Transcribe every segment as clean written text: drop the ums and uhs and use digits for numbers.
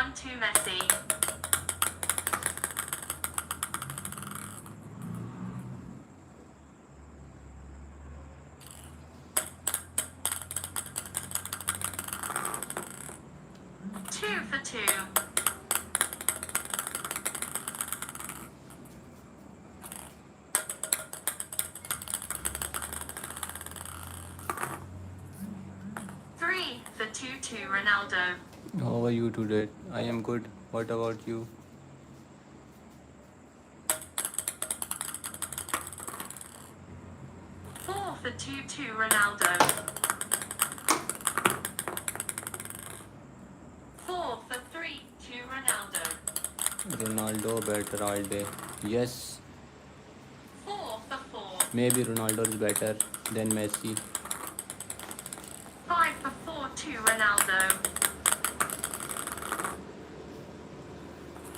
1 to Messi. Two for two. Three for 2 to Ronaldo. How are you today? I am good. What about you? Four for 2 to Ronaldo. Four for 3 to Ronaldo. Ronaldo better all day. Yes, Four for 4. maybe Ronaldo is better than Messi. 5 for 4 to Ronaldo.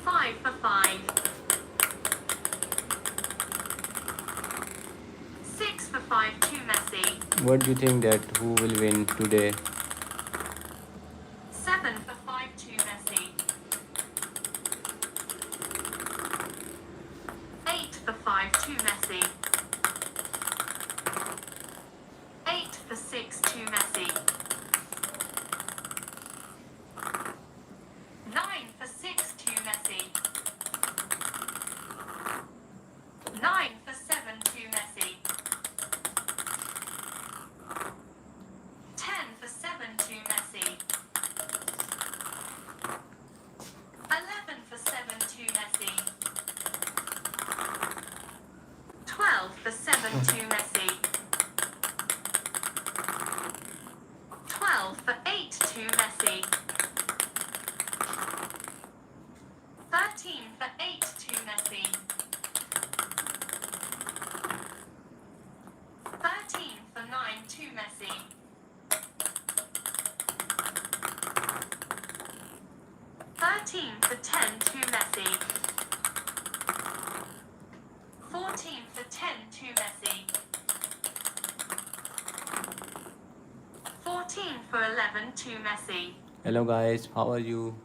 5 for 5. 6 for 5 to Messi. What do you think that who will win today? 7 for 5 to Messi. 8 for 5 to Messi. 8 for 6 to Messi. 9 for 6 to Messi. 9 for 7 to Messi. 10 for 7 to Messi. 11 for 7 to Messi. 12 for 7 to Messi. 12 for 8 to Messi. 13 for 8 to Messi. 13 for 9 to Messi. 13 for 10 to Messi. 14 for 10 to Messi. 14 for 11 to Messi. Hello guys, how are you?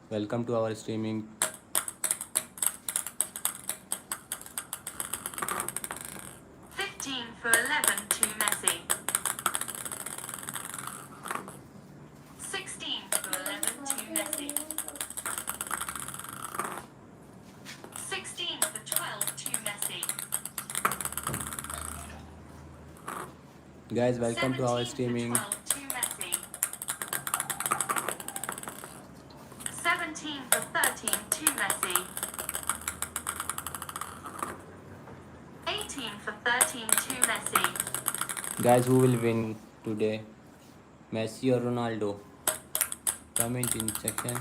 Welcome to our streaming. 15 for 11 to Messi. 16 for 11 to Messi. 16 for 12 to Messi. Guys, welcome to our 17 streaming. for 12 to Messi. 17 for 13 to Messi. 18 for 13 to Messi. Guys, who will win today? Messi or Ronaldo? Comment in section.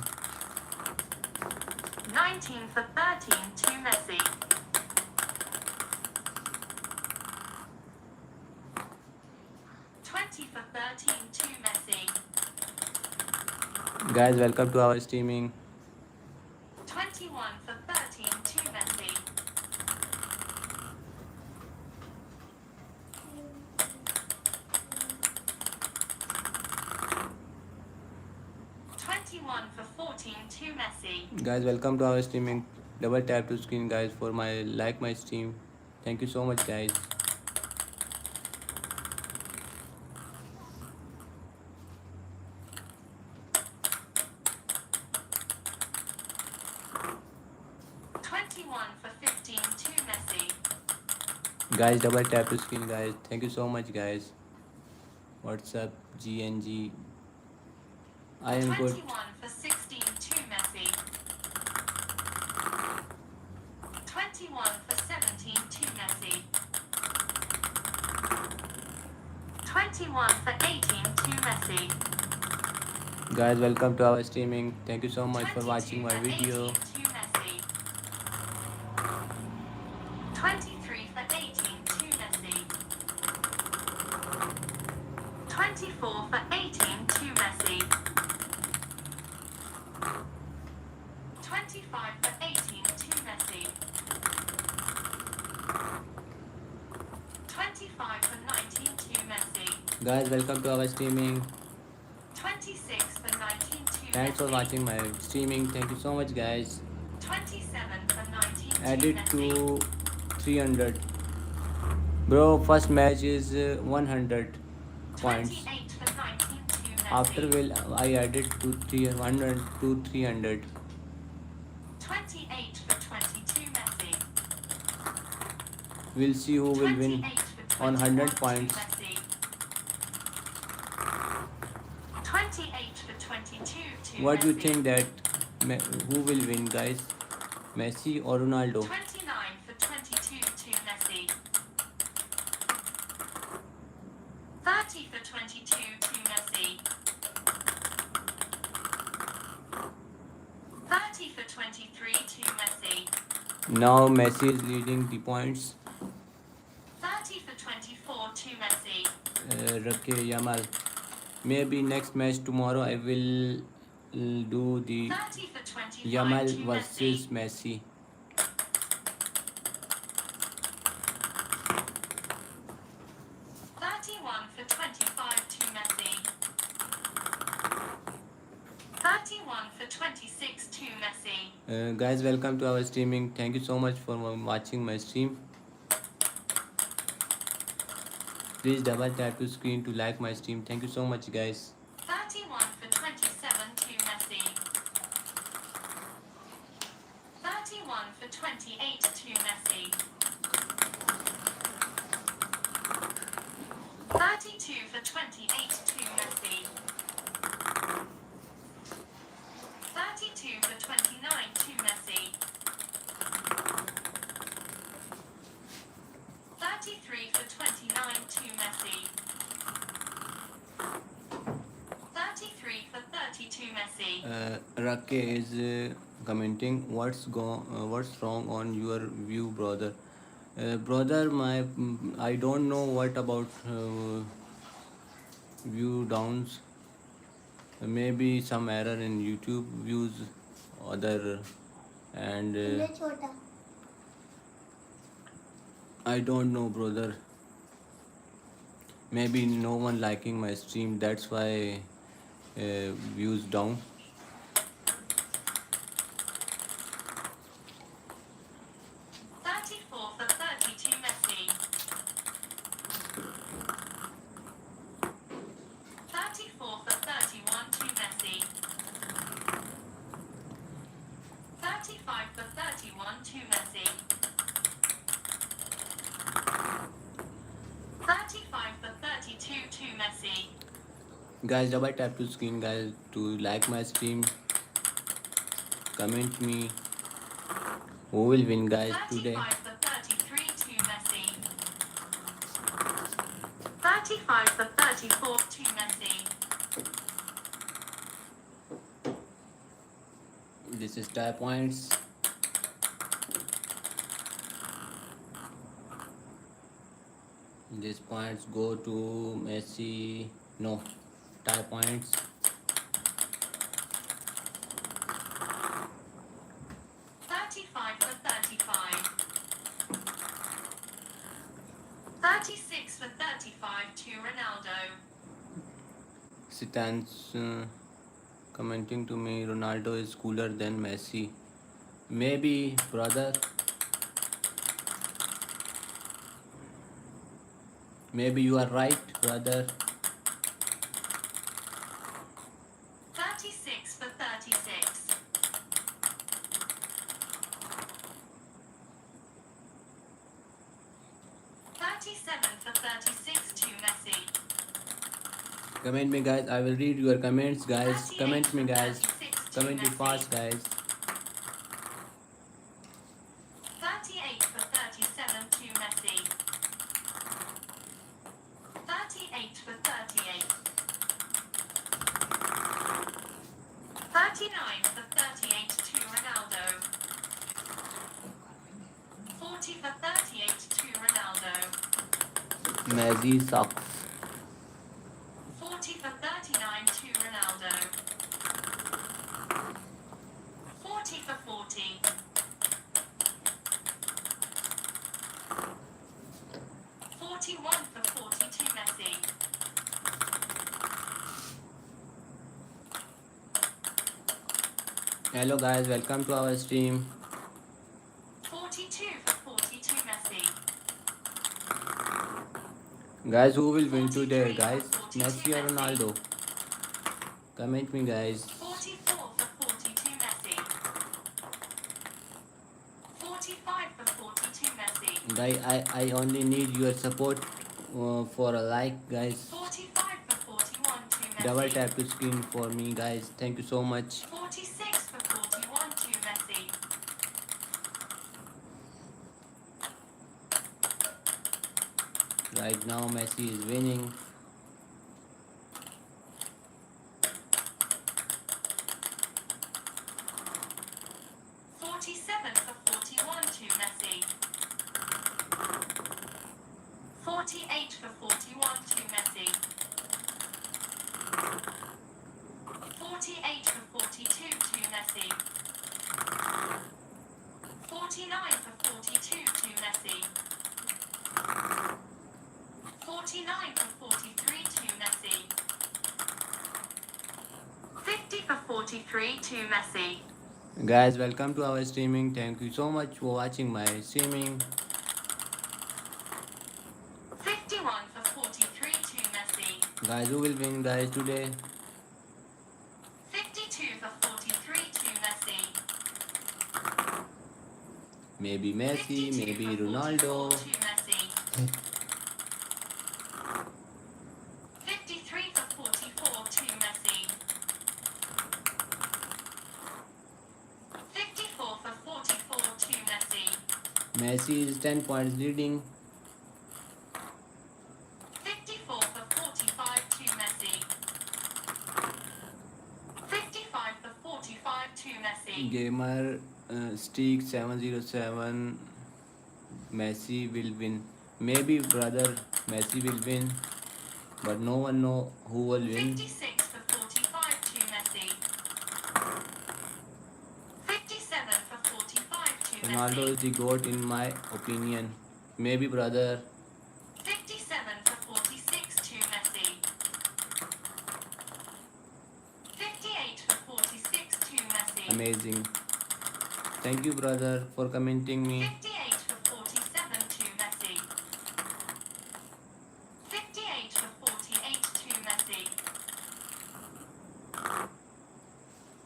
19 for 13 to Messi. 20 for 13 to Messi. Guys, welcome to our streaming. 21 for 13 to Messi. 21 for 14 to Messi. Guys, welcome to our streaming. Double tap to screen, guys, for my stream. Thank you so much, guys. For 15 to Messi. Guys, double tap to screen, guys. Thank you so much, guys. What's up, GNG? I am good. 21 for 16 to Messi. 21 for 17 to Messi. 21 for 18 to Messi. Guys, welcome to our streaming. Thank you so much for 22 watching my for video. 18 to Messi. 23 for 18 to Messi. 24 for 18 to Messi. 25 for 18 to Messi. 25 for 19 to Messi. Guys, welcome to our streaming. 26 for 19 to Thanks for Messi. watching my streaming. Thank you so much, guys. 27 for 92 Add it Messi. to 300. Bro, first match is 100 points. 28 for 92 After Messi. will I added to 300 to 300. 28 for 22 Messi. We'll see who will win 28 for on 21 100 to points. Messi. 28 for 22 to What do you Messi. think that who will win, guys? Messi or Ronaldo? 29 for 22 to Messi. 30 for 22 to Messi. 30 for 23 to Messi. Now Messi is leading the points. 30 for 24 to Messi. Rake Yamal. Maybe next match tomorrow I will do the 30 for 25 Yamal to versus Messi. Messi. 31 for 25 to Messi. 31 for 26 to Messi. Guys, welcome to our streaming. Thank you so much for watching my stream. Please double tap to screen to like my stream. Thank you so much, guys. 31 for 27 to Messi. 31 for 28 to Messi. 32 for 28 to Messi. 32 for 29 to Messi. 33 for 29 to Messi. 33 for 32 Messi. Rake is commenting, what's wrong on your view, brother? Brother, I don't know what about view downs. Maybe some error in YouTube views, other, and I don't know, brother. Maybe no one liking my stream, that's why views down. 34 for 32 Messi. 34 for 31 to Messi. 35 for 31 to Messi. 35 for 32 to Messi. Guys, double tap to screen, guys, to like my stream. Comment me who will win, guys, today. 35 for 33 to Messi. 35 for 34 to Messi. This is tie points. These points go to Messi. No, tie points. 35 for 35. 36 for 35 to Ronaldo. Sitans commenting to me, Ronaldo is cooler than Messi. Maybe, brother. Maybe you are right, brother. 36 for 36. 37 for 36 to Messi. Comment me, guys. I will read your comments, guys. 38 Comment me, for guys. 36 to Comment me Messi. fast, guys. 38 for 37 to Messi. 38 for 38. 39 for 38 to Ronaldo. 40 for 38 to Ronaldo. Messi sucks. 40 for 39 to Ronaldo. 40 for 40. 41 for 40 to Messi. Hello guys, welcome to our stream. 42 for 42 Messi. Guys, who will win 43 today, for guys? 42 Messi or Messi. Ronaldo? Comment me, guys. 44 for 42 Messi. 45 for 42 Messi. Guys, I only need your support for a like, guys. 45 for 41 to Messi. Double tap to screen for me, guys. Thank you so much. 46 for 41 to Messi. Right now, Messi is winning. 47 for 41 to Messi. 48 for 41 to Messi. 48 for 42 to Messi. 49 for 42 to Messi. 49 for 43 to Messi. 50 for 43 to Messi. Guys, welcome to our streaming. Thank you so much for watching my streaming. 51 for 43 to Messi. Guys, who will win, guys, today? 52 for 43 to Messi. Maybe Messi, 52 maybe for 44 Ronaldo. to Messi. 53 for 44 to Messi. 54 for 44 to Messi. Messi is 10 points leading. 54 for 45 to Messi. 55 for 45 to Messi. Gamer Streak 707. Messi will win. Maybe brother Messi will win, but no one know who will win. 56 for 45 to Messi. 57 for 45 to Ronaldo Messi. is the GOAT in my opinion. Maybe brother. 57 for 46 to Messi. 58 for 46 to Messi. Amazing. Thank you brother for commenting me. 58 for 47 to Messi. 58 for 48 to Messi.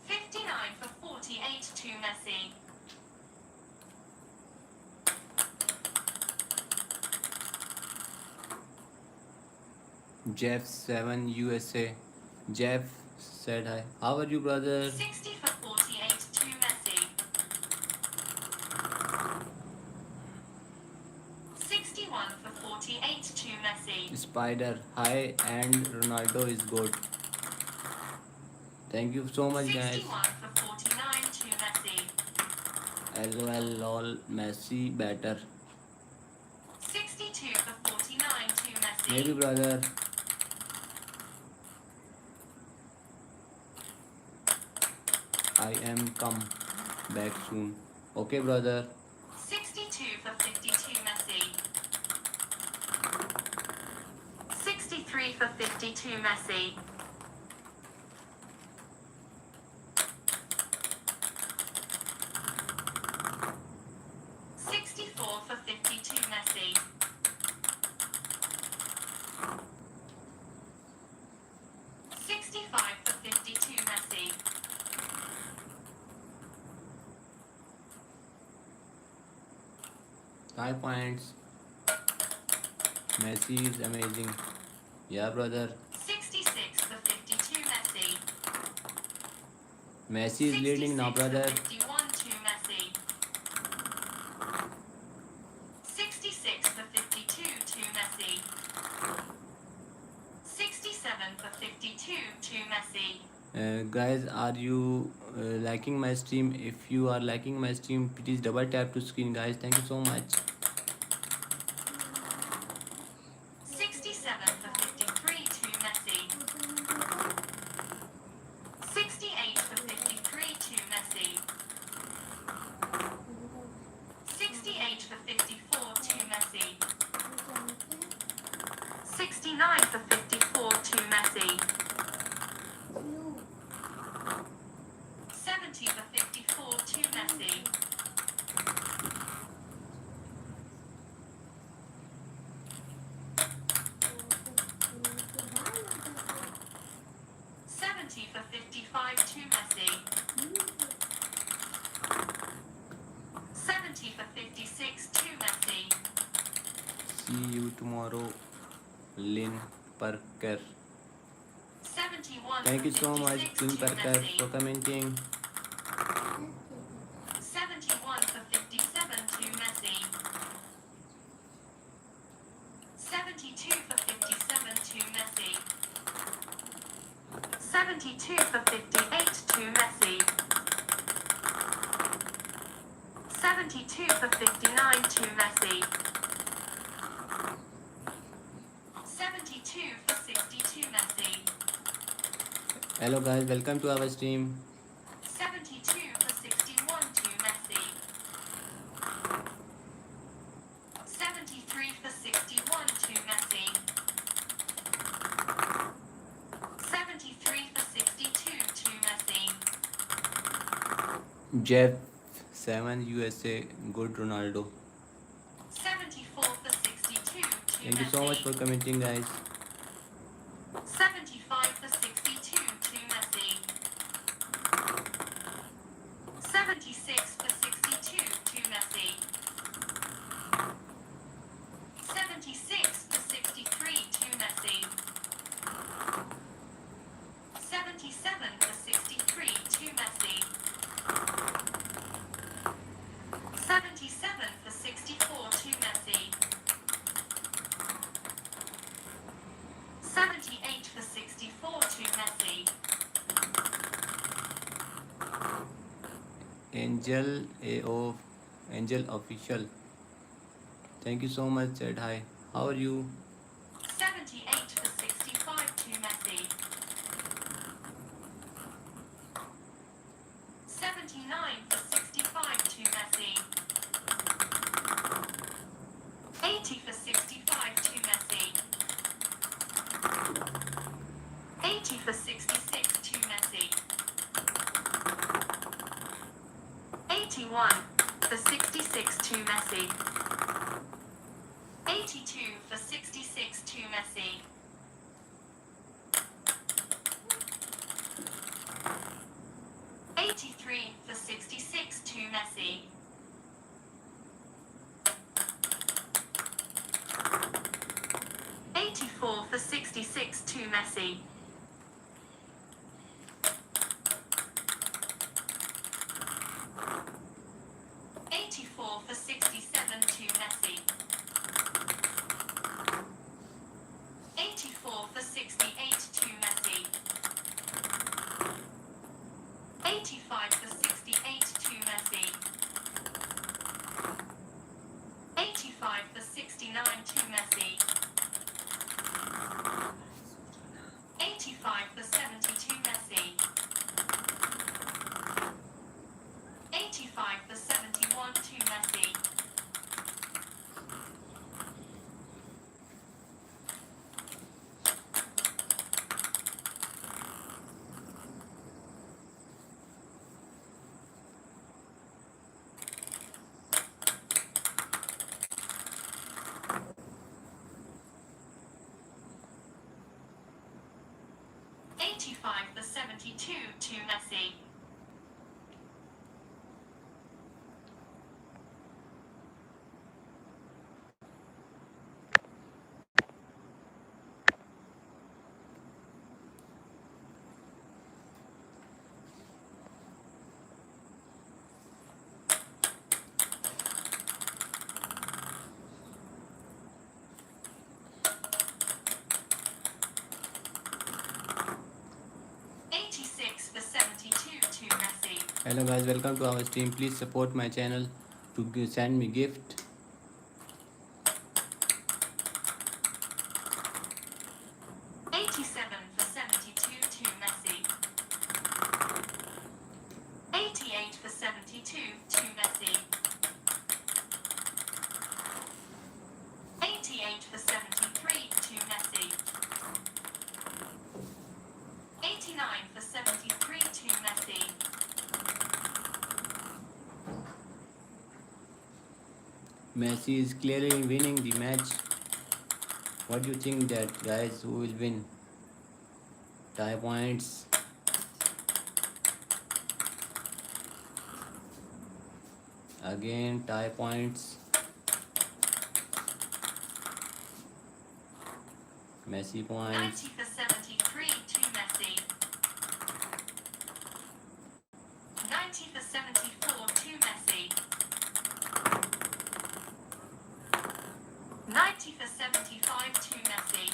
59 for 48 to Messi. Jeff 7 USA. Jeff said hi. How are you brother? 60 for 48 to Messi. 61 for 48 to Messi. Spider hi and Ronaldo is GOAT. Thank you so much guys. 61 for 49 to Messi. LOL lol Messi better. 62 for 49 to Messi. Maybe brother. I am come back soon. Okay brother. 62 for 52 Messi. 63 for 52 Messi. 64 for 52 Messi. 65 for 52 Messi. 5 points. Messi is amazing. Yeah brother. 66 for 52 Messi. Messi is leading now 66 brother. for 51 to Messi. 66 for 52 to Messi. 67 for 52 to Messi. Guys, are you liking my stream? If you are liking my stream, please double tap to screen guys. Thank you so much. 67 for 53 to Messi. 68 for 53 to Messi. 68 for 54 to Messi. 69 for 54 to Messi. 70 for 54 to Messi. 70 for 55 to Messi. 70 for 56 to Messi. See you tomorrow, Lynn Parker. 71 Thank for you so much, 56 Lynn to Parker, Messi. for commenting. 71 for 57 to Messi. 72 for 57 to Messi. 72 for 58 to Messi. 72 for 59 to Messi. 72 for 62 Messi. Hello guys, welcome to our stream. 72 for 61 to Messi. 73 for 61 to Messi. 73 for 62 to Messi. Jeff 7 USA, good Ronaldo. 74 for 62 to Thank you so much for Messi. commenting, guys. 75 for 62 to Messi. 76 for 62 to Messi. 76 for 63 to Messi. 77 for 63 to Messi. 77 for 64 to Messi. 78 for 64 to Messi. Angel Official. Thank you so much, said hi. How are you? 78 for 65 to Messi. 79 for 65 to Messi. 80 for 65 to Messi. 80 for 66 to Messi. 81 for 66 to Messi. 82 for 66 to Messi. 83 for 66 to Messi. 84 for 66 to Messi. 84 for 67 to Messi. 84 for 68 to Messi. 85 for 68 to Messi. 85 for 69 to Messi. 85 for 70 to Messi. 85 for 71 to Messi. 85 for 72 to Messi. Hello guys, welcome to our stream. Please support my channel to send me gift. For 72 to Messi. 88 for 72 to Messi. 88 for 73 to Messi. 89 for 73 to Messi. Messi is clearly winning the match. What do you think that, guys? Who will win? Tie points. Again, tie points. Messi 90 points. for 73 to Messi. 90 for 74 to Messi. 90 for 75 to Messi.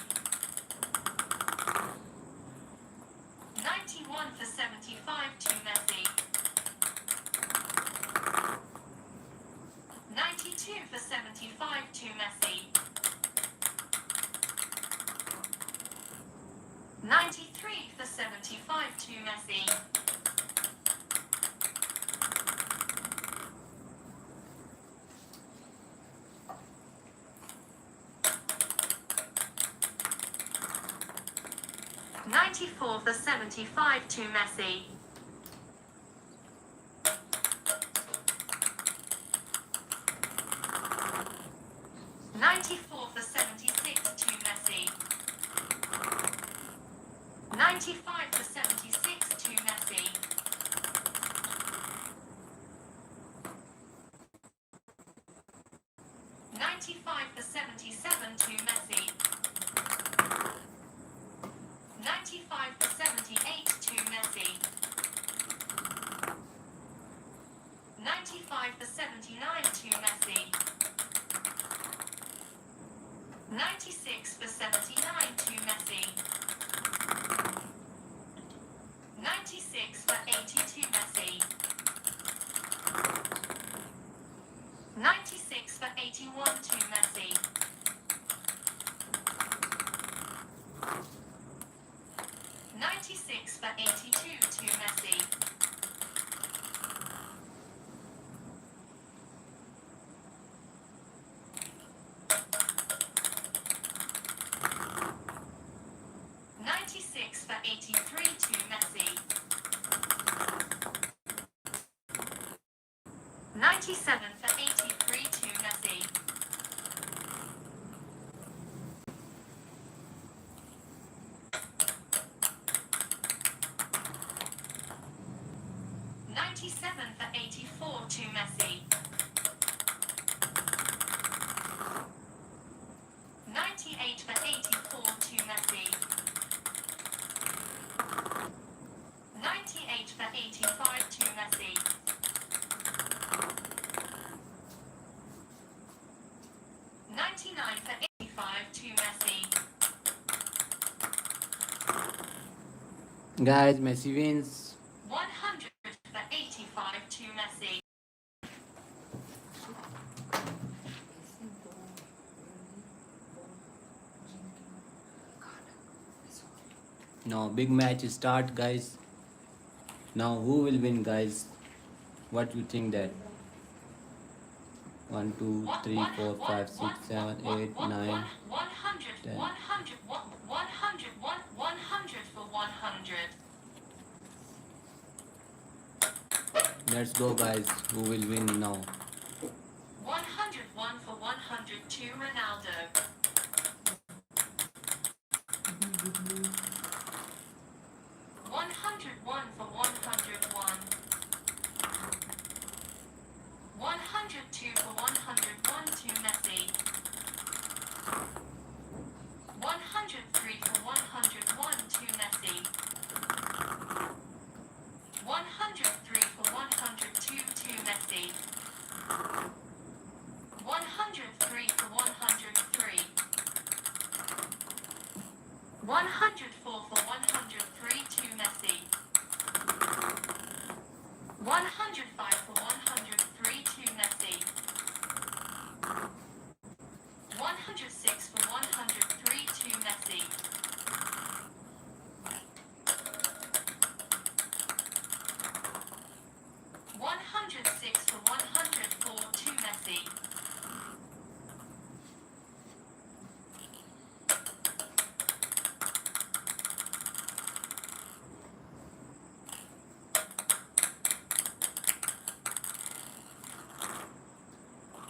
91 for 75 to Messi. 92 for 75 to Messi. 93 for 75 to Messi. 94 for 75 to Messi. 94 for 76 to Messi. 95 for 76 to Messi. 95 for 77 to Messi. 95 for 78 to Messi. 95 for 79 to Messi. 96 for 79 to Messi. 96 for 80 to Messi. 96 for 81 to Messi. 96 for 82 to Messi. 96 for 83 to Messi. 97 for 83 to Messi. 97 for 84 to Messi. 98 for 84 to Messi. 98 for 85 to Messi. 99 for 85 to Messi. Guys, Messi wins. 100 for 85 to Messi. Now big match start, guys. Now who will win, guys? What you think that? 1, 2, 3, 4, 5, 6, 7, 8, 9, 100 10. 100 100 for 100. Let's go, guys. Who will win now? 101 for 100 to Ronaldo. 101 for 101. 102 for 101 to Messi. 103 for 101 to Messi. 103 for 102 to Messi. 103 for 103. 104 for 103 to Messi. 105 for 103 to Messi. 106 for 103 to Messi. 106 for 104 to Messi.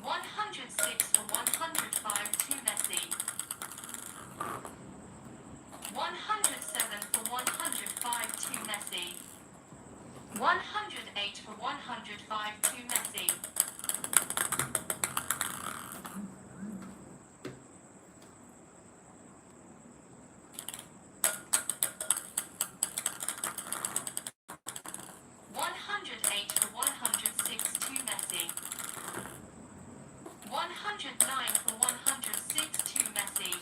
106 Messi. 108 for 105 to Messi. 108 for 106 to Messi. 109 for 106 to Messi.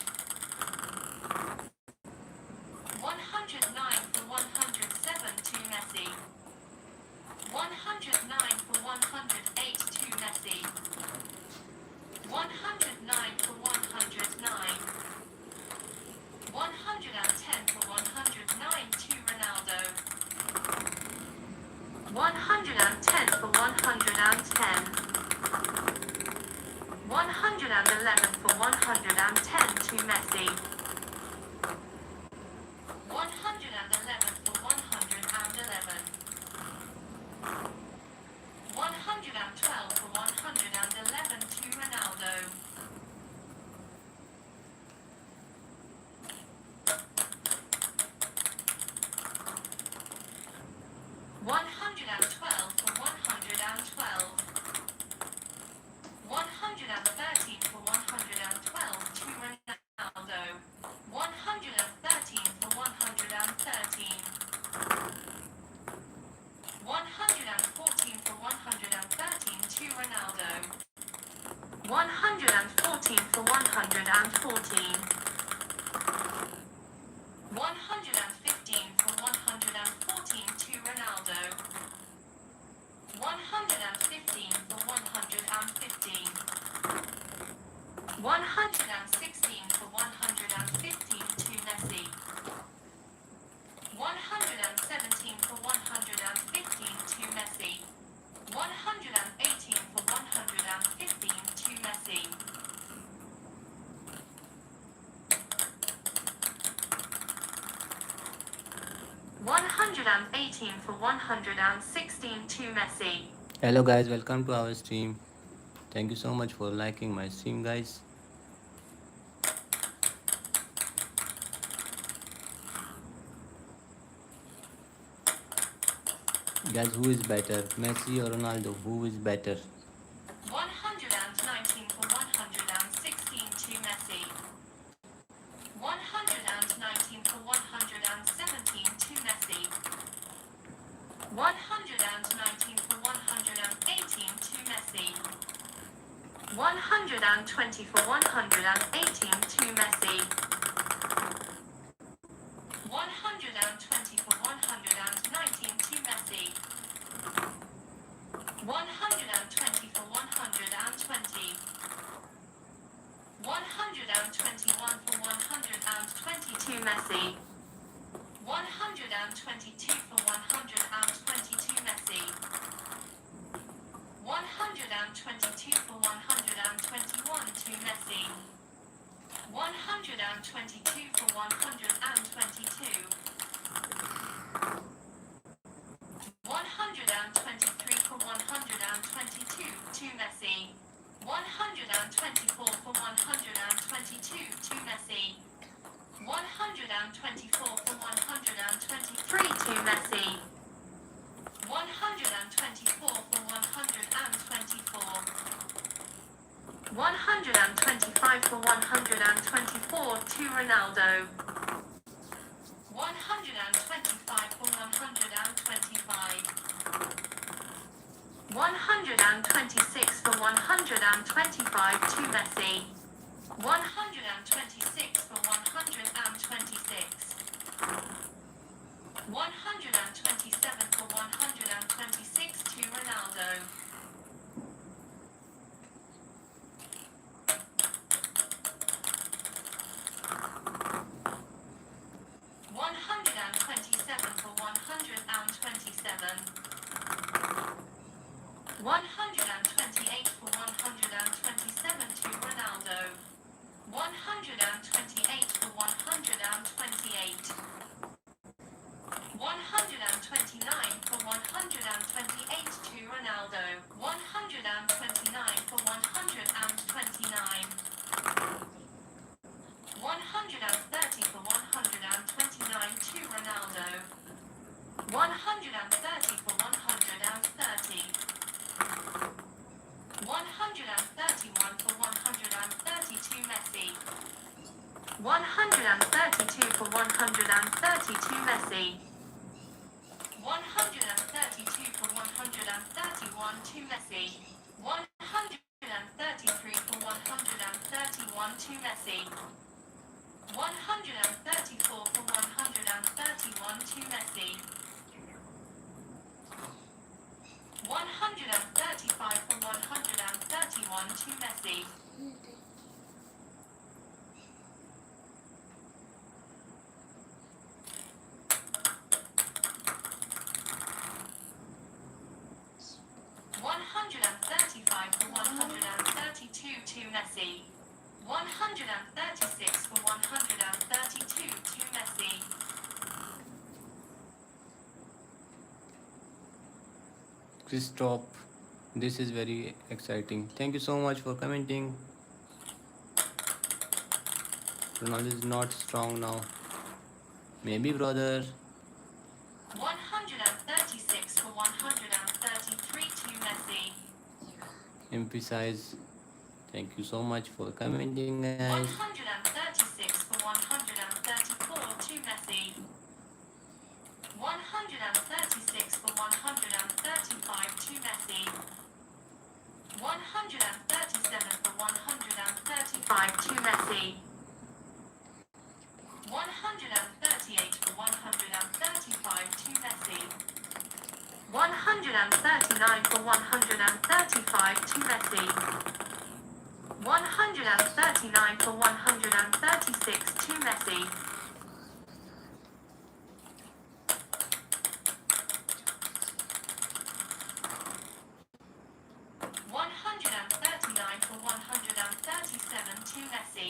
109 for 107 to Messi. 109 for 108 to Messi. 109 for 109. 110 for 109 to Ronaldo. 110 for 110. 111 for 110 to Messi. 111 for 111. 112 for 111 to Ronaldo. 112 for 112. 113 for 112 to Ronaldo. 113 for 113. 114 for 113 to Ronaldo. 114 for 114. 115 for 114 to Ronaldo. 115 for 115. 116 for 115 to Messi. 117 for 115 to Messi. 118 for 115 to Messi. 118 for 116 to Messi. Hello guys, welcome to our stream. Thank you so much for liking my stream, guys. Guys, who is better, Messi or Ronaldo? Who is better? 119 for 116 to Messi. 119 for 117 to Messi. 119 for 118 to Messi. 120 for 118 to Messi. 120 for 119 to Messi. 120 for 120. 121 for 120 to Messi. 122 for 120 to Messi. 122 for 121 to Messi. 122 for 122. 123 for 122 to Messi. 124 for 122 to Messi. 124 for 123 to Messi. 124 for 124. 125 for 124 to Ronaldo. 125 for 125. 126 for 125 to Messi. 126 for 126. 127 for 126 to Ronaldo. 127 for 127. 128 for 127 to Ronaldo. 128 for 128. 129 for 128 to Ronaldo. 129 for 129. 130 for 129 to Ronaldo. 130 for 130. 131 for 132 Messi. 132 for 132 Messi. 132 for 131 to Messi. 133 for 131 to Messi. 134 for 131 to Messi. 135 for 131 to Messi. 135 for 132 to Messi. 136 for 132 to Messi. Stop. This is very exciting. Thank you so much for commenting. Ronaldo is not strong now. Maybe, brother. 136 for 133 to Messi. Emphasize. Thank you so much for commenting, guys. 136 for 134 to Messi. 136 for 135 to Messi. 137 for 135 to Messi. 138 for 135 to Messi. 139 for 135 to Messi. 139 for 136 to Messi. 139 for 137 to Messi.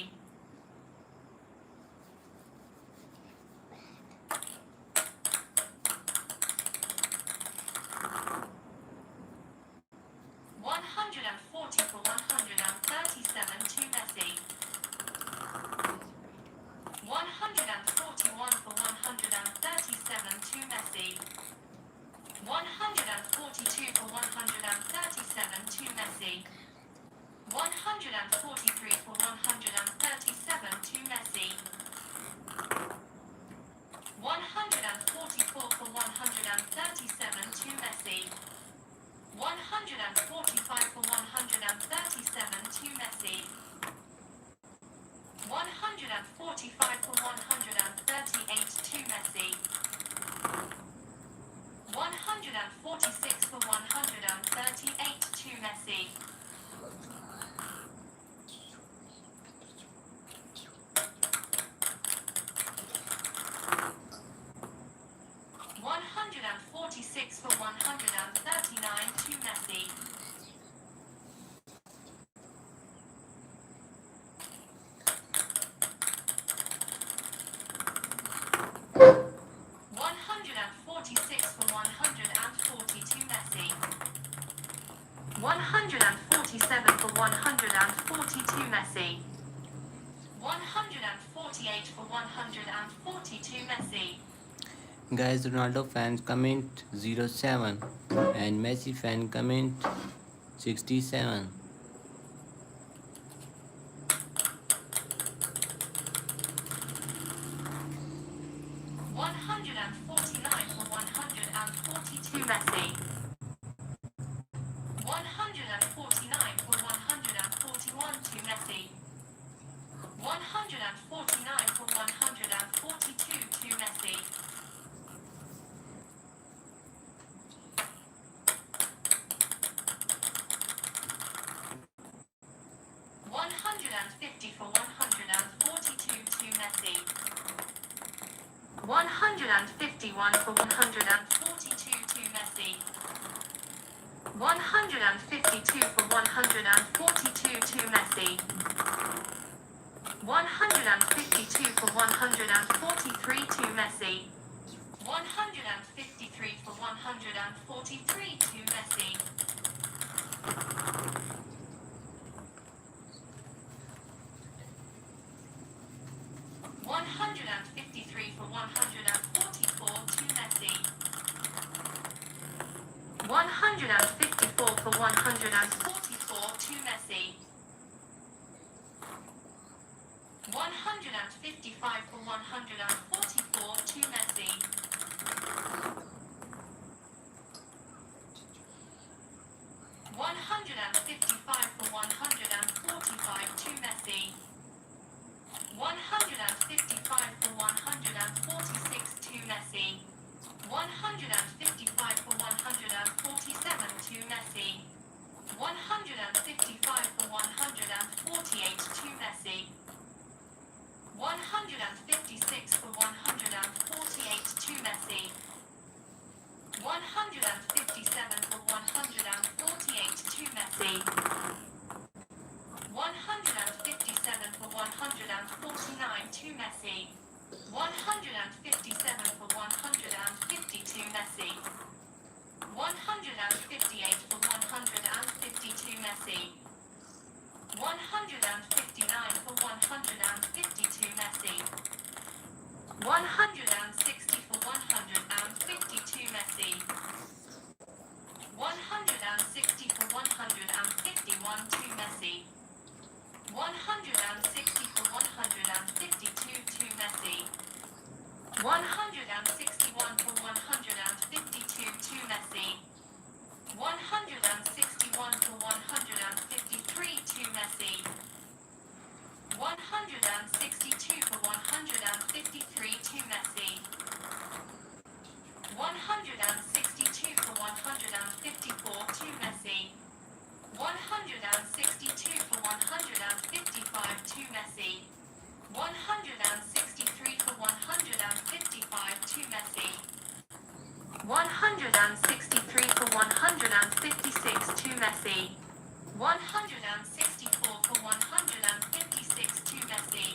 140 for 137 to Messi. 141 for 137 to Messi. 142 for 137 to Messi. 143 for 137 to Messi. 144 for 137 to Messi. 145 for 137 to Messi. 145 for 138 to Messi. 146 for 138 to Messi. 146 for 139 to Messi. 146 for 140 to Messi. 147 for 140 to Messi. 148 for 140 to Messi. Guys, Ronaldo fans comment 07 and Messi fan comment 67. 149 for 142 Messi. 149 for 141 to Messi. 149 for 142 to Messi. 150 for 142 to Messi. 151 for 142 to Messi. 152 for 142 to Messi. 152 for 143 to Messi. 153 for 143 to Messi. 153 for 144 to Messi. 154 for 144 to Messi. 155 for 144 to Messi. 155 for 145 to Messi. 155 for 146 to Messi. 155 for 147 to Messi. 155 for 148 to Messi. 156 for 148 to Messi. 157 for 148 to Messi. 157 for 149 to Messi. 157 for 150 to Messi. 158 for 150 to Messi. 159 for 150 to Messi. 160 for 150 to Messi. 160 for 151 to Messi. 160 for 152 to Messi. 161 for 152 to Messi. 161 for 153 to Messi. 162 for 153 to Messi. 162 for 154 to Messi. 162 for 155 to Messi. 163 for 155 to Messi. 163 for 156 to Messi. 164 for 156 to Messi.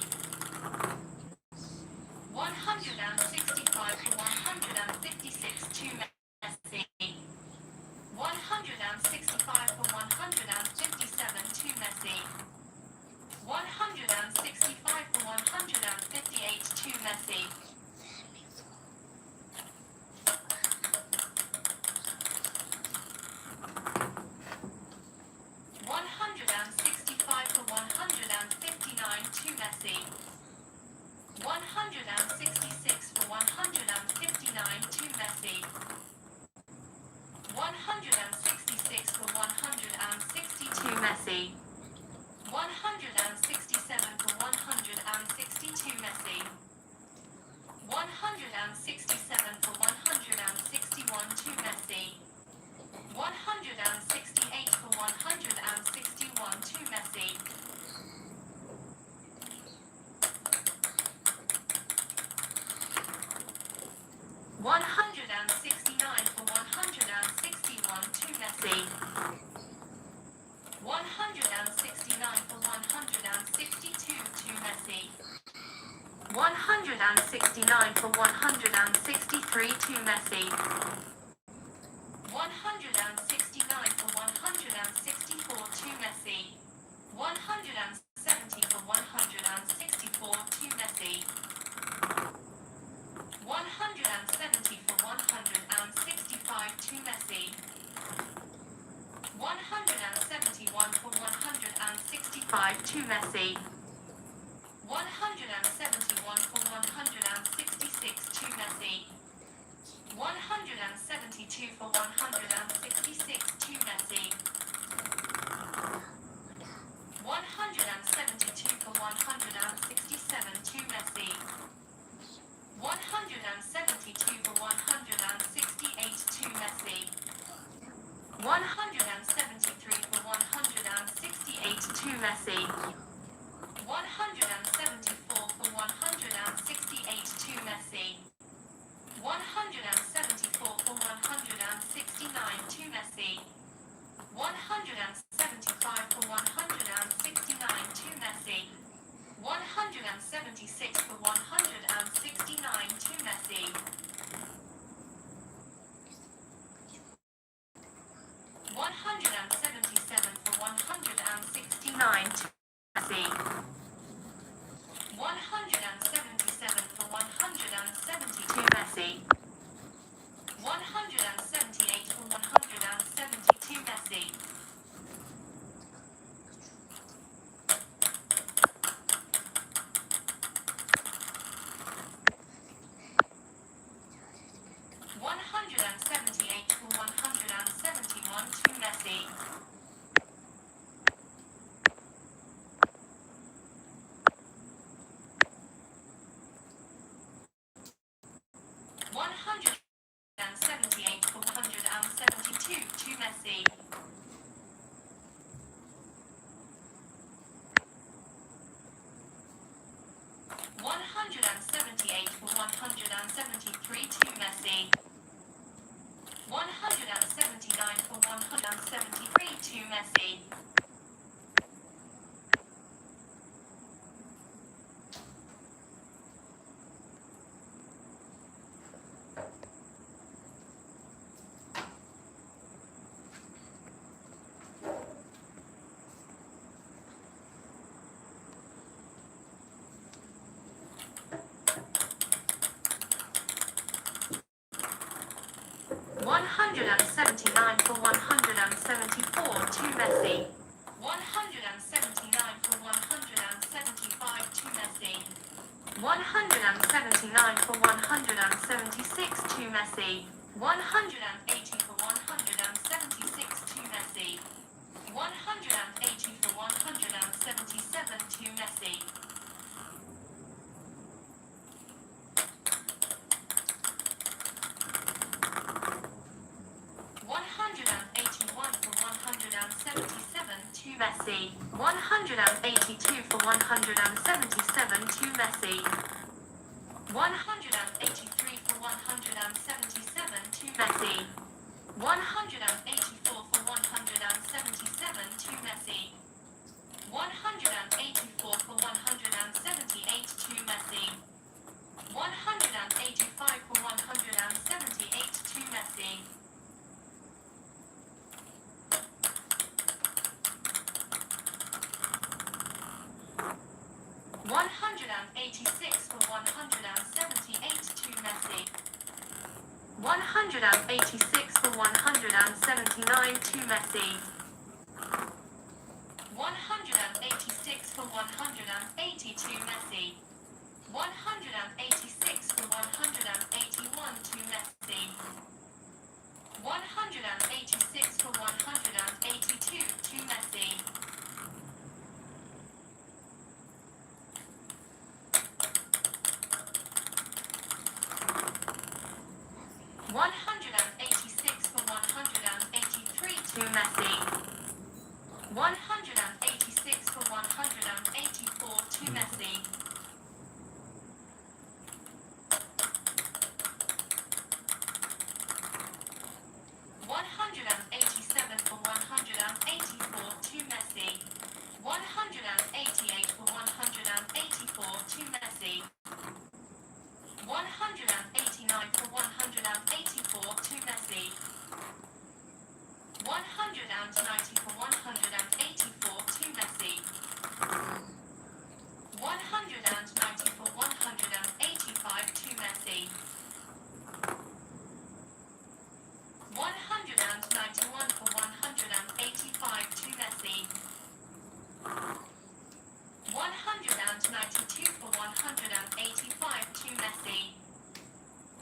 165 for 156 to Messi. 165 for 157 to Messi. 165 for 158 to Messi. 165 for 159 to Messi. 166 for 159 to Messi. 166 for 160 to Messi. 167 for 160 to Messi. 167 for 161 to Messi. 168 for 161 to Messi. 169 for 161 to Messi. 169 for 162 to Messi. 169 for 163 to Messi. 169 for 164 to Messi. 170 for 164 to Messi. 170 for 165 to Messi. 171 for 165 to Messi. 171 for 166 to Messi. 172 for 166 to Messi. 172 for 167 to Messi. 172 for 168 to Messi. 173 for 168 to Messi. 174 for 168 to Messi. 174 for 169 Messi. 178 for 172 to Messi. 178 for 173 to Messi. 179 for 173 to Messi. 179 for 174 to Messi. 179 for 175 to Messi. 179 for 176 to Messi. 180 for 176 to Messi. 180 for 177 to Messi. 181 for 177 to Messi. 182 for 177 to Messi. 183 for 177 to Messi. 184 for 177 to Messi. 184 for 178 to Messi. 185 for 178 to Messi. 186 for 178 to Messi. 186 for 179 to Messi. 186 for 180 to Messi. 186 for 181 to Messi. 186 for 182 to Messi. 186 for 183 to Messi. 186 for 184 to Messi. 187 for 184 to Messi. 188 for 184 to Messi. 189 for 184 to Messi. 190 for 184 to Messi. 190 for 185 to Messi. 191 for 185 to Messi. 192 for 185 to Messi.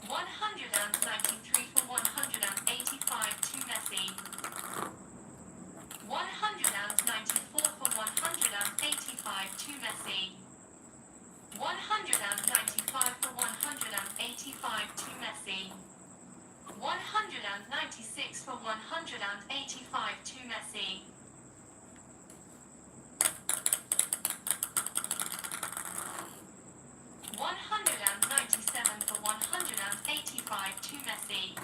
193 for 185 to Messi. 194 for 185 to Messi. 195 for 185 to Messi. 196 for 185 to Messi. 197 for 185 to Messi.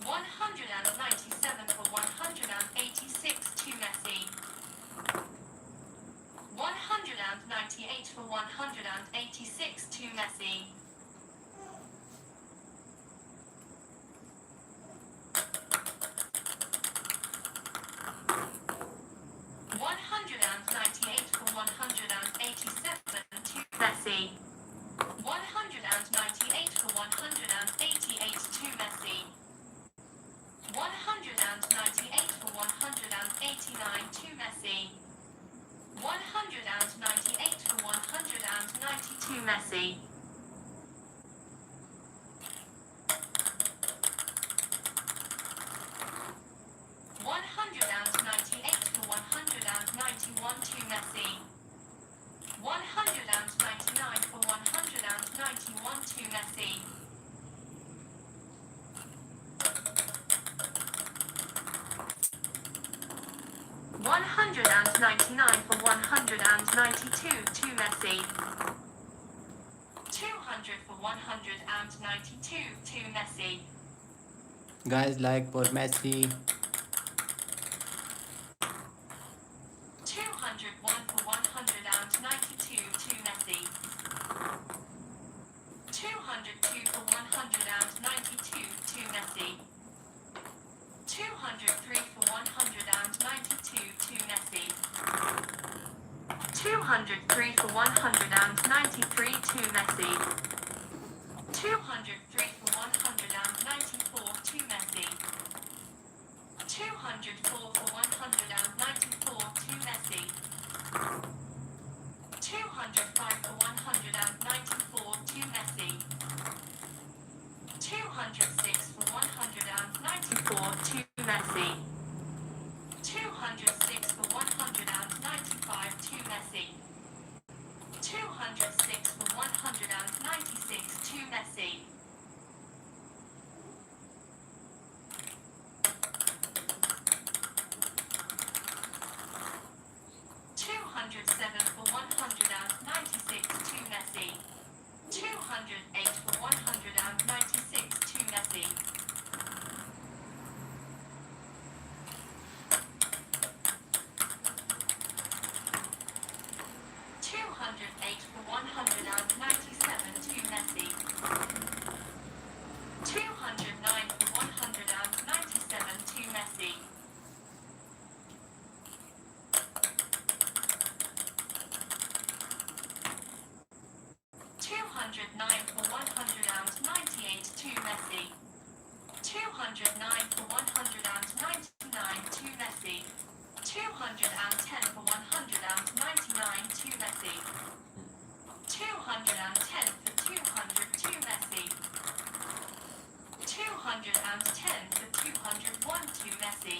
197 for 186 to Messi. 198 for 186 to Messi. 198 for 187 to Messi. 198 for 188 to Messi. 198 for 189 to Messi. 198 for 190 to Messi. 198 Messi. 199 for 192 to Messi. 200 for 192 to Messi. Guys, like for Messi. 201 for 192 to Messi. 202 for 192 to Messi. 203 for 192 to Messi. 203 for 193 to Messi. 203 for 194 to Messi. 204 for 194 to Messi. 205 for 194 to Messi. 206 for 194 to Messi. 206 for 195 to Messi. 206 for 196 to Messi. 207 for 196 to Messi. 208 for 196 to Messi. 208 for 197 to Messi. 209 for 197 to Messi. 209 for 198 to Messi. 209 for 199 to Messi. 210 for 199 to Messi. 210 for 200 to Messi. 210 for 201 to Messi.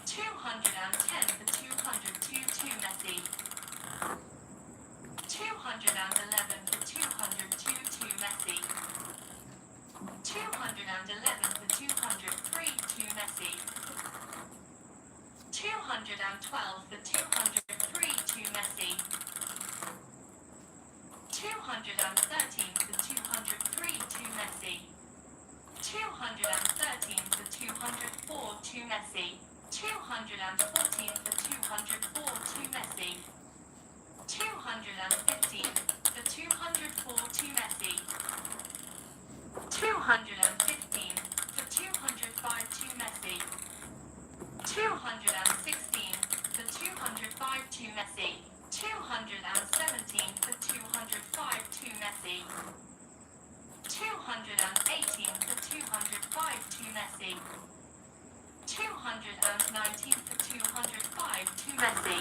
210 for 202 to Messi. 211 for 202 to Messi. 211 for 203 to Messi. 212 for 203 to Messi. 213 for 203 to Messi. 213 for 204 to Messi. 214 for 204 to Messi. 215 for 204 to Messi. 215 for 205 to Messi. 216 for 205 to Messi. 217 for 205 to Messi. 218 for 205 to Messi. 219 for 205 to Messi.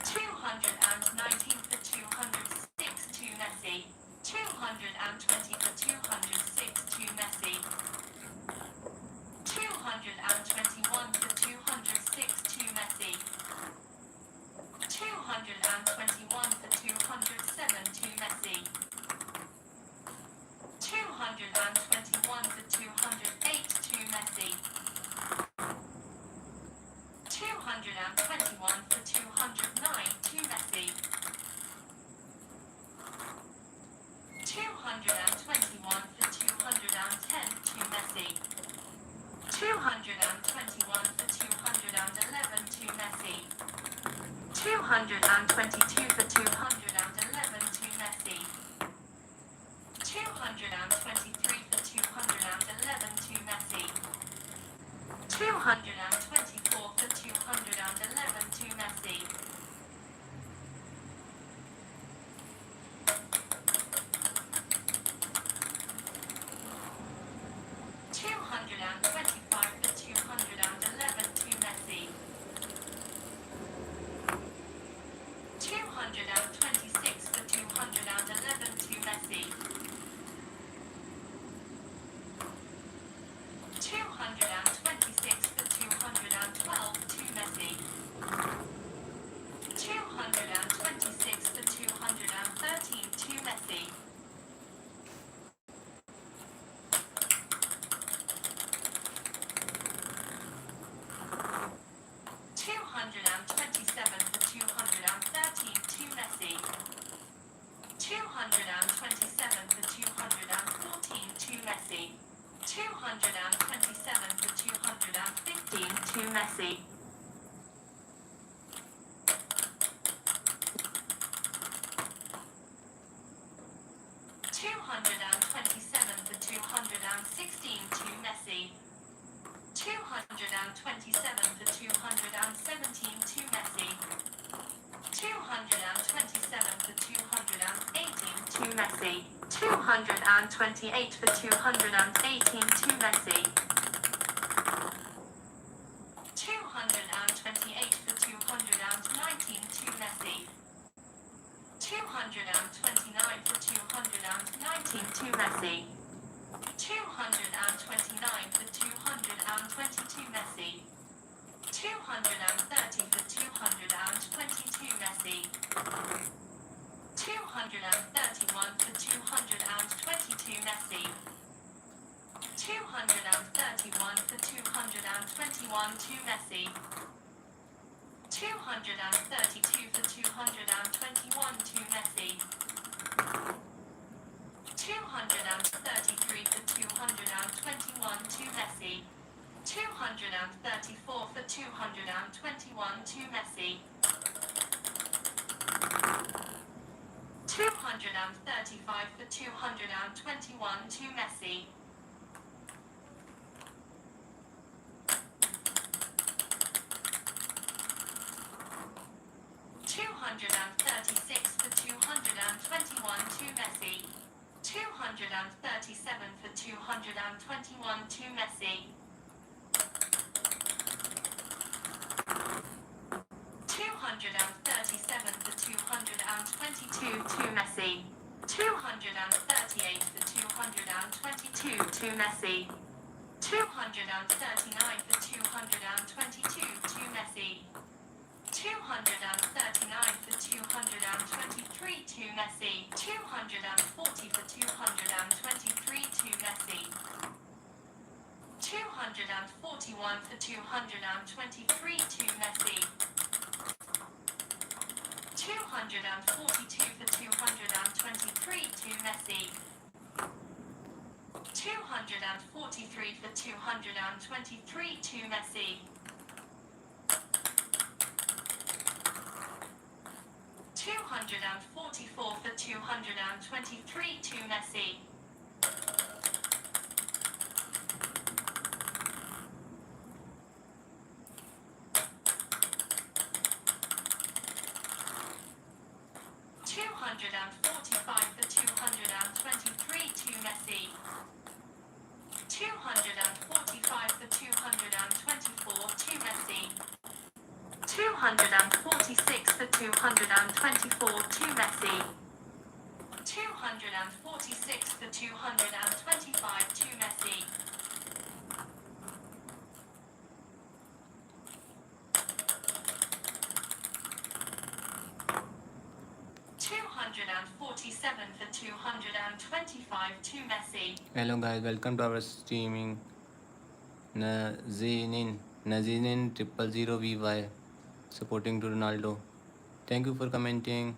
219 for 206 to Messi. 220 for 206 to Messi. 221 for 206 to Messi. 221 for 207 to Messi. 221 for 208 to Messi. 221 for 209 to Messi. 221 for 210 to Messi. 221 for 211 to Messi. 222 for 211 to Messi. 223 for 211 to Messi. 224 for 211 to Messi. 225 for 211 to Messi. 226 for 211 to Messi. 226 for 212 to Messi. 226 for 213 to Messi. Messi. 227 for 215 to Messi. 227 for 216 to Messi. 227 for 217 to Messi. 227 for 218 to Messi. 228 for 218 to Messi. 228 for 219 to Messi. 229 for 219 to Messi. 229 for 222 Messi. 230 for 222 Messi. 231 for 222 Messi. 231 for 221 to Messi. 232 for 221 to Messi. 233 for 221 to Messi. 234 for 221 to Messi. 235 for 221 to Messi. 236 for 221 to Messi. 237 for 221 to Messi. 237 for 222 to Messi. 238 for 222 to Messi. 239 for 222 to Messi. 239 for 223 to Messi. 240 for 223 to Messi. 241 for 223 to Messi. 242 for 223 to Messi. 243 for 223 to Messi. 244 for 223 to Messi. 245 for 223 to Messi. 245 for 224 to Messi. 246 for 224 to Messi. 246 for 225 to Messi. 247 for 225 to Messi. Hello guys, welcome to our streaming. Nazinin 000 VY supporting to Ronaldo. Thank you for commenting.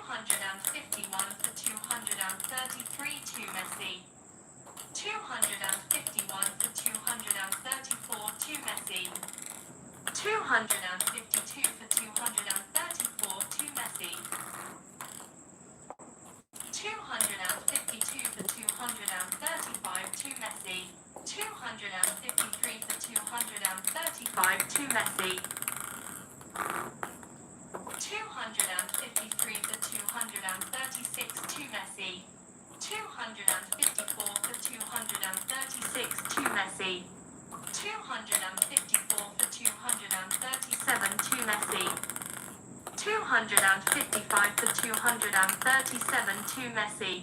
251 for 233 to Messi. 251 for 234 to Messi. 252 for 234 to Messi. 252 for 235 to Messi. 253 for 235 to Messi. 253 for 236 to Messi. 254 for 236 to Messi. 254 for 237 to Messi. 255 for 237 to Messi.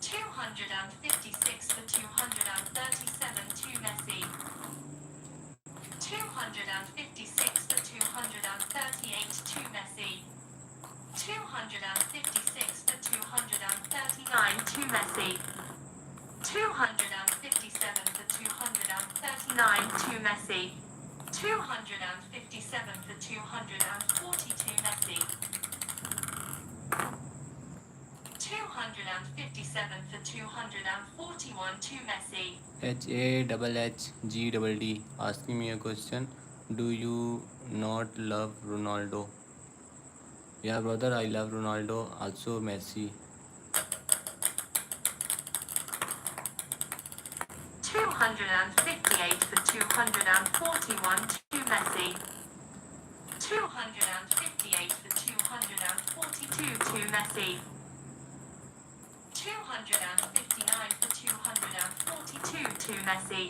256 for 237 to Messi. 256 for 238 to Messi. 256 for 239 to Messi. 257 for 239 to Messi. 257 for 240 to Messi. 257 for 241 to Messi. HAHHGDD asking me a question. Do you not love Ronaldo? Yeah, brother, I love Ronaldo. Also Messi. 258 for 241 to Messi. 258 for 242 to Messi. 259 for 242 to Messi.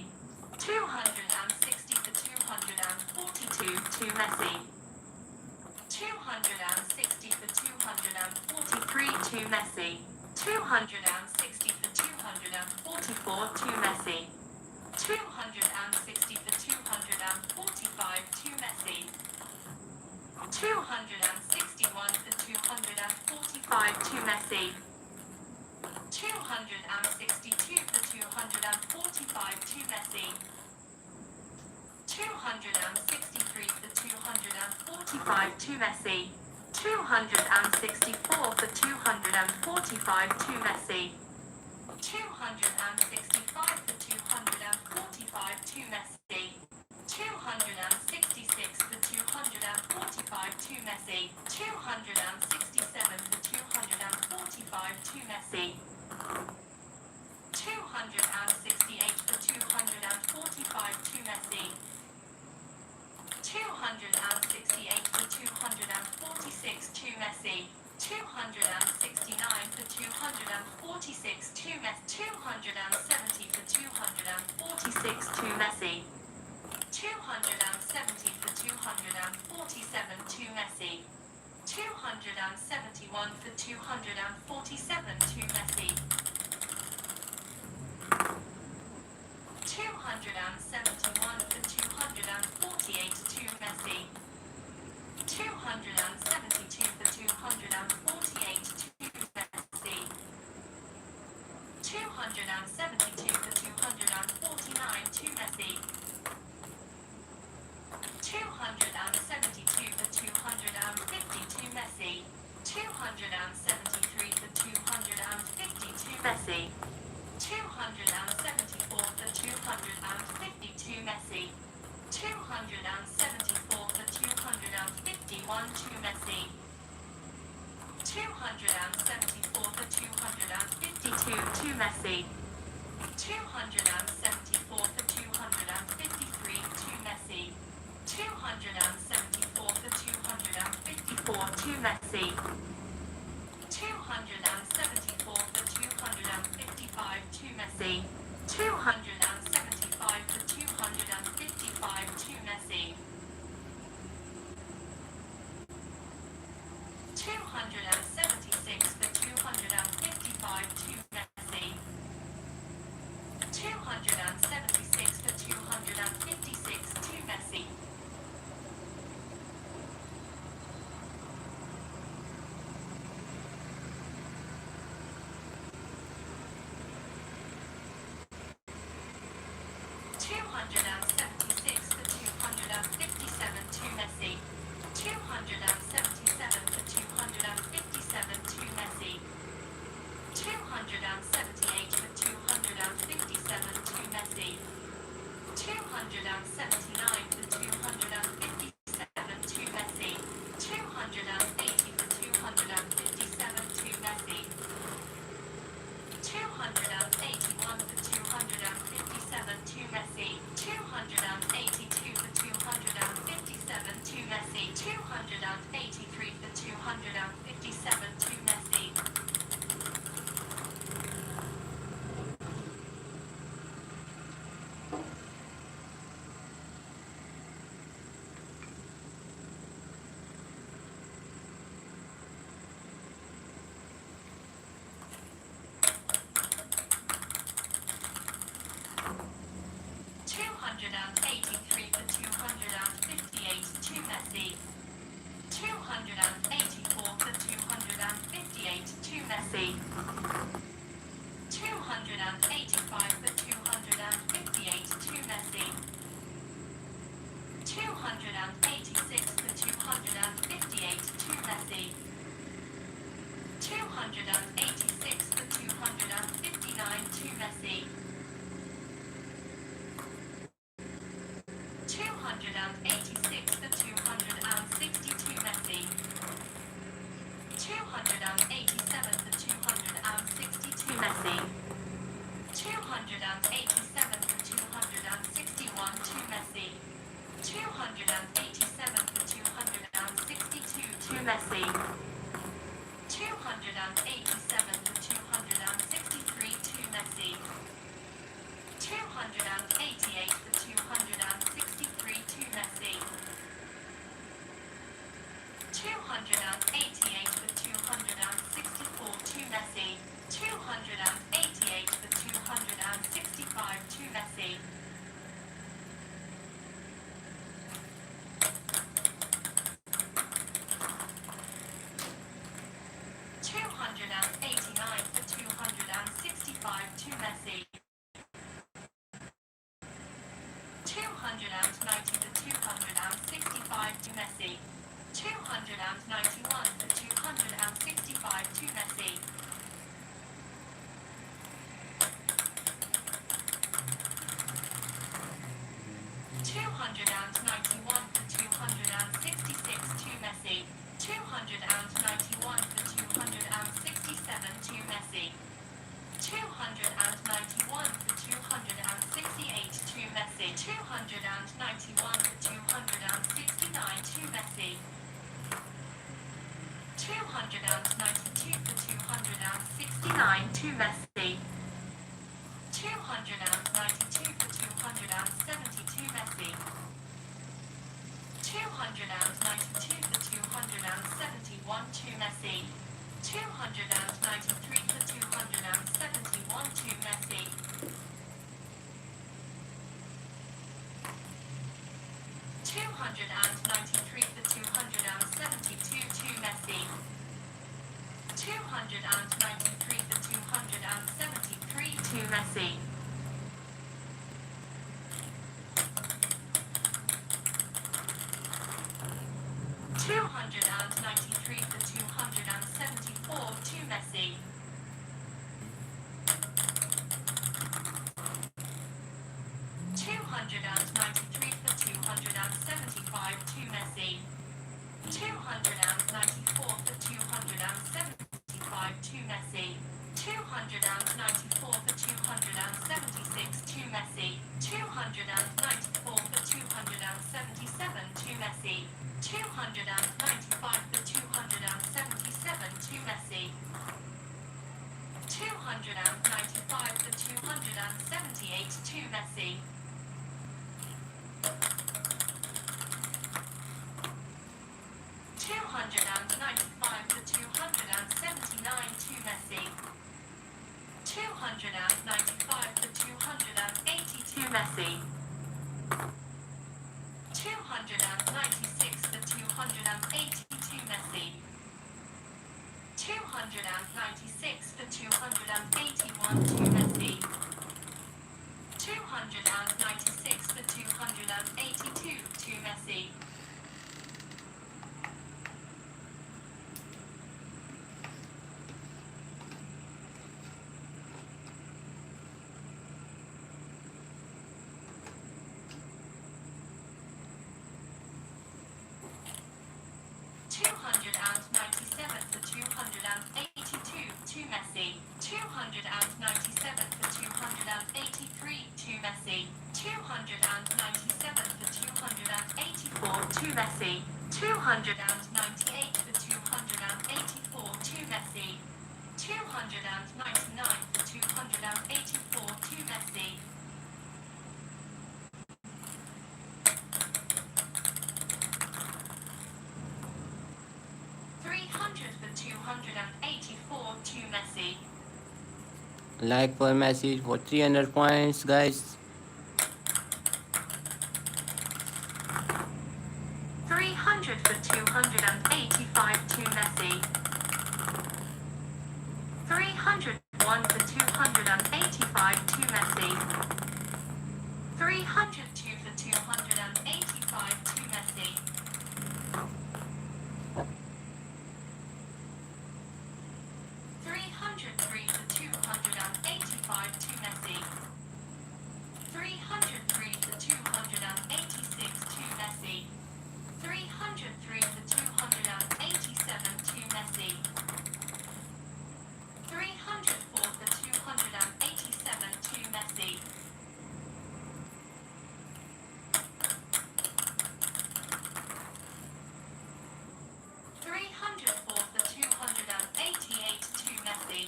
260 for 242 to Messi. 260 for 243 to Messi. 260 for 244 to Messi. 260 for 245 to Messi. 261 for 245 to Messi. 262 for 245 to Messi. 263 for 245 to Messi. 264 for 245 to Messi. 265 for 245 to Messi. 266 for 245 to Messi. 267 for 245 to Messi. 268 for 245 to Messi. 268 for 246 to Messi. 269 for 246 to Messi. 270 for 246 to Messi. 270 for 247 to Messi. 271 for 247 to Messi. 271 for 248 to Messi. 272 for 248 to Messi. 272 for 249 to Messi. 272 for 250 to Messi. 273 for 250 to Messi. 274 for 250 to Messi. 274 for 251 to Messi. 274 for 252 to Messi. 274 for 253 to Messi. 274 for 254 to Messi. 274 for 255 to Messi. 275 for 255 to Messi. 276 for 255 to Messi. 276 for 256 to Messi. 276 for 257 to Messi. 277 for 257 to Messi. 278 for 257 to Messi. 279 for 257 to Messi. 280 for 257 to Messi. 281 for 257 to Messi. 282 for 257 to Messi. 283 for 257 to Messi. 283 for 258 to Messi. 284 for 258 to Messi. 285 for 258 to Messi. 286 for 258 to Messi. 286 for 259 to Messi. 286 for 262 Messi. 287 for 262 Messi. 287 for 261 to Messi. 287 for 262 to Messi. 287 for 263 to Messi. 288 for 263 to Messi. 288 for 264 to Messi. 288 for 265 to Messi. 289 for 265 to Messi. 290 for 265 to Messi. 291 for 265 to Messi. 291 for 266 to Messi. 291 for 267 to Messi. 291 for 268 to Messi. 291 for 269 to Messi. 292 for 269 to Messi. 292 for 270 to Messi. 292 for 271 to Messi. 293 for 271 to Messi. 293 for 272 to Messi. 293 for 273 to Messi. 293 for 274 to Messi. 293 for 275 to Messi. 294 for 275 to Messi. 294 for 276 to Messi. 294 for 277 to Messi. 295 for 277 to Messi. 295 for 278 to Messi. 295 for 279 to Messi. 295 for 280 to Messi. 296 for 280 to Messi. 296 for 281 to Messi. 296 282 to Messi. 297 for 282 to Messi. 297 for 283 to Messi. 297 for 284 to Messi. 298 for 284 to Messi. 299 for 284 to Messi. 300 for 284 to Messi. Like for Messi for 300 points, guys. 300 for 285 to Messi. 301 for 285 to Messi. 302 for 285 to Messi. 303 for 285 to Messi. 303 for 286 to Messi. 303 for 287 to Messi. 304 for 287 to Messi. 304 for 288 to Messi.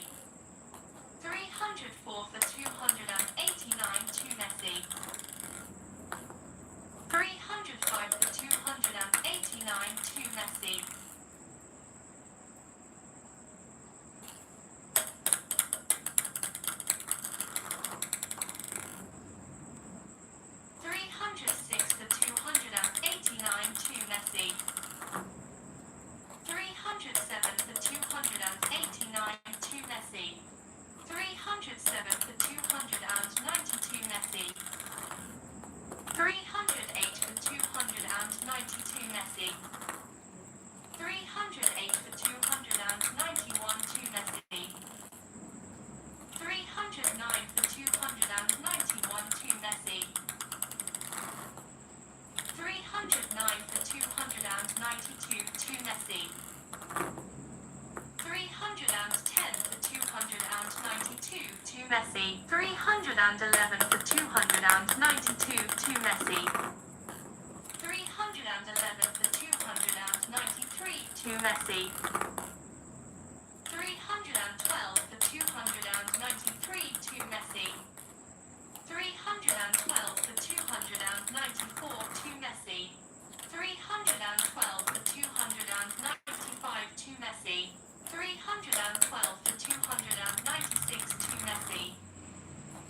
304 for 289 to Messi. 305 for 289 to Messi. 306 for 289 to Messi. 307 for 289 to Messi. 307 for 292 Messi. 308 for 292 Messi. 308 for 291 to Messi. 309 for 291 to Messi. 309 for 292 to Messi. 310 for 292 to Messi. 311 for 292 to Messi. 311 for 293 to Messi. 312 for 293 to Messi. 312 for 294 to Messi. 312 for 295 to Messi. 312 for 296 to Messi.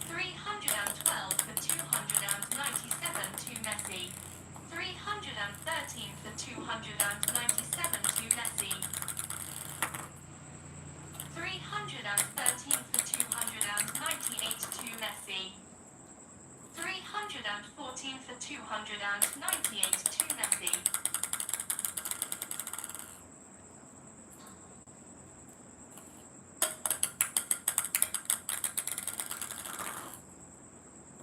312 for 297 to Messi. 313 for 297 to Messi. 313 for 298 to Messi. 314 for 298 to Messi.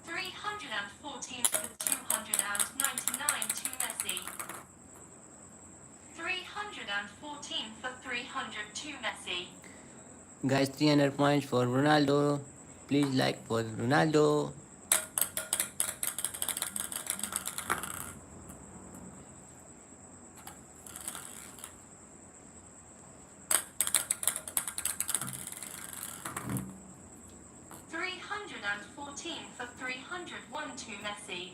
314 for 299 to Messi. 314 for 300 to Messi. Guys, 300 points for Ronaldo. Please like for Ronaldo. For 301 to Messi.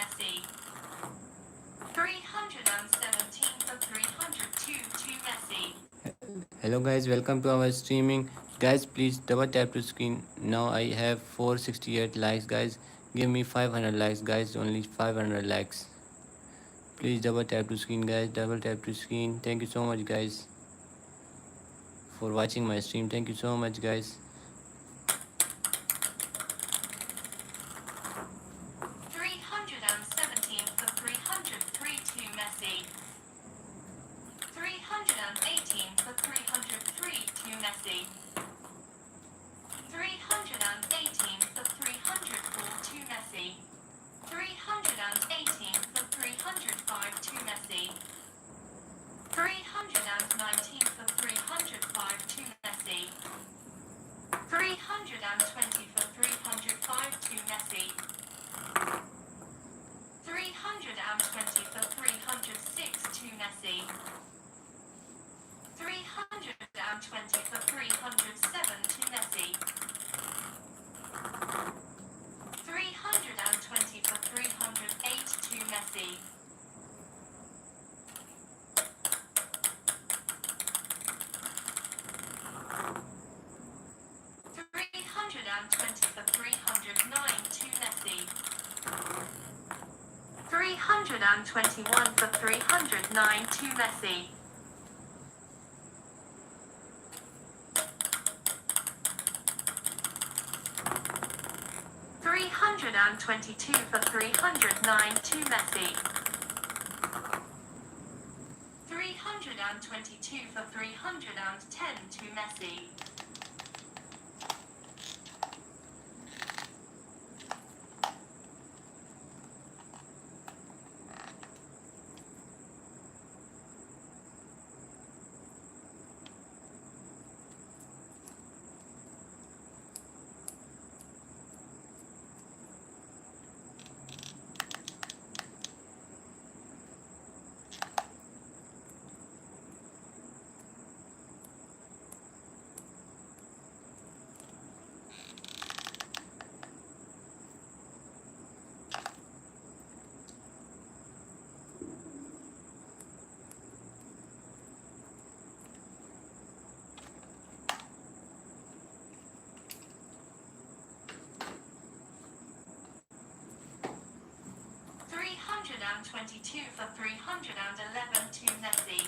Messi. 317 for 302 to Messi. Hello guys, welcome to our streaming. Guys, please double tap to screen. Now I have 468 likes. Guys, give me 500 likes. Guys, only 500 likes. Please double tap to screen, guys. Double tap to screen. Thank you so much, guys, for watching my stream. Thank you so much, guys. 317 for 303 to Messi. 318 for 303 to Messi. 318 for 304 to Messi. 318 for 305 to Messi. 319 for 305 to Messi. 320 for 305 to Messi. 320 for 306 to Messi. 320 for 307 to Messi. 320 for 308 to Messi. 320 for 309 to Messi. 321 for 309 to Messi. 322 for 309 to Messi. 322 for 310 to Messi. 322 for 311 to Messi.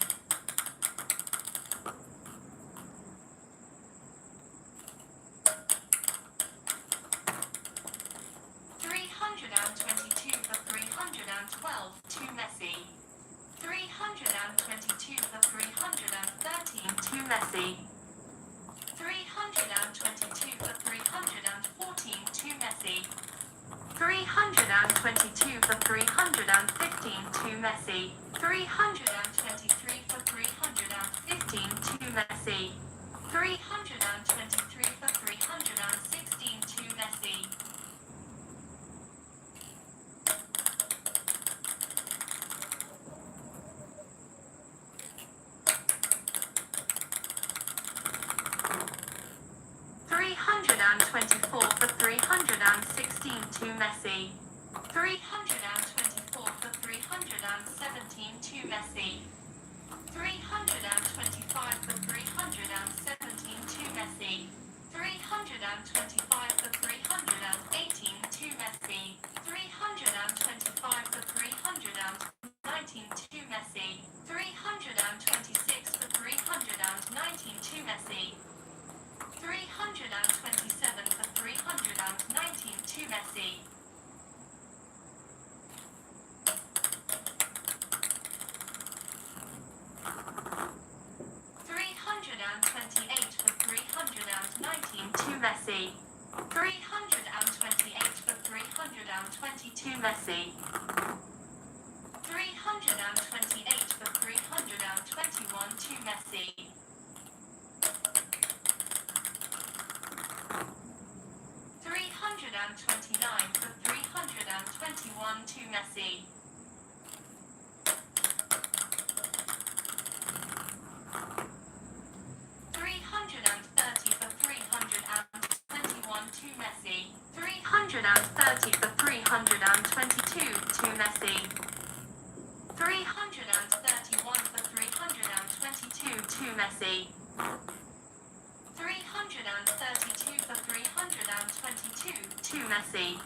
322 for 312 to Messi. 322 for 313 to Messi. 322 for 314 to Messi. 322 for 315 to Messi. 323 for 315 to Messi. 323 for 316 to Messi. 324 for 316 to Messi. 324 for 317 to Messi. 325 for 317 to Messi. 325 for 318 to Messi. 325 for 319 to Messi. 326 for 319 to Messi. 327 for 319 to Messi. 328 for 319 to Messi. 328 for 320 to Messi. 328 for 321 to Messi. 329 for 321 to Messi. 330 for 321 to Messi. 330 for 322 to Messi. 331 for 322 to Messi. 332 for 322 to Messi.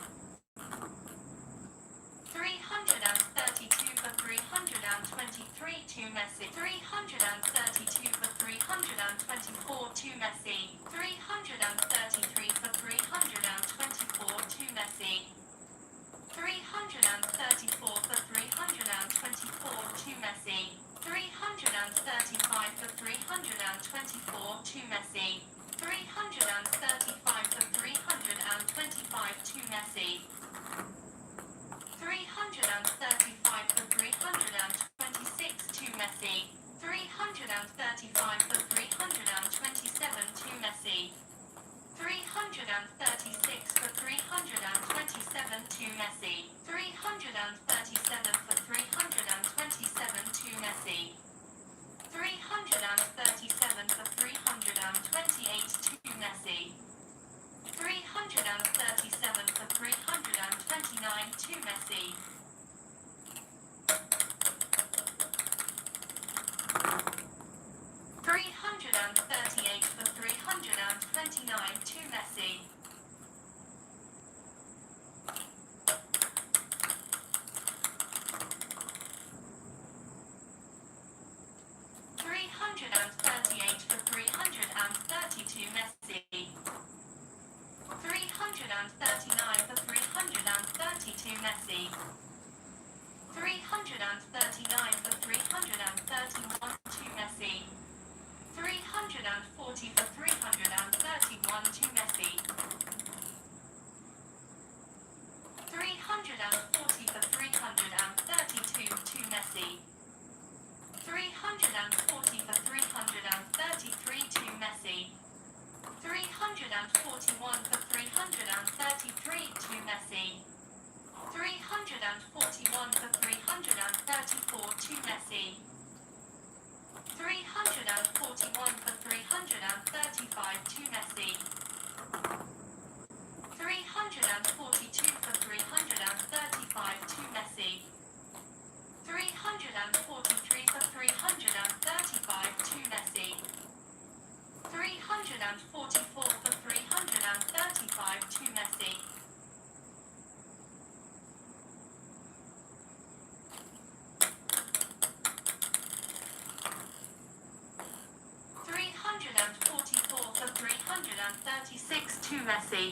332 for 323 to Messi. 332 for 324 to Messi. 333 for 324 to Messi. 334 for 324 to Messi. 335 for 324 to Messi. 335 for 325 to Messi. 335 for 326 to Messi. 335 for 327 to Messi. 336 for 327 to Messi. 337 for 327 to Messi. 337 for 328 to Messi. 337 for 329 to Messi. 338 for 329 to Messi. 338 for 332 Messi. 339 for 332 Messi. 339 for 331 to Messi. 340 for 331 to Messi. 340 for 332 to Messi. 340 for 333 to Messi. 341 for 333 to Messi. 341 for 334 to Messi. 341 for 335 to Messi. 342 for 335 to Messi. 343 for 335 to Messi. 344 for 335 to Messi. 344 for 336 to Messi.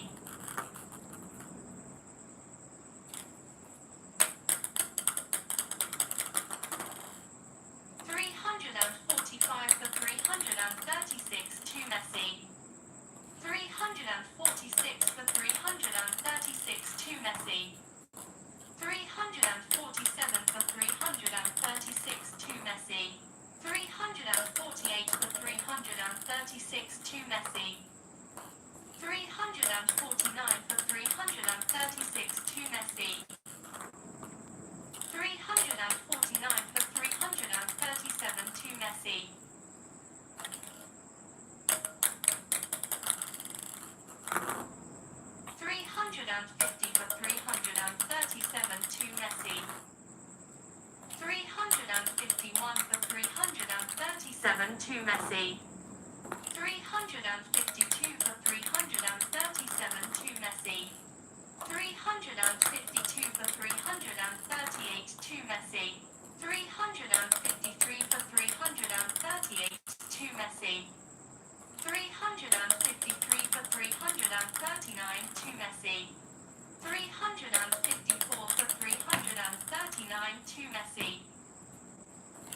345 for 336 to Messi. 346 for 336 to Messi. 347 for 336 to Messi. 348 for 336 to Messi. 349 for 336 to Messi. 349 for 337 to Messi. 350 for 337 to Messi. 351 for 337 to Messi. 352 for 337 to Messi. 352 for 338 to Messi. 353 for 338 to Messi. 353 for 339 to Messi. 354 for 339 to Messi.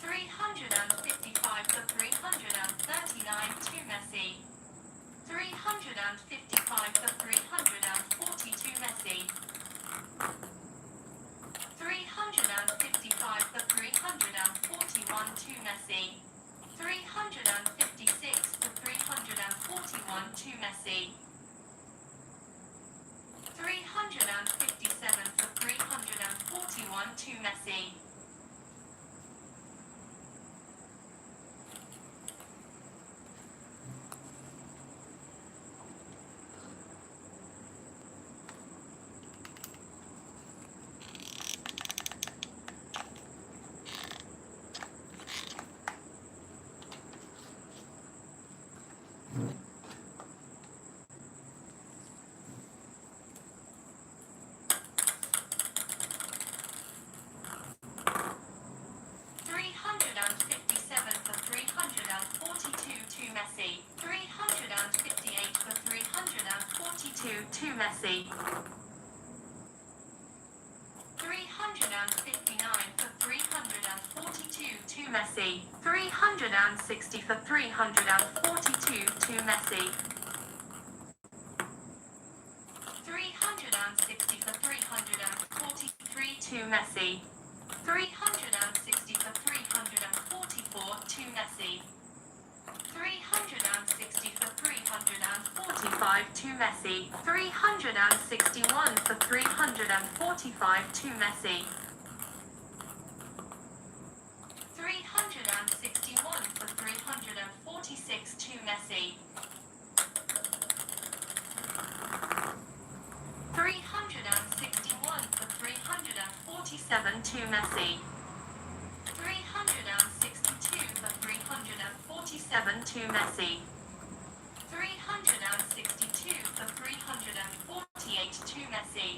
355 for 339 to Messi. 355 for 340 to Messi. 355 for 341 to Messi. 356 for 341 to Messi. 357 for 341 to Messi. 358 to Messi. 359 for 342 to Messi. 360 for 342 to Messi. 360 for 343 to Messi. 360 for 344 to Messi. 360 for 345 to Messi. 361 for 345 to Messi. 361 for 346 to Messi. 361 for 347 to Messi. 362 for 347 to Messi. 362 for 348 to Messi.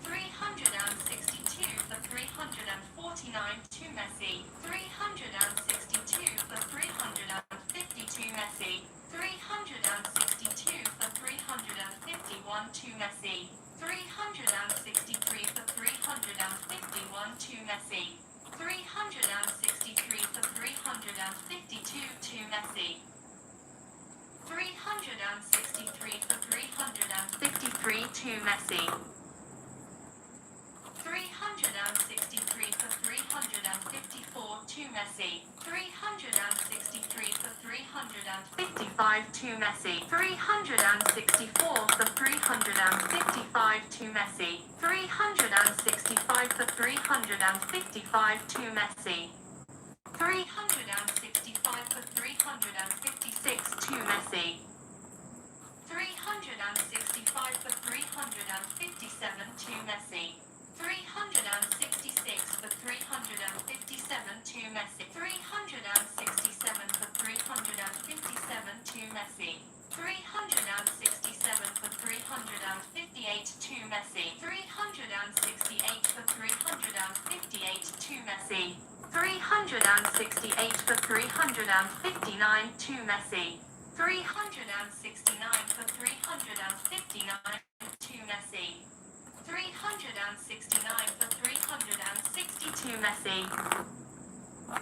362 for 349 to Messi. 362 for 350 to Messi. 362 for 351 to Messi. 363 for 351 to Messi. 363 for 352 to Messi. 363 for 353 to Messi. 363 for 354 to Messi. 363 for 355 to Messi. 364 for 355 to Messi. 365 for 355 to Messi. 365 for 356 to Messi. 365 for 357 to Messi. 366 for 357 to Messi. 367 for 357 to Messi. 367 for 358 to Messi. 368 for 358 to Messi. 368 for 359 to Messi. 369 for 359 to Messi. 369 for 360 to Messi.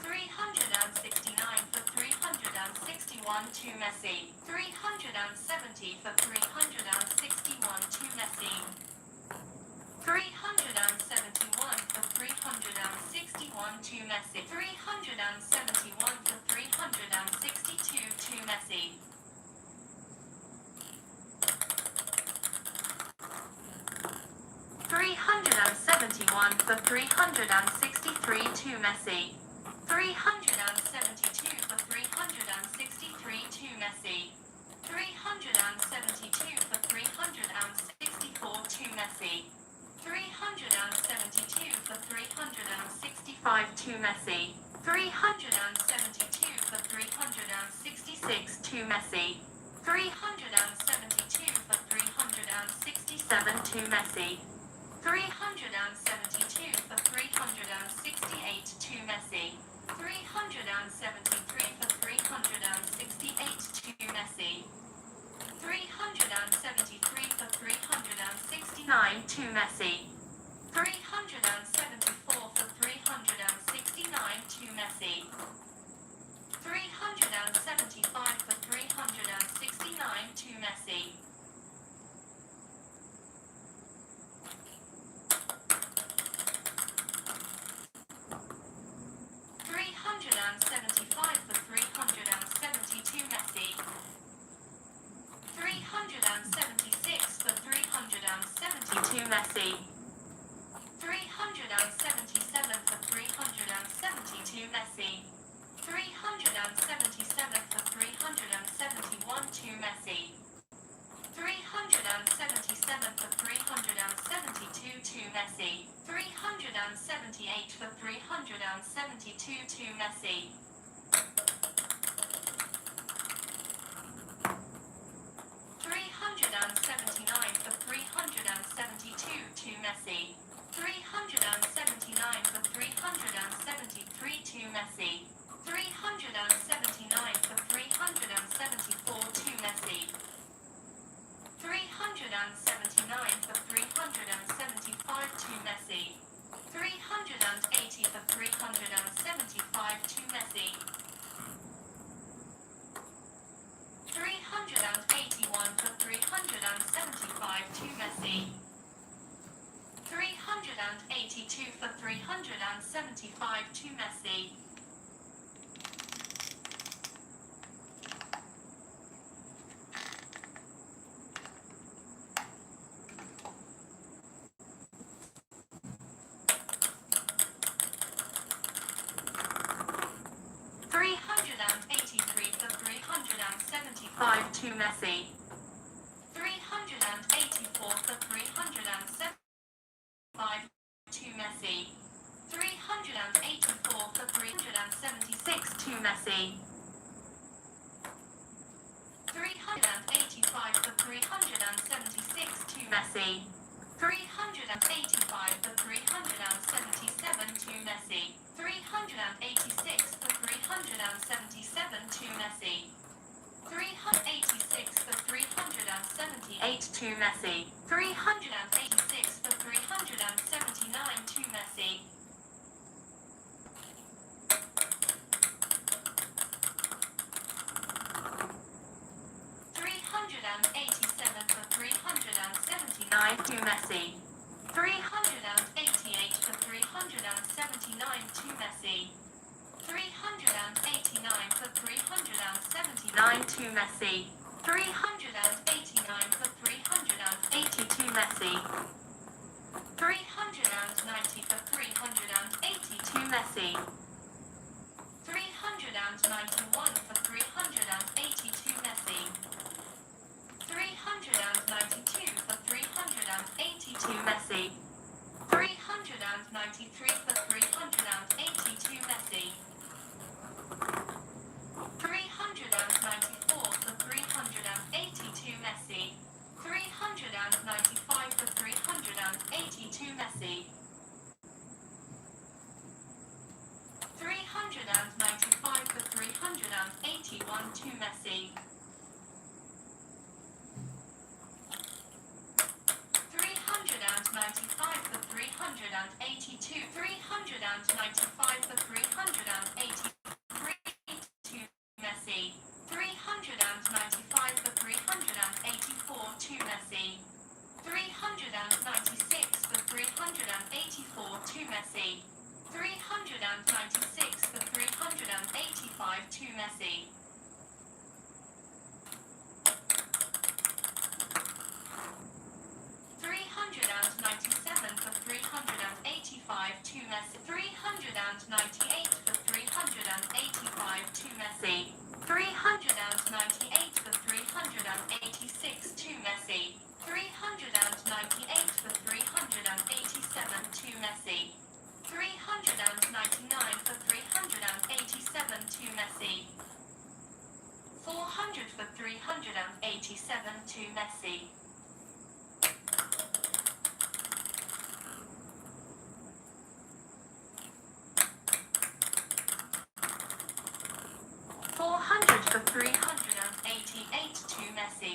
369 for 361 to Messi. 370 for 361 to Messi. 371 for 361 to Messi. 371 for 362 to Messi. 371 for 363 to Messi. 372 for 363 to Messi. 372 for 364 to Messi. 372 for 365 to Messi. 372 for 366 to Messi. 372 for 367 to Messi. 372 for 368 to Messi. 373 for 368 to Messi. 373 for 369 to Messi. 374 for 369 to Messi. 375 for 369 to Messi. 375 for 372 Messi. 376 for 372 Messi. 377 for 372 Messi. 377 for 371 to Messi. 377 for 372 to Messi. 378 for 372 to Messi. 379 for 372 to Messi. 379 for 373 to Messi. 379 for 374 to Messi. 379 375 to Messi. 382 for 375 to Messi. 383 for 375 to Messi. 384 for 375 to Messi. 384 for 376 to Messi. 385 for 376 to Messi. 385 for 377 to Messi. 386 for 377 to Messi. 386 for 378 to Messi. 386 for 379 to Messi. 387 for 379 to Messi. 388 for 379 to Messi. 389 for 379 to Messi. 389 for 380 to Messi. 390 for 380 to Messi. 391 for 380 to Messi. 392 for 380 to Messi. 393 for 380 to Messi. 394 for 380 to Messi. 395 for 380 to Messi. 395 for 381 to Messi. 395 for 382. 395 for 383 to Messi. 395 for 384 to Messi. 396 for 384 to Messi. 396 for 385 to Messi. 397 for 385 to Messi. 398 for 385 to Messi. 398 for 386 to Messi. 398 for 387 to Messi. 399 for 387 to Messi. 400 for 387 to Messi. 400 for 388 to Messi.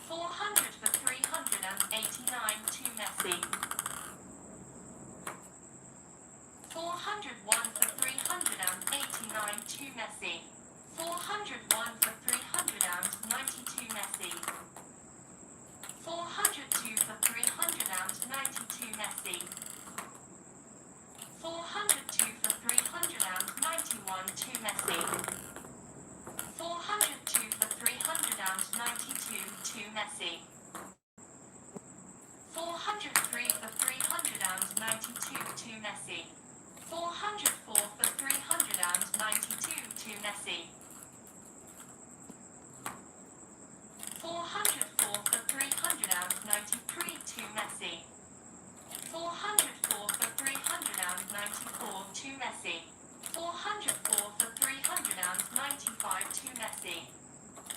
400 for 389 to Messi. 401 for 389 to Messi. 401 for 390 to Messi. 402 for 390 to Messi. 402 for 391 to Messi. 402 for 392 to Messi. 403 for 392 to Messi. 404 for 392 to Messi. 404 for 393 to Messi. 404 for 394 to Messi. 404 for 395 to Messi.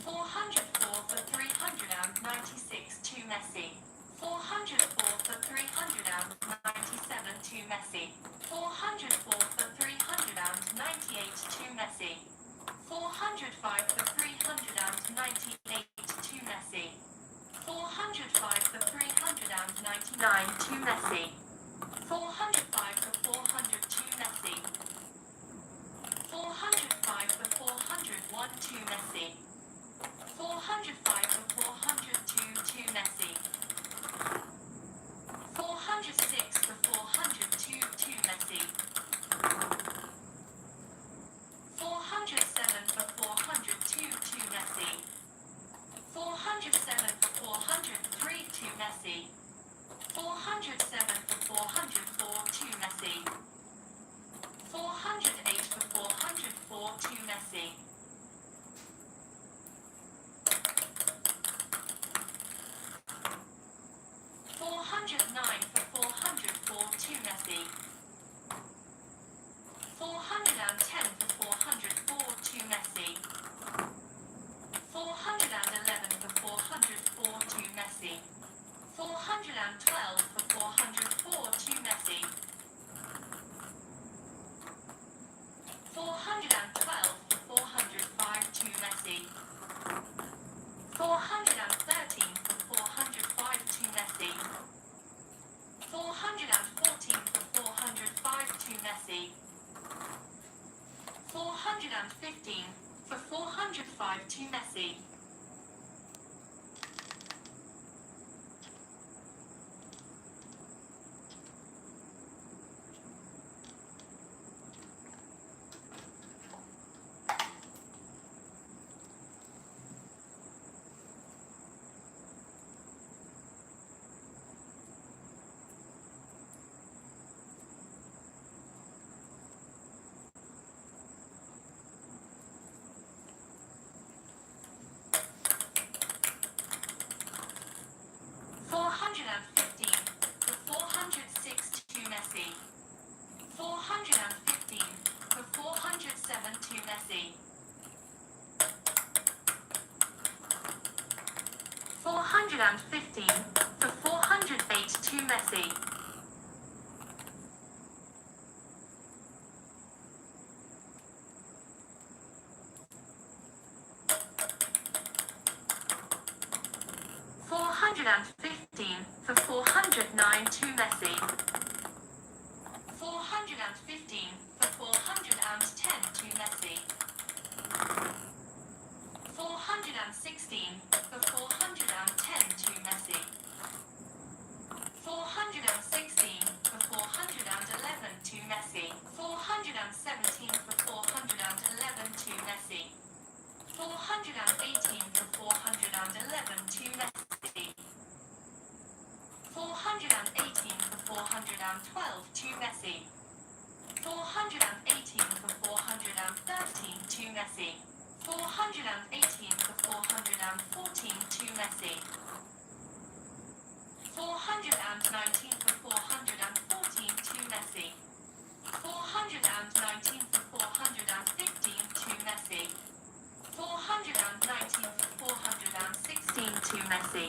404 for 396 to Messi. 404 for 397 to Messi. 404 for 398 to Messi. 405 for 398 to Messi. 405 for 399 to Messi. 405 for 400 to Messi. 405 for 401 to Messi. 405 for 402 Messi. 407 for 404 to Messi. 408 for 404 to Messi. 409 for 404 to Messi. 410 for 404 to Messi. 411 for 404 to Messi. 412 for 404 to Messi. 412 for 405 to Messi. 413 for 405 to Messi. 414 for 405 to Messi. 415 for 405 to Messi. 415 for 406 to Messi. 415 for 407 to Messi. 415 for 408 to Messi. 415 for 409 to Messi. 415 for 410 to Messi. 416 for 410 to Messi. 416 for 411 to Messi. 417 for 411 to Messi. 418 for 411 to Messi. 418 for 412 to Messi. 418 for 413 to Messi. 418 for 414 to Messi. 419 for 414 to Messi. 419 for 415 to Messi. 419 for 416 to Messi.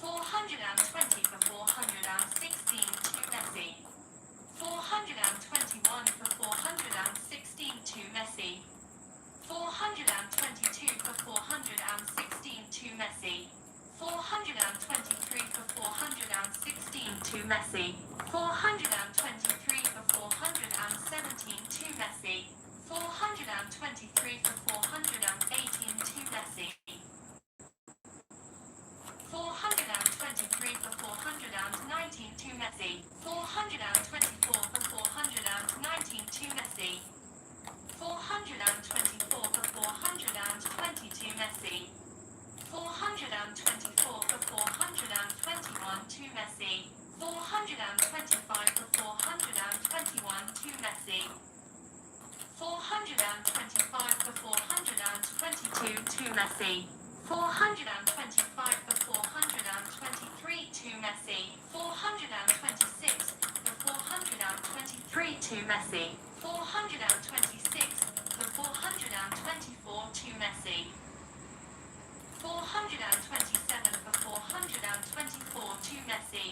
420 for 416 to Messi. 421 for 416 to Messi. 422 for 416 to Messi. 423 for 416 to Messi. 423 for 417 to Messi. 423 for 418 to Messi. 423 for 419 to Messi. 424 for 419 to Messi. 424 for 420 to Messi. 424 for 421 to Messi. 425 for 421 to Messi. 425 for 422 to Messi. 425 for 423 to Messi. 426 for 423 to Messi. 426 for 424 to Messi. 427 for 424 to Messi.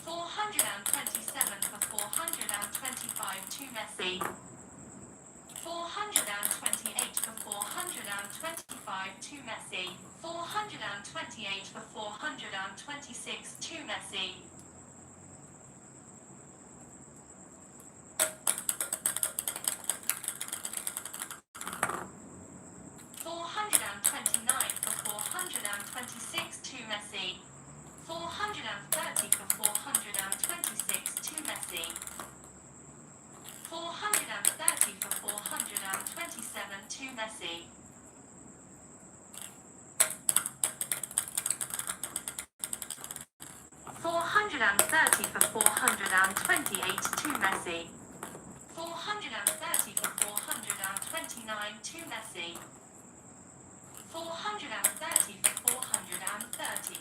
427 for 425 to Messi. 428 for 425 to Messi. 428 for 426 to Messi. 429 for 426 to Messi. 430 for 426 to Messi. 430 for 427 to Messi. 430 for 428 to Messi. 430 for 429 to Messi. 430 for 430.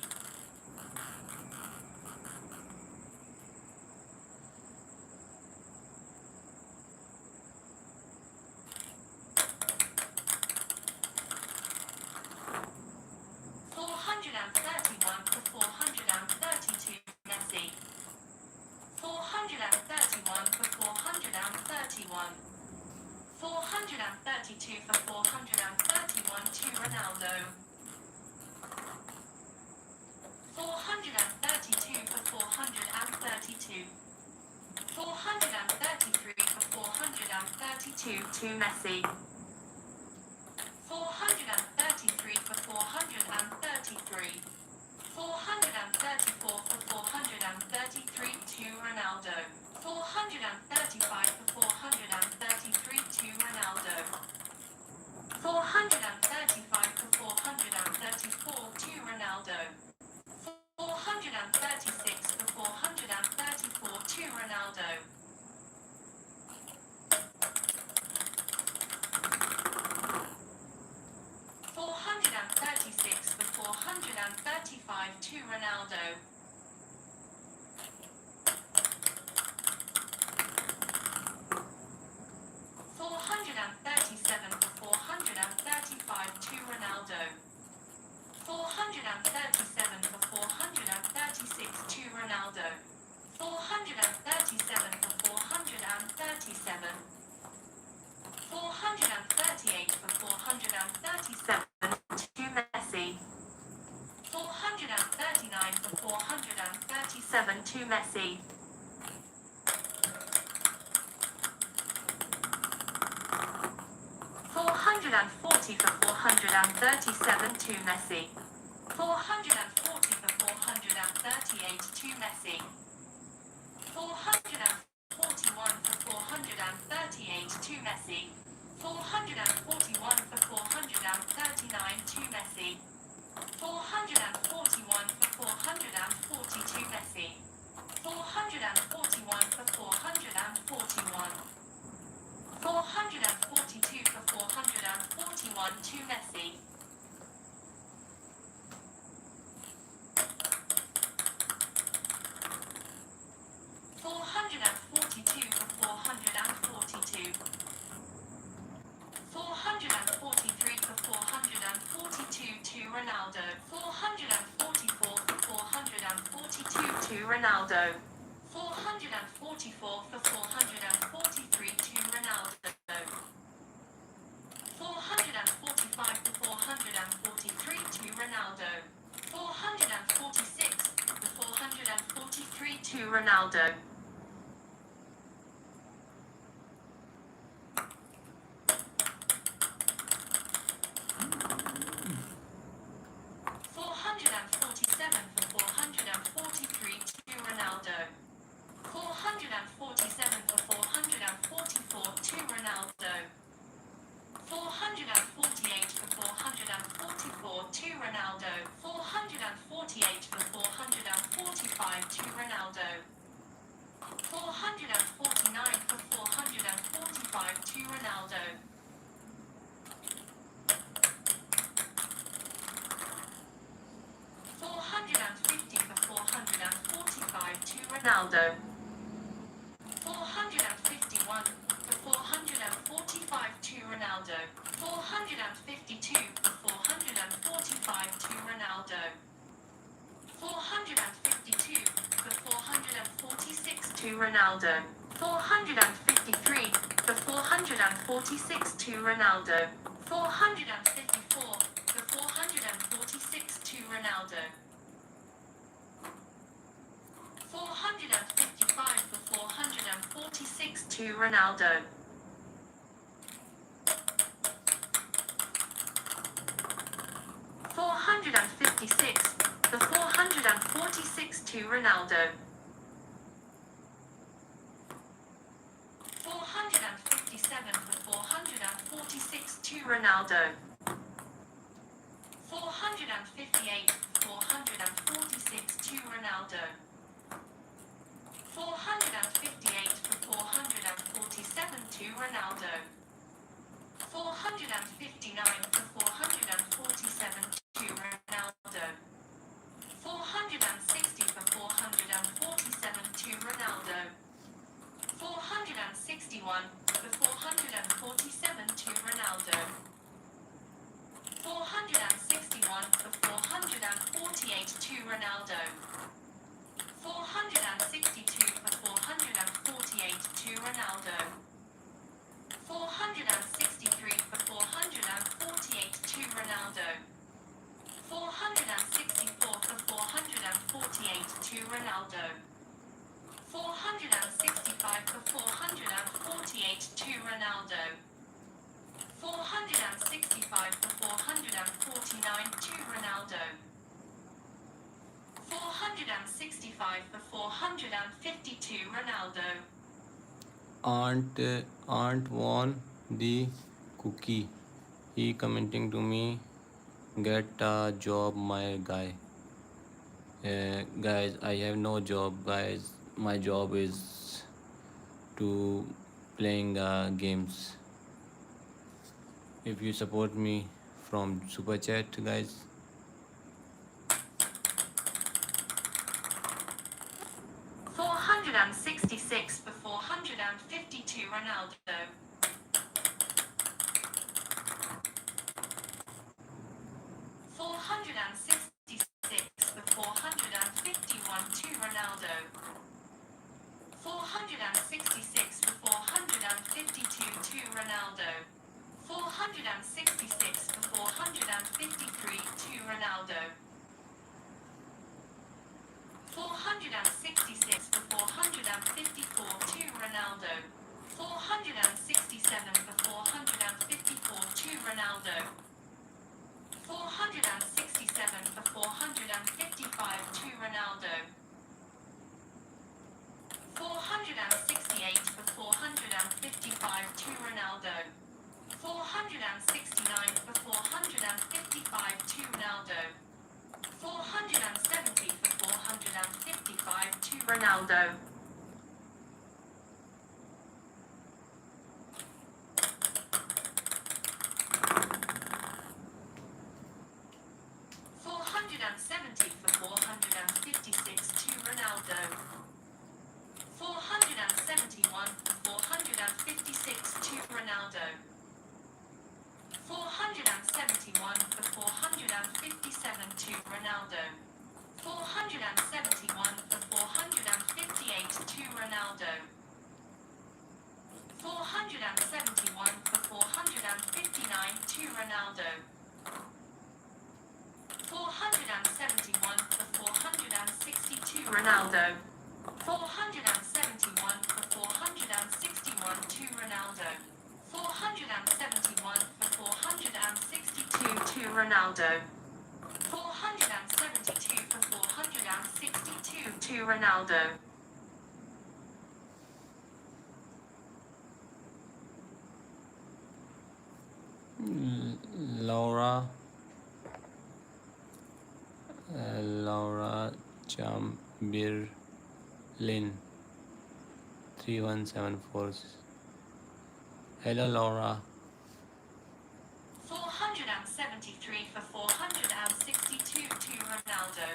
431 for 432 Messi. 431 for 431. 432 for 431 to Ronaldo. 432 for 432. 433 for 432 to Messi. 433 for 433. 434 for 433 to Ronaldo. 435 for 433 to Ronaldo. 435 for 434 to Ronaldo. 436 for 434 to Ronaldo. 436 for 435 to Ronaldo. 437 for 435 to Ronaldo. 437 for 436 to Ronaldo. 437 for 437. 438 for 437 to Messi. 439 for 437 to Messi. 440 for 437 to Messi. 440 for 438 to Messi. 441 for 438 to Messi. 441 for 439 to Messi. 441 for 440 to Messi. 441 for 441. 442 for 441 to Messi. 442 for 442. 443 for 442 to Ronaldo. 444 for 442 to Ronaldo. 444 for 443 to Ronaldo. 445 for 443 to Ronaldo. 446 for 443 to Ronaldo. 447 for 443 to Ronaldo. 447 for 444 to Ronaldo. 448 for 444 to Ronaldo. 448 for 445 to Ronaldo. 449 for 445 to Ronaldo. 450 for 445 to Ronaldo. 451 for 445 to Ronaldo. 452 for 445 to Ronaldo. 452 for 446 to Ronaldo. 453 for 446 to Ronaldo. 454 for 446 to Ronaldo. 455 for 446 to Ronaldo. 456 for 446 to Ronaldo. 457 for 446 to Ronaldo. 458 446 to Ronaldo. 458 for 447 to Ronaldo. 459 for 447 to Ronaldo. 460 for 447 to Ronaldo. 461 for 447 to Ronaldo. 461 for 448 to Ronaldo. 462 for 448 to Ronaldo. 463 for 448 to Ronaldo. 464 for 448 to Ronaldo. 465 for 448 to Ronaldo. 465 for 449 to Ronaldo. 465 for 452 Ronaldo. Aunt won the cookie. He commenting to me, get a job, my guy. Guys, I have no job, guys. My job is to playing games. If you support me from super chat, guys. 466 for 452 Ronaldo. 466 for 451 to Ronaldo. 466 for 452 to Ronaldo. 466 for 453 to Ronaldo. 466 for 454 to Ronaldo. 467 for 454 to Ronaldo. 467 for 455 to Ronaldo. 468 for 455 to Ronaldo. 469 for 455 to Ronaldo. 470 for 455 to Ronaldo. For 456 to Ronaldo. 471 for 456 to Ronaldo. 471 for 457 to Ronaldo. 471 for 458 to Ronaldo. 471 for 459 to Ronaldo. 471 for 462 Ronaldo. 471 for 461 to Ronaldo. 471 for 462 to Ronaldo. 472 for 462 to Ronaldo. Laura Chamberlain 3174. Hello Laura. 473 for 462 to Ronaldo.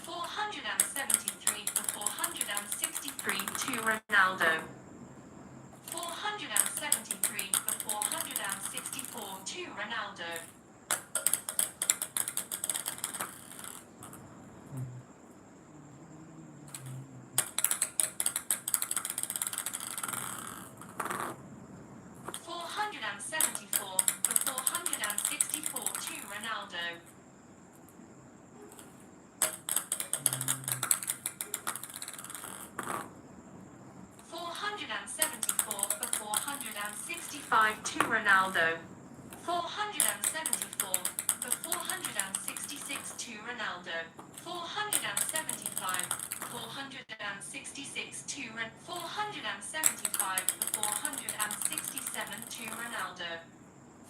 473 for 463 to Ronaldo. 473 for 464 to Ronaldo. 474 for 464 to Ronaldo. 474 for 465 to Ronaldo. 474 for 466 to Ronaldo. 475 466 to 475 for 467 to Ronaldo.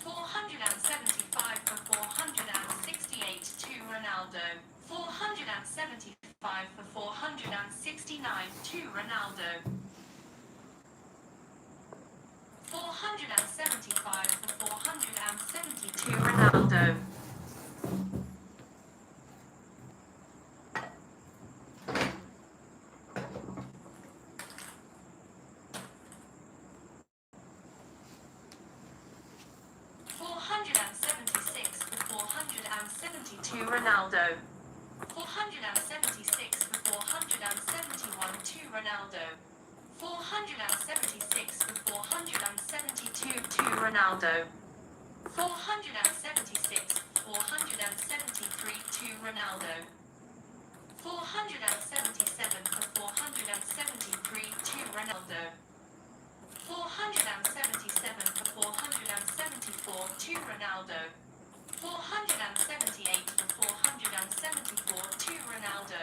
475 for 468 to Ronaldo. 475 for 469 to Ronaldo. 475 for 470 to Ronaldo. 476 for 470 to Ronaldo. 476 for 471 to Ronaldo. 476 for 472 to Ronaldo. 476 473 to Ronaldo. 477 for 473 to Ronaldo. 477 for 474 to Ronaldo. 478 for 474 to Ronaldo.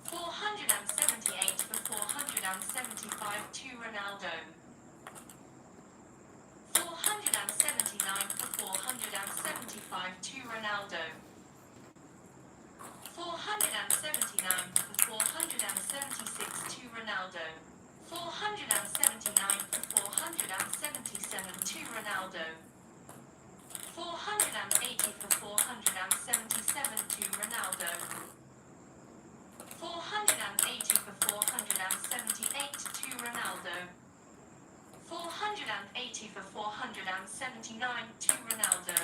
478 for 475 to Ronaldo. 479 for 475 to Ronaldo. 479 for 476 to Ronaldo. 479 for 477 to Ronaldo. 480 for 477 to Ronaldo. 480 for 478 to Ronaldo. 480 for 479 to Ronaldo.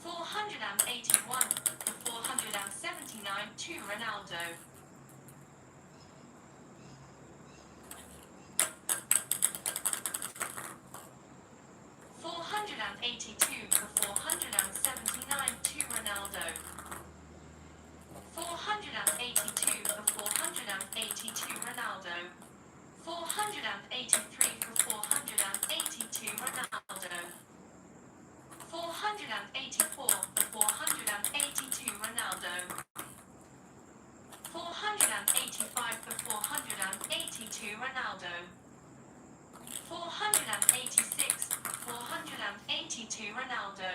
481 for 479 to Ronaldo. 482 for 479 to Ronaldo. 482 for 480 to Ronaldo. 483 for 480 to Ronaldo. 484 for 480 to Ronaldo. 485 for 480 to Ronaldo. 486 480 to Ronaldo.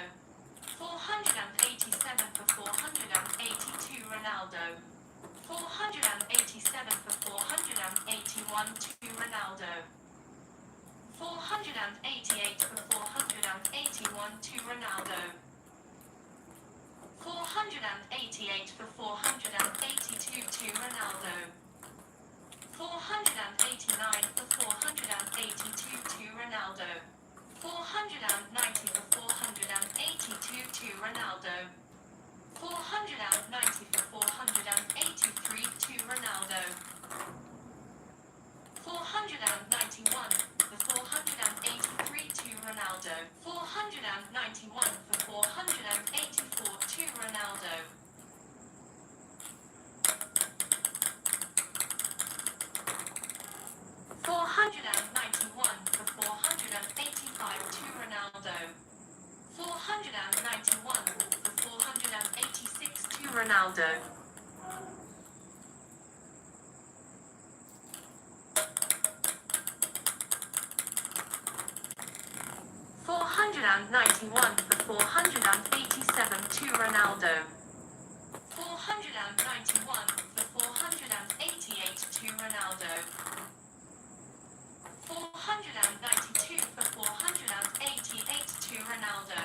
487 for 480 to Ronaldo. 487 for 481 to Ronaldo. 488 for 481 to Ronaldo. 488 for 482 to Ronaldo. 489 for 482 to Ronaldo. 490 for 482 to Ronaldo. 490 for 483 to Ronaldo. 491 for 483 to Ronaldo. 491 for 484 to Ronaldo. 491 for 485 to Ronaldo. 491 for 486 to Ronaldo. 491 for 487 to Ronaldo. 491 for 488 to Ronaldo. 492 for 488 to Ronaldo.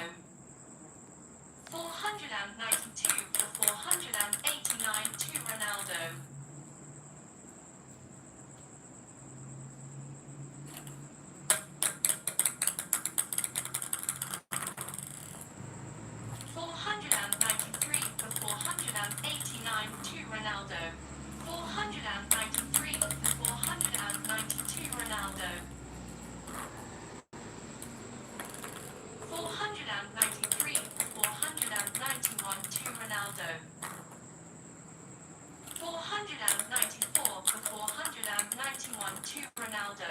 492 for 489 to Ronaldo. 493 for 489 to Ronaldo. 493 for 492 Ronaldo. 493 for 491 to Ronaldo. 494 for 491 to Ronaldo.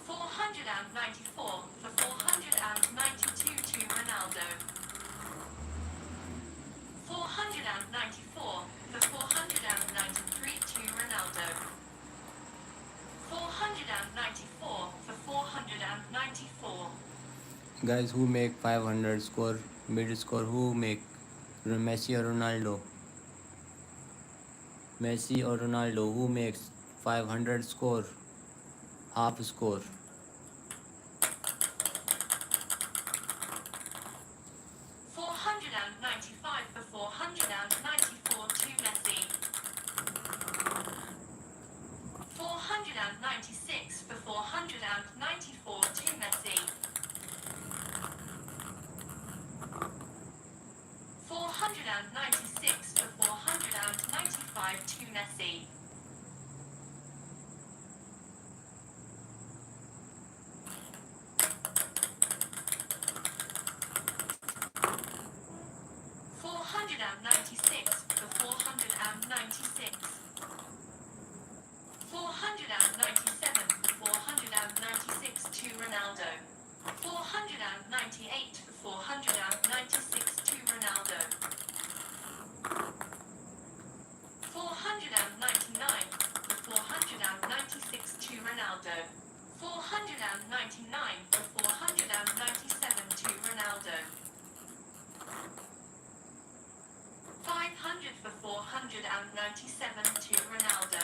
494 for 492 to Ronaldo. 494 for 493 to Ronaldo. 494 for 494. Guys, who make 500 score, mid score, who make Messi or Ronaldo? Messi or Ronaldo, who makes 500 score, half score? 495 for 494 to Messi. 496 for 494 to Messi. 496 for 495 to Messi. 496 for 496. 497 for 496 to Ronaldo. 498 for 496 to Ronaldo. 499 for 496 to Ronaldo. 499 for 497 to Ronaldo. 500 for 497 to Ronaldo.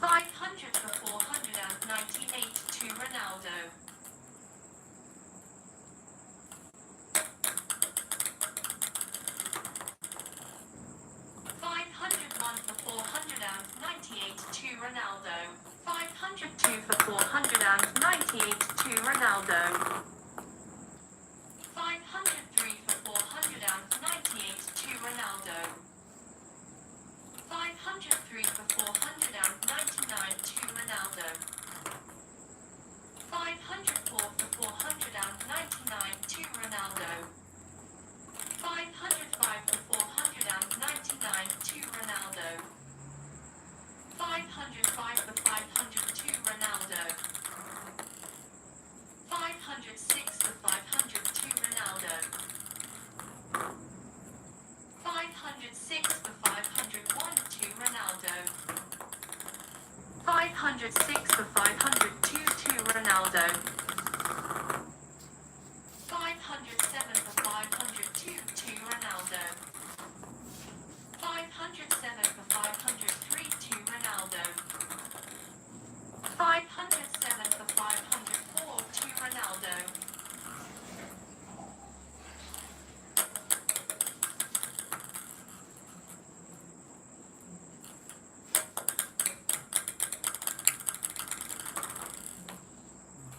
500 for 498 to Ronaldo. 501 for 498 to Ronaldo. 502 for 498 to Ronaldo. 503 for 498 to Ronaldo. 503 for 499 to Ronaldo. 504 for 499 to Ronaldo. 505 for 499 to Ronaldo. 505 for 500 to Ronaldo. 506 for 500 to Ronaldo. 506 for 501 to Ronaldo. 506 for 502 to Ronaldo. 507 for 502 to Ronaldo. 507 for 503 to Ronaldo. 507 for 504 to Ronaldo.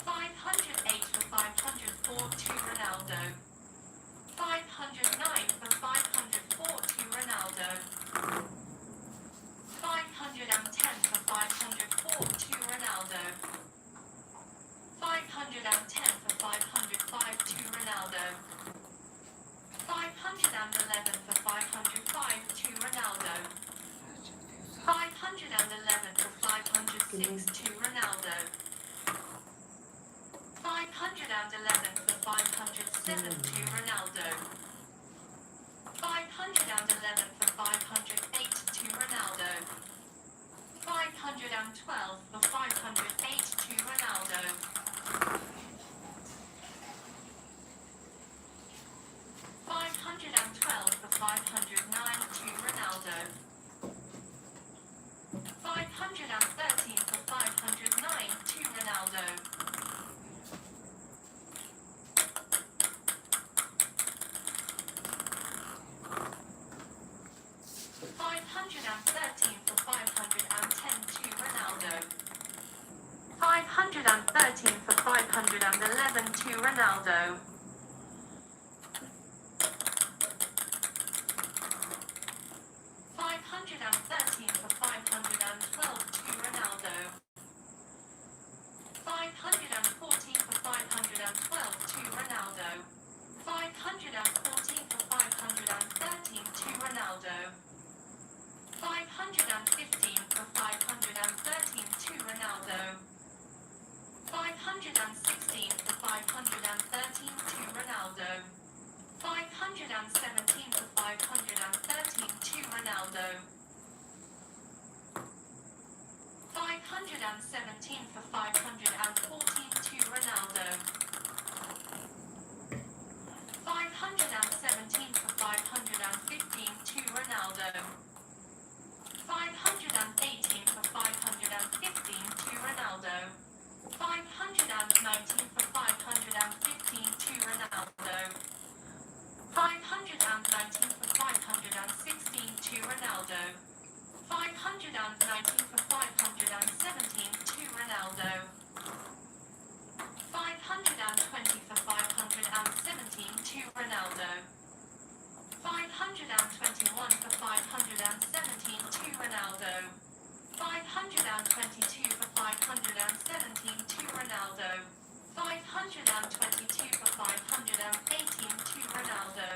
508 for 504 to Ronaldo. 509 for 504 to Ronaldo. 510 for 504 to Ronaldo. 510 for 505 to Ronaldo. 511 for 505 to Ronaldo. 511 for 506 to Ronaldo. 511 for 507 to Ronaldo. 511 for 508 to Ronaldo. 512 for 508 to Ronaldo. 512 for 509 to Ronaldo. 513 for 509 to Ronaldo. 513 for 510 to Ronaldo. 513 for 511 to Ronaldo. 513 for 512 to Ronaldo. 514 for 512 to Ronaldo. 514 for 513 to Ronaldo. 515 for 513 517 for 514 to Ronaldo. 517 for 515 to Ronaldo. 518 for 515 to Ronaldo. 519 for 515 to Ronaldo. 519 for 516 to Ronaldo. 519 for 517 to Ronaldo. 520 for 517 to Ronaldo. 521 for 517 to Ronaldo. 522 for 517 to Ronaldo. 522 for 518 to Ronaldo.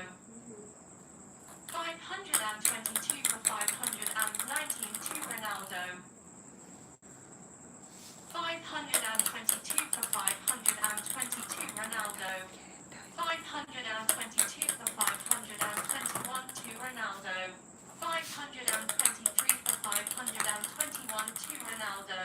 522 for 519 to Ronaldo. 522 for 522 Ronaldo. 522 for 521 to Ronaldo. 523 for 521 to Ronaldo.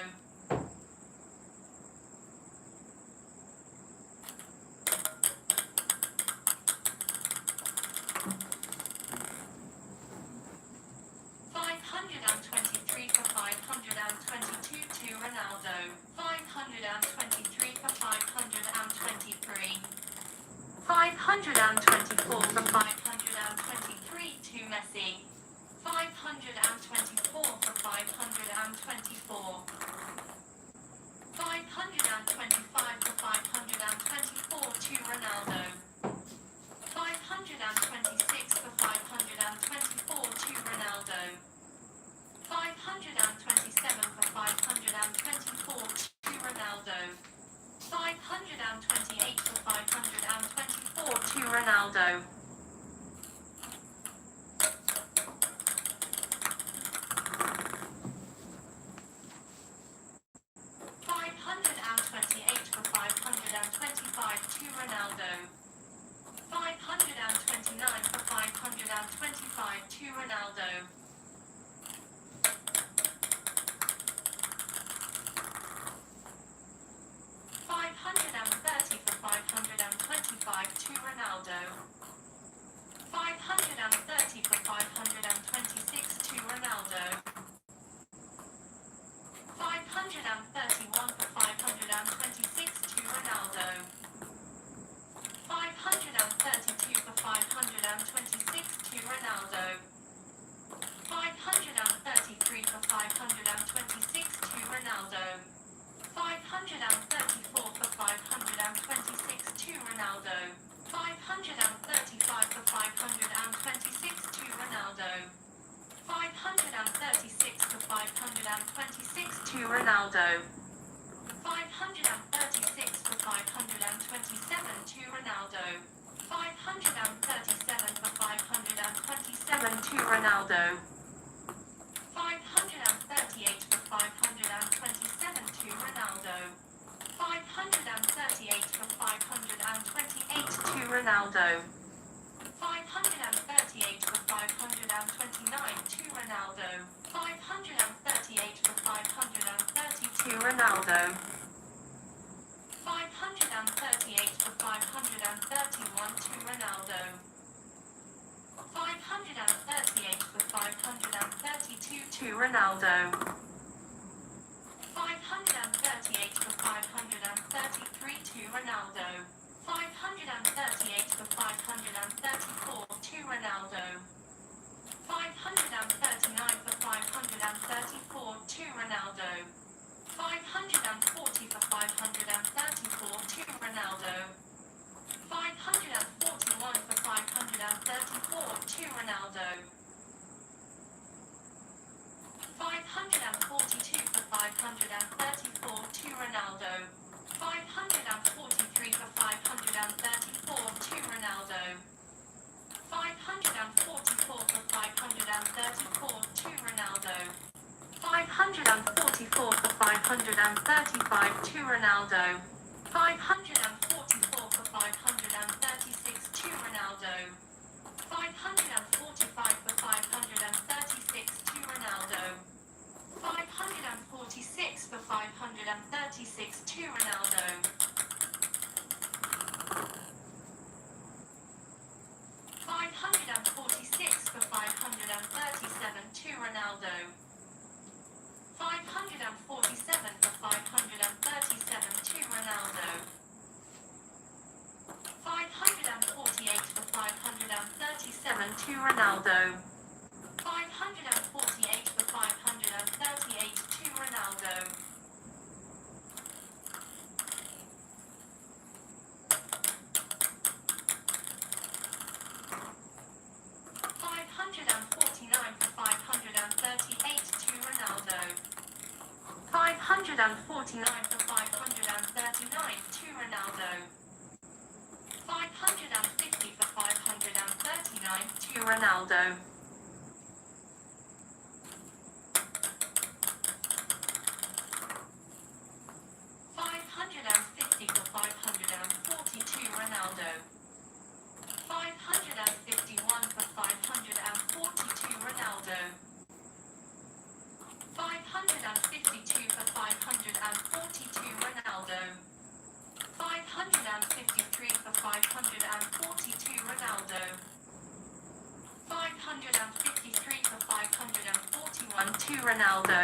523 for 522 to Ronaldo. 523 for 523. 524 for 523 to Messi. 524 for 524. 525 for 524 to Ronaldo. 526 for 524 to Ronaldo. 527 for 524 to Ronaldo. 528 for 524 to Ronaldo. 528 for 525 to Ronaldo. 529 for 525 to Ronaldo. 530 for 525 to Ronaldo. 530 for 526 to Ronaldo. 531 for 526 to Ronaldo. 532 for 526 to Ronaldo. 533 for 526 to Ronaldo. 534 for 526 to Ronaldo. 535 for 526 to Ronaldo. 536 for 526 to Ronaldo. 536 for 527 to Ronaldo. 537 for 527 to Ronaldo. 538 for 527 to Ronaldo. 538 for 528 to Ronaldo. 538 for 529 to Ronaldo. 538 for 530 to Ronaldo. 538 for 531 to Ronaldo. 538 for 532 to Ronaldo. 538 for 533 to Ronaldo. 538 for 534 to Ronaldo. 539 for 534 to Ronaldo. 540 for 534 to Ronaldo. 541 for 534 to Ronaldo. 542 for 534 to Ronaldo. 543 for 534 to Ronaldo. 544 for 534 to Ronaldo. 544 for 535 to Ronaldo. 544 for 536 to Ronaldo. 545 for 536 to Ronaldo. 546 for 500. to Ronaldo. 548 for 538 to Ronaldo. 549 for 538 to Ronaldo. 549 for 539 to Ronaldo. 550 for 539 to Ronaldo. 550 for 540 to Ronaldo. 551 for 540 to Ronaldo. 552 for 540 to Ronaldo. 553 for 540 to Ronaldo. 553 for 541 to Ronaldo.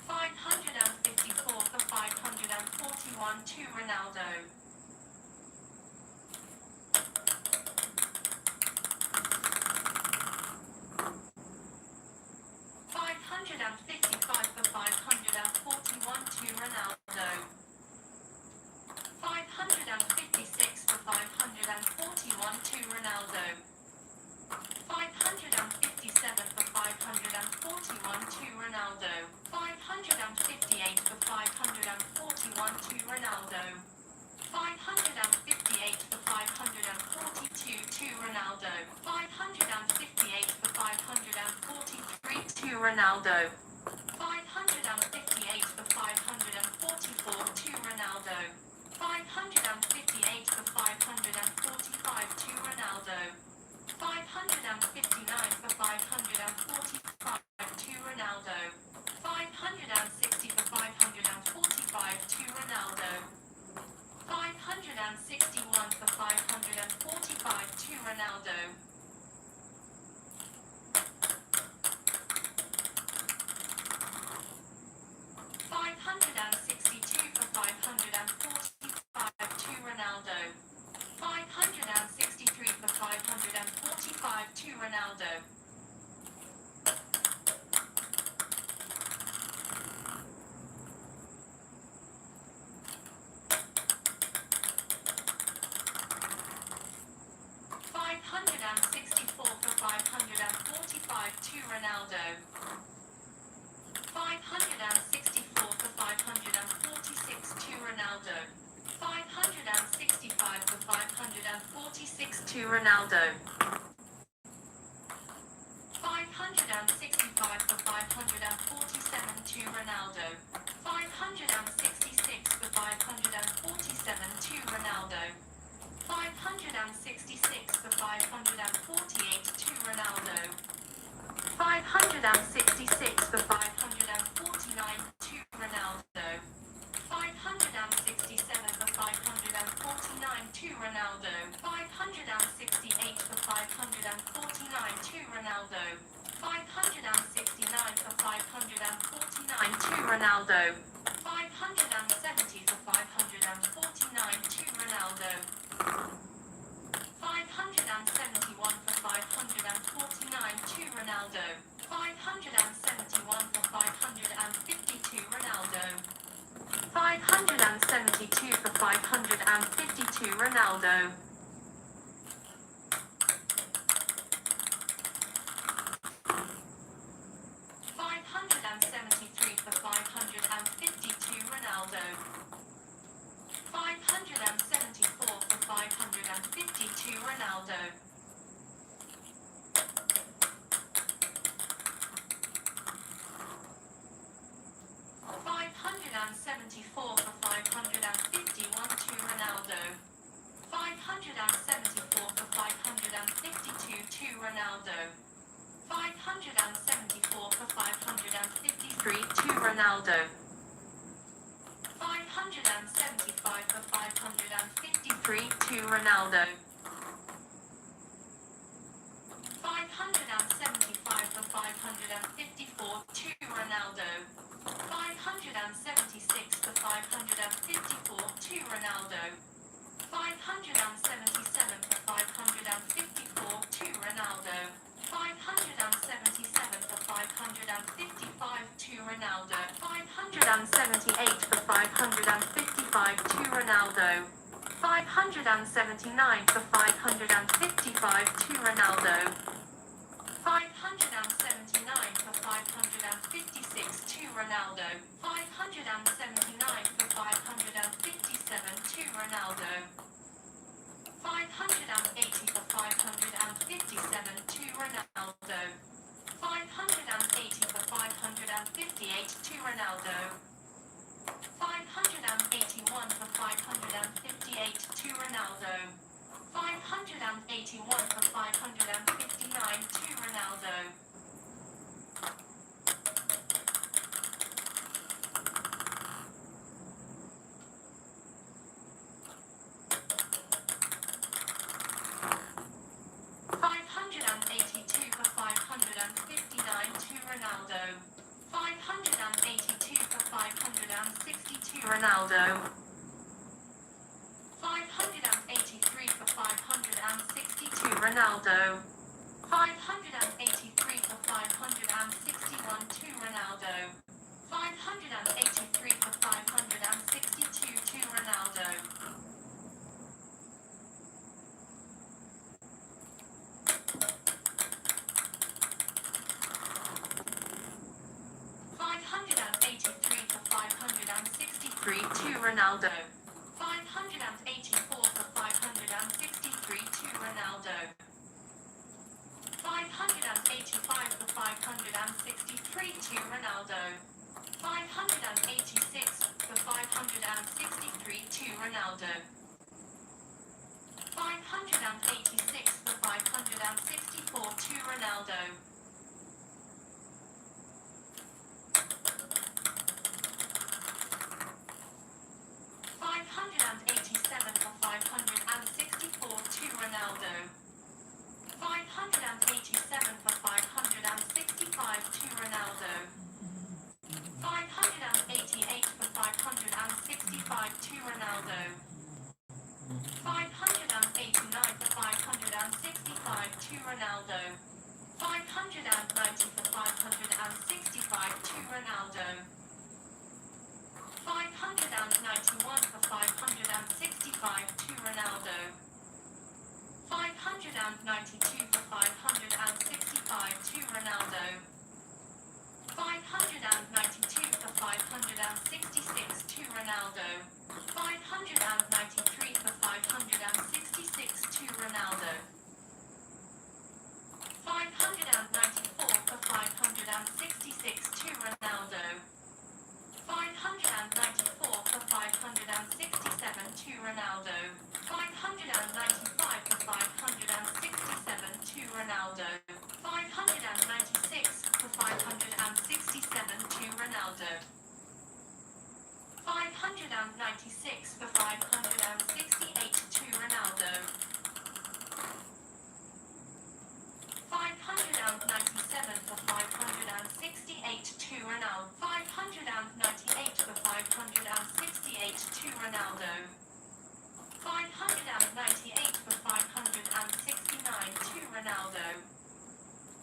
554 for 541 to Ronaldo. 555 for 541 to Ronaldo. 556 for 541 to Ronaldo. 557 for 541 to Ronaldo. 558 for 541 to Ronaldo. 558 for 542 to Ronaldo. 558 for 543 to Ronaldo. 558 for 544 to Ronaldo. 558 for 545 to Ronaldo. 559 for 545 to Ronaldo. 560 for 545 to Ronaldo. 561 for 545 to Ronaldo. 562 for 545 to Ronaldo. 563 for 545 to Ronaldo. 564 for 545 to Ronaldo. 564 for 546 to Ronaldo. 565 for 546 to Ronaldo. 565 for 547 to Ronaldo. 566 for 547 to Ronaldo. 566 for 548 to Ronaldo. 566 for 549 to Ronaldo. 567 for 549 to Ronaldo. 568 for 549 to Ronaldo. 569 for 549 to Ronaldo. 570 for 549 to Ronaldo. 571 for 549 to Ronaldo. 571 for 550 to Ronaldo. 572 for 550 to Ronaldo. 573 for 550 to Ronaldo. 574 for 550 to Ronaldo. 574 for 551 to Ronaldo. 574 for 552 to Ronaldo. 574 for 553 to Ronaldo. 575 for 553 to Ronaldo. 575 for 554 to Ronaldo. 576 for 554 to Ronaldo. 577 for 554 to Ronaldo. 577 for 555 to Ronaldo. 578 for 555 to Ronaldo. 579 for 555 to Ronaldo. 579 for 556 to Ronaldo. 579 for 557 to Ronaldo. 580 for 557 to Ronaldo. 580 for 558 to Ronaldo. 581 for 558 to Ronaldo. 581 for 559 to Ronaldo. 582 for 559 to Ronaldo. 582 for 560 to Ronaldo. 583 for 560 to Ronaldo. 583 for 561 to Ronaldo. 583 for 562 to Ronaldo. 583 for 563 to Ronaldo. 584 for 563 to Ronaldo. 585 for 563 to Ronaldo. 586 for 563 to Ronaldo. 586 for 564 to Ronaldo. 587 for 564 to Ronaldo. 587 for 565 to Ronaldo. 588 for 565 to Ronaldo. 589 for 565 to Ronaldo. 590 for 565 to Ronaldo. 591 for 565 to Ronaldo. 592 for 565 to Ronaldo. 592 for 566 to Ronaldo. 593 for 566 to Ronaldo. 594 for 566 to Ronaldo. 594 for 567 to Ronaldo. 595 for 567 to Ronaldo. 596 for 567 to Ronaldo. 596 for 568 to Ronaldo. 597 for 568 to Ronaldo. 598 for 568 to Ronaldo. 598 for 569 to Ronaldo.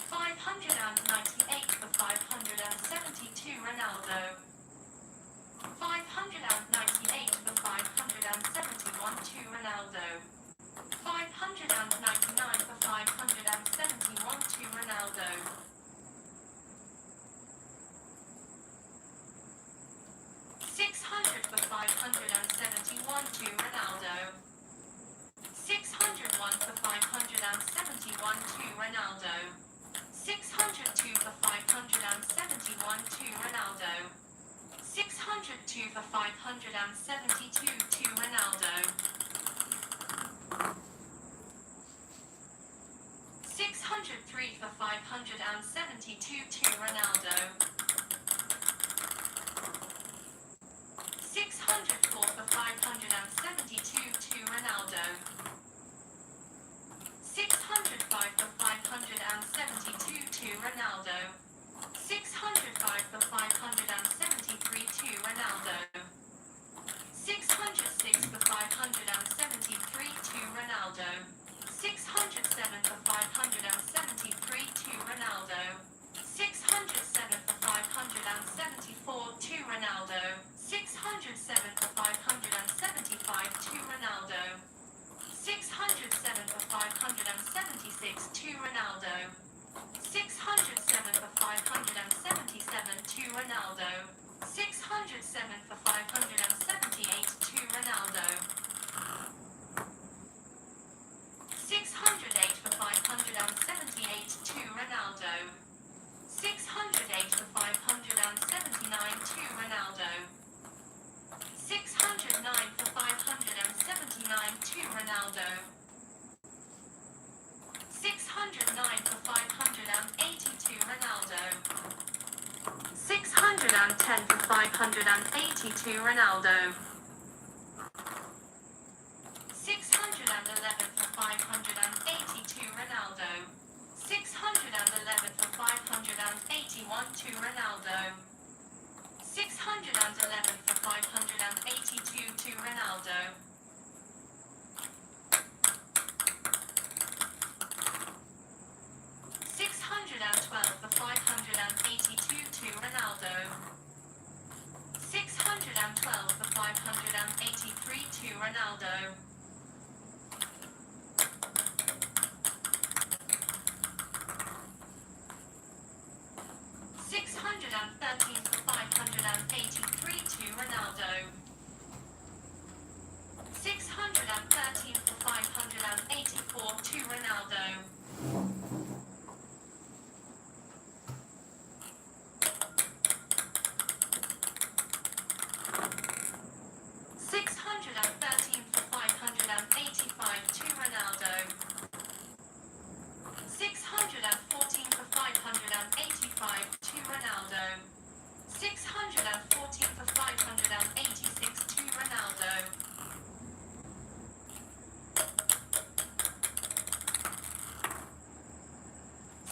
598 for 570 to Ronaldo. 598 for 571 to Ronaldo. 599 for 571 to Ronaldo. 600 for 571 to Ronaldo. 601 for 571 to Ronaldo. 602 for 571 to Ronaldo. 602 for 572 to Ronaldo. 603 for 572 to Ronaldo. 604 for 572 to Ronaldo. 605 for 572 to Ronaldo. 605 for 573 to Ronaldo. 606 for 574 674 to Ronaldo. 607 for 575 to Ronaldo. 607 for 576 to Ronaldo. 607 for 577 to Ronaldo. 607 for 578 to Ronaldo. 608 for 578 to Ronaldo. 608 for 579 to Ronaldo. 609 for 579 to Ronaldo. 609 for 580 to Ronaldo. 610 for 580 to Ronaldo. 611 for 580 to Ronaldo. 611 for 581 to Ronaldo. 611 for 582 to Ronaldo. 612 for 582 to Ronaldo. 612 for 583 to Ronaldo. 613 for 583 to Ronaldo. 613 for 584 to Ronaldo. 613 for 585 to Ronaldo. 614 for 585 to Ronaldo. 614 for 586 to Ronaldo.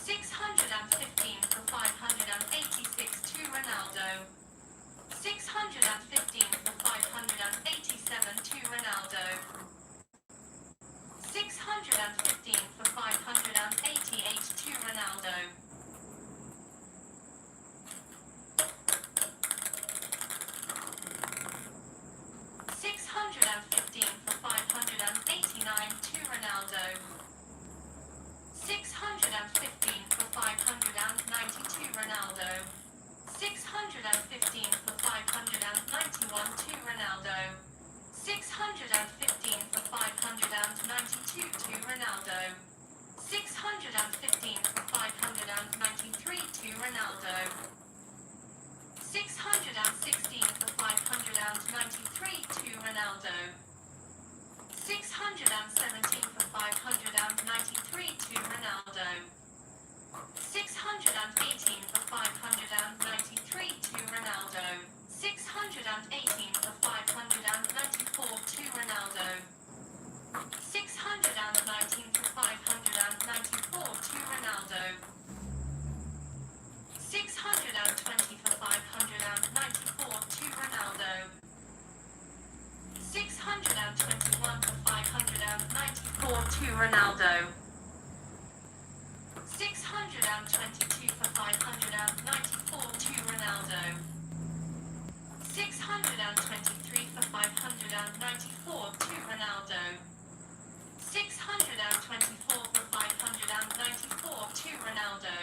615 for 586 to Ronaldo. 615 for 587 to Ronaldo. 615 for 588 to Ronaldo. 615 for 589 to Ronaldo. 615 for 592 Ronaldo. 615 for 591 to Ronaldo. 615 for 592 to Ronaldo. 615 for 593 to Ronaldo. 616 for 593 to Ronaldo. 617 for 593 to Ronaldo. 618 for 593 to Ronaldo. 618 for 594 to Ronaldo. 619 for 594 to Ronaldo. 620 for 594 to Ronaldo. 621 for 594 to Ronaldo. 622 for 594 to Ronaldo. 623 for 594 to Ronaldo. 624 for 594 to Ronaldo.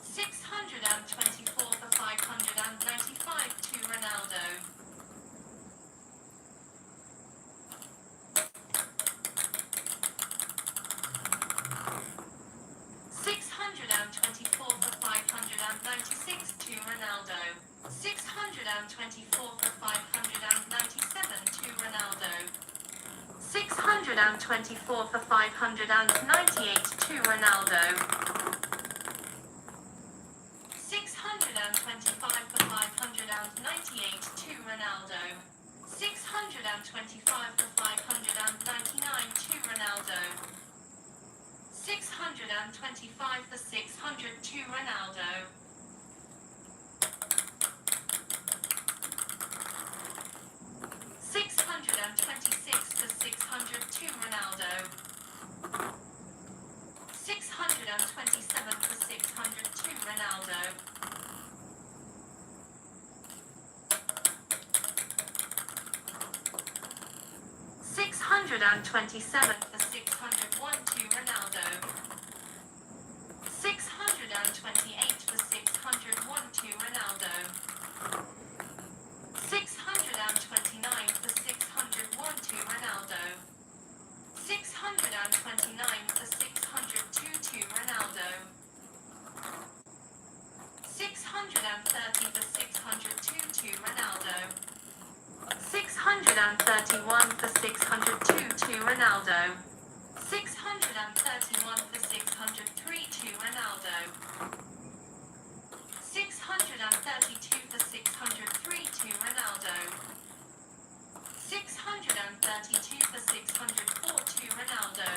624 for 595 to Ronaldo. 624 for 596 to Ronaldo. 624 for 597 to Ronaldo. 624 for 598 to Ronaldo. 625 for 598 to Ronaldo. 625 for 599 to Ronaldo. 625 for 600 to Ronaldo. 626 for 600 to Ronaldo. 627 for 600 to Ronaldo. 627 for 601 to Ronaldo. 628 for 601 to Ronaldo. 629 for 601 to Ronaldo. 629 for 602 to Ronaldo. 630 for 602 to Ronaldo. 631 for 602 to Ronaldo. 631 for 603 to Ronaldo. 632 for 603 to Ronaldo. 632 for 604 to Ronaldo.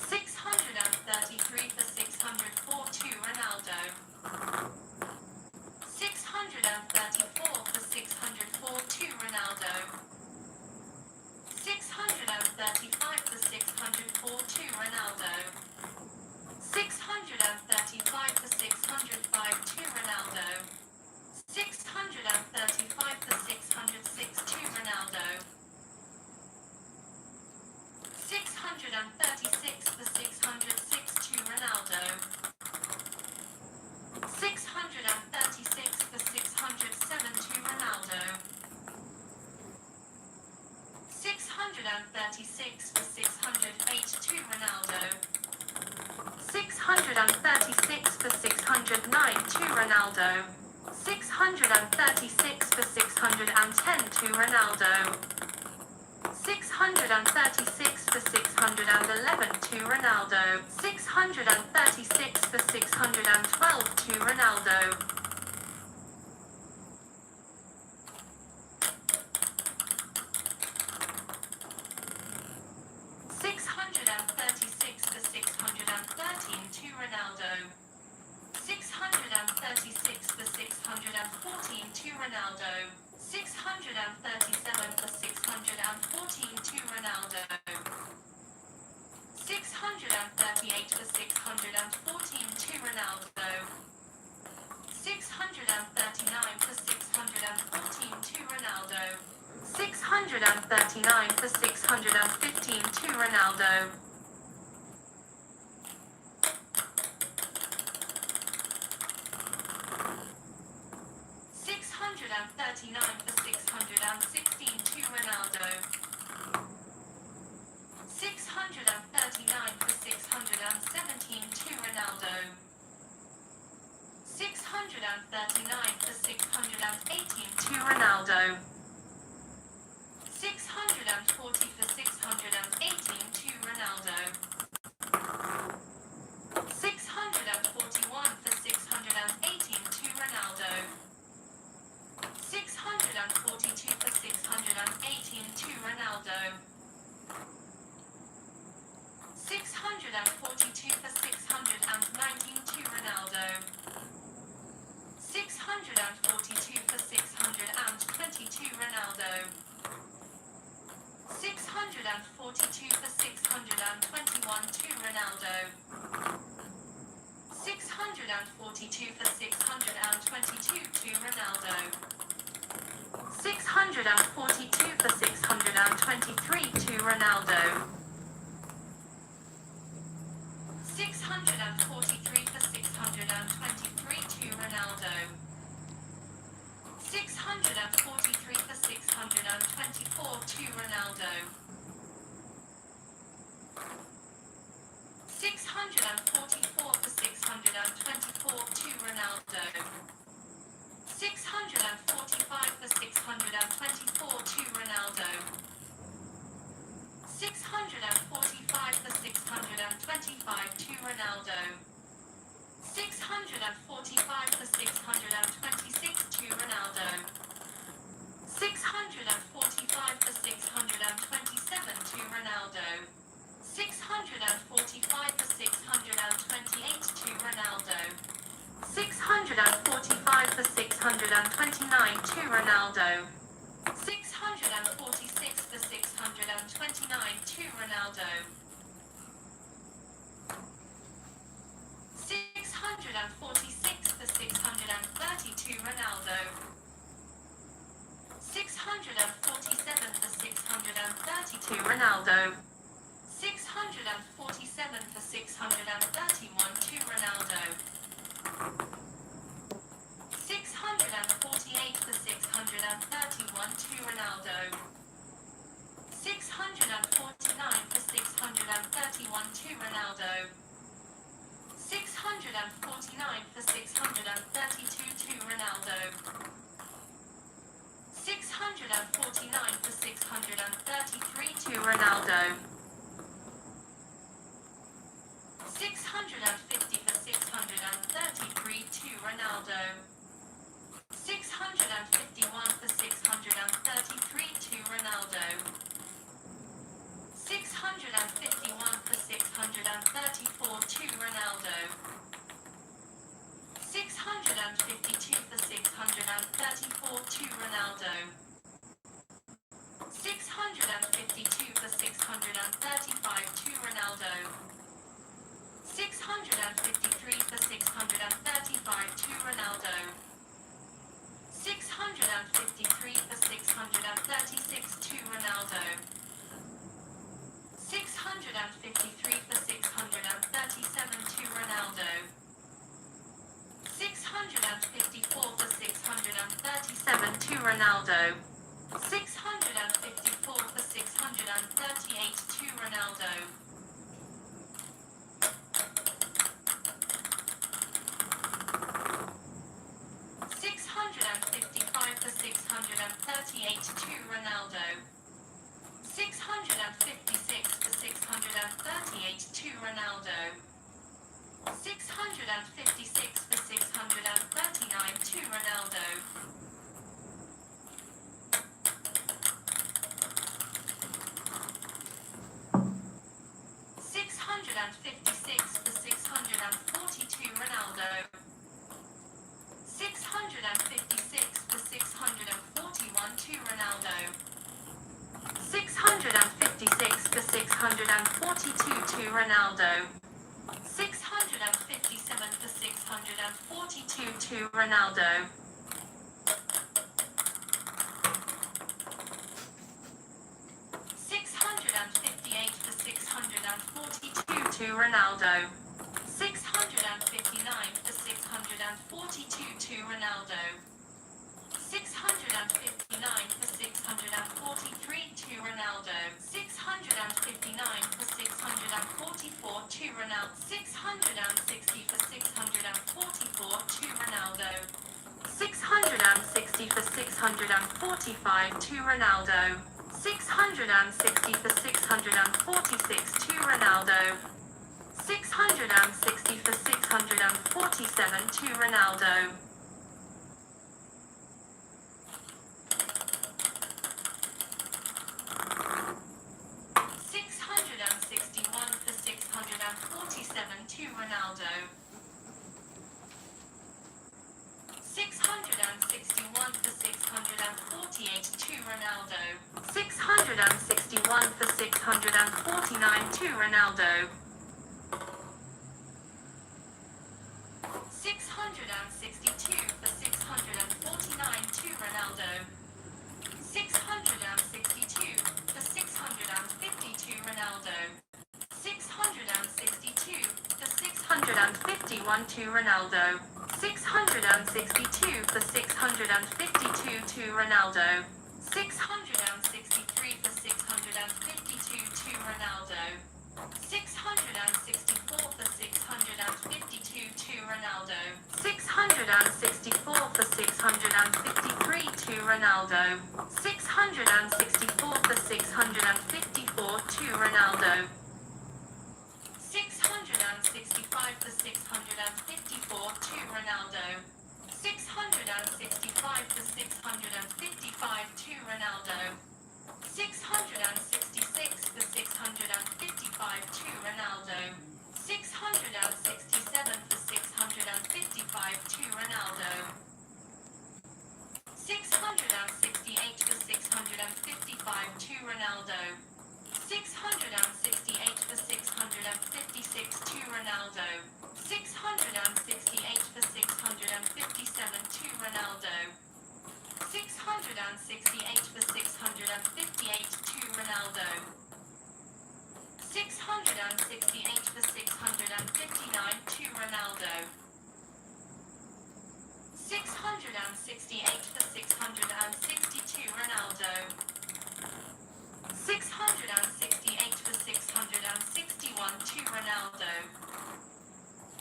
633 for 604 to Ronaldo. 634 for 604 to Ronaldo. 635 for 604 to Ronaldo. 635 for 605 to Ronaldo. 635 for 606 to Ronaldo. 636 for 606 to Ronaldo. 636 for 607 to Ronaldo. 636 for 608 to Ronaldo. 636 for 609 to Ronaldo. 636 for 610 to Ronaldo. 636 for 611 to Ronaldo. 636 for 612 to Ronaldo. 636 for 613 to Ronaldo. 636 for 614 to Ronaldo. 637 for 614 to Ronaldo. 638 for 614 to Ronaldo. 639 for 614 to Ronaldo. 639 for 615 to Ronaldo. 639 for 616 to Ronaldo. 639 for 617 to Ronaldo. 639 for 618 to Ronaldo. 640 for 618 to Ronaldo. 641 for 618 to Ronaldo. 642 for 618 to Ronaldo. 642 for 619 to Ronaldo. 642 for 620 to Ronaldo. 642 for 621 to Ronaldo. 642 for 622 to Ronaldo. 642 for 623 to Ronaldo. 643 for 623 to Ronaldo. 643 for 624 to Ronaldo. 644 for 624 to Ronaldo. 645 for 624 to Ronaldo. 645 for 625 to Ronaldo. 645 for 626 to Ronaldo. 645 for 627 to Ronaldo. 645 for 628 to Ronaldo. 645 for 629 to Ronaldo. 646 for 629 to Ronaldo. 646 for 630 to Ronaldo. 647 for 630 631 to Ronaldo. 648 for 631 to Ronaldo. 649 for 631 to Ronaldo. 649 for 632 to Ronaldo. 649 for 633 to Ronaldo. 650 for 633 to Ronaldo. 651 for 633 to Ronaldo. 651 for 634 to Ronaldo. 652 for 634 to Ronaldo. 652 for 635 to Ronaldo. 653 for 635 to Ronaldo. 653 for 636 to Ronaldo. 653 for 637 to Ronaldo. 654 for 637 to Ronaldo. 654 for 638 to Ronaldo. 655 for 638 to Ronaldo. 656 for 638 to Ronaldo. 656 for 639 to Ronaldo. 656 for 642 Ronaldo. 656 for 641 to Ronaldo. 656 for 642 to Ronaldo. 657 for 642 to Ronaldo. 658 for 642 to Ronaldo. 659 for 642 to Ronaldo. 659 for 643 to Ronaldo. 659 for 644 to Ronaldo. 660 for 644 to Ronaldo. 660 for 645 to Ronaldo. 660 for 646 to Ronaldo. 660 for 647 to Ronaldo. 661 for 647 to Ronaldo. 661 for 648 to Ronaldo. 661 for 649 to Ronaldo. 662 for 649 to Ronaldo. 662 for 650 to Ronaldo. 662 for 651 to Ronaldo. 662 for 652 to Ronaldo. 663 for 652 to Ronaldo. 664 for 652 to Ronaldo. 664 for 653 to Ronaldo. 664 for 654 to Ronaldo. 665 for 654 to Ronaldo. 665 for 655 to Ronaldo. 666 for 655 to Ronaldo. 667 for 655 to Ronaldo. 668 for 655 to Ronaldo. 668 for 656 to Ronaldo. 668 for 657 to Ronaldo. 668 for 658 to Ronaldo. 668 for 659 to Ronaldo. 668 for 662 Ronaldo. 668 for 661 to Ronaldo.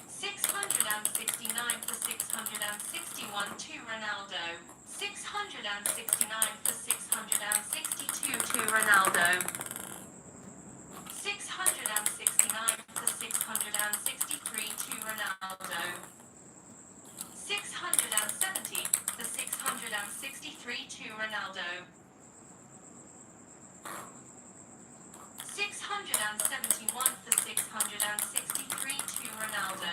669 for 661 to Ronaldo. 669 for 662 to Ronaldo. 669 for 663 to Ronaldo. 670 for 663 to Ronaldo. 671 for 663 to Ronaldo.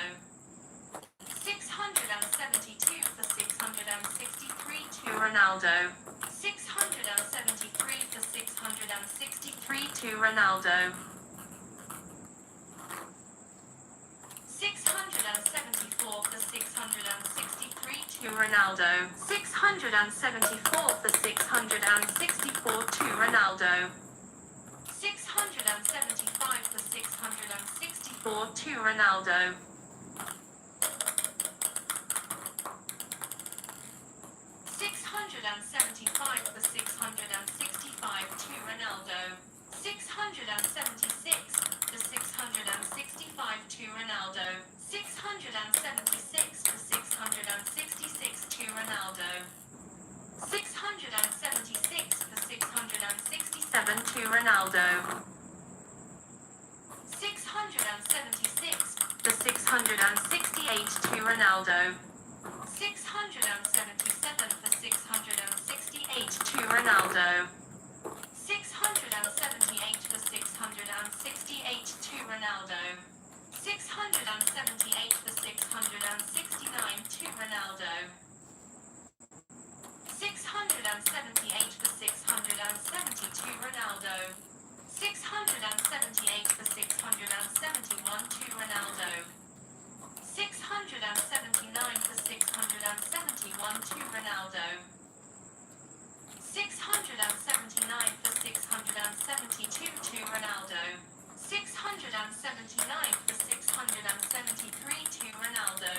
672 for 663 to Ronaldo. 673 for 663 to Ronaldo. 674 for 663 to Ronaldo. 674 for 664 to Ronaldo. 675 for 664 to Ronaldo. 675 for 665 to Ronaldo. 676 for 665 to Ronaldo. 676 for 666 to Ronaldo. 676 for 667 to Ronaldo. 676 for 668 to Ronaldo. 677 for 668 to Ronaldo. 678 for 668 to Ronaldo. 678 for 669 to Ronaldo. 678 for 670 to Ronaldo. 678 for 671 to Ronaldo. 679 for 671 to Ronaldo. 679 for 672 to Ronaldo. 679 for 673 to Ronaldo.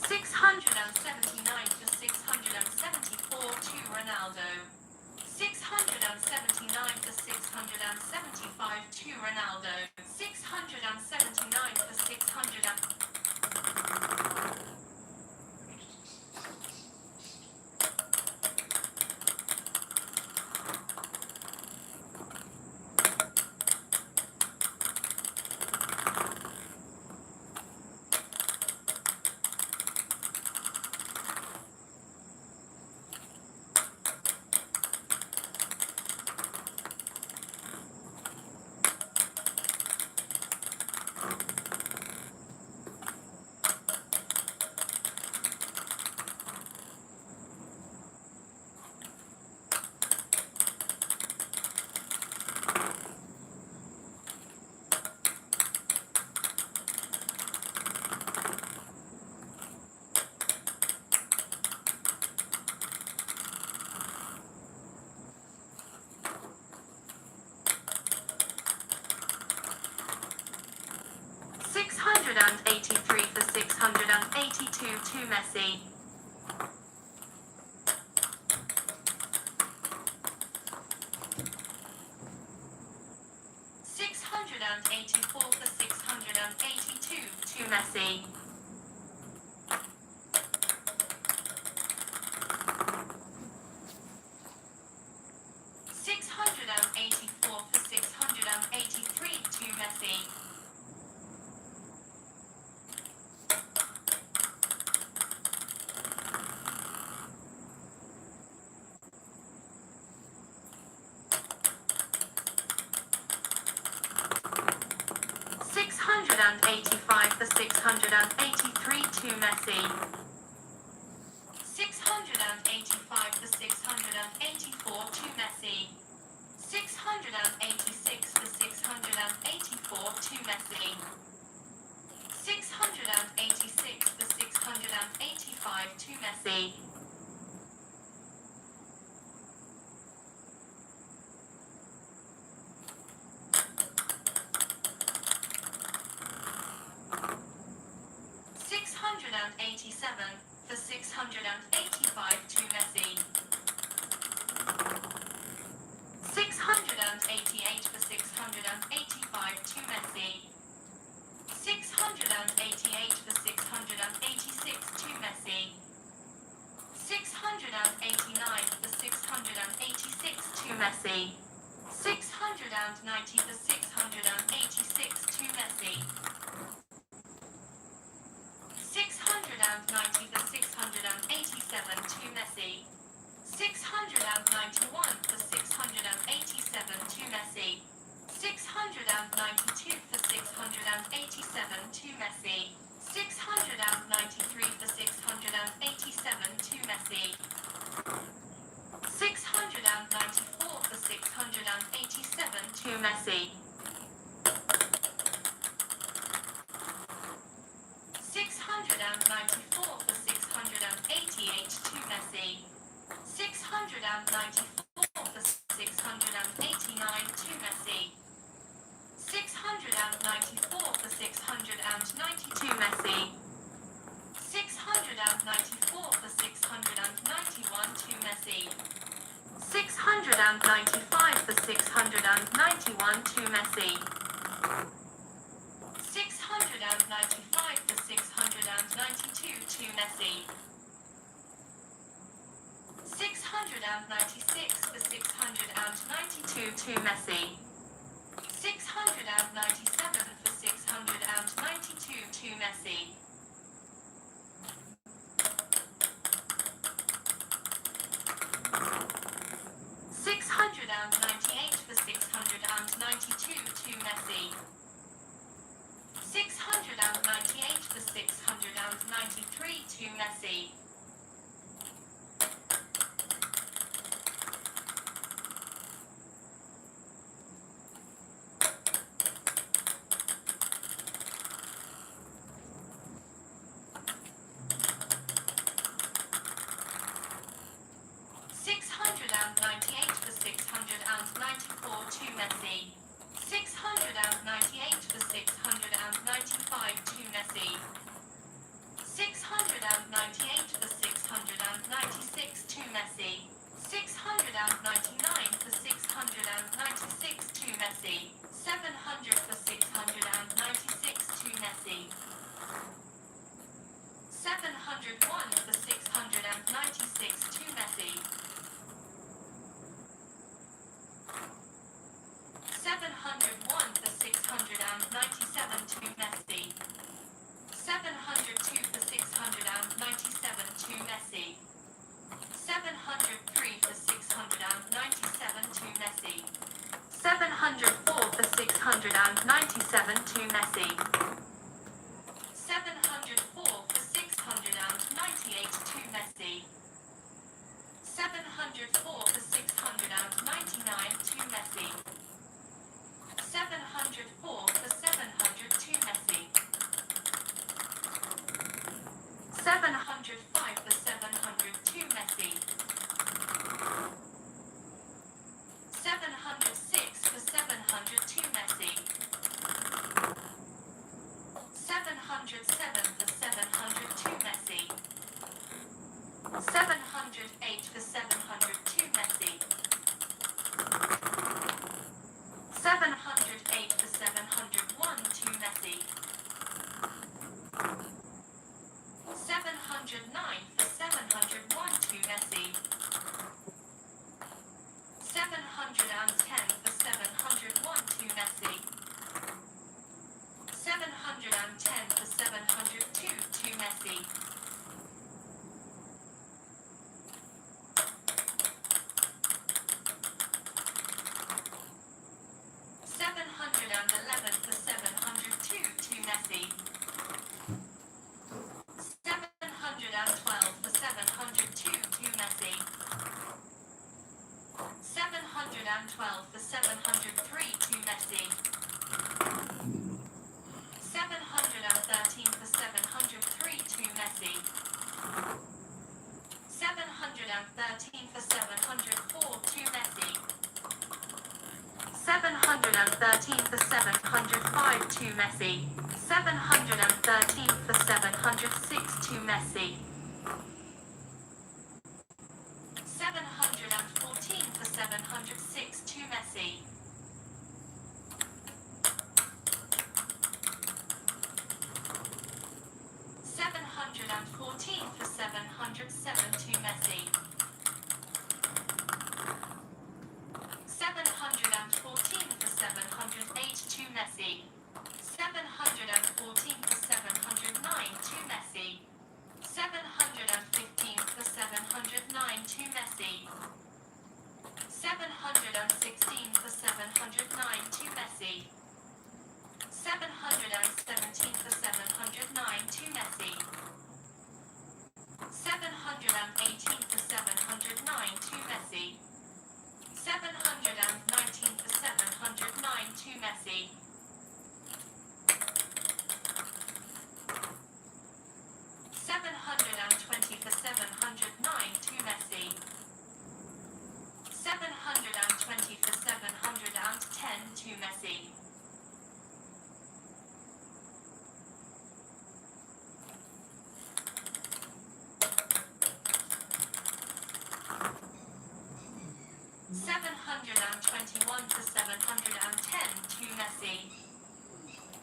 679 for 674 to Ronaldo. 679 for 675 to Ronaldo. 679 for 600. 683 for 682 to Messi. 684 for 682 to Messi. 684 for 683 to Messi. 685 for 683 to Messi. 685 for 684 to Messi. 686 for 684 to Messi. 686 for 685 to Messi. 687 for 685 to Messi. 688 for 685 to Messi. 688 for 686 to Messi. 689 for 686 to Messi. 690 for 686 to Messi. 690 for 687 to Messi. 691 for 687 to Messi. 692 for 687 to Messi. 693 for 687 to Messi. 694 for 687 to Messi. 694 for 688 to Messi. 694 for 689 to Messi. 694 for 690 to Messi. 694 for 691 to Messi. 695 for 691 to Messi. 695 for 692 to Messi. 696 for 692 to Messi. 697 for 692 to Messi. 698 for 692 to Messi. 698 for 693 to Messi. 698 for 694 to Messi. 698 for 695 to Messi. 698 for 696 to Messi. 699 for 696 to Messi. 700 for 696 to Messi. 701 for 696 to Messi. 701 for 697 to Messi. 702 for 697 to Messi. 703 for 697 to Messi. 704 for 697 to Messi. 704 for 698 to Messi. 704 for 699 to Messi. 704 for 700 to Messi. 705 for 700 to Messi. 706 for 700 to Messi. 707 for 700 to Messi. 708 for 700 to Messi. 708 for 701 to Messi. 709 for 701 to Messi. 710 for 701 to Messi. 710 for 702 to Messi. 711 for 702 to Messi. 712 for 702 to Messi. 712 for 703 to Messi. 713 for 703 to Messi. 713 for 704 to Messi. 713 for 705 to Messi. 713 for 706 706 to Messi. 714 for 706 to Messi. 714 for 707 to Messi. 714 for 708 to Messi. 714 for 709 to Messi. 715 for 709 to Messi. 716 for 709 to Messi. 717 for 709 to Messi. 718 for 709 to Messi. 719 for 709 to Messi. 720 for 709 to Messi. 720 for 710 to Messi. 721 for 710 to Messi.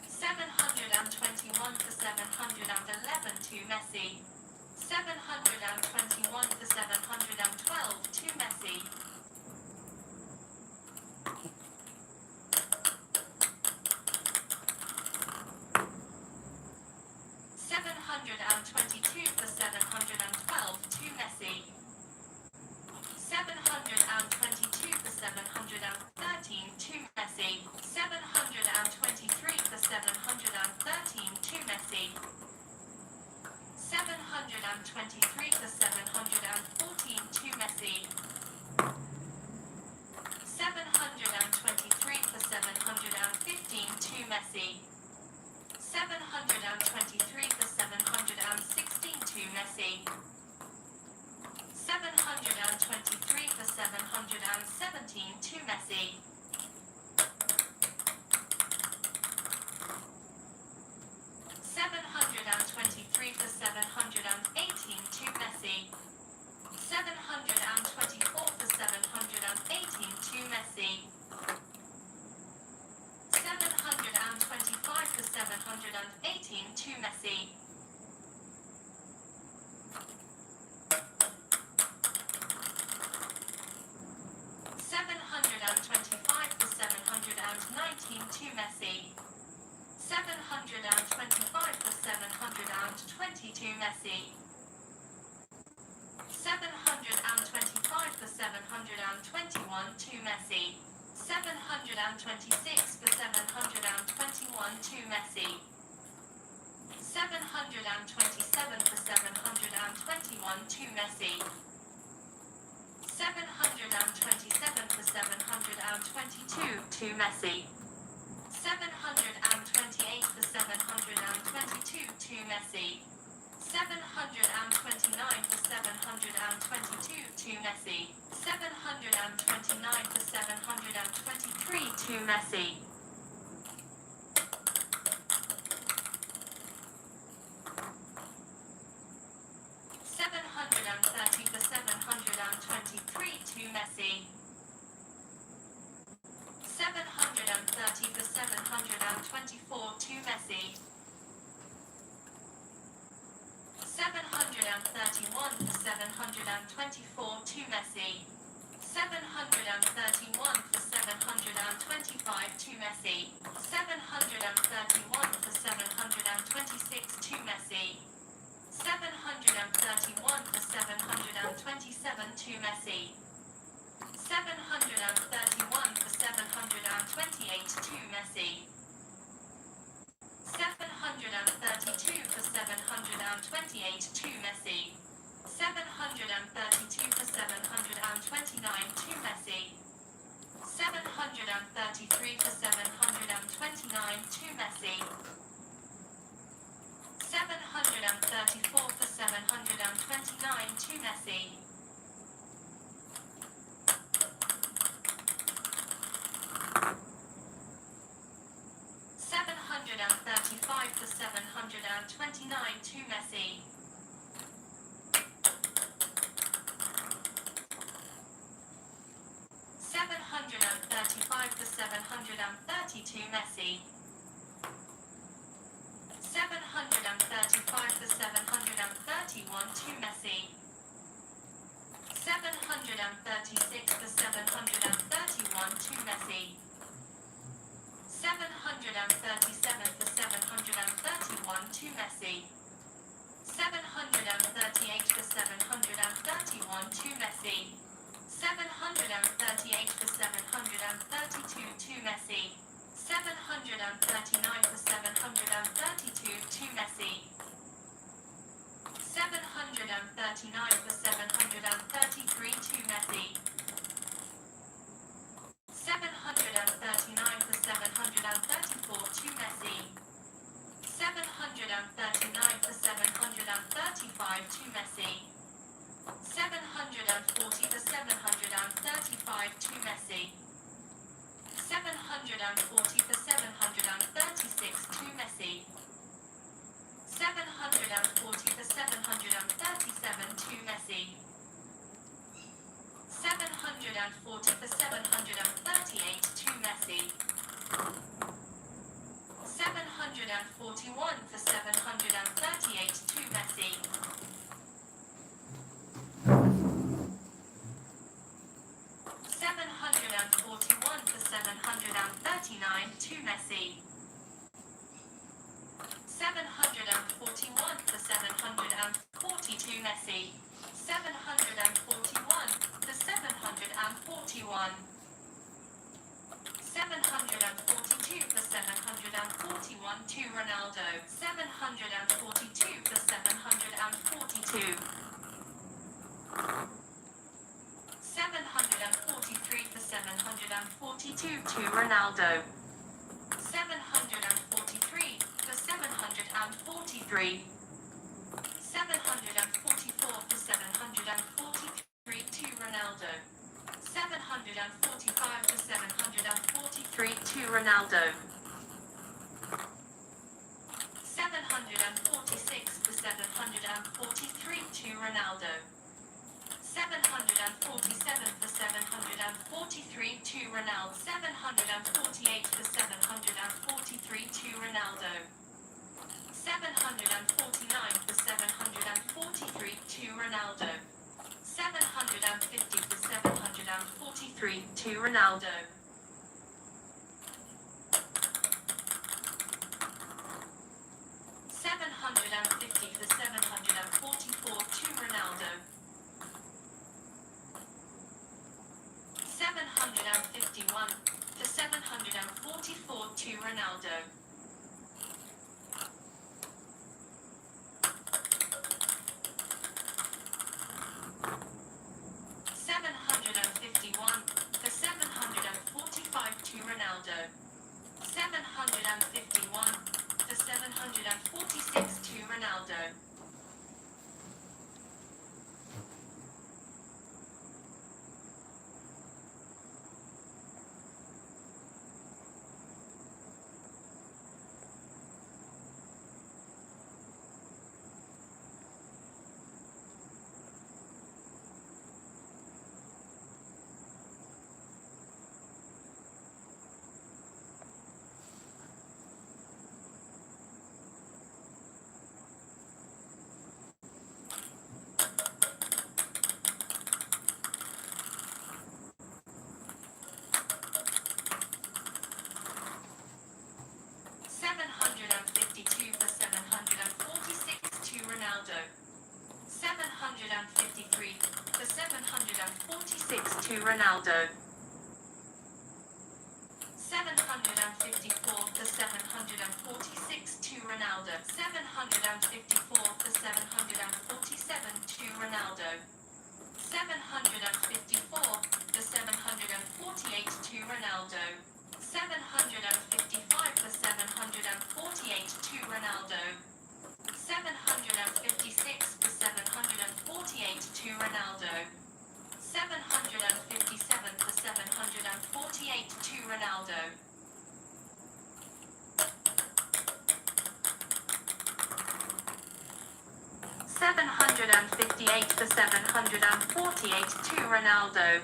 721 for 711 to Messi. 721 for 712 to Messi. 722 for 712 to Messi. 722 for 713 to Messi. 723 for 713 to Messi. 723 for 714 to Messi. 723 for 715 to Messi. 723 for 716 to Messi. 723 for 717 to Messi. 723 for 718 to Messi. 724 for 718 to Messi. 725 for 718 to Messi. 725 for 719 to Messi. 725 for 720 to Messi. 725 for 721 to Messi. 726 for 721 to Messi. 727 for 721 to Messi. 727 for 722 to Messi. 728 for 722 to Messi. 729 for 722 to Messi. 729 for 723 to Messi. 730 for 723 to Messi. 730 for 724 to Messi. 731 for 724 to Messi. 731 for 725 to Messi. 731 for 726 to Messi. 731 for 727 to Messi. 731 for 728 to Messi. 732 for 728 to Messi. 732 for 729 to Messi. 733 for 729 to Messi. 734 for 729 to Messi. 735 for 729 to Messi. 735 for 732 Messi. 735 for 731 to Messi. 736 for 731 to Messi. 737 for 731 to Messi. 738 for 731 to Messi. 738 for 732 to Messi. 739 for 732 to Messi. 739 for 733 to Messi. 739 for 734 to Messi. 739 for 735 to Messi. 740 for 735 to Messi. 740 for 736 to Messi. 740 for 737 to Messi. 740 for 738 to Messi. 741 for 738 to Messi. 741 for 739 to Messi. 741 for 740 to Messi. 741 for 741. 742 for 741 to Ronaldo. 742 for 742. 743 for 742 to Ronaldo. 743 for 743. 744 for 743 to Ronaldo. 745 for 743 to Ronaldo. 746 for 743 to Ronaldo. 747 for 743 to Ronaldo. 748 for 743 to Ronaldo. 749 for 743 to Ronaldo. 750 for 743 to Ronaldo. 750 for 744 to Ronaldo. 751 for 744 to Ronaldo. 751 for 745 to Ronaldo. 751 for 746 to Ronaldo. 752 for 746 to Ronaldo. 753 for 746 to Ronaldo. 754 for 746 to Ronaldo. 754 for 747 to Ronaldo. 754 for 748 to Ronaldo. 755 for 748 to Ronaldo. 756 for 748 to Ronaldo. 757 for 748 to Ronaldo. 758 for 748 to Ronaldo.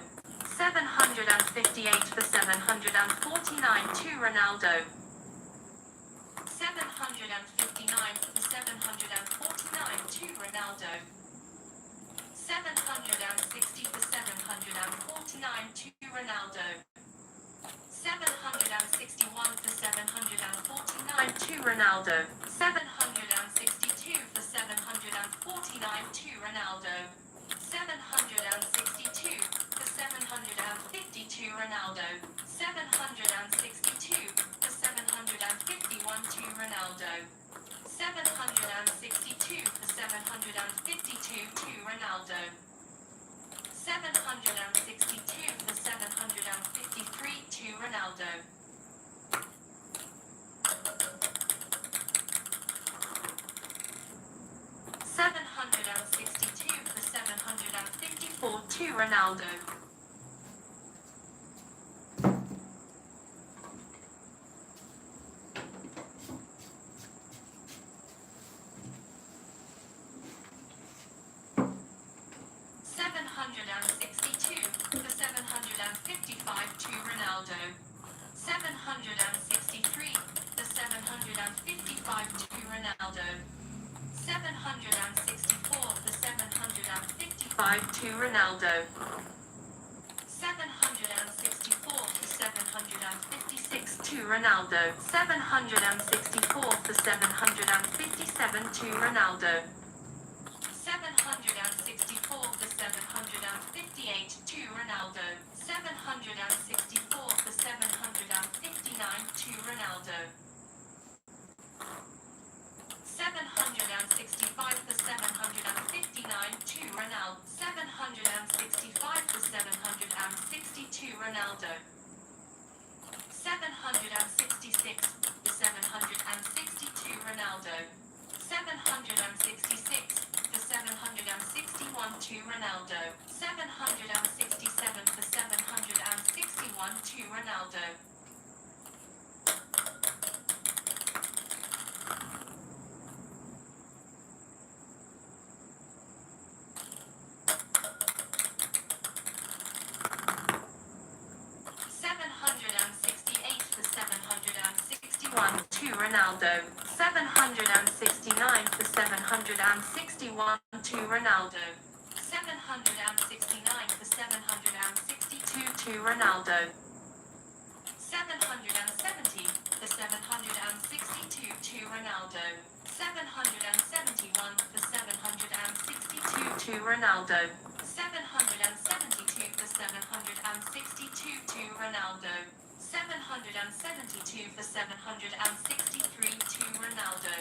758 for 749 to Ronaldo. 759 for 749 to Ronaldo. 760 for 749 to Ronaldo. 761 for 749 to Ronaldo. 762 for 749 to Ronaldo. 762 for 750 to Ronaldo. 762 for 751 to Ronaldo. 762 for 752 to Ronaldo. 762 for 753 to Ronaldo. 762 for 754 to Ronaldo. 762 for 755 to Ronaldo. 763 for 755 to Ronaldo. 764 for 755 to Ronaldo. 764 for 756 to Ronaldo. 764 for 757 to Ronaldo. 764 for 758 to Ronaldo. 764 for 759 to Ronaldo. 765 for 759 to Ronaldo. 765 for 760 to Ronaldo. 766 for 760 to Ronaldo. 766 for 761 to Ronaldo. 767 for 761 to Ronaldo. 768 for 761 to Ronaldo. 769 for 761 to Ronaldo. 769 for 762 to Ronaldo. 770 for 762 to Ronaldo. 771 for 762 to Ronaldo. 772 for 762 to Ronaldo. 772 for 763 to Ronaldo.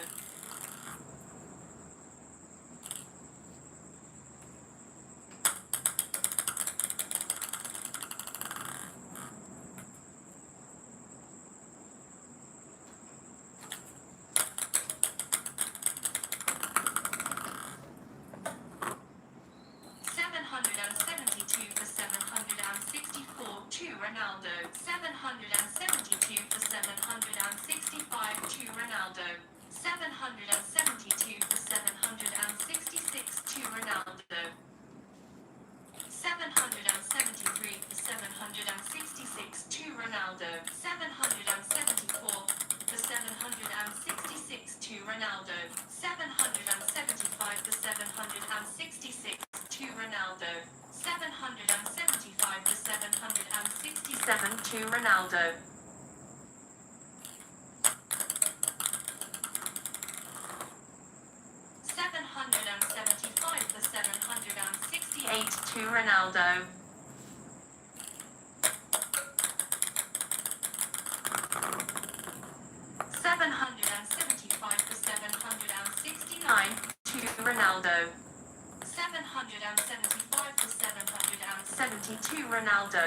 772 for 764 to Ronaldo. 772 for 765 to Ronaldo. 772 for 766 to Ronaldo. 773 for 766 to Ronaldo. 774 for 766 to Ronaldo. 775 for 766 to Ronaldo. 775 for 767 to Ronaldo. 775 for 768 to Ronaldo. 775 for 769 to Ronaldo. 775 for 770 to Ronaldo.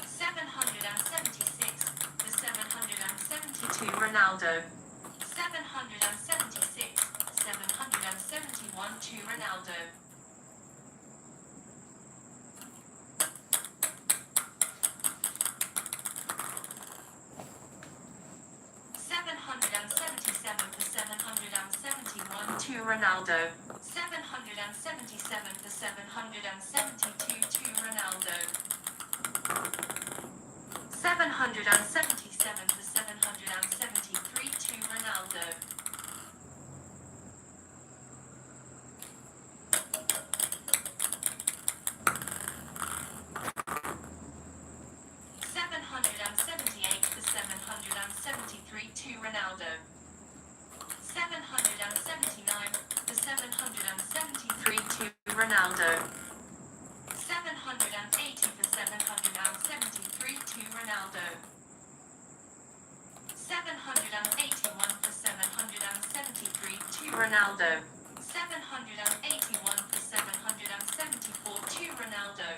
776 for 770 to Ronaldo. 776 771 to Ronaldo. 776 Ronaldo. 777 for 772 to Ronaldo. 777 for 773 to Ronaldo. 778 for 773 to Ronaldo. 779 for 773 to Ronaldo. 780 for 773 to Ronaldo. 781 for 773 to Ronaldo. 781 for 774 to Ronaldo.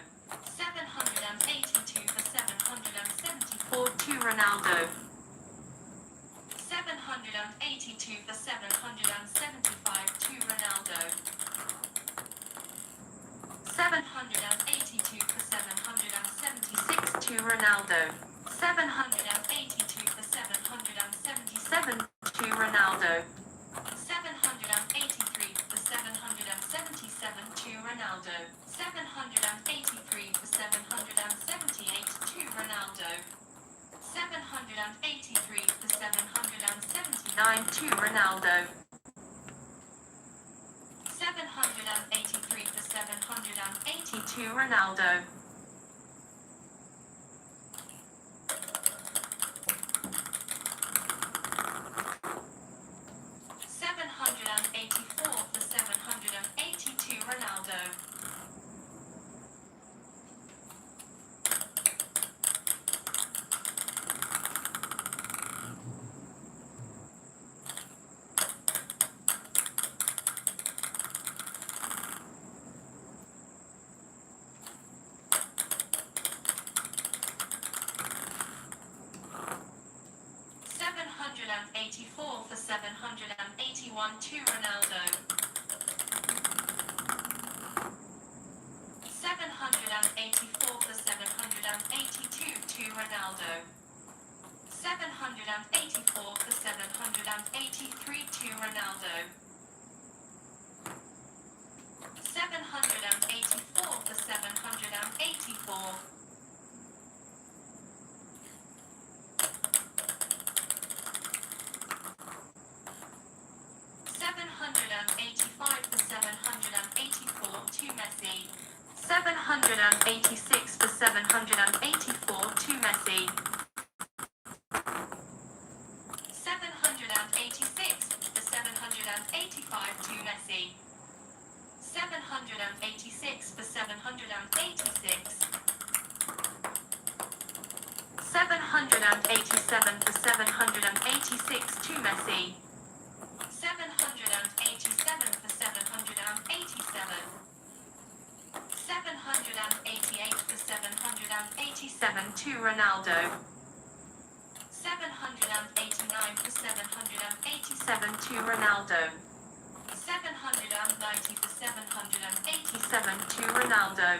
782 for 774 to Ronaldo. 782 for 775 to Ronaldo. 782 for 776 to Ronaldo. 782 for 777 to Ronaldo. 783 for 777 to Ronaldo. 783 for 778 to Ronaldo. 783 for 779 to Ronaldo. 783 for 780 to Ronaldo. 784 for 780 to Ronaldo. 784 for 781 to Ronaldo. 784 for 782 to Ronaldo. 784 for 783 to Ronaldo. 784 for 784. 785 for 784 to Messi. 786 for 784 to Messi. 786 for 785 to Messi. 786 for 786. 787 for 786 to Messi. 787 for 787. 788 for 787 to Ronaldo. 789 for 787 to Ronaldo. 790 for 787 to Ronaldo.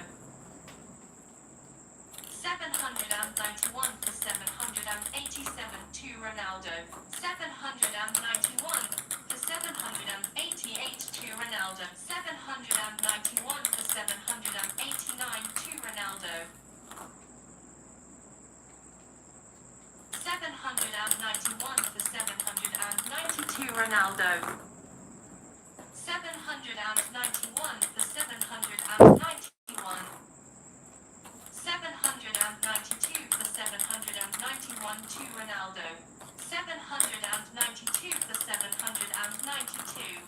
791 for 787 to Ronaldo. 791 for 788 to Ronaldo. 791 for 789 to Ronaldo. 791 for 792 Ronaldo. 791 for 791. 792 for 791 to Ronaldo. 792 for 792.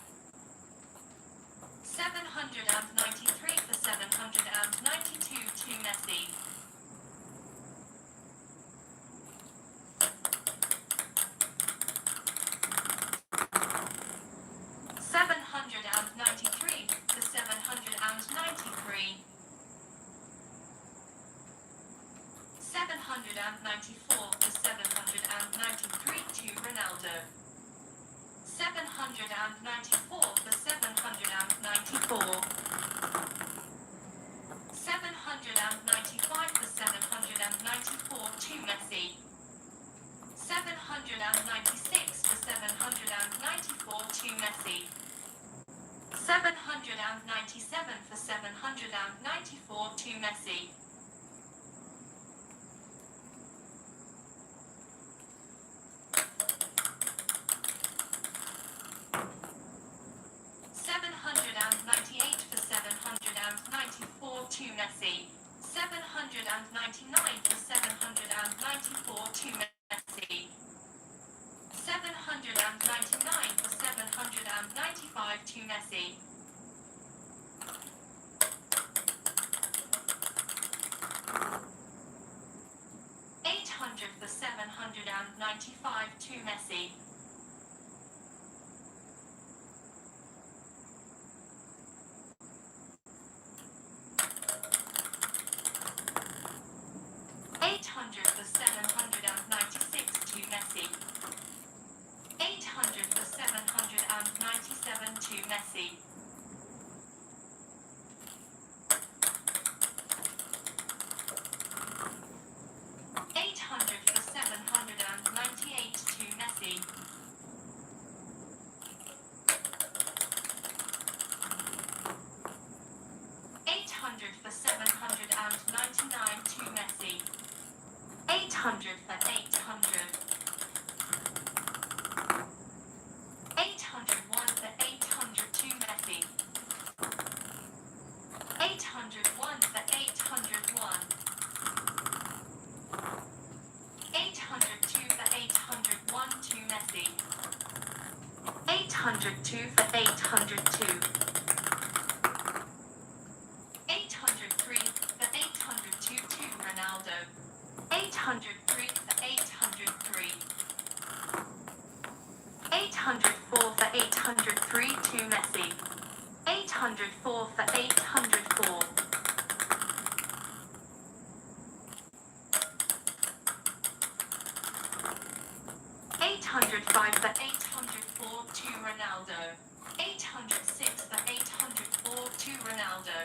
793 for 792 to Messi. 793 for 793. 794 for 793 to Ronaldo. 794 for 794. 795 for 794 to Messi. 796 for 794 to Messi. 797 for 794 to Messi. 798 for 794 to Messi. 799 for 794 to Messi. 799 for 795 to Messi. 800 for 795 to Messi. 800 for 796 to Messi. 800 for 797 to Messi. 800 for 798 to Messi. 800 for 799 to Messi. 800 for 800. 801 for 800 to Messi. 801 for 801. 802 for 801 to Messi. 802 for 802. 803 for 802 to Ronaldo. 803 for 803. 804 for 803 to Messi. 804 for 804. 805 for 804 to Ronaldo. 806 for 804 to Ronaldo.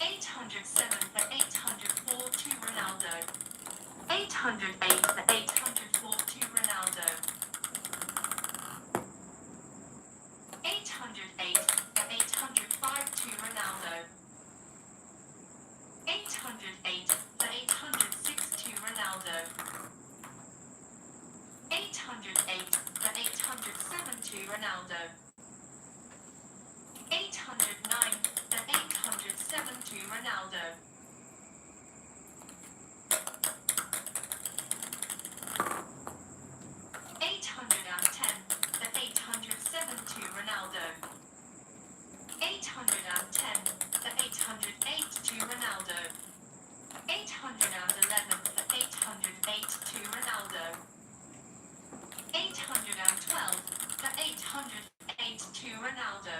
807 for 804 to Ronaldo. 808 for 804 to Ronaldo. 808 for 805 to Ronaldo. 808 for 806 to Ronaldo. 808 for 807 to Ronaldo. 809 for 807 to Ronaldo. 810 for 807 to Ronaldo. 810 for 808 to Ronaldo. 811 for 808 to Ronaldo. 812 for 808 to Ronaldo.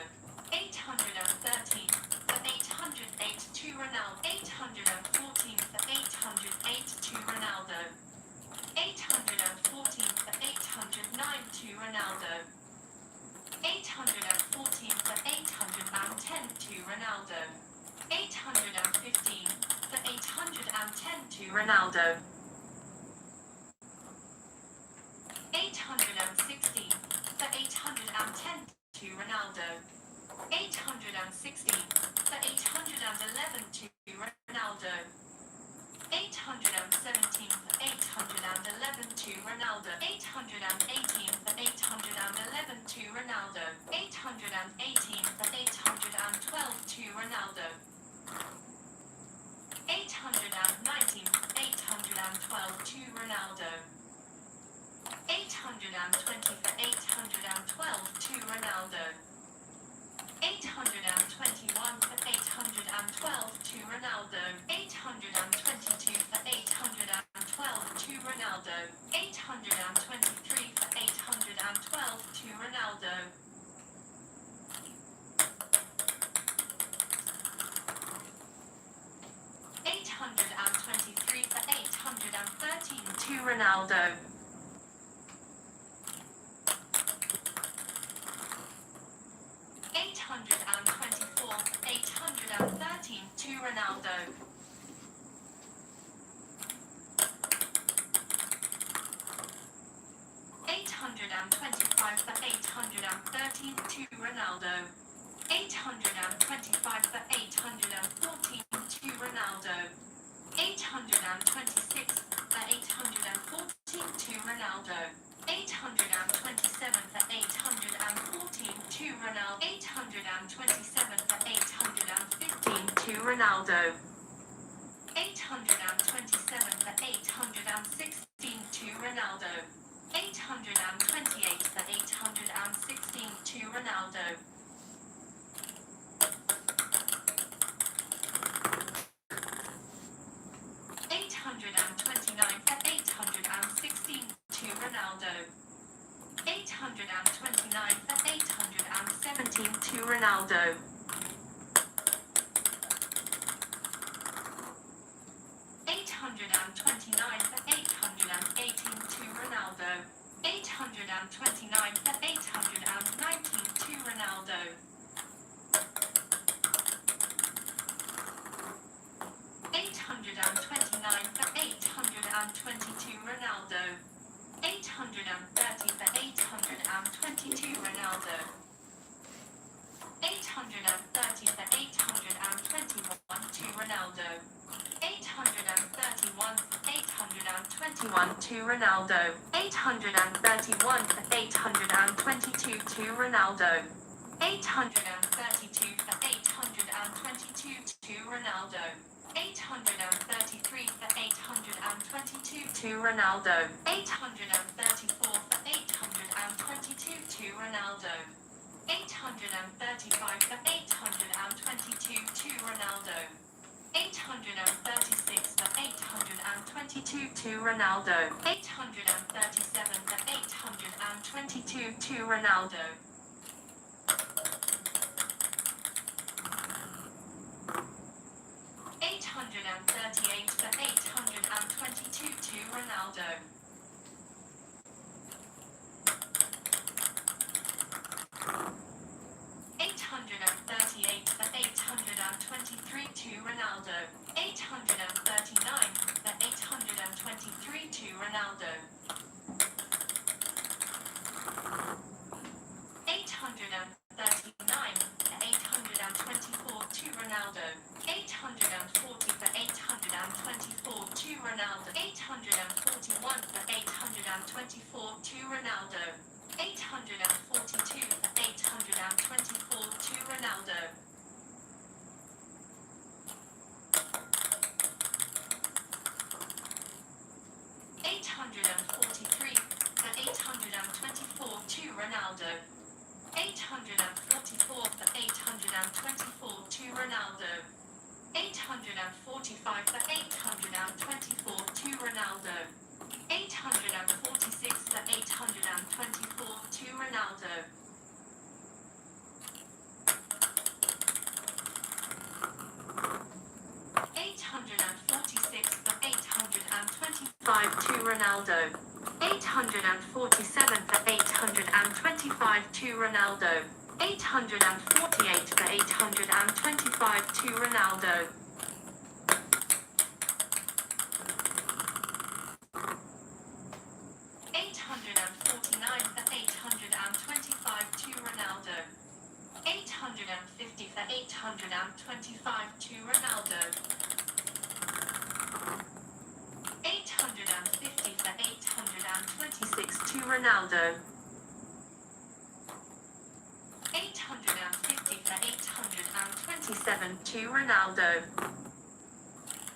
813 for 808 to Ronaldo. 814 for 808 to Ronaldo. 814 for 809 to Ronaldo. 814 for 810 to Ronaldo. 815 for 810 to Ronaldo. 816 for 810 to Ronaldo. 816 for 811 to Ronaldo. 817 for 811 to Ronaldo. 818 for 811 to Ronaldo. 818 for 812 to Ronaldo. 819 for 812 to Ronaldo. 820 for 812 to Ronaldo. 821 for 812 to Ronaldo. 822 for 812 to Ronaldo. 823 for 812 to Ronaldo. 823 for 813 to Ronaldo. 824 813 to Ronaldo. 813 to Ronaldo. 825 for 814 to Ronaldo. 826 for 814 to Ronaldo. 827 for 814 to Ronaldo. 827 for 815 to Ronaldo. 827 for 816 to Ronaldo. 828 for 816 to Ronaldo. 829 for 816 to Ronaldo. 829 for 817 to Ronaldo. 829 for 818 to Ronaldo. 829 for 819 to Ronaldo. 829 for 822 Ronaldo. 830 for 822 Ronaldo. 830 for 821 to Ronaldo. 831 for 821 to Ronaldo. 831 for 822 to Ronaldo. 832 for 822 to Ronaldo. 833 for 822 to Ronaldo. 834 for 822 to Ronaldo. 835 for 822 to Ronaldo. 836 for 822 to Ronaldo. 837 for 822 to Ronaldo. 838 for 822 to Ronaldo. 838 for 823 to Ronaldo. 839 for 823 to Ronaldo. 839 for 824 to Ronaldo. 840 for 824 to Ronaldo. 841 for 824 to Ronaldo. 842 for 824 to Ronaldo. 843 for 824 to Ronaldo. 844 for 824 to Ronaldo. 845 for 824 to Ronaldo. 846 for 824 to Ronaldo. 846 for 825 to Ronaldo. 847 for 825 to Ronaldo. 848 for 825 to Ronaldo. 849 for 825 to Ronaldo. 850 for 825 to Ronaldo. 850 for 826 to Ronaldo. 850 for 827 to Ronaldo.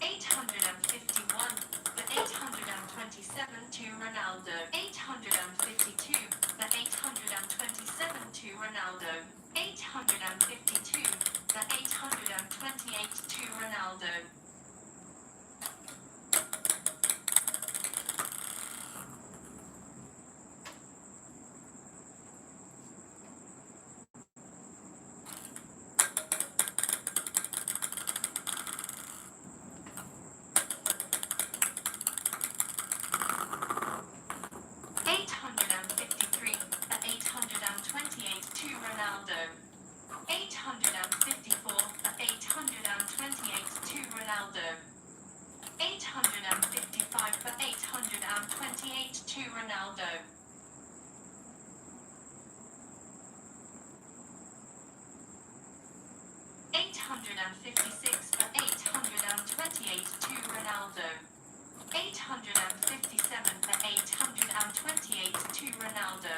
851 for 827 to Ronaldo. 852 for 827 to Ronaldo. 852 for 828 to Ronaldo. 853 for 828 to Ronaldo. 854 for 828 to Ronaldo. 855 for 828 to Ronaldo. 856 for 828 to Ronaldo. 857 for 828 to Ronaldo.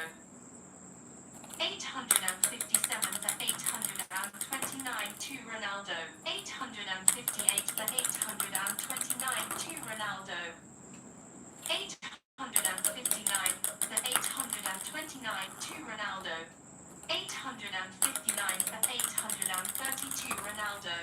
857 for 829 to Ronaldo. 858 for 829 to Ronaldo. 859 for 829 to Ronaldo. 859 for 832 Ronaldo.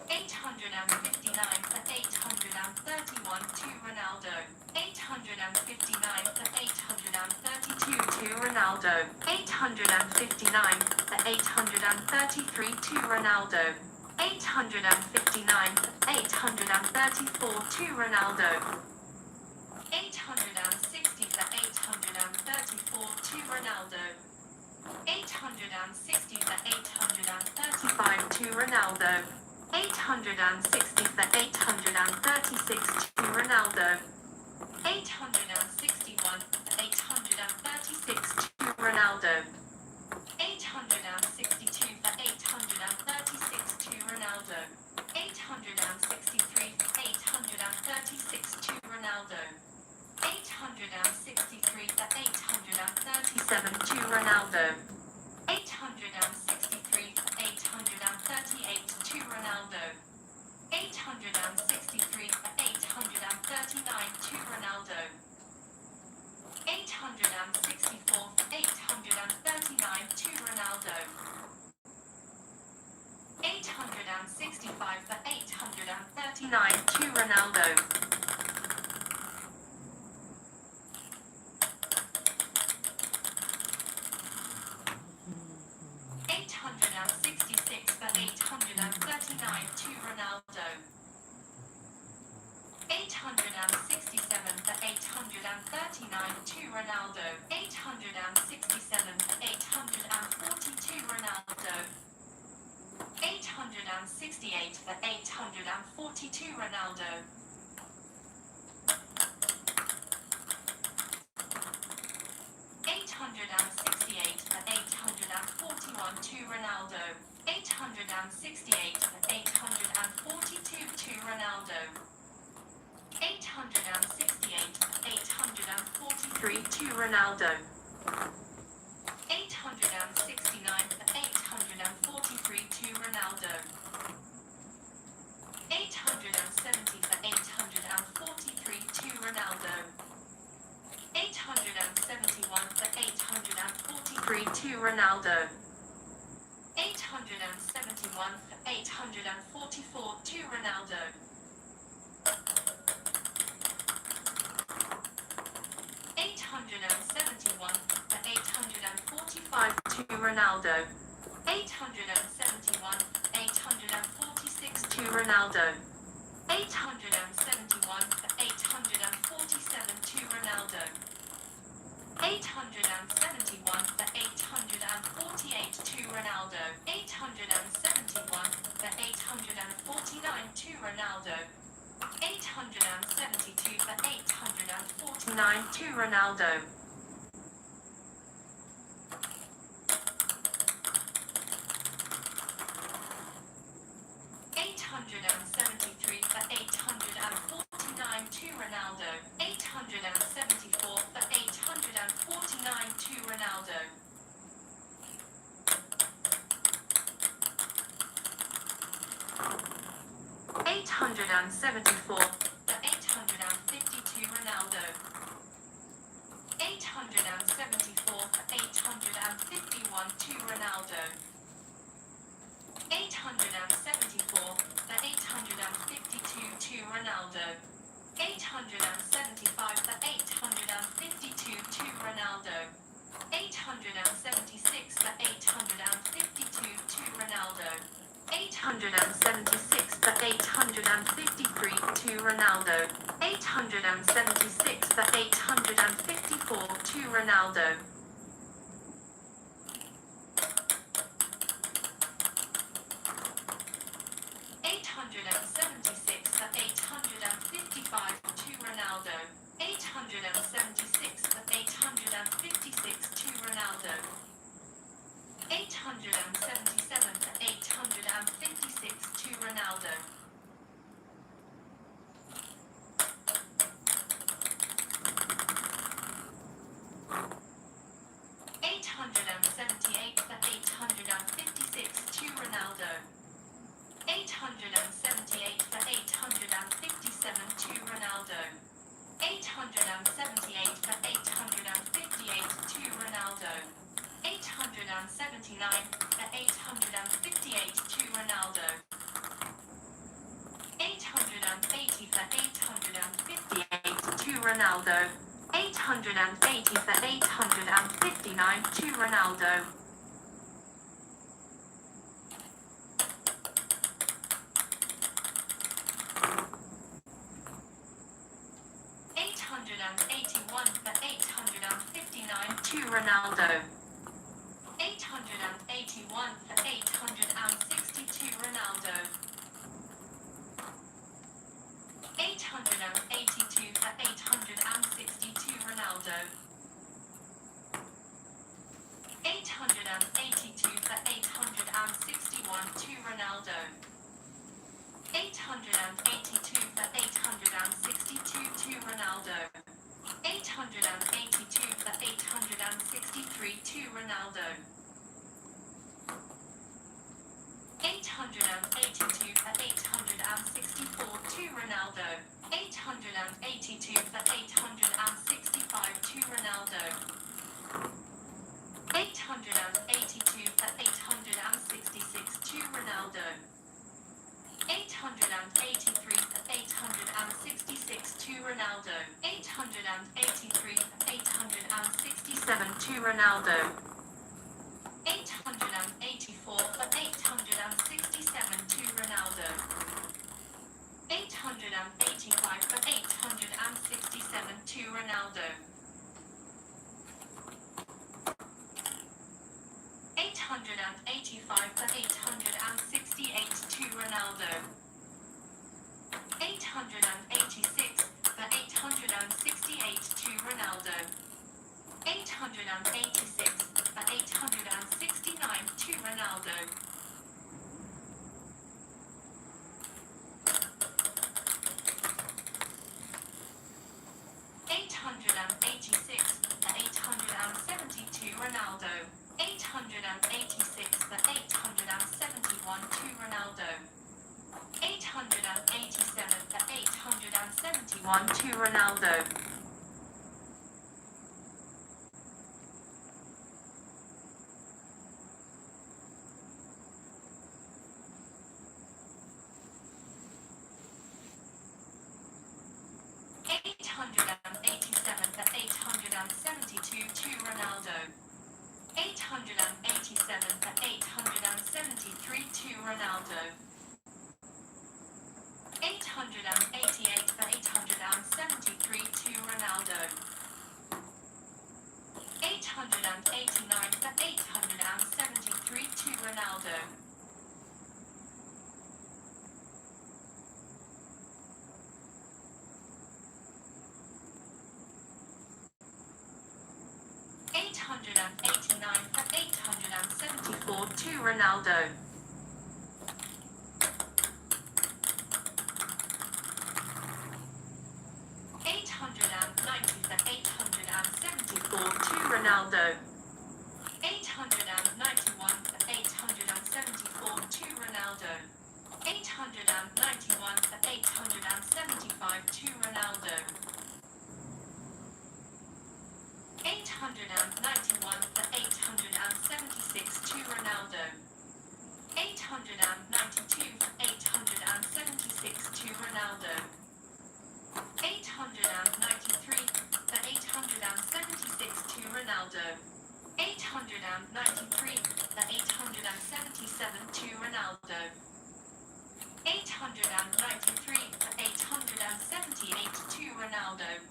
859 for 831 to Ronaldo. 859 for 832 to Ronaldo. 859 for 833 to Ronaldo. 859 for 834 to Ronaldo. 860 for 834 to Ronaldo. 860 for 835 to Ronaldo. 860 for 836 to Ronaldo. 861 for 836 to Ronaldo. 862 for 836 to Ronaldo. 863 for 836 to Ronaldo. 863 for 837 to Ronaldo. 863 for 838 to Ronaldo. 863 for 839 to Ronaldo. 864 for 839 to Ronaldo. 865 for 839 to Ronaldo. 866 for 839 to Ronaldo. 867 for 839 to Ronaldo. 867 for 842 Ronaldo. 868 for 842 Ronaldo. 868 for 841 to Ronaldo. 868 for 842 to Ronaldo. 868 for 843 to Ronaldo. 869 for 843 to Ronaldo. 870 for 843 to Ronaldo. 871 for 843 to Ronaldo. 871 for 844 to Ronaldo. 871 for 845 to Ronaldo. 871 846 to Ronaldo. 871 for 847 to Ronaldo. 871 for 848 to Ronaldo. 871 for 849 to Ronaldo. 872 for 849 to Ronaldo. 873 for 849 to Ronaldo. 874 for 849 to Ronaldo. 874 for 852 Ronaldo. 874 for 851 to Ronaldo. 874 for 852 to Ronaldo. 875 for 852 to Ronaldo. 876 for 852 to Ronaldo. 876 for 853 to Ronaldo. 876 for 854 to Ronaldo. 876 for 855 to Ronaldo. 876 for 856 to Ronaldo. 877 877 for 856 to Ronaldo. 878 for 856 to Ronaldo. 878 for 857 to Ronaldo. 878 for 858 to Ronaldo. 879 for 858 to Ronaldo. 880 for 858 to Ronaldo. 880 for 859 to Ronaldo. 881 for 859 to Ronaldo. 881 for 860 to Ronaldo. 882 for 860 to Ronaldo. 882 for 861 to Ronaldo. 882 for 862 to Ronaldo. 882 for 863 to Ronaldo. 882 for 864 to Ronaldo. 882 for 865 to Ronaldo. 882 for 866 to Ronaldo. 883 for 866 to Ronaldo. 883 for 867 to Ronaldo. 884 for 867 to Ronaldo. 885 for 867 to Ronaldo. 885 for 868 to Ronaldo. 886 for 868 to Ronaldo. 886 for 869 to Ronaldo. 886 for 870 to Ronaldo. 886 for 871 to Ronaldo. 887 for 871 to Ronaldo. 887 for 872 to Ronaldo. 887 for 873 to Ronaldo. 888 for 873 to Ronaldo. 889 for 873 to Ronaldo. 889 for 874 to Ronaldo. 890 for 874 to Ronaldo. 891 for 874 to Ronaldo. 891 for 875 to Ronaldo. 891 for 876 to Ronaldo. 892 for 876 to Ronaldo. 893 for 876 to Ronaldo. 893 for 877 to Ronaldo. 893 for 878 to Ronaldo.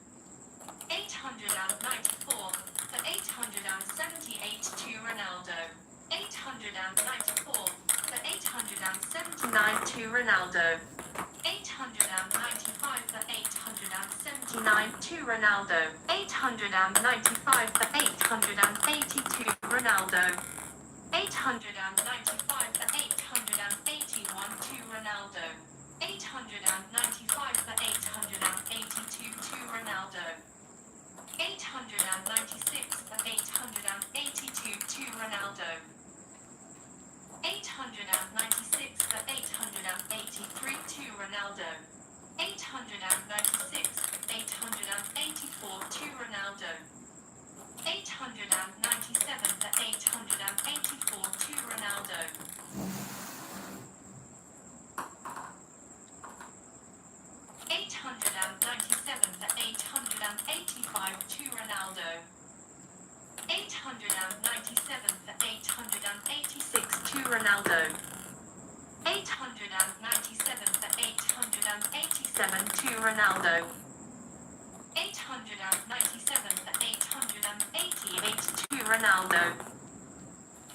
894 for 878 to Ronaldo. 894 for 879 to Ronaldo. 895 for 879 to Ronaldo. 895 for 880 to Ronaldo. 895 895 for 881 to Ronaldo. 895 for 882 to Ronaldo. 896 for 882 to Ronaldo. 896 for 883 to Ronaldo. 896, 884 to Ronaldo. 897 for 884 to Ronaldo. 897 for 885 to Ronaldo. 897 for 886 to Ronaldo. 897 for 887 to Ronaldo. 897 for 888 to Ronaldo.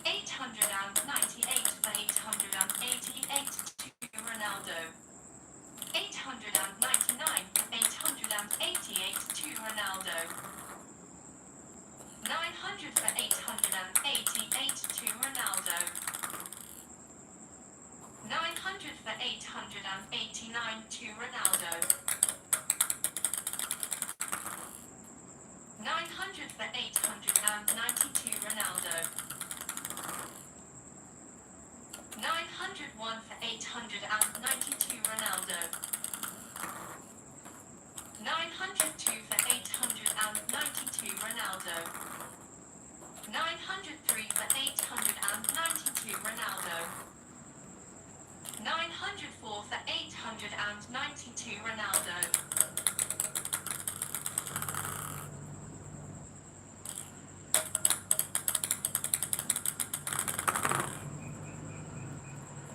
898 for 888 to Ronaldo. 899 for 888 to Ronaldo. 900 for 888 to Ronaldo. 900 for 889 to Ronaldo. 900 for 892 Ronaldo. 901 for 892 Ronaldo. 902 for 892 Ronaldo. 903 for 892 Ronaldo. 904 for 892 Ronaldo.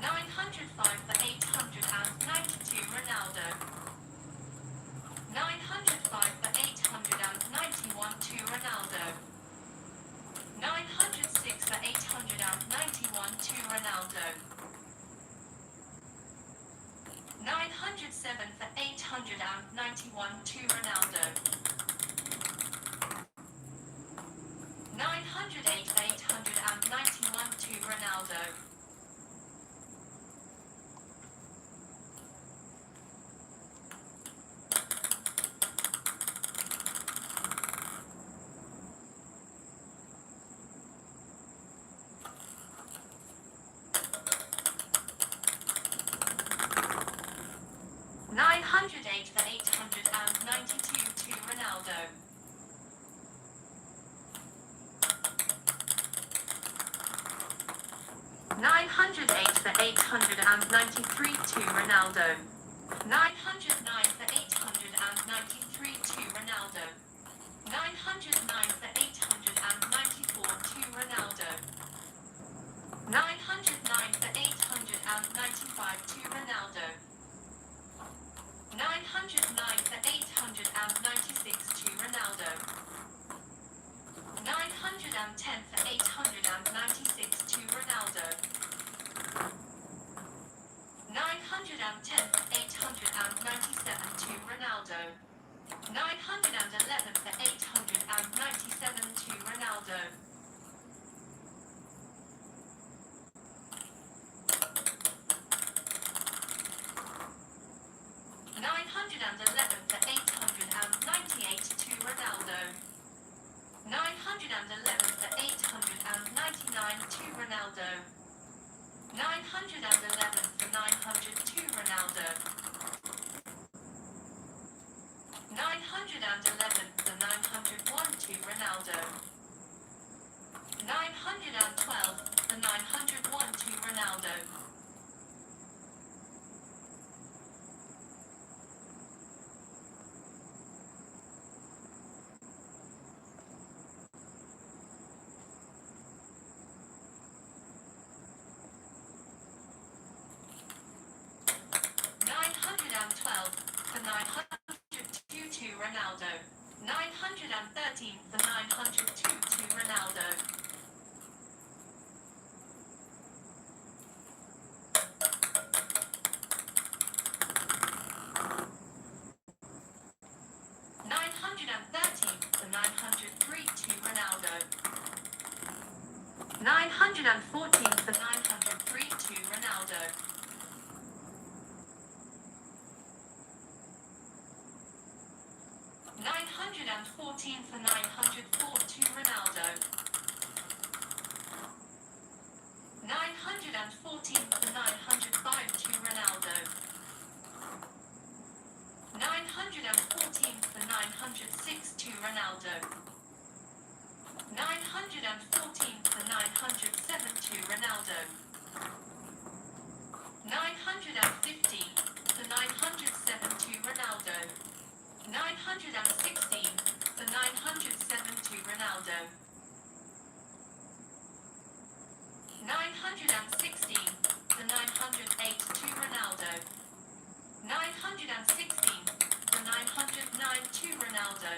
905 for 892 Ronaldo. 905 for 891 to Ronaldo. 906 for 891 to Ronaldo. 907 for 891 to Ronaldo. 908 for 891 to Ronaldo. 908 for 892 to Ronaldo. 908 for 893 to Ronaldo. 909 for 893 to Ronaldo. 909 for 894 to Ronaldo. 909 for 895 to Ronaldo. 909 for 896 to Ronaldo. 910 for 896 to Ronaldo. 910 for 897 to Ronaldo. 911 for 897 to Ronaldo. 911 for 898 to Ronaldo. 911 for 899 to Ronaldo. 911 for 900 to Ronaldo. 911 for 901 to Ronaldo. 912 for 901 to Ronaldo. 912 for 902 to Ronaldo. 913 for 902 to Ronaldo. 913 for 903 to Ronaldo. 914 914 for 903 to Ronaldo. 914 for 904 to Ronaldo. 914 for 905 to Ronaldo. 914 for 906 to Ronaldo. 914 for 907 to Ronaldo. 915 for 907 to Ronaldo. 916 for 907 to Ronaldo. 916 for 908 to Ronaldo. 916 for 909 to Ronaldo.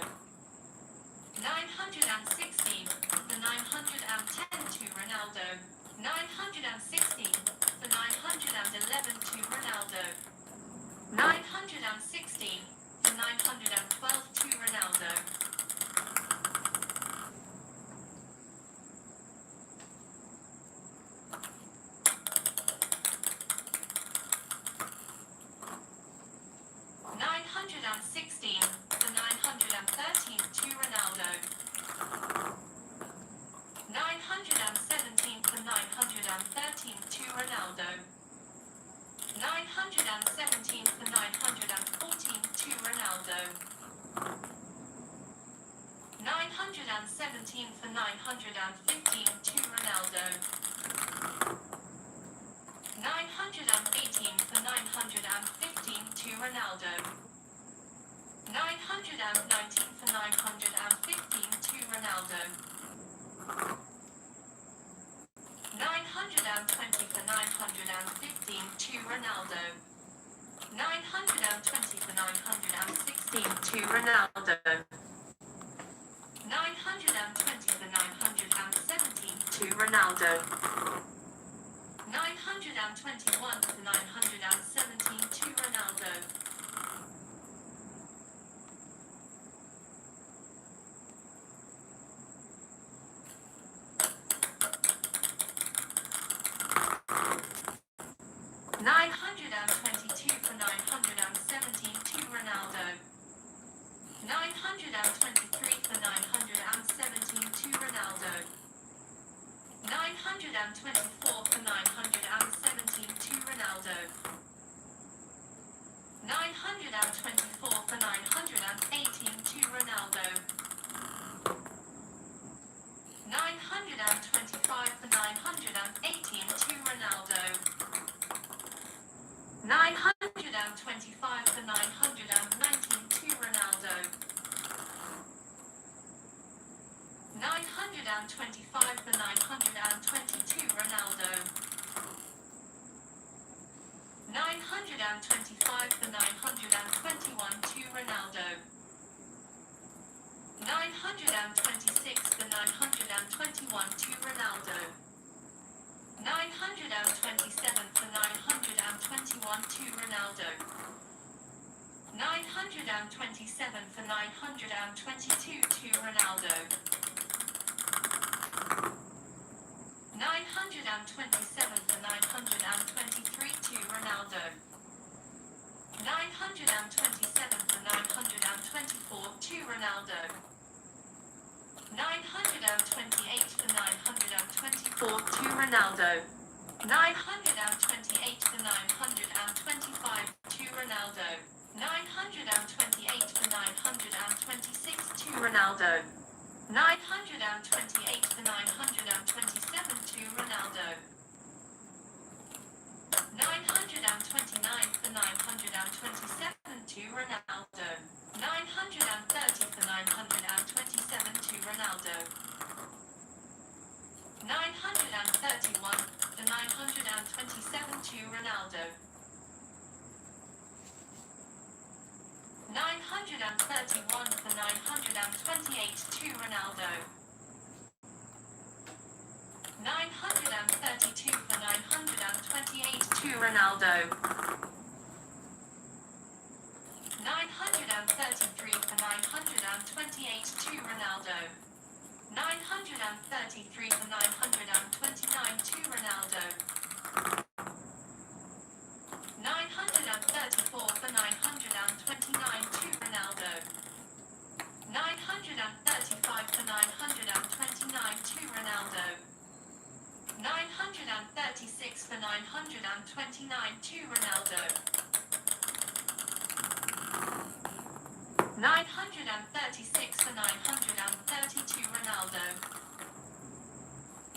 916 for 910 to Ronaldo. 916 for 911 to Ronaldo. 916 for 912 to Ronaldo. 916 for 913 to Ronaldo. 917 for 913 to Ronaldo. 917 for 914 to Ronaldo. 917 for 915 to Ronaldo. 918 for 915 to Ronaldo. 919 for 915 to Ronaldo. 920 for 915 to Ronaldo. 920 for 916 to Ronaldo. 920 for 917 to Ronaldo. 921 for 917 to Ronaldo. 922 for 917 to Ronaldo. 923 for 917 to Ronaldo. 924 for 917 to Ronaldo. 924 for 918 to Ronaldo. 925 for 918 to Ronaldo. 925 for 919 to Ronaldo. 925 for 922 Ronaldo. 925 for 921 to Ronaldo. 926 for 921 to Ronaldo. 927 for 921 to Ronaldo. 927 for 922 to Ronaldo. 927 for 923 to Ronaldo. 927 for 924 to Ronaldo. 928 for 924 to Ronaldo. 928 for 925 to Ronaldo. 928 for 926 to Ronaldo. 928 for 927 to Ronaldo. 929 for 927 to Ronaldo. 930 for 927 to Ronaldo. 931 for 927 to Ronaldo. 931 for 928 to Ronaldo. 932 for 928 to Ronaldo. 933 for 928 to Ronaldo. 933 for 928 936 for 929 to Ronaldo. 936 for 932 Ronaldo.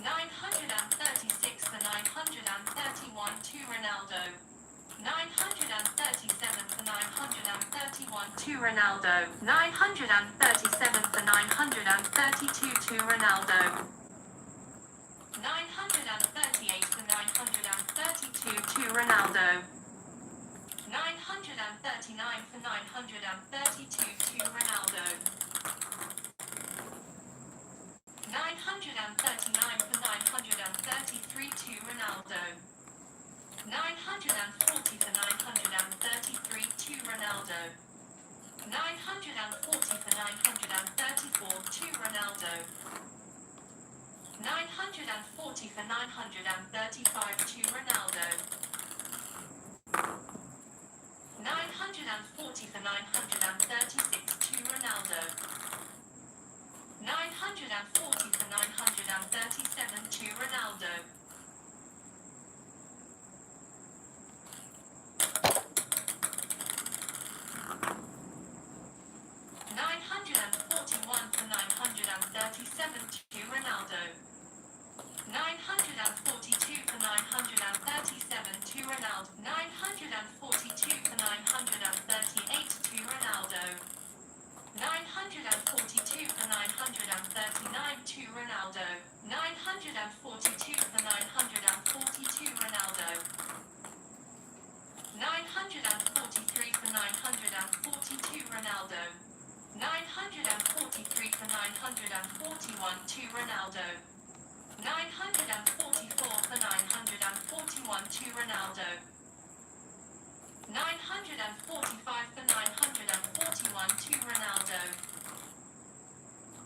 936 for 931 to Ronaldo. 937 for 931 to Ronaldo. 937 for 932 to Ronaldo. 938 for 932 to Ronaldo. 939 for 932 to Ronaldo. 939 for 933 to Ronaldo. 940 for 933 to Ronaldo. 940 for 934 to Ronaldo. 940 for 935 to Ronaldo. 940 for 936 to Ronaldo. 940 for 937 to Ronaldo. 941 for 937 to Ronaldo. 942 for 937 to Ronaldo. 942 for 938 to Ronaldo. 942 for 939 to Ronaldo. 942 for 942 Ronaldo. 943 for 942 Ronaldo. 943 for 941 to Ronaldo. 944 for 941 to Ronaldo. 945 for 941 to Ronaldo.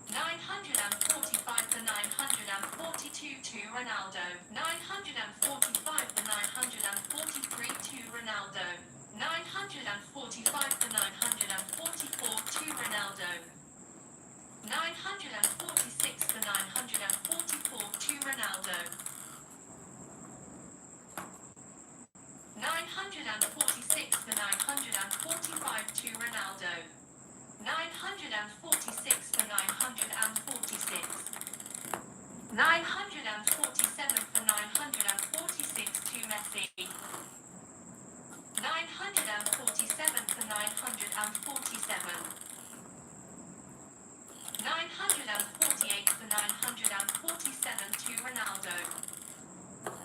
945 for 942 to Ronaldo. 945 for 943 to Ronaldo. 945 for 944 to Ronaldo. 946 for 944 to Ronaldo. 946 for 945 to Ronaldo. 946 for 946. 947 for 946 to Messi. 947 for 947. 948 for 947 to Ronaldo.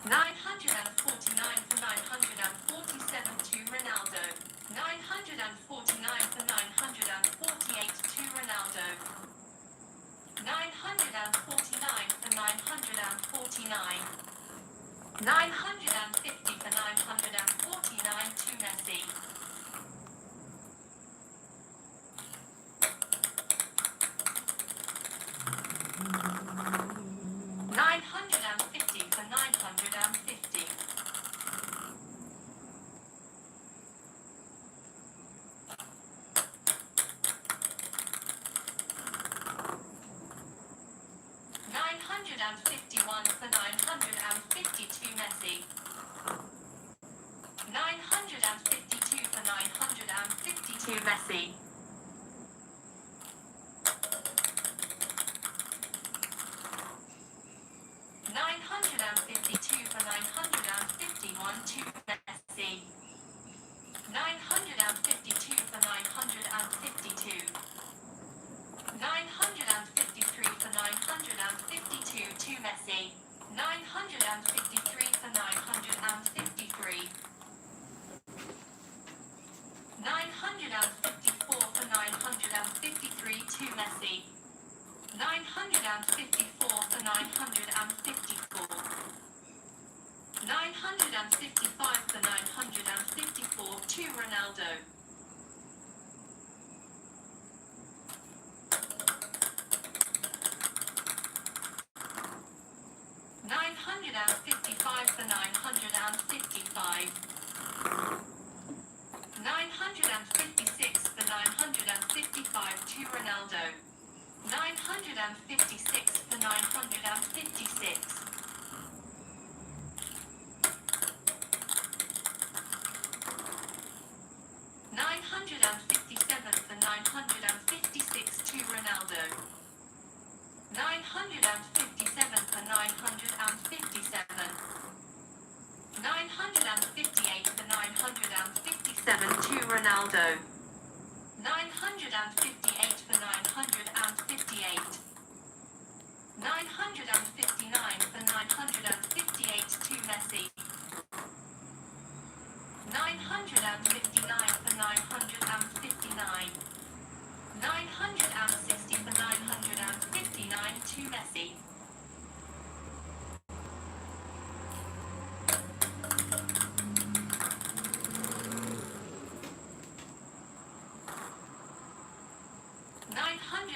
949 for 947 to Ronaldo. 949 for 948 to Ronaldo. 949 for 949. 950 for 949 to Messi. 950 for 950. 951 for 952 Messi. 952 for 952 Messi. 952 for 951 to Messi. 952 for 952. 953 for 952 to Messi. 953 for 953. 954 for 953 to Messi. 954 for 954. 955 for 954 to Ronaldo. 955 for 955. 956 for 955 to Ronaldo. 956 for 956. Ronaldo. 958 for 958. 959 for 958 to Messi. 959 for 959. 960 for 959 to Messi.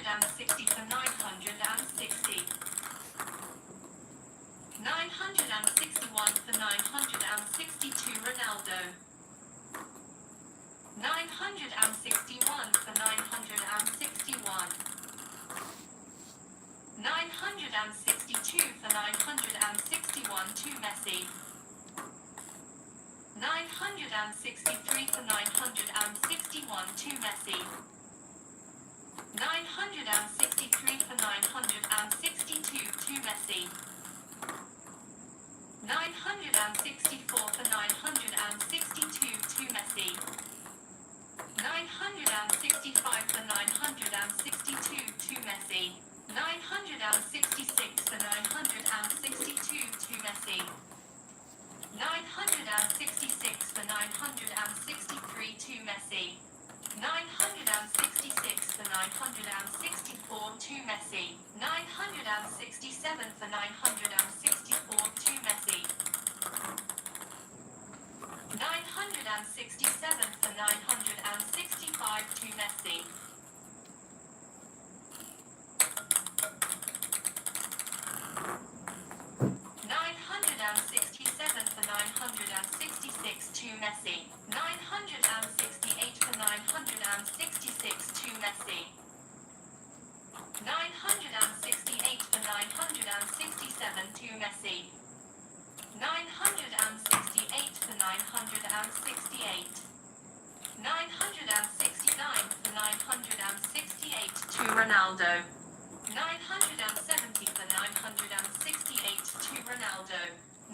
960 for 960. 961 for 962 Ronaldo. 961 for 961. 962 for 961 to Messi. 963 for 961 to Messi. 963 for 962 to Messi. 964 for 962 to Messi. 965 for 962 to Messi. 966 for 962 to Messi. 966 for 963 to Messi. 966 for 964 to Messi. 967 for 964 to Messi. 967 for 965 to Messi. 967 for 966 to Messi. 968 for 966 to Messi. 968 for 967 to Messi. 968 for 968. 969 for 968 to Ronaldo. 970 for 968 to Ronaldo.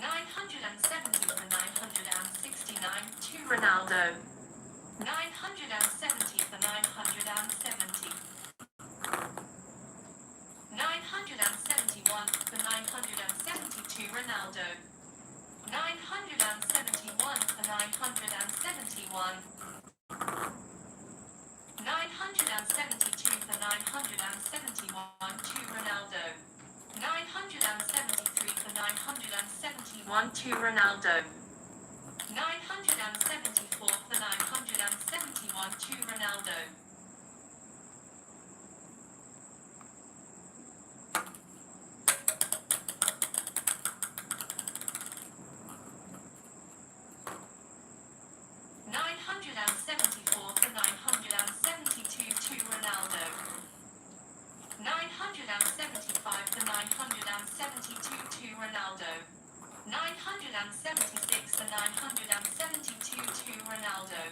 970 for 969 to Ronaldo. 970 for 970. 971 for 972 Ronaldo. 971 for 971. 972 for 971 to Ronaldo. 973 for 971 to Ronaldo. 974 for 971 to Ronaldo. 974 for 972 to Ronaldo. 975 for 972 to Ronaldo. 976 for 972 to Ronaldo.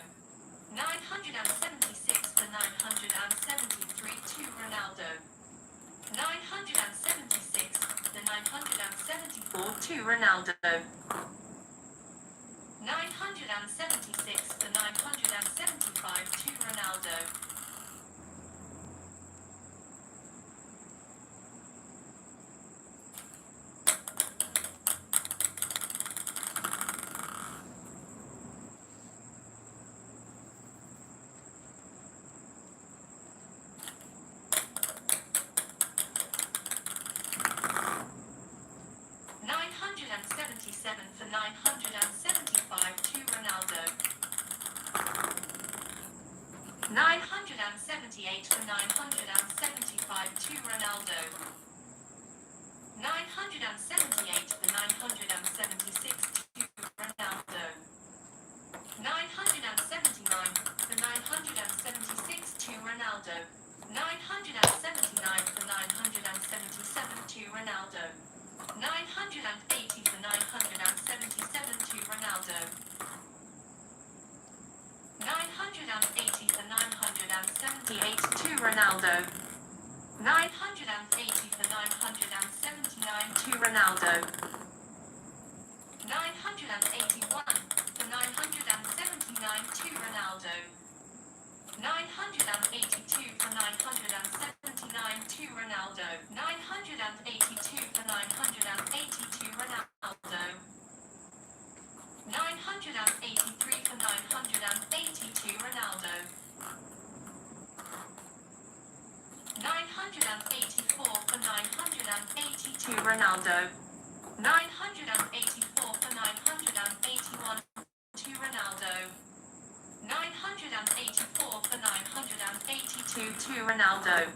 976 for 973 to Ronaldo. 976 for 974 to Ronaldo. 976 for 975 to Ronaldo. 977 for 975 to Ronaldo. 978 for 975 to Ronaldo. 978 for 976 to Ronaldo. 979 for 976 to Ronaldo. 979 for 977 to Ronaldo. 980 for 977 to Ronaldo. 980 for 978 to Ronaldo. 980 for 979 to Ronaldo. 981 for 979 to Ronaldo. 982 for 979 to Ronaldo. 982 for 982 Ronaldo. 983 for 982 Ronaldo. 984 for 982 Ronaldo. 984 for 981 to Ronaldo. 984 for 982 to Ronaldo.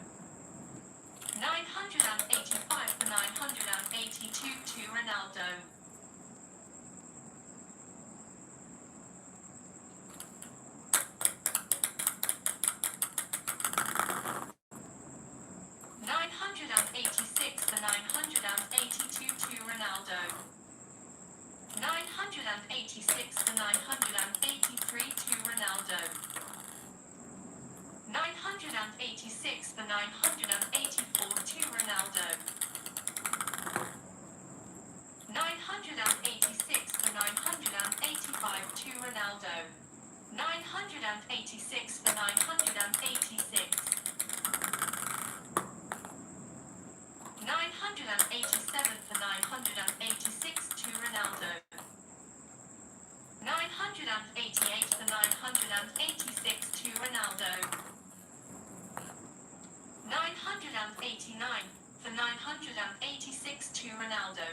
985 for 982 to Ronaldo. 986 for 982 to Ronaldo. 986 for 983 to Ronaldo. 986 for 984 to Ronaldo. 986 for 985 to Ronaldo. 986 for 986. 987 for 986 to Ronaldo. 988 for 986 to Ronaldo. 989 for 986 to Ronaldo.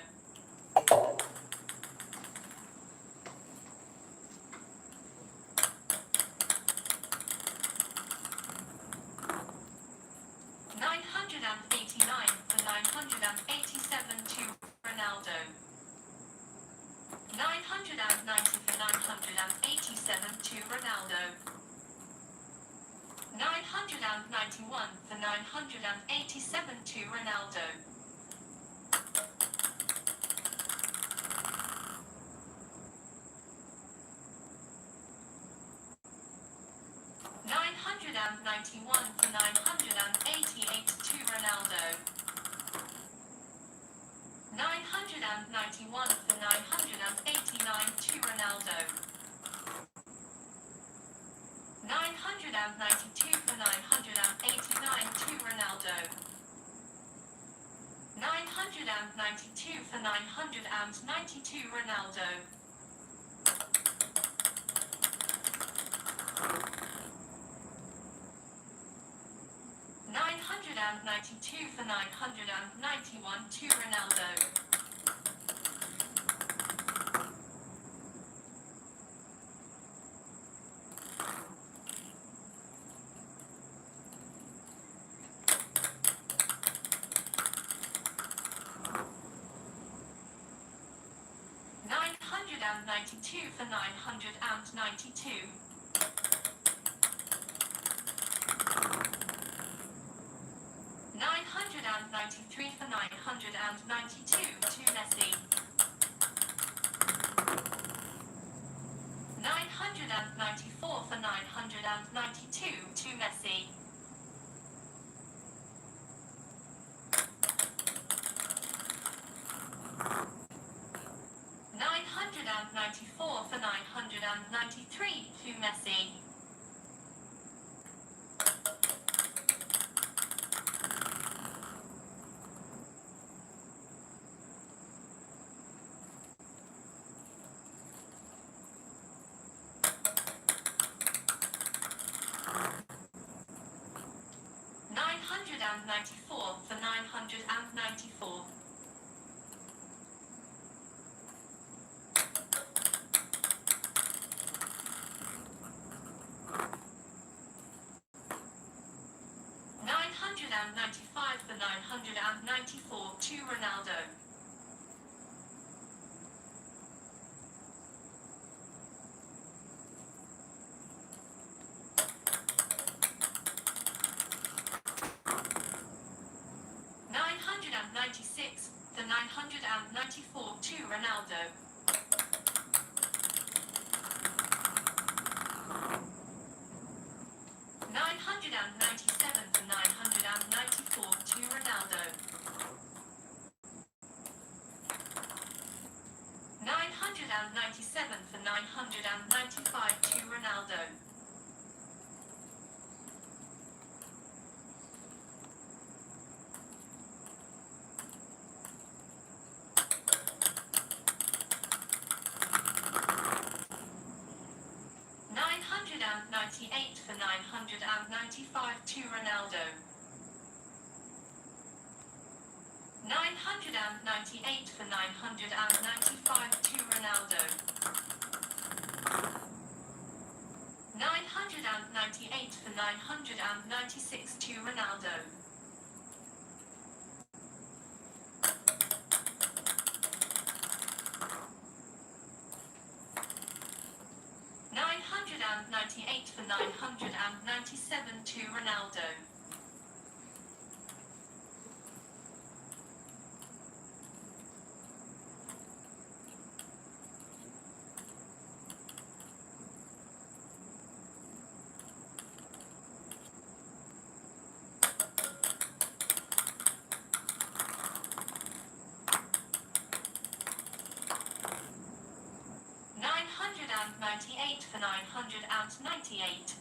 989 for 987 to Ronaldo. 990 for 987 to Ronaldo. 991 for 987 to Ronaldo. 991 for 988 to Ronaldo. 991 for 989 to Ronaldo. 992 for 989 to Ronaldo. 992 for 992 Ronaldo. 992 for 991 to Ronaldo. 992 for 992. 993 for 992 to Messi. 994 for 992 to Messi. 994 for 993 to Messi. 994 for 994. 995 for 994 to Ronaldo. 996 for 994 to Ronaldo. 997 for 994 to Ronaldo. 997 for 995 to Ronaldo. 995 to Ronaldo. 998 for 995 to Ronaldo. 998 for 996 to Ronaldo. 998 for 997 to Ronaldo. 998 for 998.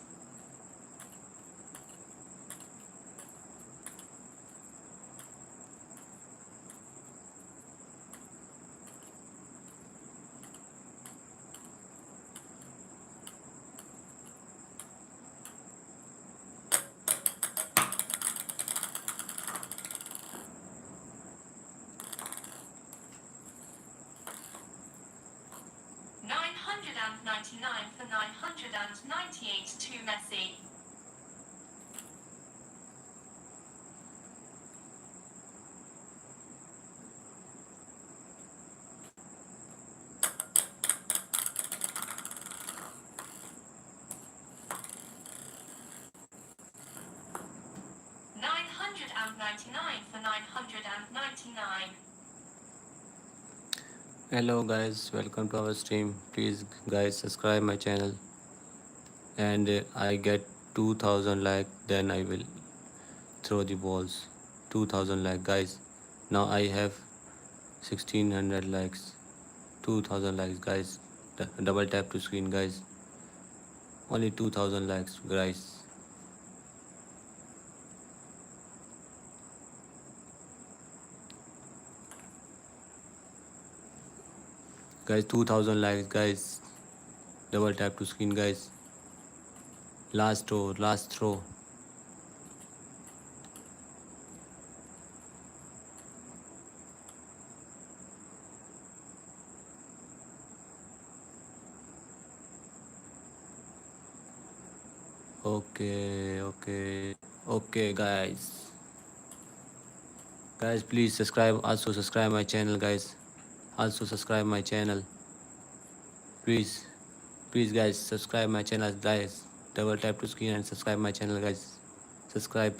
999 for 998 to Messi. $999 for 999. Hello guys, welcome to our stream. Please guys subscribe my channel, and I get 2000 like, then I will throw the balls. 2000 like guys. Now I have 1600 likes. 2000 likes guys. Double tap to screen guys. Only 2000 likes guys. Guys, 2000 likes guys. Double tap to screen guys. Last throw, last throw. Okay guys. Guys, please subscribe. Also subscribe my channel guys. Also subscribe my channel. Please guys, subscribe my channel guys. Double tap to screen and subscribe my channel guys. Subscribe.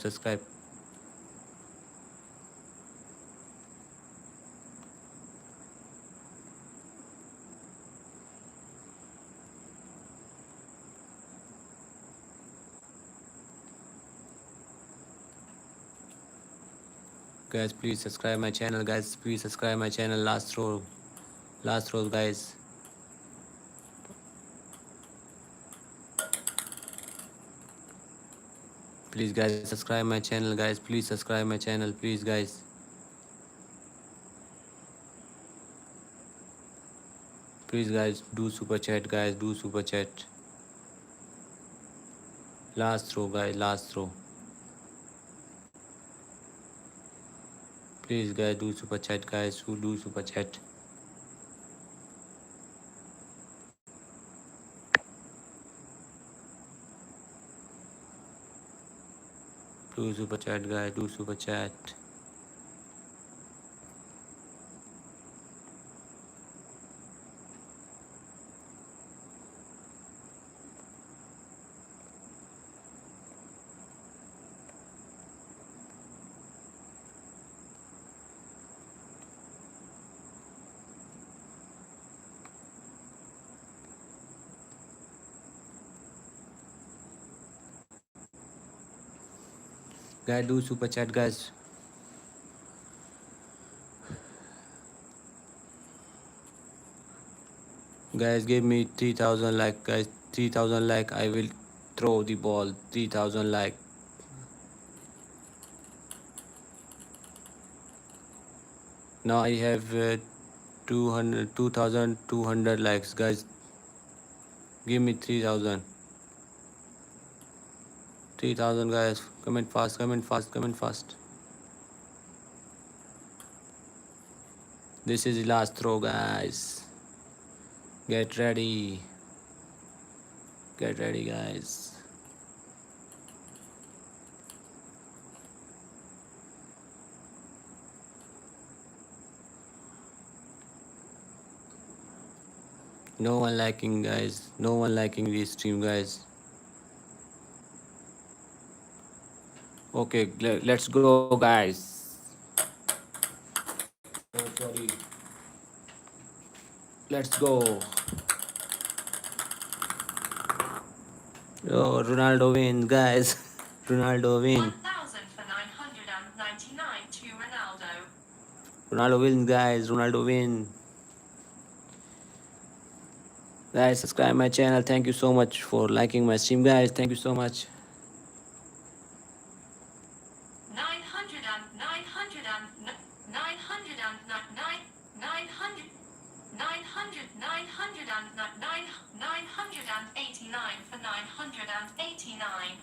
Guys, please subscribe my channel guys. Please subscribe my channel. Last row guys. Please guys, subscribe my channel guys. Please subscribe my channel, please guys. Please guys, do super chat guys. Do super chat. Last throw guys, last throw. Please guys, do super chat guys. Who do super chat? Do super chat guys. Do super chat. Guys, do super chat guys. Guys, give me 3000 like guys. 3000 like, I will throw the ball. 3000 like. Now I have 2200 likes guys. Give me 3000. 3,000 guys. Comment fast, comment fast, comment fast. This is the last throw, guys. Get ready. Get ready, guys. No one liking, guys. No one liking this stream, guys. Okay, let's go, guys. Oh, sorry. Let's go. Oh, Ronaldo wins, guys. Ronaldo win. 1,000 for 999 to Ronaldo. Ronaldo wins, guys. Ronaldo win. Guys, subscribe my channel. Thank you so much for liking my stream, guys. Thank you so much. 900 and 900 and 900 and 900 989 for 989.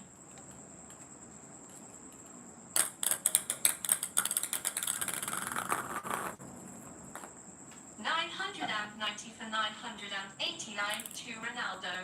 990 for 989 to Ronaldo.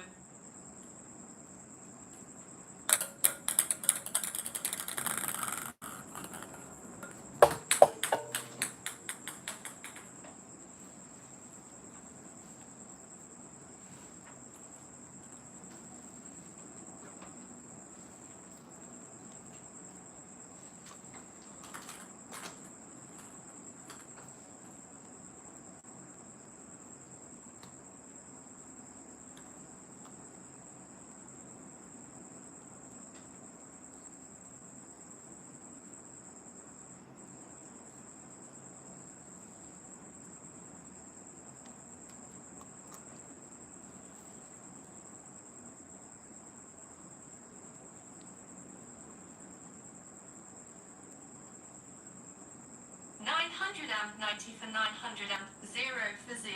$990 for 900 and 0 for 0.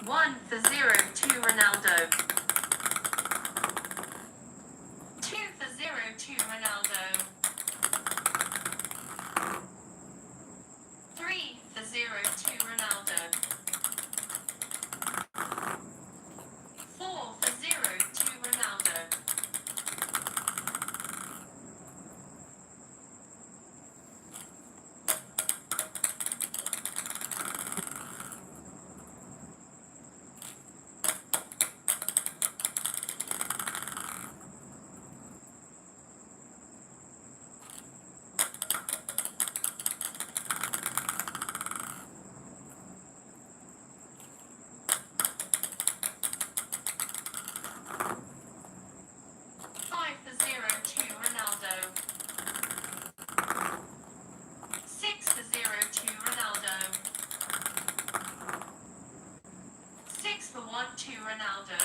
One for 0 to Ronaldo. 2 for 0 to Ronaldo. 3 for 0 to Ronaldo. 4 for 0 to Ronaldo. 5 for 0 to Ronaldo. 6 for 0 to Ronaldo. 6 for 1 to Ronaldo.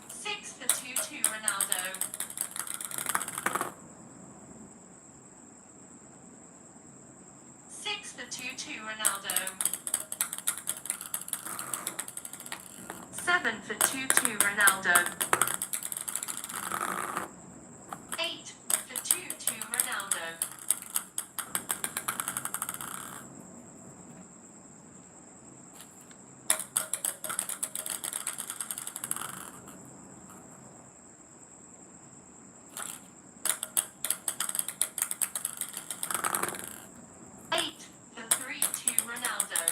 6 for 2 to Ronaldo. 6 for 2 to Ronaldo. 7 for 2 to Ronaldo. 8 for 2 to Ronaldo. 8 for 3 to Ronaldo. 8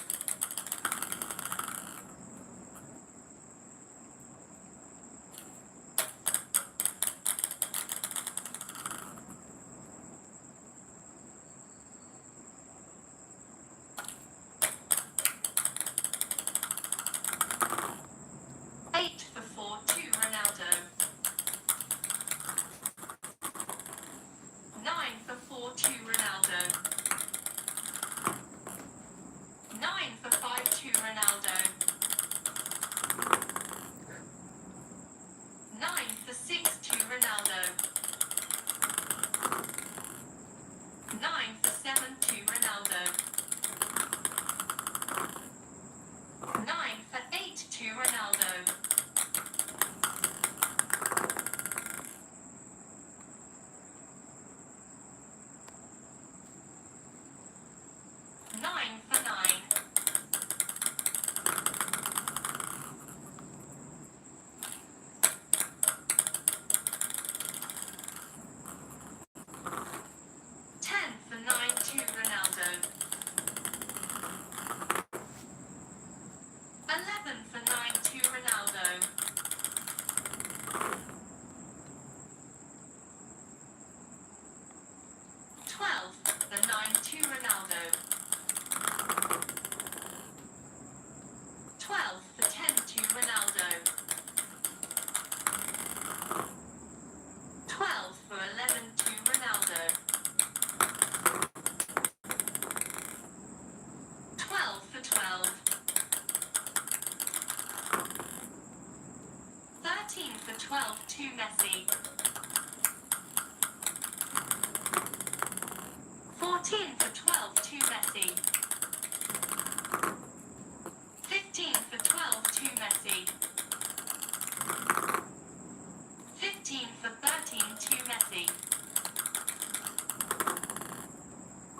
13 to Messi.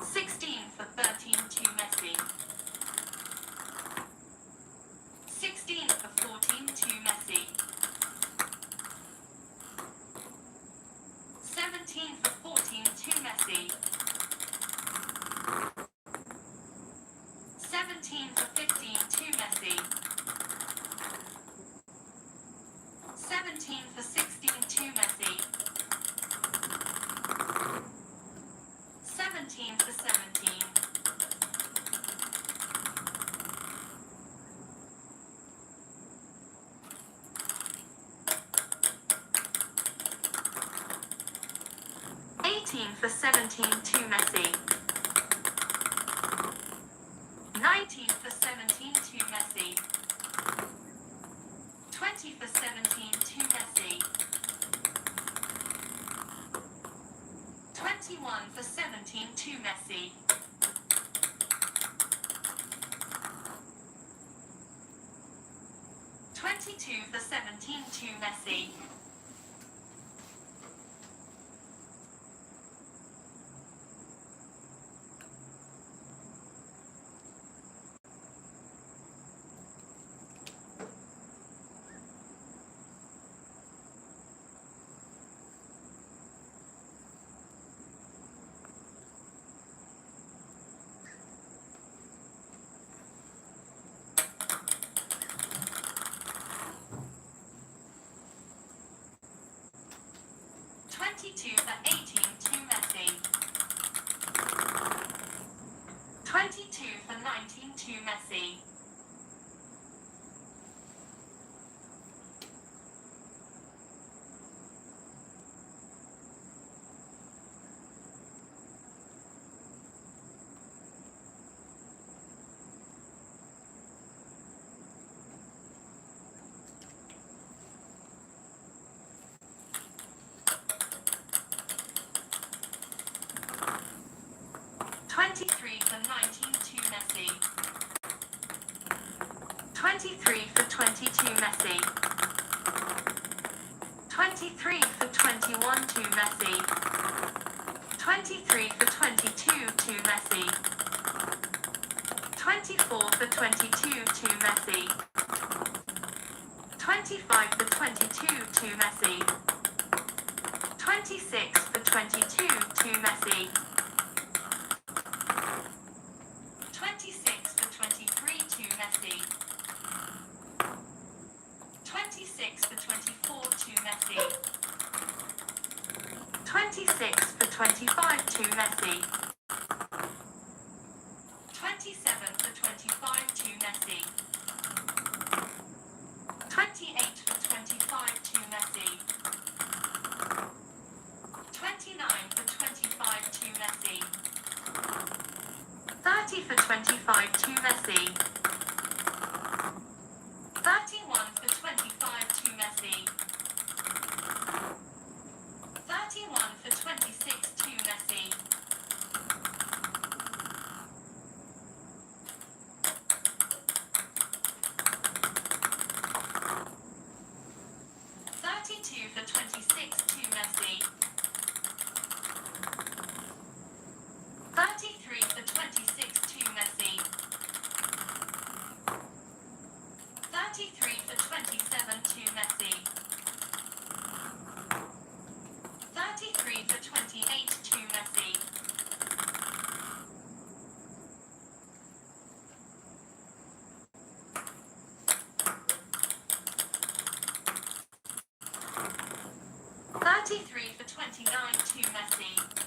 16 for 13 to Messi. 16 for 14 to Messi. 17 for 14 to Messi. 17 for 15 to Messi. 17 for 16 to Messi. 17 for 17. 18 for 17 to Messi. 19 for 17 to Messi. 20 for 17 to Messi. 21 for 17 to Messi. 22 for 17 to Messi. 22 for 18 to Messi. 22 for 19 to Messi. 23 for 19 to Messi. 23 for 22 Messi. 23 for 21 to Messi. 23 for 22 to Messi. 24 for 22 to Messi. 25 for 22 to Messi. 26 for 22 to Messi. 26 for 23 to Messi. 26 for 24 to Messi. 26 for 25 to Messi. 27 for 25 to Messi. 28 for 25 to Messi. 29 for 25 to Messi. 30 for 25 to Messi. 31 for 25 to Messi. 31 for 26 to Messi. 32 for 26 to Messi. 33 for 26 to Messi. 33 for 27 to Messi. 33 for 28 to Messi. 33 for 29 to Messi.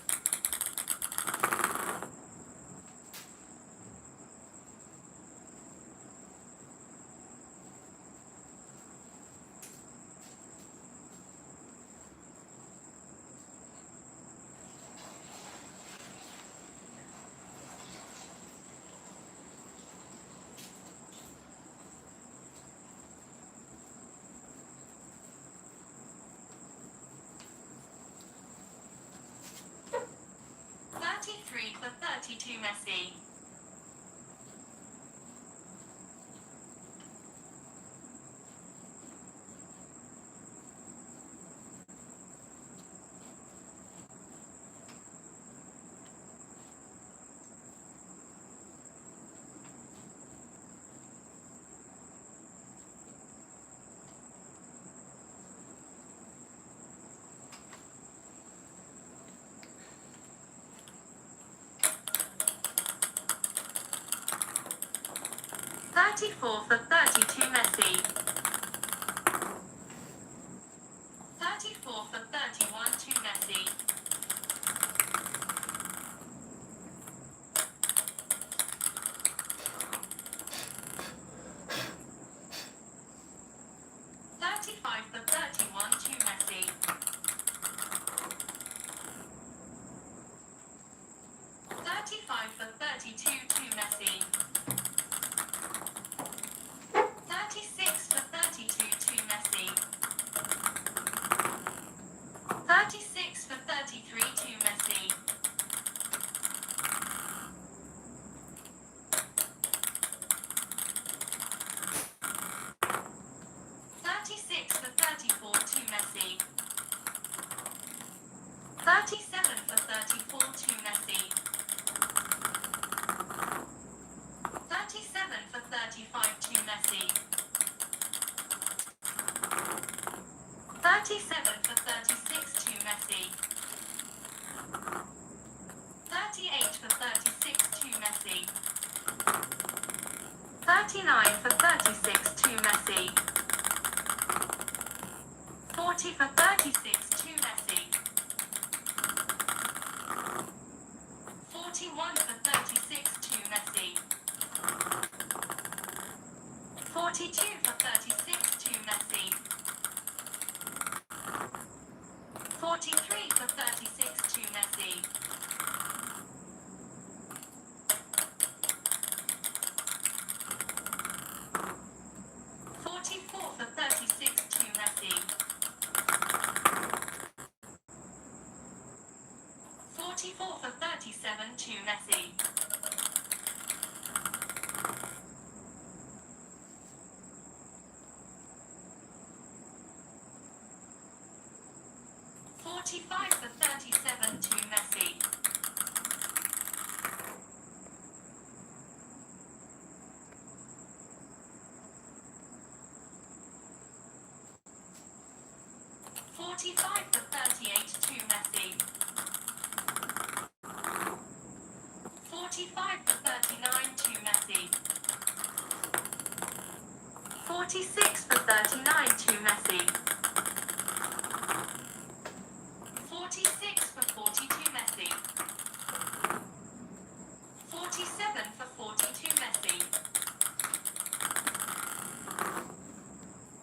33 for 32 Messi. 33 34 for 32 Messi. 34 for 31 to Messi. 35 for 31 to Messi. 35 for 32 to Messi. 36 for 32 to Messi. 36 for 33 to Messi. 36 for 34 to Messi. 37 for 34 to Messi. 37 for 35 to Messi. 37 for 36 to Messi. 38 for 36 to Messi. 39 for 36 to Messi. 40 for 36 to Messi. 41 for 36 to Messi. 42 for 36 to Messi. 43 for 36 to Messi. 44 for 36 to Messi. 44 for 37 to Messi. 45 for 37 to Messi. 45 for 38 to Messi. 45 for 39 to Messi. 46 for 39 to Messi. 46 for 40 to Messi. 47 for 40 to Messi.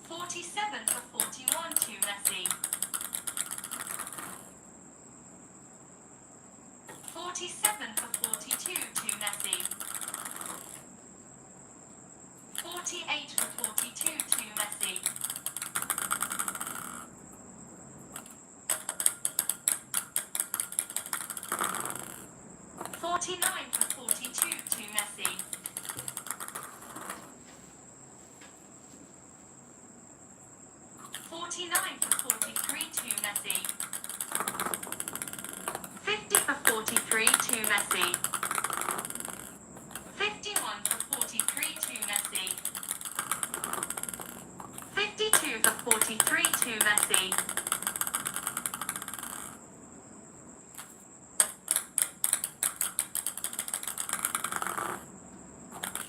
47 for 41 to Messi. 47 for 42 to Messi. 48 for 42 to Messi. 49 for 42 to Messi. 49 for 43 to Messi. 50 for 43 to Messi. 51 for 43 to Messi. 52 for 43 to Messi.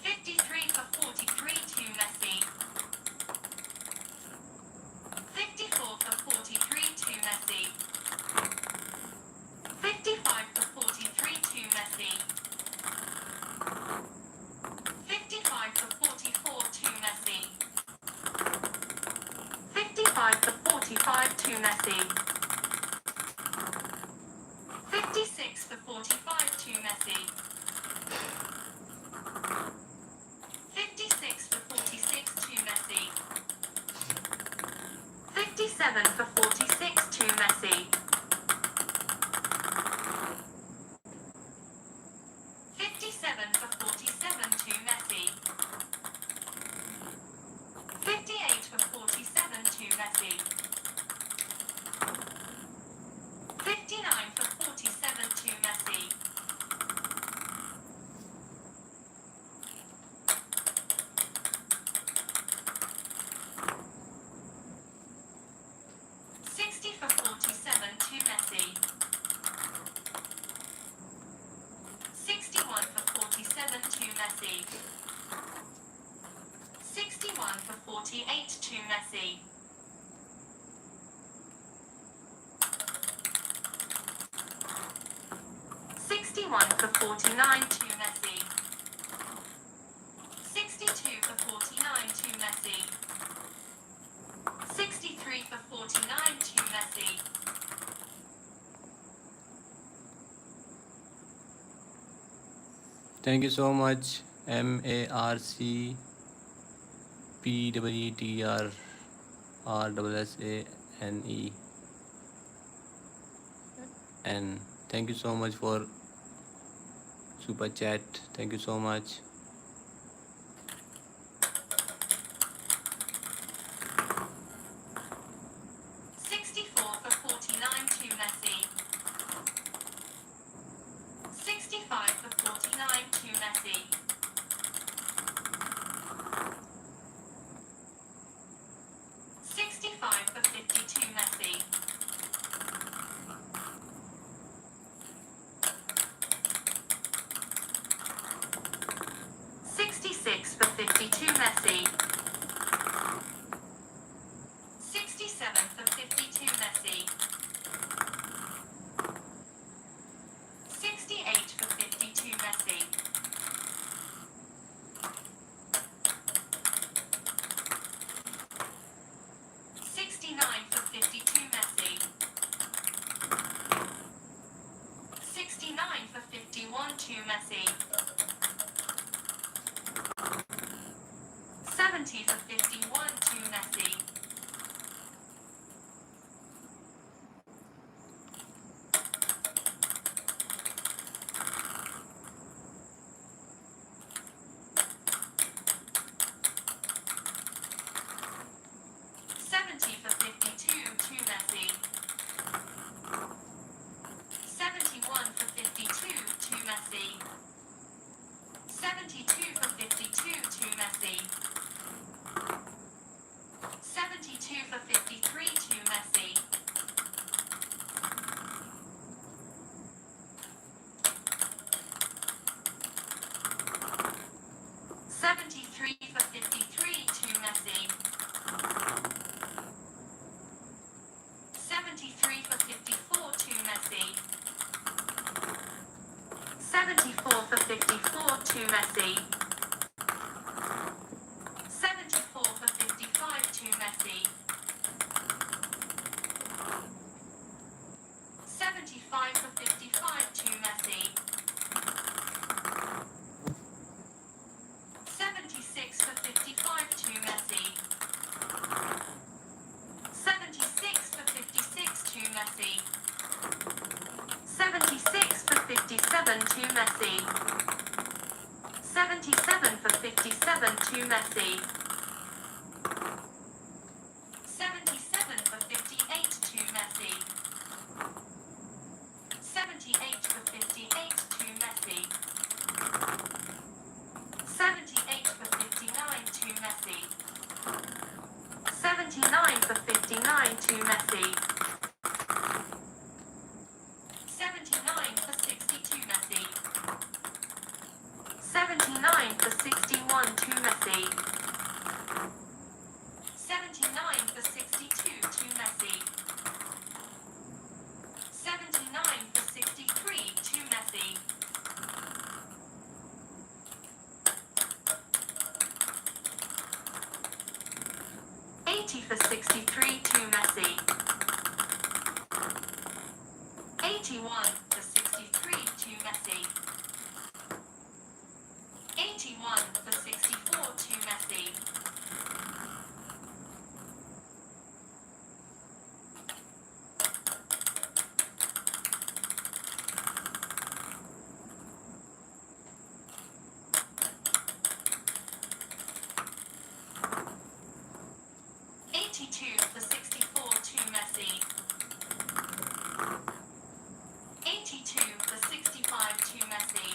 53 for 43 to Messi. 54 for 43 to Messi. 55 for 43 to Messi. 55 for 44 to Messi. 55 for 45 to Messi. 56 for 45 to Messi. 56 for 46 to Messi. 57 for 46 to Messi. 57 for 47 to Messi. 58 for 47 to Messi. 61 for 49 to Messi. 62 for 49 to Messi. 63 for 49 to Messi. Thank you so much. MARCPWTRRSSANEN. Thank you so much for super chat. Thank you so much. 64 for 49 to Messi. 65 for 49 to Messi. 65 for 52 Messi. 66 for 52 Messi. 67 for 52 Messi. 68 for 52 Messi. 69 for 52 Messi. 69 for 51 to Messi. 70 for 51 to Messi. 70 for 52 to Messi. 71 for 52 to Messi. 72 for 52 to Messi. 72 for 53 to Messi. 73 for 53 to Messi. 73 for 54 to Messi. 74 for 54 to Messi. 74 for 55 to Messi. 75 for 55 to Messi. 76 for 55 to Messi. 76 for 56 to Messi. 76 for 57 to Messi. 77 for 57 to Messi. 77 for 58 to Messi. 78 for 58 to Messi. 78 for 59 to Messi. 79 for 59 to Messi. 79 for 62 Messi. 79 for 61 to Messi. 79 for 62 to Messi. 79 for 63 to Messi. 80 for 63 to Messi. 81 for 63 to Messi. 81 for 64 to Messi. 82 for 64 to Messi. 82 for 65 to Messi.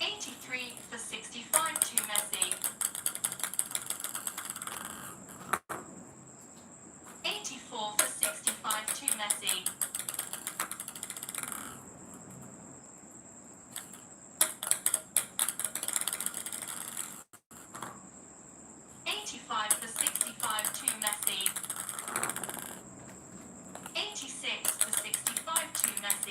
83 for 65 to Messi. 84 for 65 to Messi. 85 for 65 to Messi. 86 for 65 to Messi.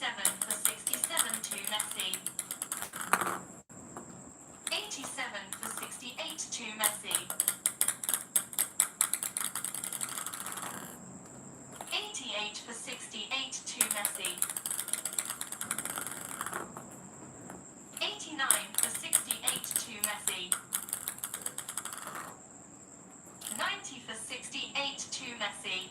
87 for 67 to Messi. 87 for 68 to Messi. 88 for 68 to Messi. 89 for 68 to Messi. 90 for 68 to Messi.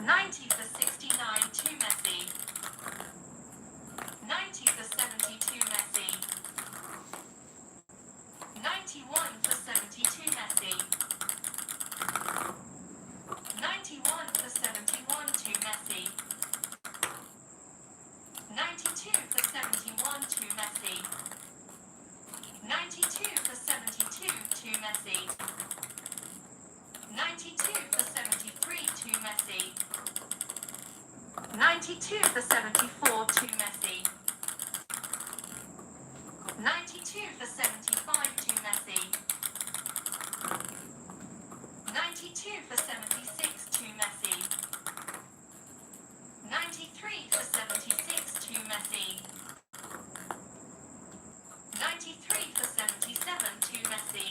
90 for 69 to Messi. 90 for 70 to Messi. 91 for 70 to Messi. 91 for 71 to Messi. 92 for 71 to Messi. 92 for 72 to Messi. 92 for 73 to Messi. 92 for 74 to Messi. 92 for 75 to Messi. 92 for 76 to Messi. 93 for 76 to Messi. 93 for 77 to Messi.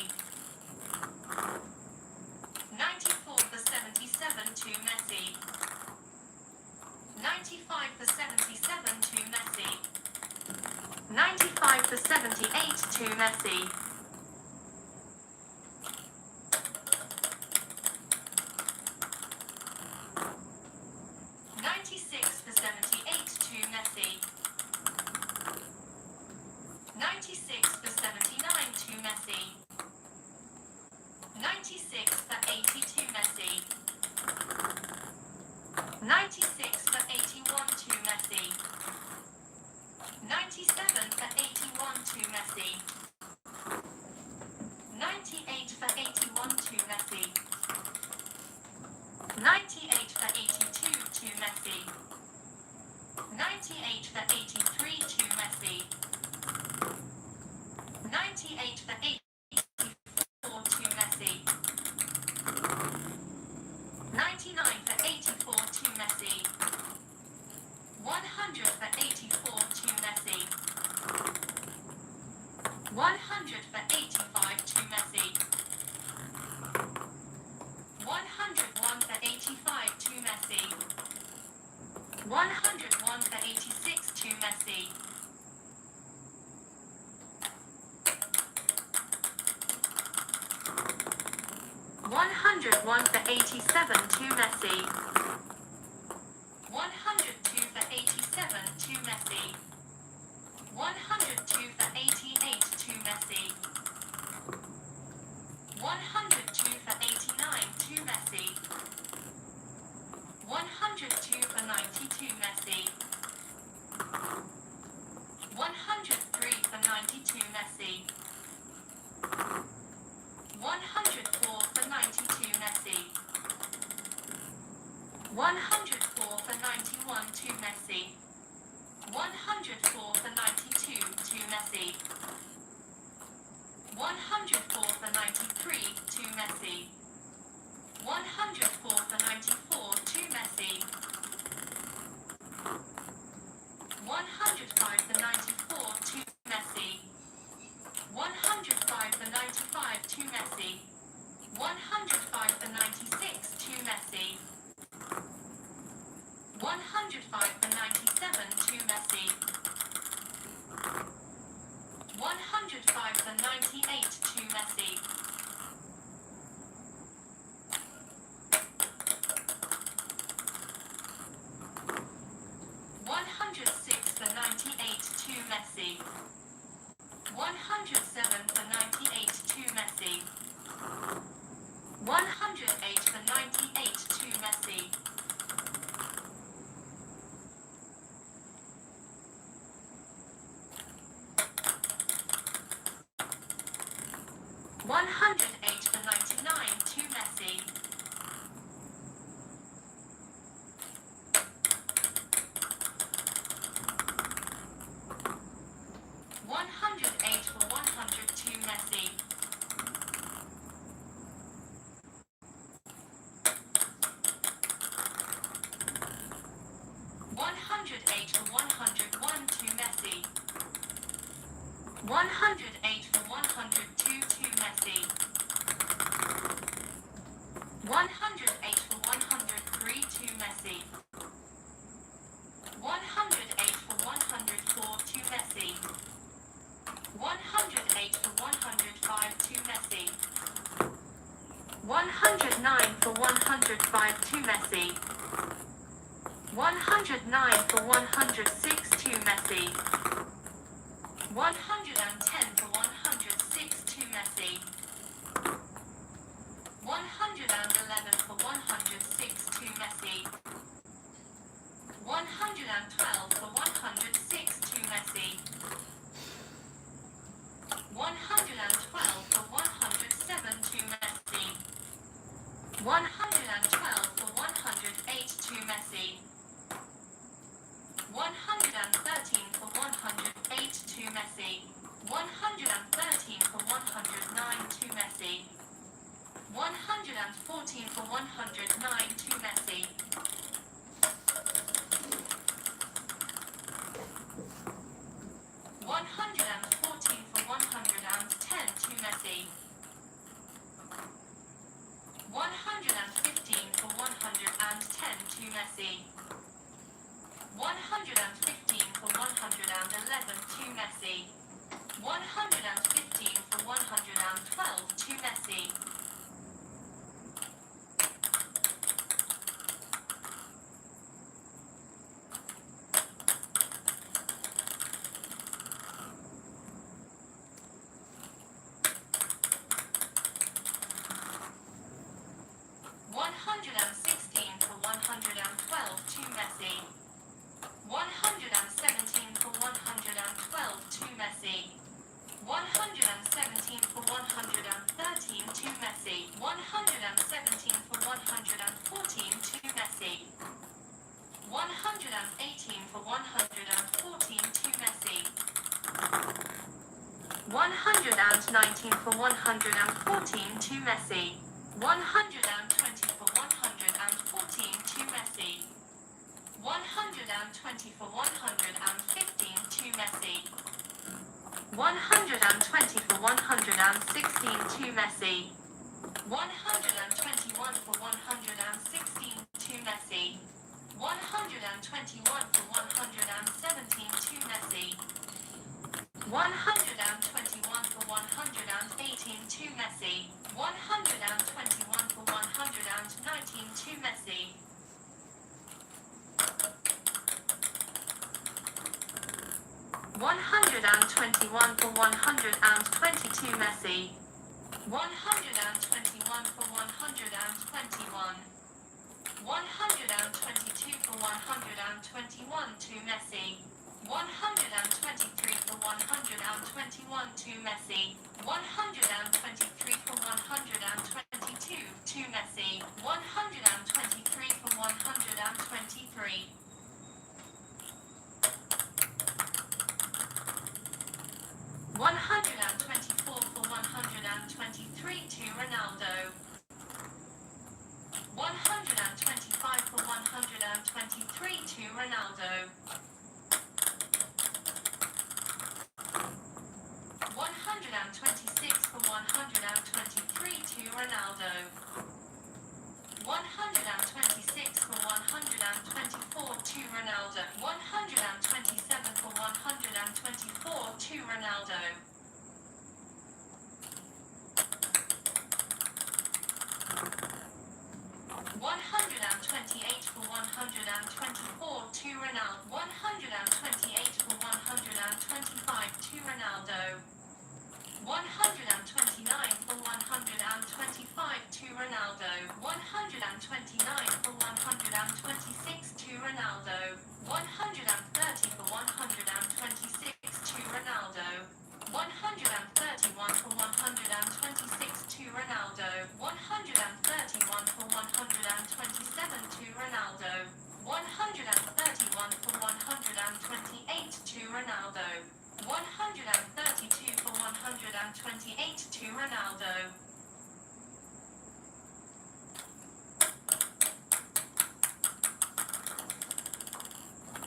94 for 77 to Messi. 95 for 77 to Messi. 95 for 78 to Messi. 96 for 78 to Messi. 96 for 79 to Messi. 96 for 80 to Messi. 96 for 81 to Messi. 97 for 81 to Messi. 98 for 81 to Messi. 98 for 82 to Messi. 98 for 83 to Messi. 98 for 84 to Messi. 99 for 84 to Messi. 100 for 84 to Messi. 100 for 85 to Messi. 101 for 85 to Messi. 101 for 86 to Messi. 101 for 87 to Messi. 102 for 87 to Messi. 102 for 88 to Messi. 102 for 89 to Messi. 102 for 90 to Messi. 103 for 92 Messi. 104 for 92 Messi. 104 for 91 to Messi. 104 for 92 to Messi. 104 for 93 to Messi. 104 for 94 to Messi. 105 for 94 to Messi. 105 for 95 to Messi. 105 for 96 to Messi. 105 for 97 to Messi. 105 for 98 to Messi. 106 for 98 to Messi. 107 for 98 to Messi. 108 for 98 to Messi. 108 for 99 to Messi. 108 for 100 to Messi. 108 108 for 101 to Messi. 108 for 102 to Messi. 108 for 103 to Messi. 108 for 104 to Messi. 108 for 105 to Messi. 109 for 105 to Messi. 109 for 106 to Messi. 110 for 106 to Messi. 111 for 106 to Messi. 112 for 106 to Messi. 112 for 107 to Messi. 112 for 108 to Messi. 113 for 108 to Messi. 113 for 109 to Messi. 114 for 109 to Messi. 114 for 110 to Messi. 115 for 110 to Messi. 115 for 111 to Messi. 115 for 112 to Messi. 116 for 112 to Messi. 117 for 112 to Messi. 117 for 113 to Messi. 117 for 114 to Messi. 118 for 114 to Messi. 119 for 114 to Messi. 120 for 114 to Messi. 120 for 115 to Messi. 120 for 116 to Messi. 121 for 116 to Messi. 121 for 117 to Messi. 121 for 118 to Messi. 121 for 119 to Messi. 121 for 122 Messi. 121 for 121. 122 for 121 to Messi. 123 for 121 to Messi. 123 for 122 to Messi. 123 for 123. 124 for 123 to Ronaldo. 125 for 123 to Ronaldo. 126 for 123 to Ronaldo. 126 for 124 to Ronaldo. 127 for 124 to Ronaldo. 128 for 124 to Ronaldo. 128 for 125 to Ronaldo. 129 for 125 to Ronaldo. 129 for 126 to Ronaldo. 130 for 126 to Ronaldo. 131 for 126 to Ronaldo. 131 for 127 to Ronaldo. 131 for 128 to Ronaldo. 132 for 128 to Ronaldo.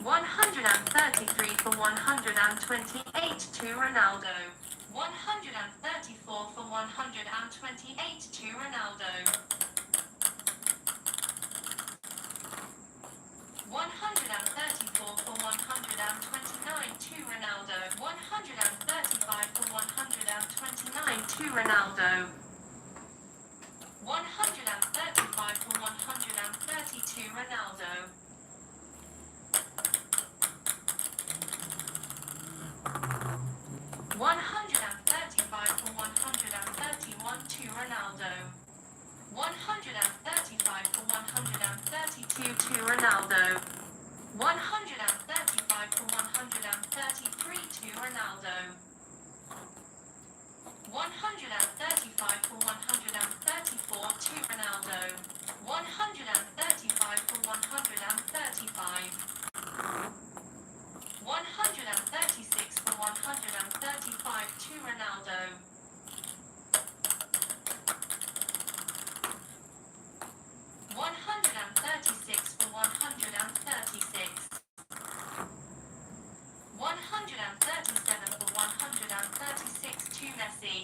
132 133 for 128 to Ronaldo. 134 for 128 to Ronaldo. 134 for 129 to Ronaldo. 135 for 129 to Ronaldo. 135 for 132 Ronaldo. 135 for 131 to Ronaldo. 135 for 132 to Ronaldo. 135 for 133 to Ronaldo. 135 for 134 to Ronaldo. 135 for 135. 136 for 135 to Ronaldo. 136 for 136. 137 for 136 to Messi.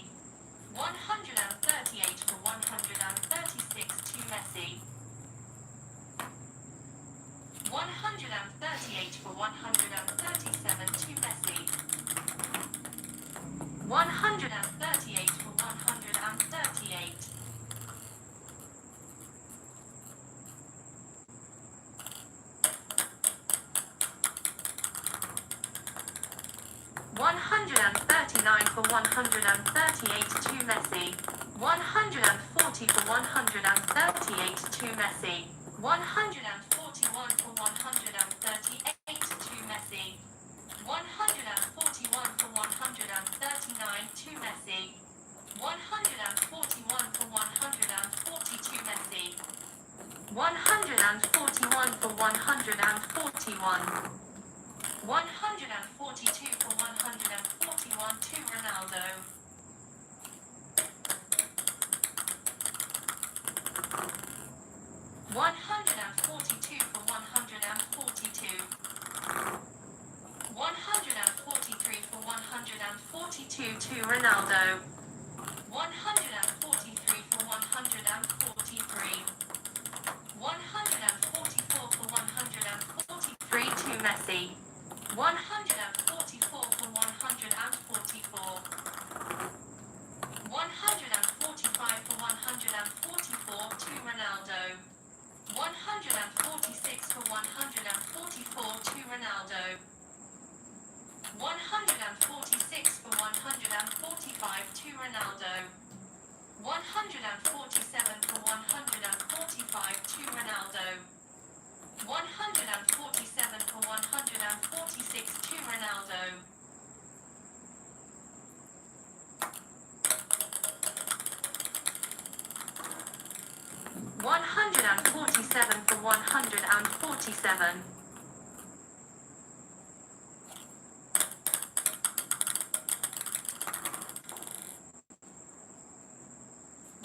138 for 136 to Messi. 138 for 137 to Messi. 138 for 138. 139 for 138 to Messi. 140 for 138 to Messi. 141 for 138 to Messi. 141 for 139 to Messi. 141 for 140 to Messi. 141 for 141. 142 for 141 to Ronaldo. 142 for 142. 143 for 142 to Ronaldo. 143 for 143. 144 for 143 to Messi. 144 for 144. 145 for 144 to Ronaldo. 146 for 144 to Ronaldo. 146 for 145 to Ronaldo. 147 for 145 to Ronaldo. 147 for 146 to Ronaldo. 147 for 147.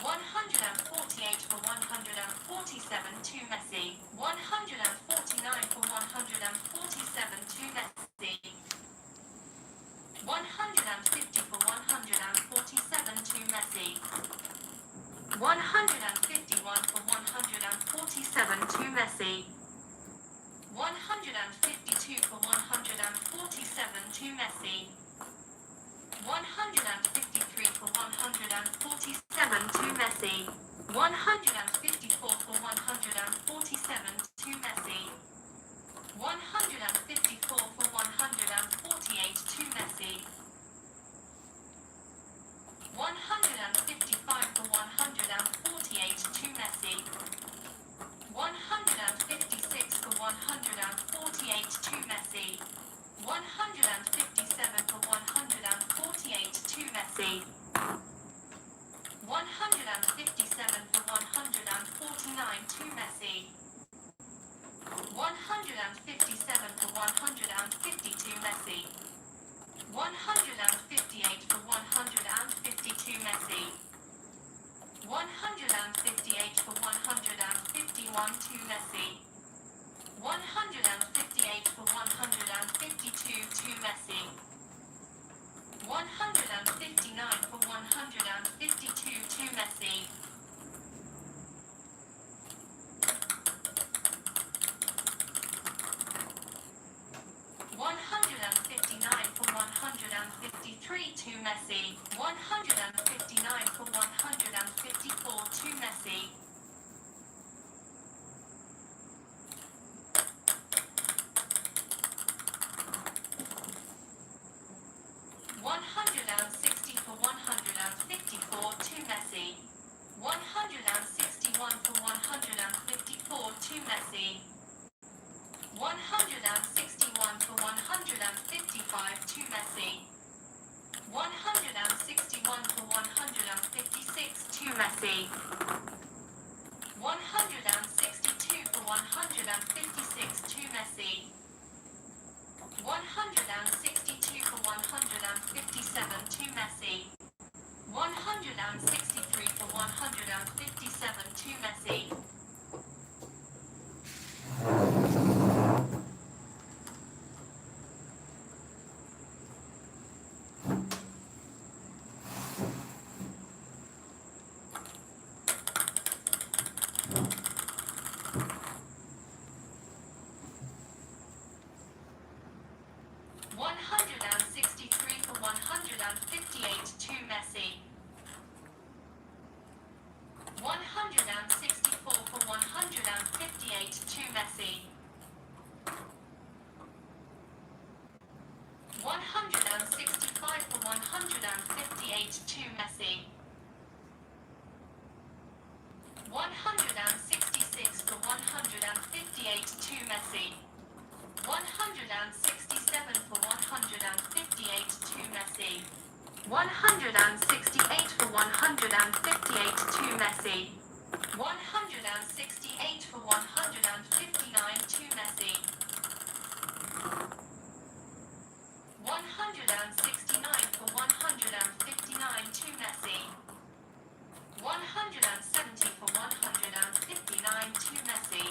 148 for 147 to Messi. 149 for 147 to Messi. 150 for 147 to Messi. 151 for 147 to Messi. 152 for 147 to Messi. 153 for 147 to Messi. 154 for 147 to Messi. 154 for 148 to Messi. 155 for 148 to Messi. 156 for 148 to Messi. 157 for 148 to Messi. 157 for 149 to Messi. 157 for 150 to Messi. 158 for 150 to Messi. 158 for 151 to Messi. 158 for 152 to Messi. 159 for 152 to Messi. 159 for 153 to Messi. 159 for 154 to Messi. 160 for 154 to Messi. 161 for 154 to Messi. 161 for 155 to Messi. 161 for 156 to Messi. 162 for 156 to Messi. 162 for 157 to Messi. 163 for 157 to Messi. 163 for 158 to Messi. 164 for 158 to Messi. 165 for 158 to Messi. 166 for 158 to Messi. 167 for 158 to Messi. 168 for 158 to Messi. 168 for 159 to Messi. 169 for 159 to Messi. 170 for 159 to Messi.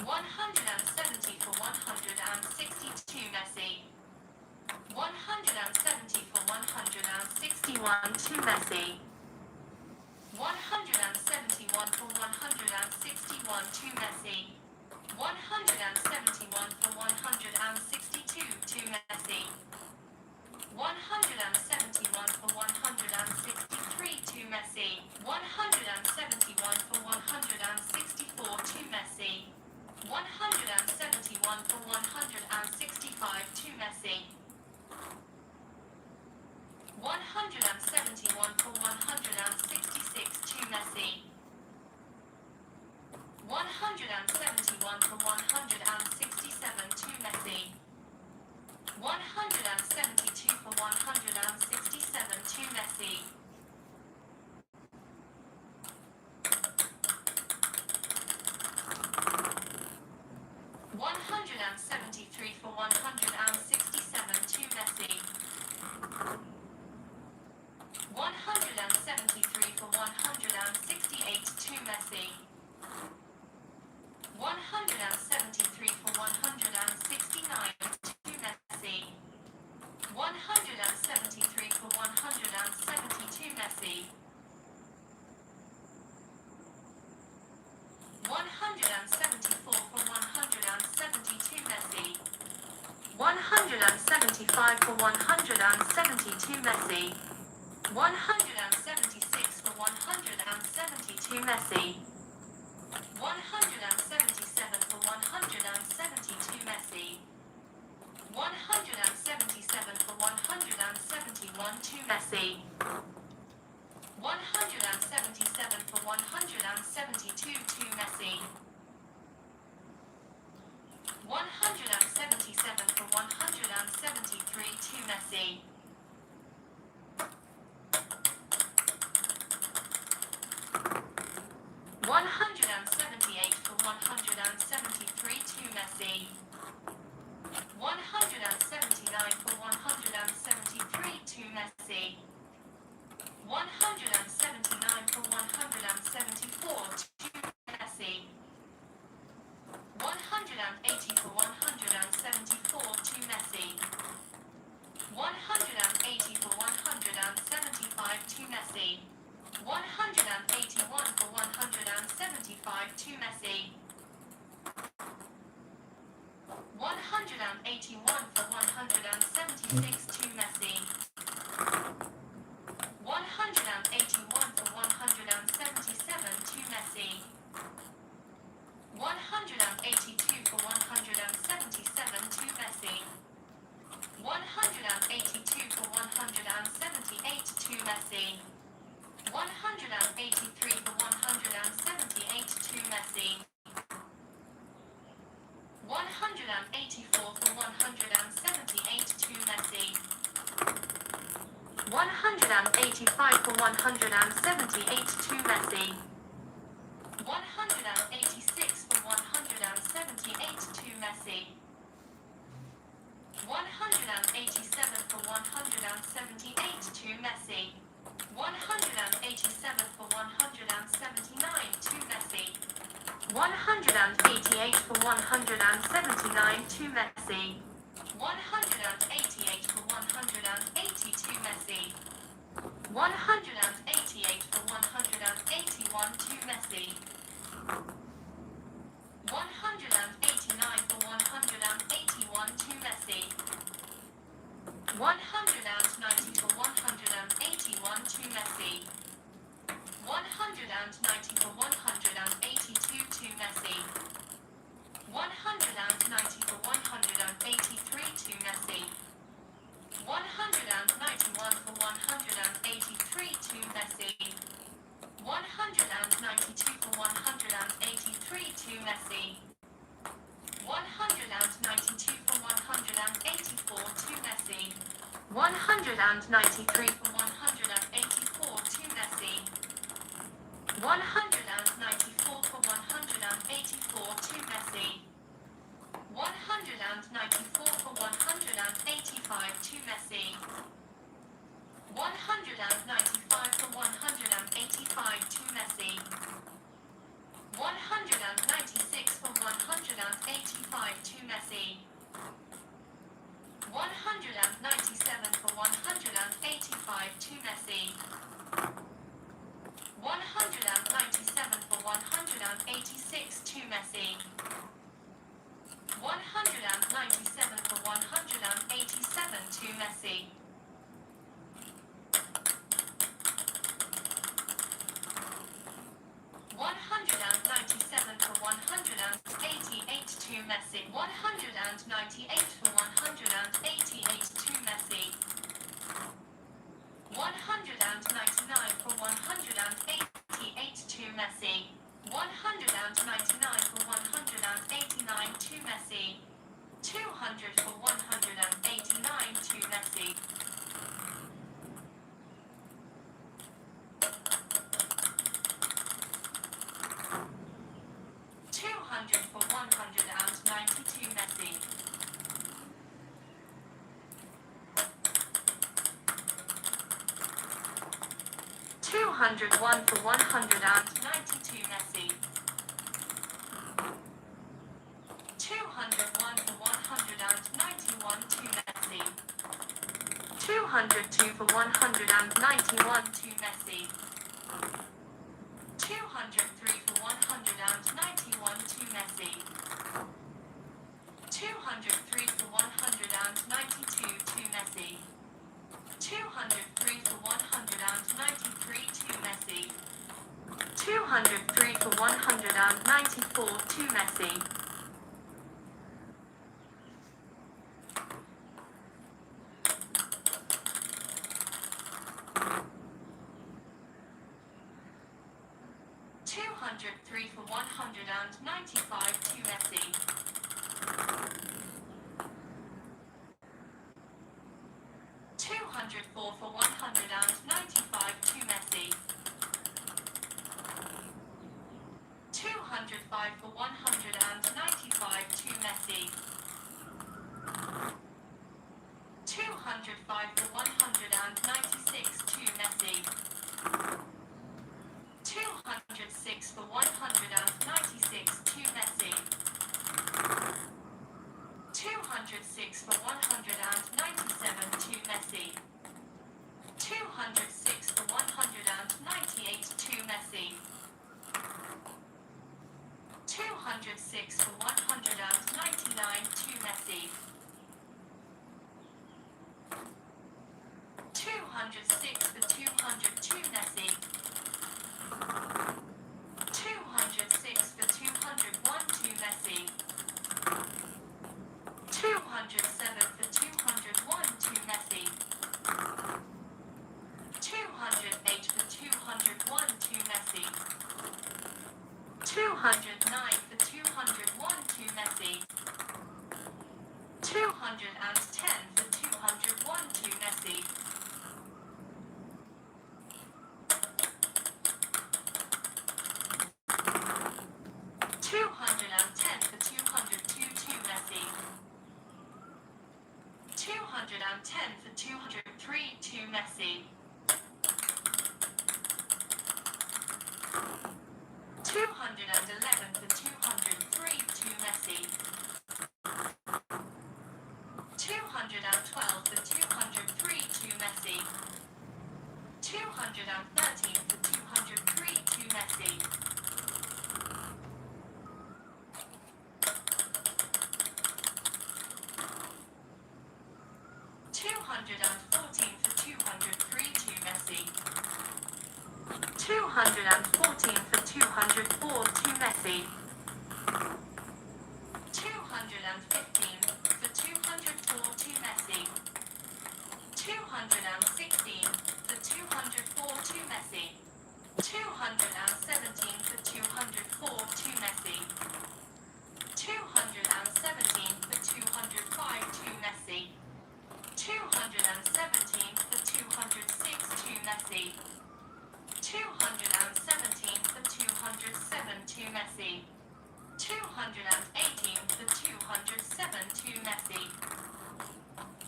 170 for 162 Messi. 170 for 161 to Messi. 171 for 161 to Messi. 171 for 162 to Messi. 171 for 163 to Messi. 171 for 164 to Messi. 171 for 165 to Messi. 171 for 166 to Messi. 171 for 167 to Messi. 172 for 167 to Messi. 173 for 167 to Messi. 173 for 168 to Messi. 173 for 169 to Messi. 173 for 170 to Messi. 174 for 170 to Messi. 175 for 170 to Messi. 176 for 170 to Messi. 177 for 170 to Messi. 177 for 171 to Messi. 177 for 172 to Messi. 177 for 173 to Messi. 178 for 173 to Messi. 179 for 173 to Messi. 179 for 174 to Messi. 179 180 for 174 to Messi. 180 for 175 to Messi. 181 for 175 to Messi. 181 for 176 to Messi. 181 for 177 to Messi. 182 for 177 to Messi. 182 for 178 to Messi. 183 for 178 to Messi. 184 for 178 to Messi. 185 for 178 to Messi. 186 for 178 to Messi. 187 for 178 to Messi. 187 for 179 to Messi. 188 for 179 to Messi. 188 for 180 to Messi. 188 for 181 to Messi. 189 for 181 to Messi. 190 for 181 to Messi. 190 for 182 to Messi. 190 for 183 to Messi. 191 for 183 to Messi. 192 for 183 to Messi. 192 for 184 to Messi. 193 for 184 to Messi. 194 for 184 to Messi. 194 for 185 to Messi. 195 for 185 to Messi. 196 for 185 to Messi. 197 for 185 to Messi. 197 for 186 to Messi. 197 for 187 to Messi. 197 for 188 to Messi. 198 for 188 to Messi. 199 for 188 to Messi. 199 for 189 to Messi. 200 for 189 to Messi. 200 for 192 Messi. 201 for 192 Messi. 201 for 191 to Messi. 202 for 191 to Messi. 203 for 191 to Messi. 203 for 192 to Messi. 203 for 193 to Messi. 203 for 194 to Messi. 203 for 195 to Messi. 204 for 195 to Messi. 205 for 195 to Messi. 205 for 196 to Messi. 206 for 196 to Messi. 206 for 197 to Messi. 206 for 198 to Messi. 206 for 199 to Messi. 206 for 200 to Messi. 206 for 201 to Messi. 207 for 201 to Messi. 208 for 201 to Messi. 209 for 201 to Messi. 210 for 201 to Messi. 210 for 202 to Messi. 210 for 203 to Messi. 211 for 203 to Messi. 212 for 203 to Messi. 213 for 203 to Messi. 214 for 203 to Messi. 214 for 204 to Messi. 215 for 204 to Messi. 216 for 204 to Messi. 217 for 204 to Messi. 217 for 205 to Messi. 217 for 206 to Messi. 217 for 207 to Messi. 218 for 207 to Messi.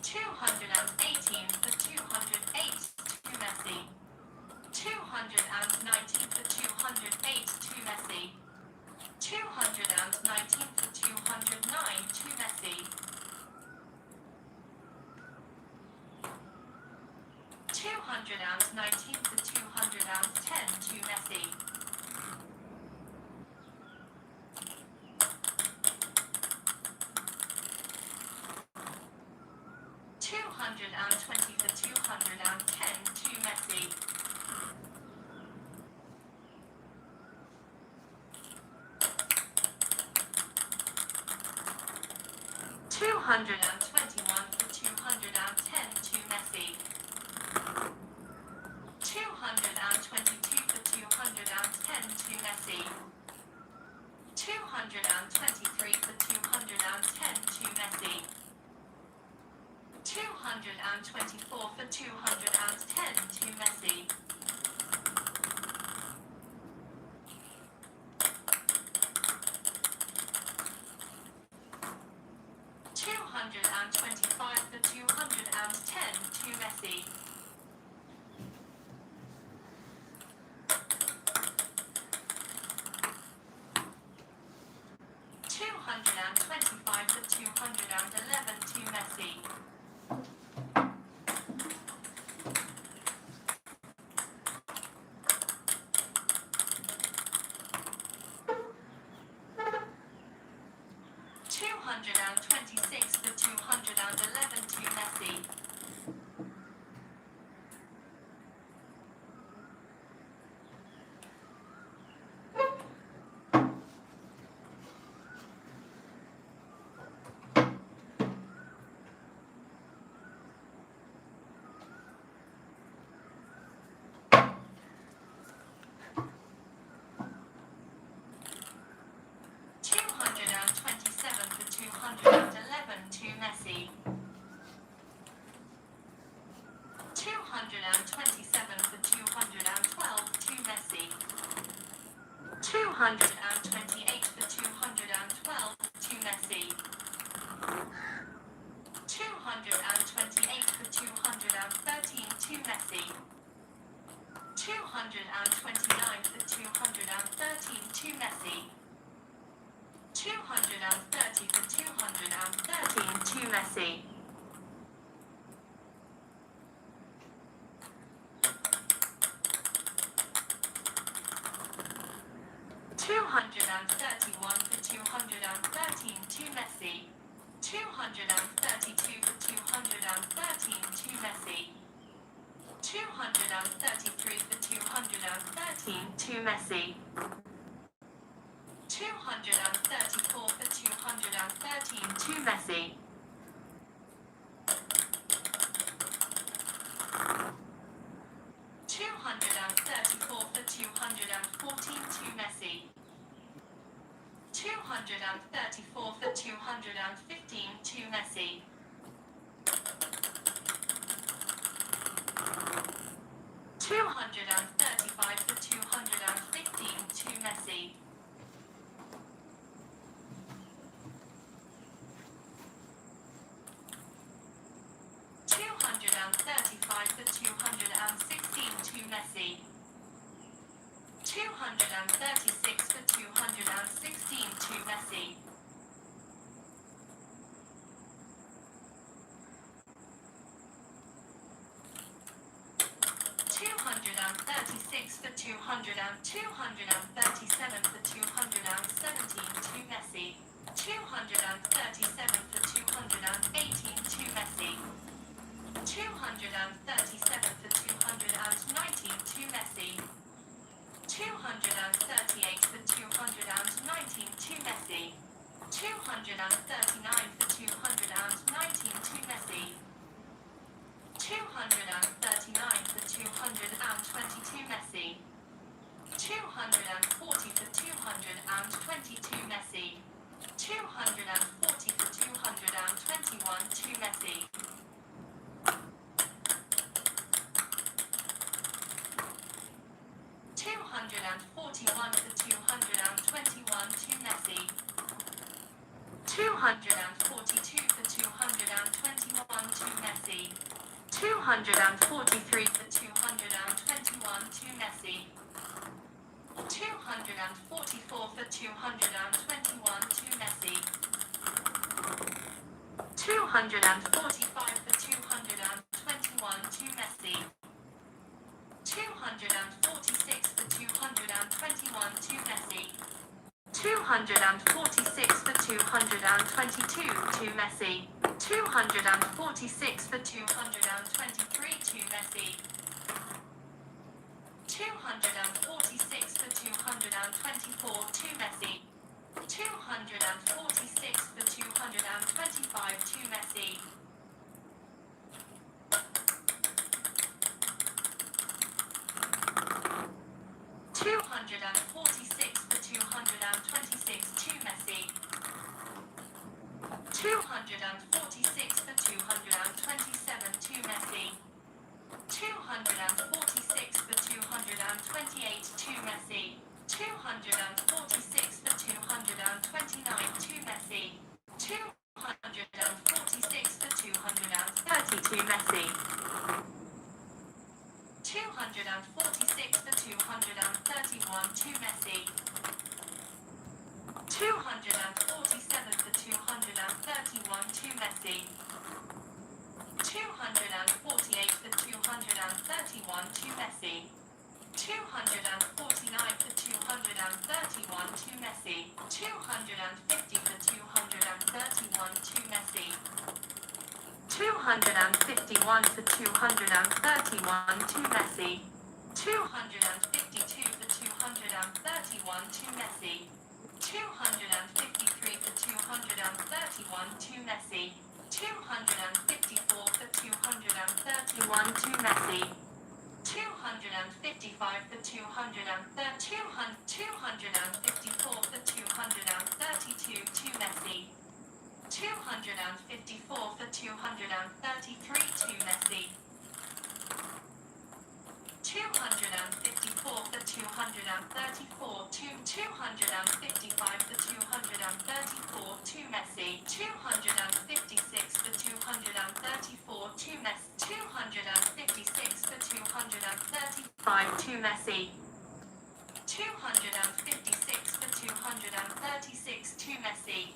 218 for 208 to Messi. 219 for 208 to Messi. 219 for 209 to Messi. 219 for 210 to Messi. 220 for 210 to Messi. 221 for 210 to Messi. 222 for 210 to Messi. 223 for 210 to Messi. 224 for 210 to Messi. 225 for 210 to Messi. 225 for 211 to Messi. 226 for 211 to Messi. 227 for 211 to Messi. 227 for 212 to Messi. 228 for 212 to Messi. 228 for 213 to Messi. 229 for 213 to Messi. 230 for 213 to Messi. 231 for 213 to Messi. 232 for 213 to Messi. 233 for 213 to Messi. 234 for 213 to Messi. 234 for 214 to Messi. 234 for 215 to Messi. 235 for 215 to Messi. 235 for 216 to Messi. 236 for 216 to Messi. 236 for 237 for 217 to Messi. 237 for 218 to Messi. 237 for 219 to Messi. 238 for 219 to Messi. 239 for 219 to Messi. 239 for 222 Messi. 240 for 222 Messi. 240 for 221 to Messi. 241 for 221 to Messi. 242 for 221 to Messi. 243 for 221 to Messi. 244 for 221 to Messi. 245 for 221 to Messi. 246 for 221 to Messi. 246 for 222 to Messi. 246 for 223 to Messi. 246 for 224 to Messi. 246 for 225 to Messi. 246 for 226 to Messi. 246 for 227 to Messi. 246 for 228 to Messi. 246 for 229 to Messi. 246 for 230 to Messi. 246 for 231 to Messi. 247 for 231 to Messi. 248 for 231 to Messi. 249 for 231 to Messi. 250 for 231 to Messi. 251 for 231 to Messi. 252 for 231 to Messi. 253 for 231 to Messi. 254 for 231 to Messi. 255 for 254 for 232 to Messi. 254 for 233 to Messi. 254 for 234 to 255 for 234 to Messi. 256 for 234 to Messi. 256 for 235 to Messi. 256 for 236 to Messi.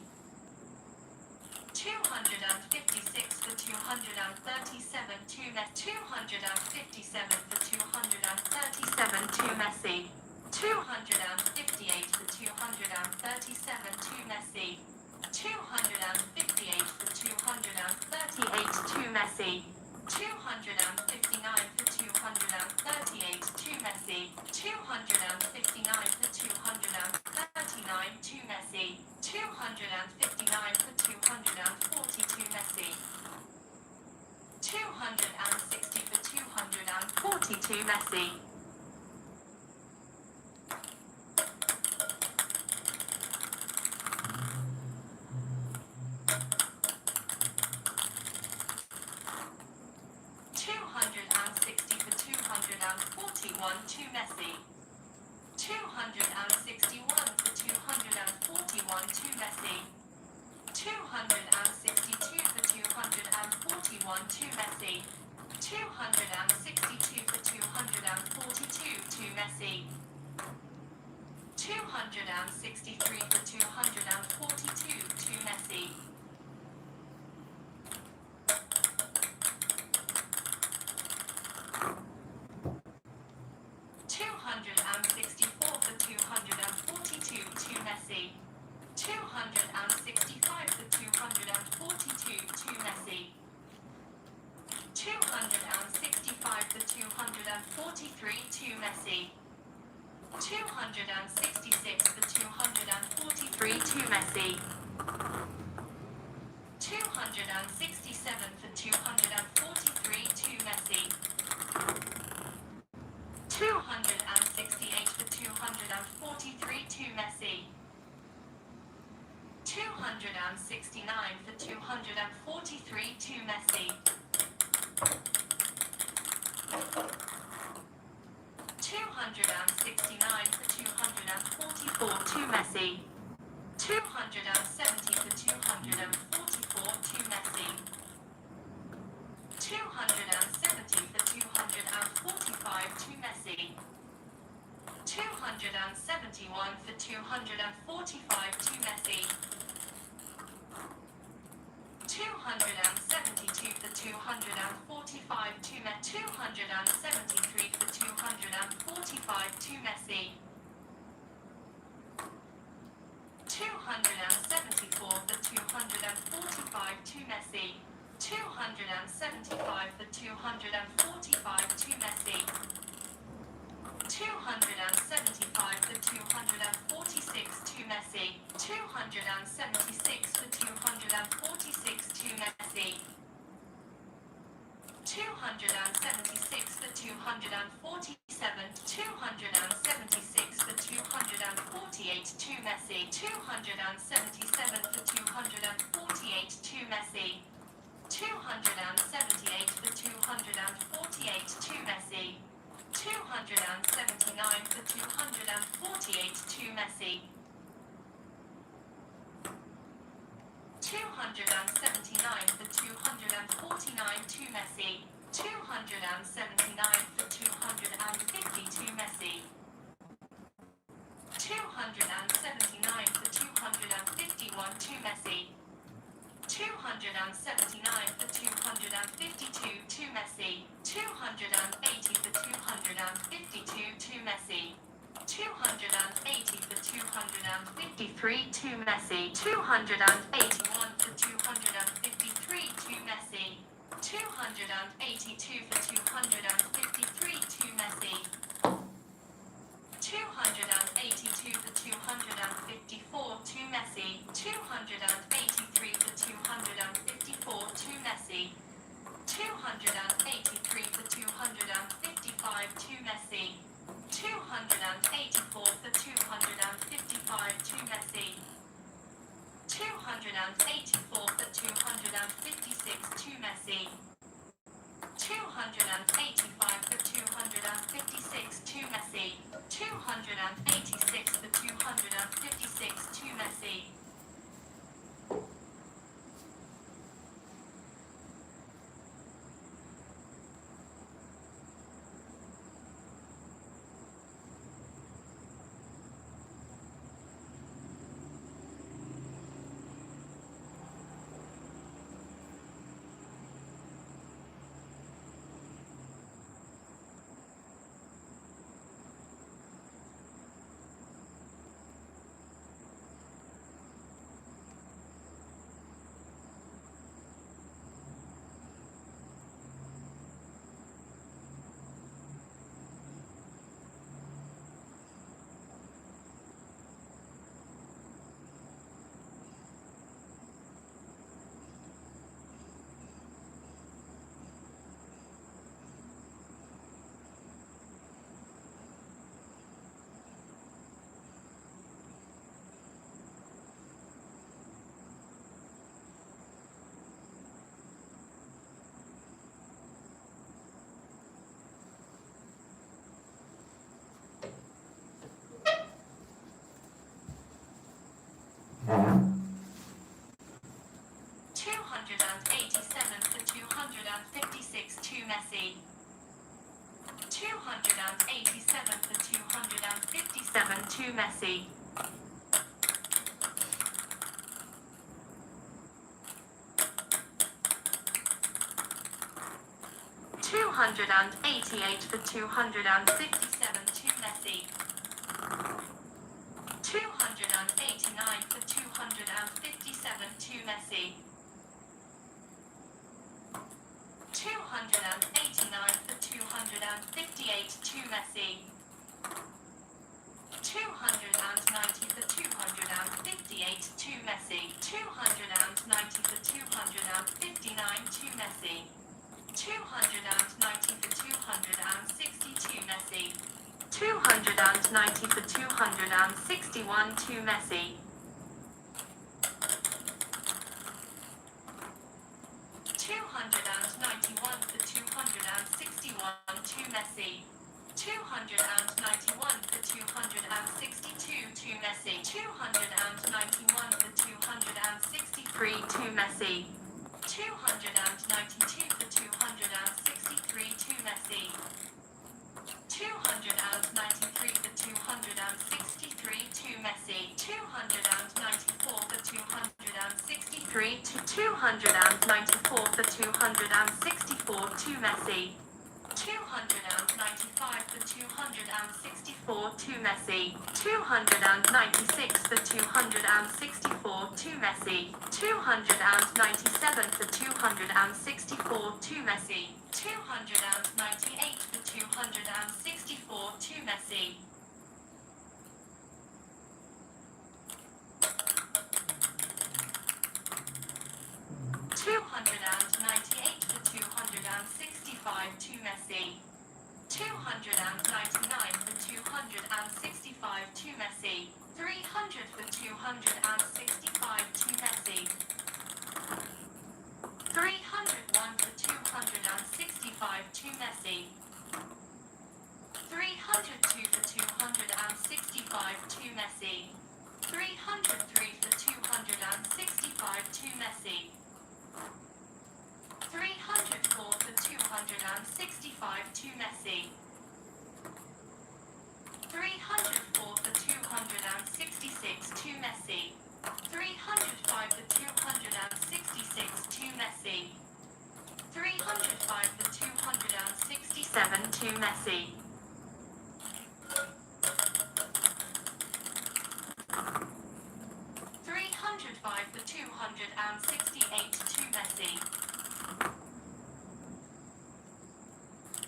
256 for 237 to Messi. 257 for 237 to Messi. 258 for 237 to Messi. 258 for 238 to Messi. 259 for 238 to Messi. 259 for 239 to Messi. 259 for 240 to Messi. 260 for 240 to Messi. 260 for 241 to Messi. 261 for 241 to Messi. 262 for 241 to Messi. 262 for 242 to Messi. 263 for 242 to Messi. 264 for 242 to Messi. 265 for 242 to Messi. 265 for 243 to Messi. 266 for 243 to Messi. 267 for 243 to Messi. 268 for 243 to Messi. 269 for 243 to Messi. 269 for 244 to Messi. 270 for 244 to Messi. 270 for 245 to Messi. 271 for 245 to Messi. 272 for 245 to Messi. 273 for 245 to Messi. 274 for 245 to Messi. 275 for 245 to Messi. 275 for 246 to Messi. 276 for 246 to Messi. 276 for 247. 276 for 248 to Messi. 277 for 248 to Messi. 278 for 248 to Messi. 279 for 248 to Messi. 279 for 249 to Messi. 279 for 250 to Messi. 279 for 251 to Messi. 279 for 252 to Messi. 280 for 252 to Messi. 280 for 253 to Messi. 281 for 253 to Messi. 282 for 253 to Messi. 282 for 254 to Messi. 283 for 254 to Messi. 283 for 255 to Messi. 284 for 255 to Messi. 284 for 256 to Messi. 285 for 256 to Messi. 286 for 256 to Messi. 287 for 256 to Messi. 287 for 257 to Messi. 288 for 257 to Messi. 289 for 257 to Messi. 289 for 258 to Messi. 290 for 258 to Messi. 290 for 259 to Messi. 290 for 262 Messi. 290 for 261 to Messi. 291 for 261 to Messi. 291 for 262 to Messi. 291 for 263 to Messi. 292 for 263 to Messi. 293 for 263 to Messi. 294 for 263 to 294 for 264 to Messi. 295 for 264 to Messi. 296 for 264 to Messi. 297 for 264 to Messi. 298 for 264 to Messi. 298 for 265 to Messi. 299 for 265 to Messi. 300 for 265 to Messi. 301 for 265 to Messi. 302 for 265 to Messi. 303 for 265 to Messi. 304 for 265 to Messi. 304 for 266 to Messi. 305 for 266 to Messi. 305 for 267 to Messi. 305 for 268 to Messi.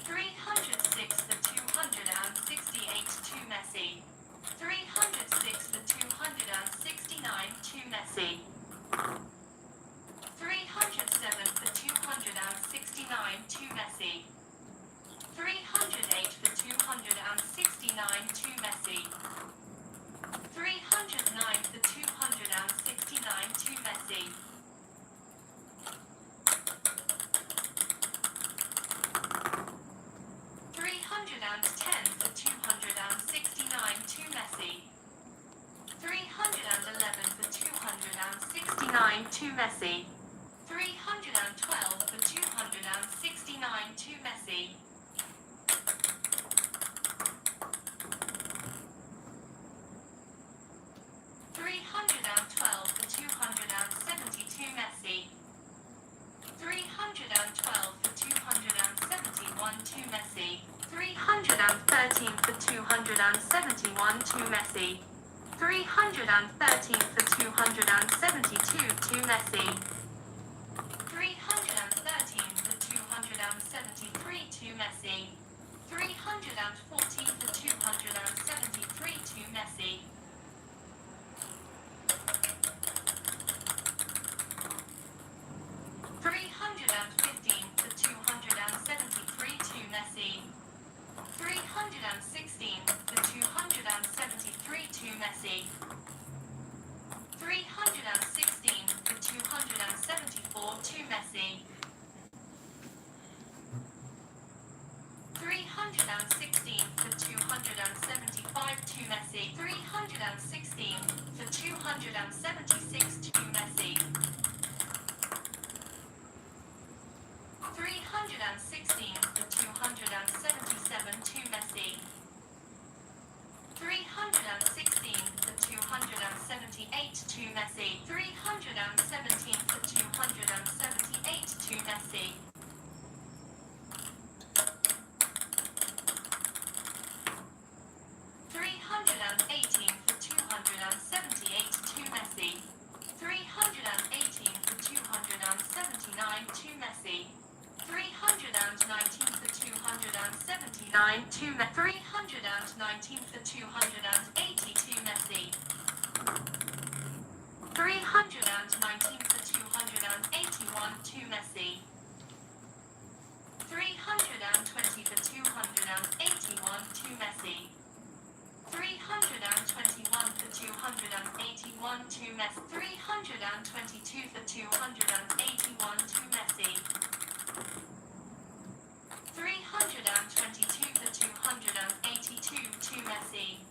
306 for 268 to Messi. 306 for 269 to Messi. 307 for 269 to Messi. 308 for 269 to Messi. 309 for 269 to Messi. 310 for 269 to Messi. 311 for 269 to Messi. 312 for 269 to Messi. 312 for 270 to Messi. 312 for 271 to Messi. 313 for 271 to Messi. 313 for 272 to Messi. 313 for 273 to Messi. 314 for 273 to Messi. 315 for 273 to Messi. 316 for 273 to Messi. 316 for 274 to Messi. 316 for 275 to Messi. 316 for 276 to Messi. 316 for 277 to Messi. 316 for 278 to Messi. 317 for 278 to Messi. 318 for 278 to Messi. 318 for 279 to Messi. 319 for 279 to Messi. 319 for 280 to Messi. 319 for 281 to Messi. 320 for 281 to Messi. 321 for 281 to Messi. 322 for 281 to Messi. 322 for 282 to Messi.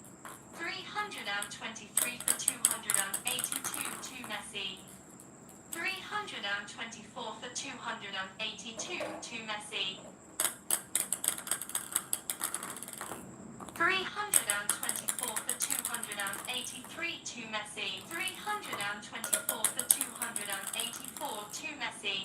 323 for 282 to Messi. 324 for 282 to Messi. 324 for 283 to Messi. 324 for 284 to Messi.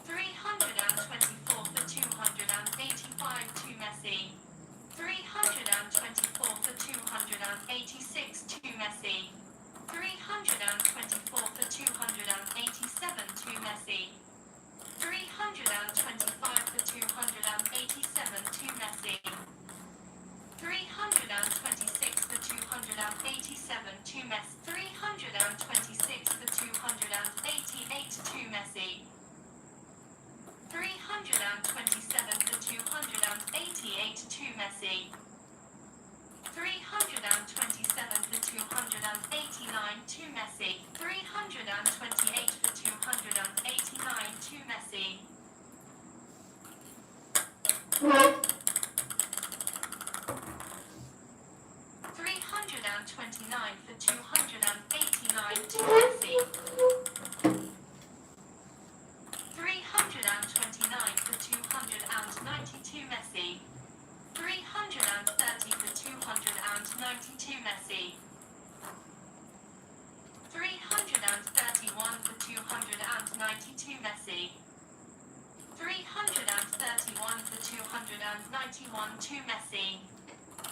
324 for 285 to Messi. 324 for 286 to Messi. 324 for 287 to Messi. 325 for 287 to Messi. 326 for 287 to Messi. 326 for 288 to Messi. 327 for 288 to Messi. 327 for 289 to Messi. 328 for 289 to Messi. 329 for 289 to Messi. 329 for 292 Messi. 330 for 292 Messi. 331 for 292 Messi. 331 for 291 to Messi.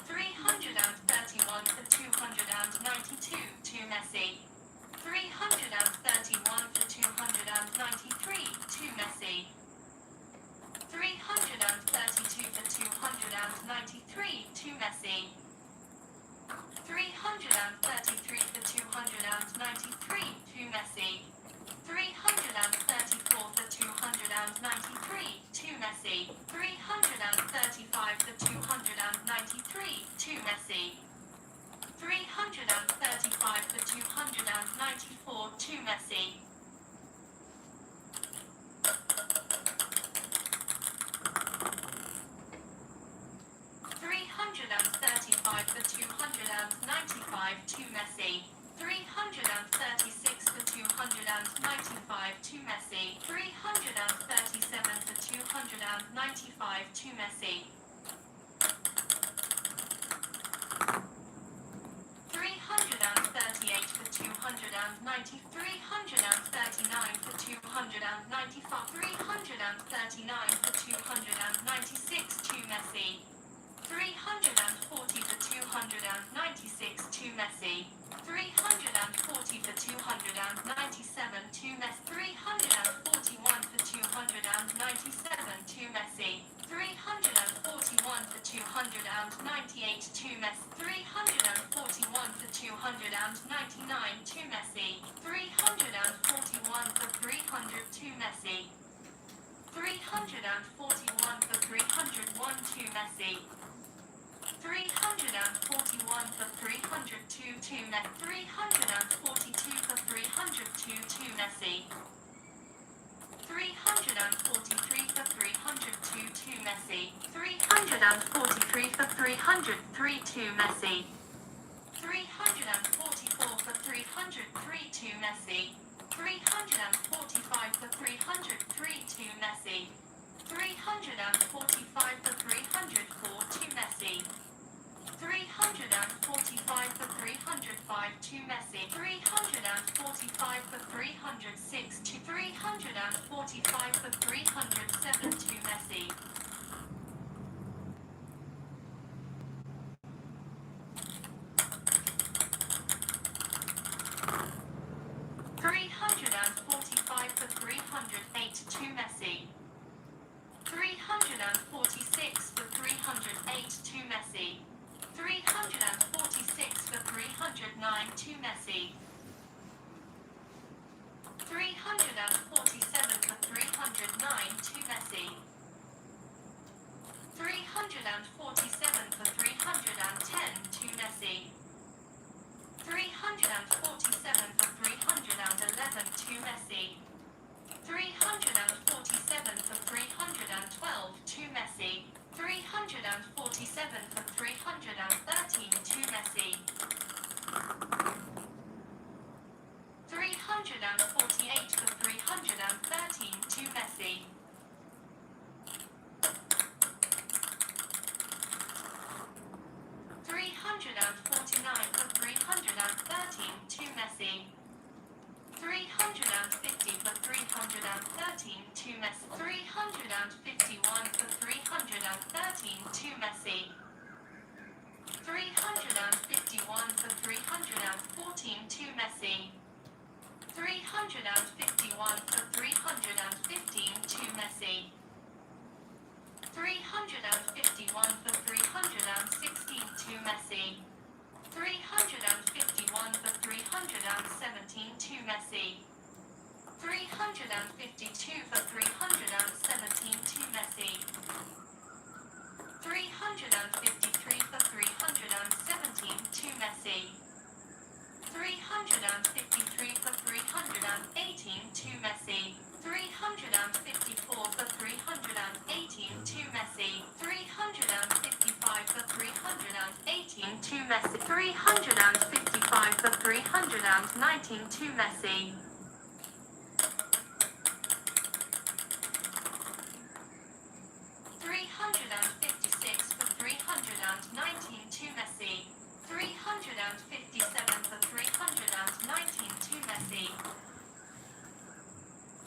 331 for 292 to Messi. 331 for 293 to Messi. 332 for 293 to Messi. 333 for 293 to Messi. 334 for 293 to Messi. 335 for 293 to Messi. 335 for 294 to Messi. 335 for 295 to Messi. 336 for 295 to Messi. 337 for 295 to Messi. 338 for 290. 339 for 295. 339 for 296 to Messi. 340 for 296 to Messi. 340 for 297 to Messi. 341 for 297 to Messi. 341 for 298 to Messi. 341 for 299 to Messi. 341 for 300 to Messi. 341 for 301 to Messi. 341 for 302 to Messi. 342 for 302 to Messi. 343 for 302 to Messi. 343 for 303 to Messi. 344 for 303 to Messi. 345 for 303 to Messi. 345 for 304 to Messi. 345 for 305 to Messi. 345 for 306 to 345 for 307 to Messi. 345 for 308 to Messi. 346 for 308 to Messi. 346 for 309 to Messi. 347 for 309 to Messi. 347 for 310 to Messi. 347 for 311 to Messi. 347 for 312 to Messi. 347 for 313 to Messi. 348 for 313 to Messi. 349 for 313 to Messi. 350 for 313 to Messi. 351 for 313 to Messi. 351 for 314 to Messi. 351 for 315 to Messi. 351 for 316 to Messi. 351 for 317 to Messi. 352 for 317 to Messi. 353 for 317 to Messi. 353 for 318 to Messi. 354 for 318 to Messi. 355 for 318 to Messi. 355 for 319 to Messi. 356 for 319 to Messi. 357 for 319 to Messi.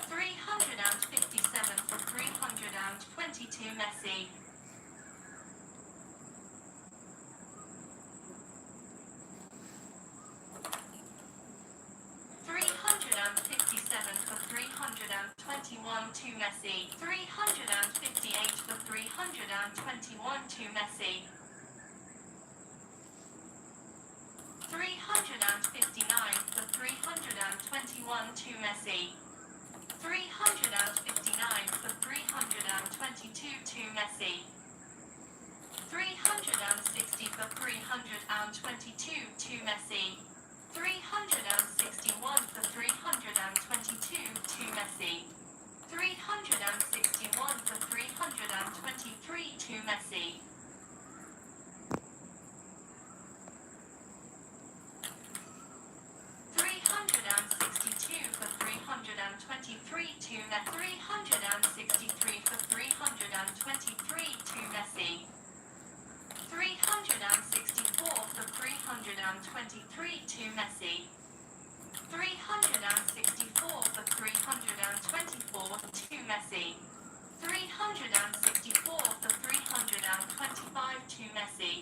357 for 320 to Messi. 357 for 321 to Messi. 358 for 321 to Messi. 359 for 321 to Messi. 359 for 322 to Messi. 360 for 322 to Messi. 361 for 322 to Messi. 361 for 323 to Messi. 362 for 323 to Messi. 363 for 323 to Messi. 364 for 323 to Messi. 364 for 324 to Messi. 364 for 325 to Messi.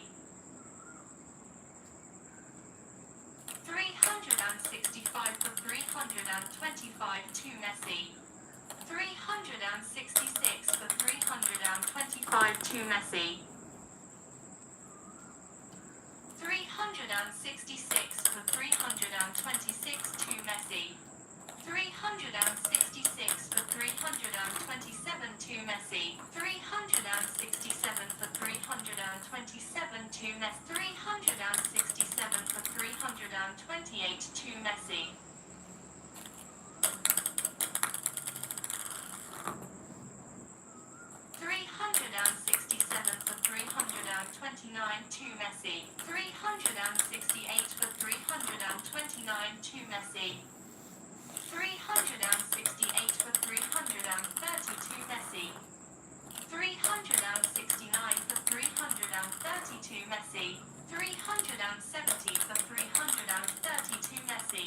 365 for 325 to Messi. 366 for 325 to Messi. 366 for 326 to Messi. 366 for 327 to Messi. 367 for 327 to Messi. 367 for 328 to Messi. to Messi. 368 for 329 to Messi. 368 for 332 Messi. 369 for 332 Messi. 370 for 332 Messi.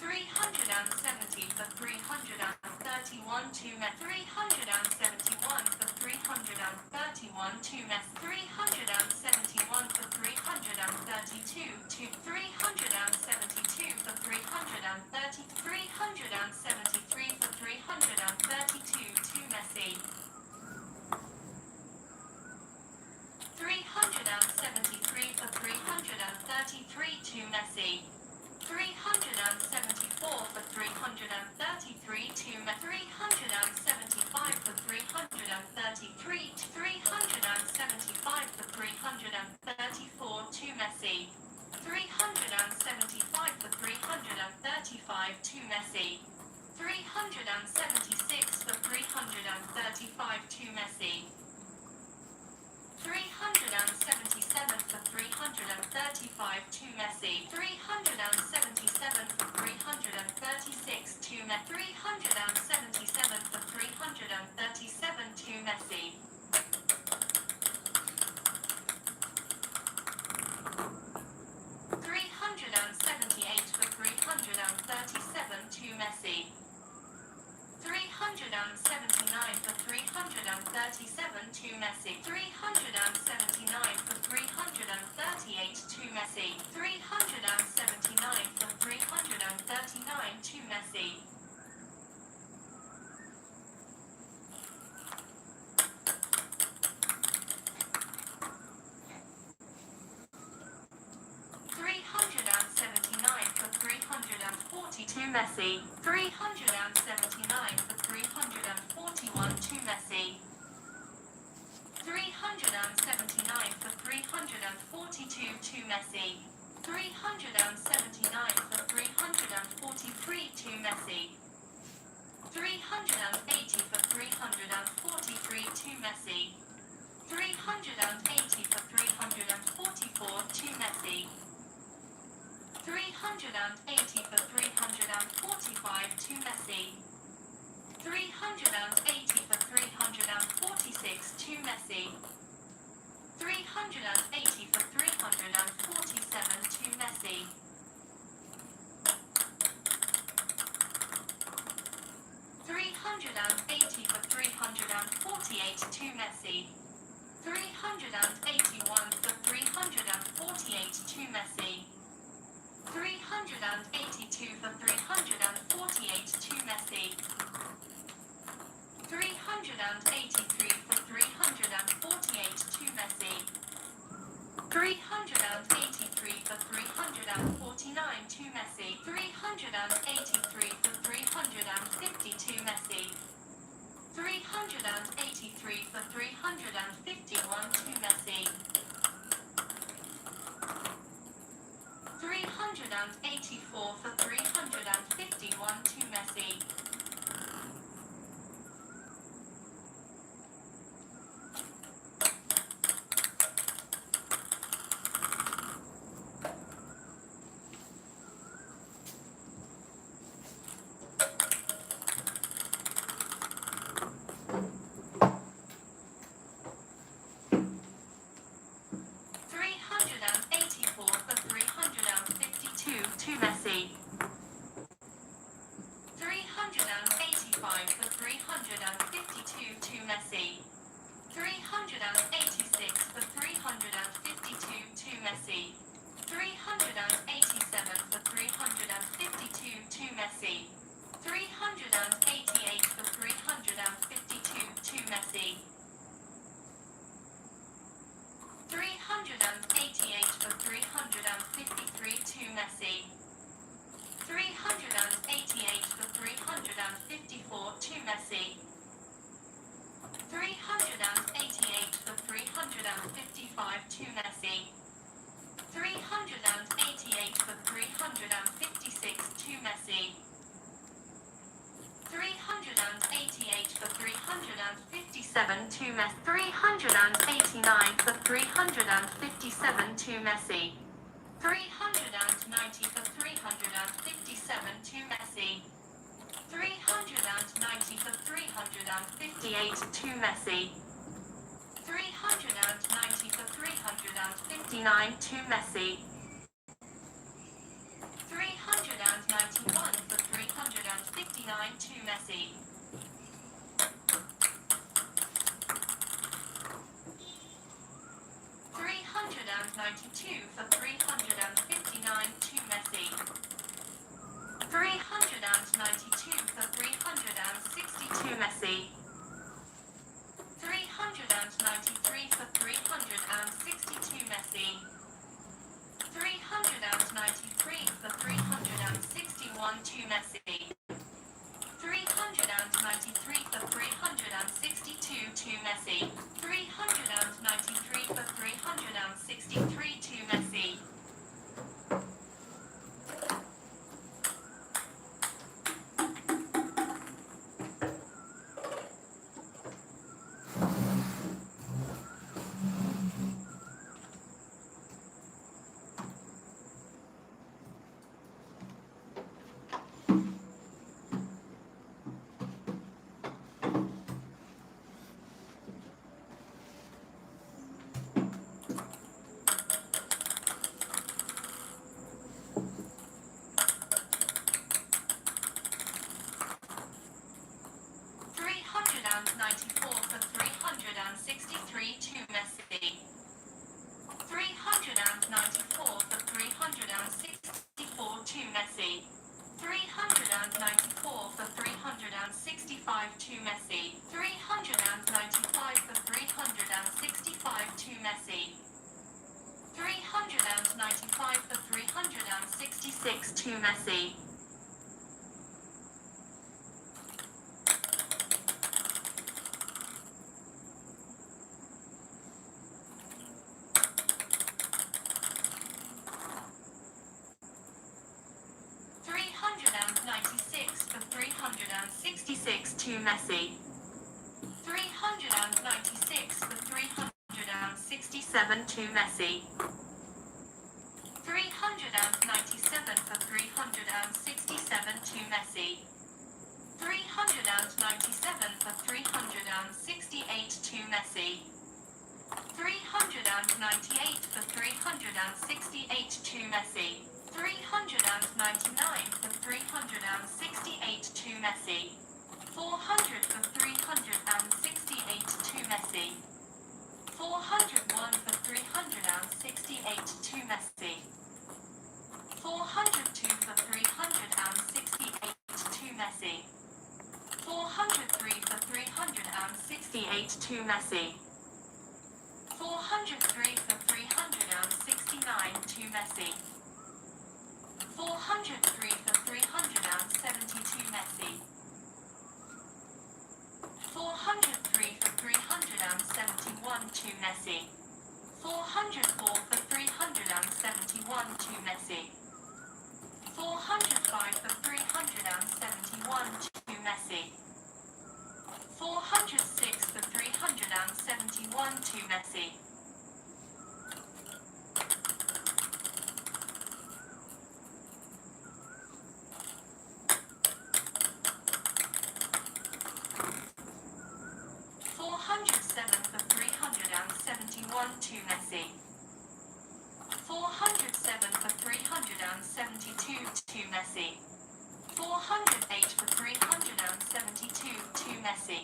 370 for 331 to Messi. 371 for 331 to Messi. 371 for 332 to 372 for 330. 373 for 332 to Messi. 373 for 333 to Messi. 374 for 333 to Messi. 375 for 333 to 375 for 334 to Messi. 375 for 335 to Messi. 376 for 335 to Messi. 377 for 335 to Messi. 377 for 336 to Messi. 377 for 337 to Messi. 378 for 337 to Messi. 379 for 337 to Messi. 379 for 338 to Messi. 379 for 339 to Messi. 379 for 340 to Messi. 379 for 341 to Messi. 379 for 342 to Messi. 379 for 343 to Messi. 380 for 343 to Messi. 380 for 344 to Messi. 380 for 345 to Messi. 380 for 346 to Messi. 380 for 347 to Messi. 380 for 348 to Messi. 381 for 348 to Messi. 382 for 348 to Messi. 383 for 348 to Messi. 383 for 349 to Messi. 383 for 350 to Messi. 383 for 351 to Messi. 384 for 351 to Messi. 384 for 352 to Messi. 385 for 352 to Messi. 386 for 352 to Messi. 387 for 352 to Messi. 388 for 352 to Messi. 388 for 353 to Messi. 388 for 354 to Messi. 388 for 355 to Messi. 388 for 356 to Messi. 388 for 357 to Messi. 389 for 357 to Messi. 390 for 357 to Messi. 390 for 358 to Messi. 390 for 359 to Messi. 391 for 359 to Messi. 392 for 359 to Messi. 392 for 362 Messi. 393 for 362 Messi. 393 for 361 to Messi. 393 for 362 to Messi. 393 for 363 to Messi. For 363 to Messi. 394 for 364 to Messi. 394 for 365 to Messi. 395 for 365 to Messi. 395 for 366 to Messi. 396 for 366 to Messi. 396 for 367 to Messi. 397 for 367 to Messi. 397 for 368 to Messi. 398 for 368 to Messi. 399 for 368 to Messi. 400 for 368 to Messi. 401 for 368 to Messi. 402 for 368 to Messi. 403 for 368 to Messi. 403 for 369 to Messi. 403 for 372 Messi. 403 for 371 to Messi. 404 for 371 to Messi. 405 for 371 to Messi. 406 for 371 to Messi. 407 for 371 to Messi. 407 for 372 to Messi. 408 for 372 to Messi.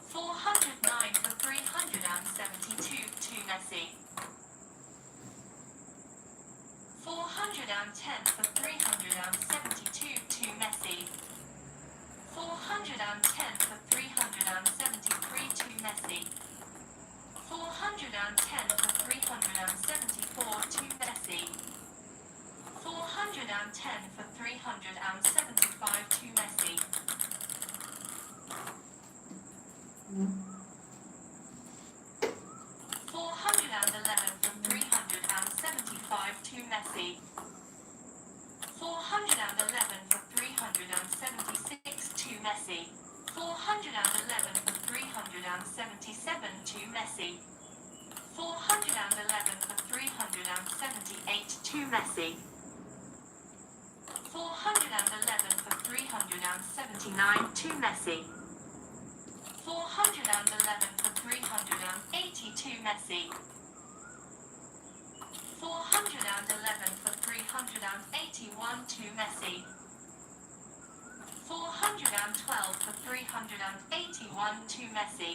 409 for 372 to Messi. 410 for 372 to Messi. 410 for 373 to Messi. 410 for 374 to Messi. 410 for 375 to Messi. 411 for 375 to Messi. 411 for 376 to Messi. Messi. 411 for 377 to Messi. 411 for 378 to Messi. 411 for 379 to Messi. 411 for 382 Messi. 411 for 381 to Messi. 412 for 381 to Messi.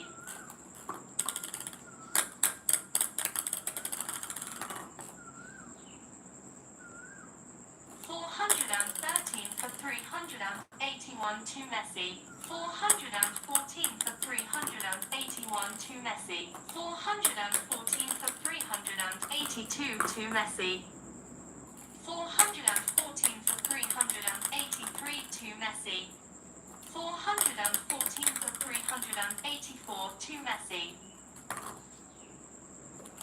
413 for 381 to Messi. 414 for 381 to Messi. 414 for 382 to Messi. 414 for 383 to Messi. 414 for 384 to Messi.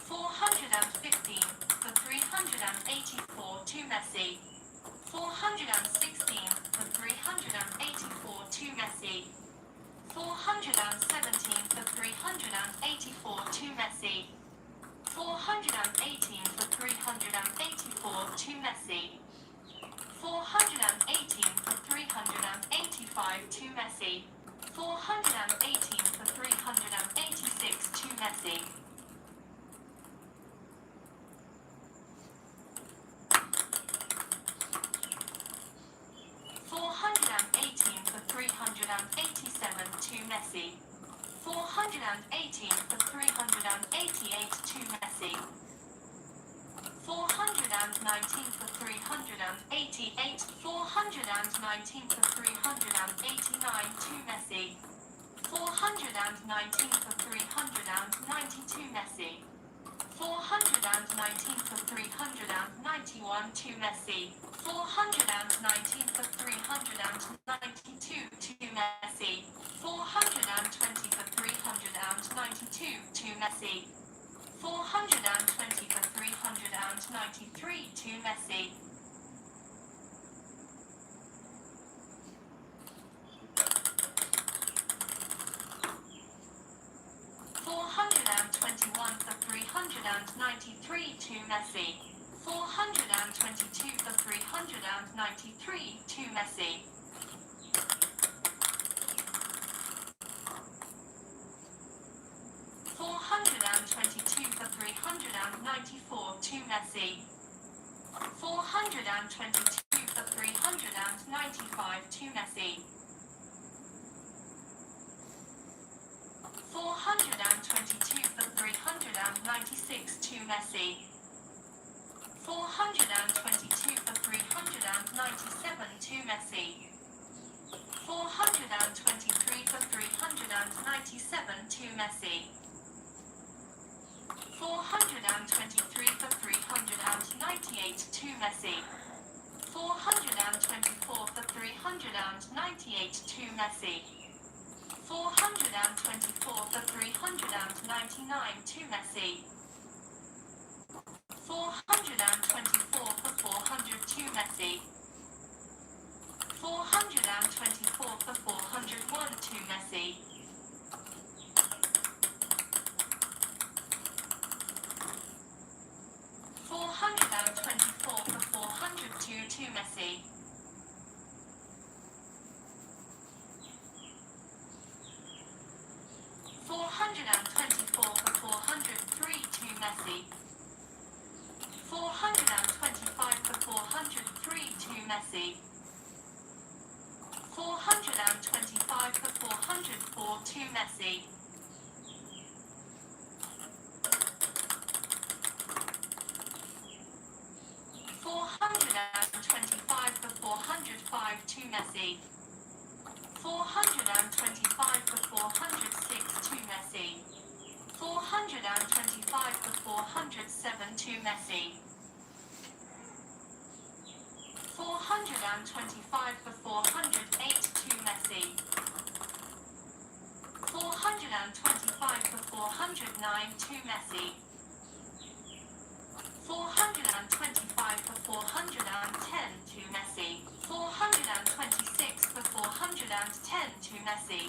415 for 384 to Messi. 416 for 384 to Messi. 417 for 384 to Messi. 418 for 384 to Messi. 418 for 385 to Messi. 418 for 386 to Messi. 418 for 387 to Messi. 418 for 388 to Messi. 419 for 388. 419 for 389 to Messi. 419 for 392 Messi. 419 for 391 to Messi. 419 for 392 to Messi. 420 for 392 to Messi. 420 for 393 to Messi. 421 for 393 to Messi. 422 for 393 to Messi. 422 for 394 to Messi. 422 for 395 to Messi. 422 for 396 to Messi. 422 for 397 to Messi. 423 for 397 to Messi. 423 for 398 to Messi. 424 for 398 to Messi. 424 for 399 to Messi. 424 for 400 to Messi. 424 for 401 to Messi. 424 for 402 to Messi. 424 for 403 to Messi. 425 for 403 to Messi. 425 for 404 to Messi. 425 for 405 to Messi. 425 for 406 to Messi. 425 for 407 to Messi. 425 for 408 to Messi. 425 for 409 to Messi. 425 for 410 to Messi. 426 for 427 410 to Messi.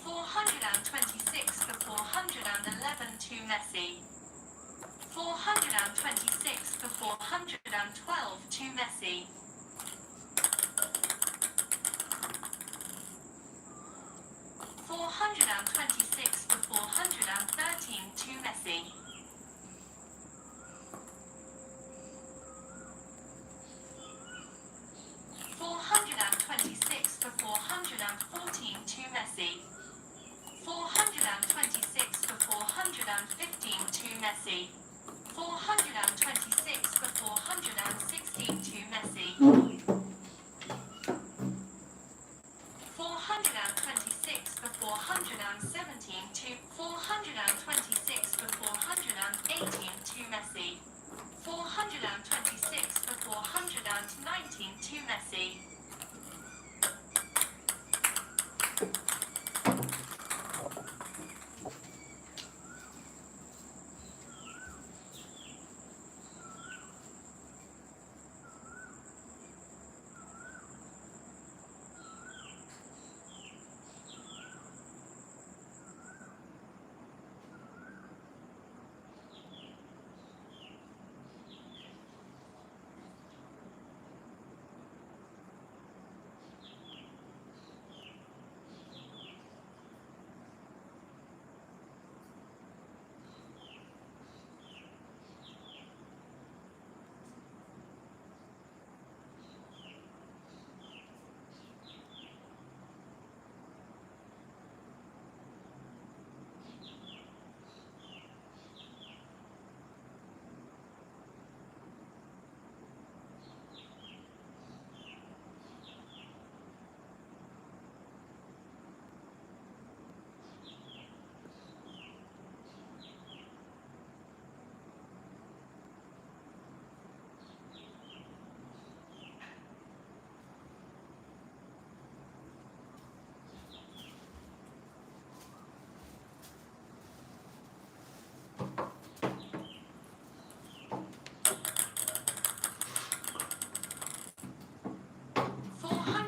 426 for 411 to Messi. 426 for 412 to Messi. 426 for 413 to Messi. 426 for 414 to Messi. 426 for 415 to Messi. 426 for 416 to Messi. 426 for 417 to 426 for 418 to Messi. 426 for 419 to Messi.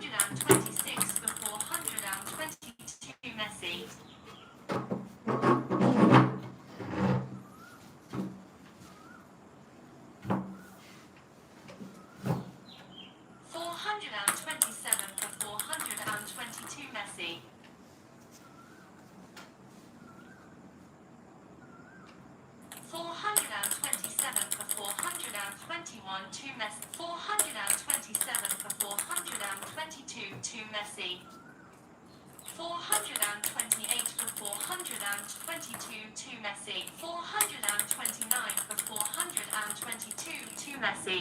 426 for 422 Messi. 427 for 422 Messi. 427 for 421 to Messi. 427 for 422 to Messi. 428 for 422 to Messi. 429 for 422 to Messi.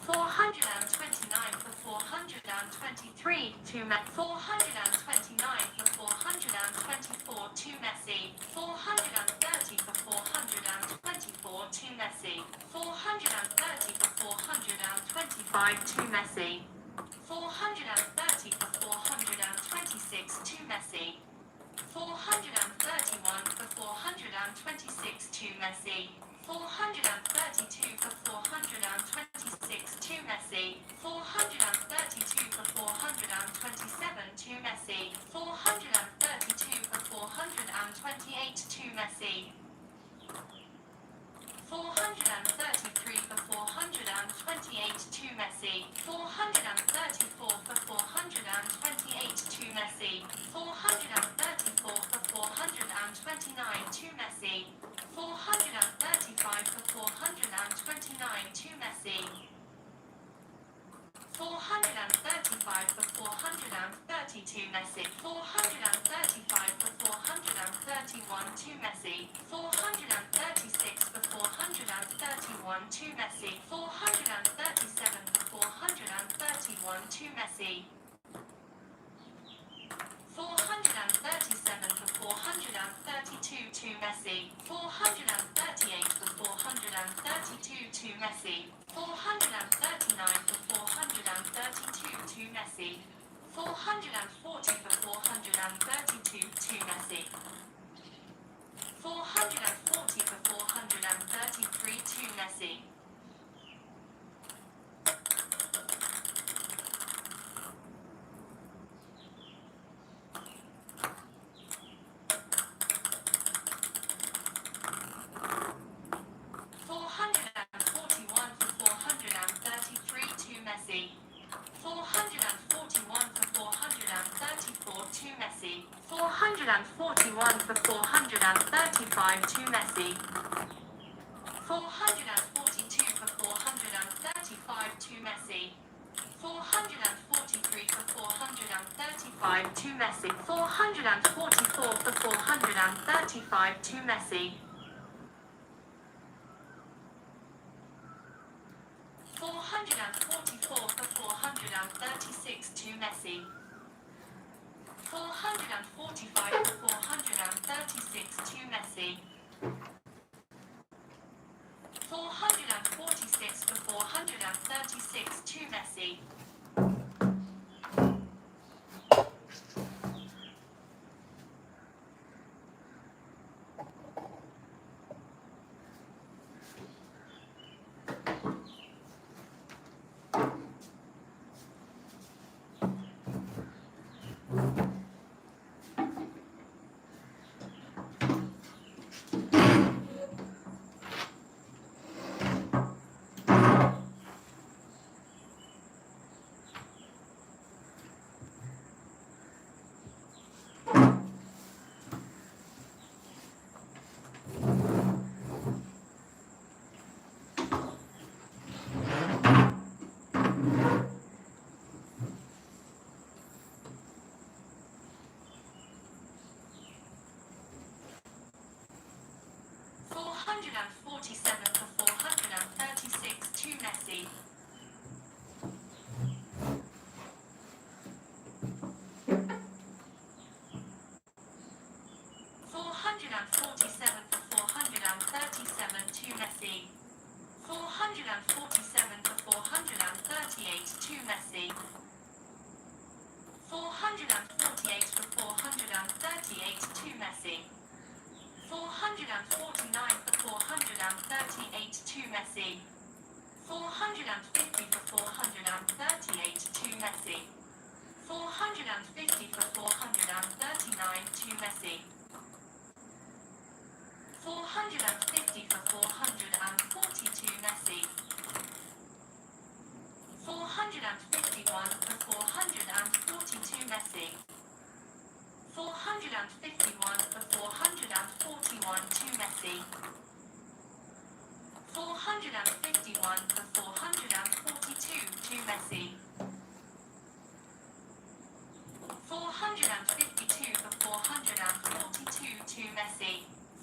429 for 423 to Messi. 429 for 424 to Messi. 430 for 424 to Messi. 430 for 425 to Messi. 430 for 426 to Messi. 431 for 426 to Messi. 432 for 426 to Messi. 432 for 427 to Messi. 432 for 428 to Messi. 433 for 428 to Messi. 434 for 428 to Messi. 434 for 429 to Messi. 435 for 429 to Messi. 435 for 432 Messi. 435 for 431 to Messi. 436 for 431 to Messi. 437 for 431 to Messi. 437 for 432 to Messi. 438 for 432 to Messi. 439 for 432 to Messi. 440 for 432 to Messi. 440 for 432 439 to Messi. 442 for 435 to Messi. 443 for 435 to Messi. 444 for 435 to Messi. 444 for 436 to Messi. 445 for 436 to Messi. 446 for 436 to Messi. 447 for 436 to Messi. 447 for 437 to Messi. 447 for 438 to Messi. 448 for 438 to Messi. 449 for 438 to Messi. 450 for 438 to Messi. 450 for 439 to Messi. 450 for 442 Messi. 451 for 442 Messi. 451 for 441 to Messi. 451 for 442 to Messi. 452 for 442 to Messi.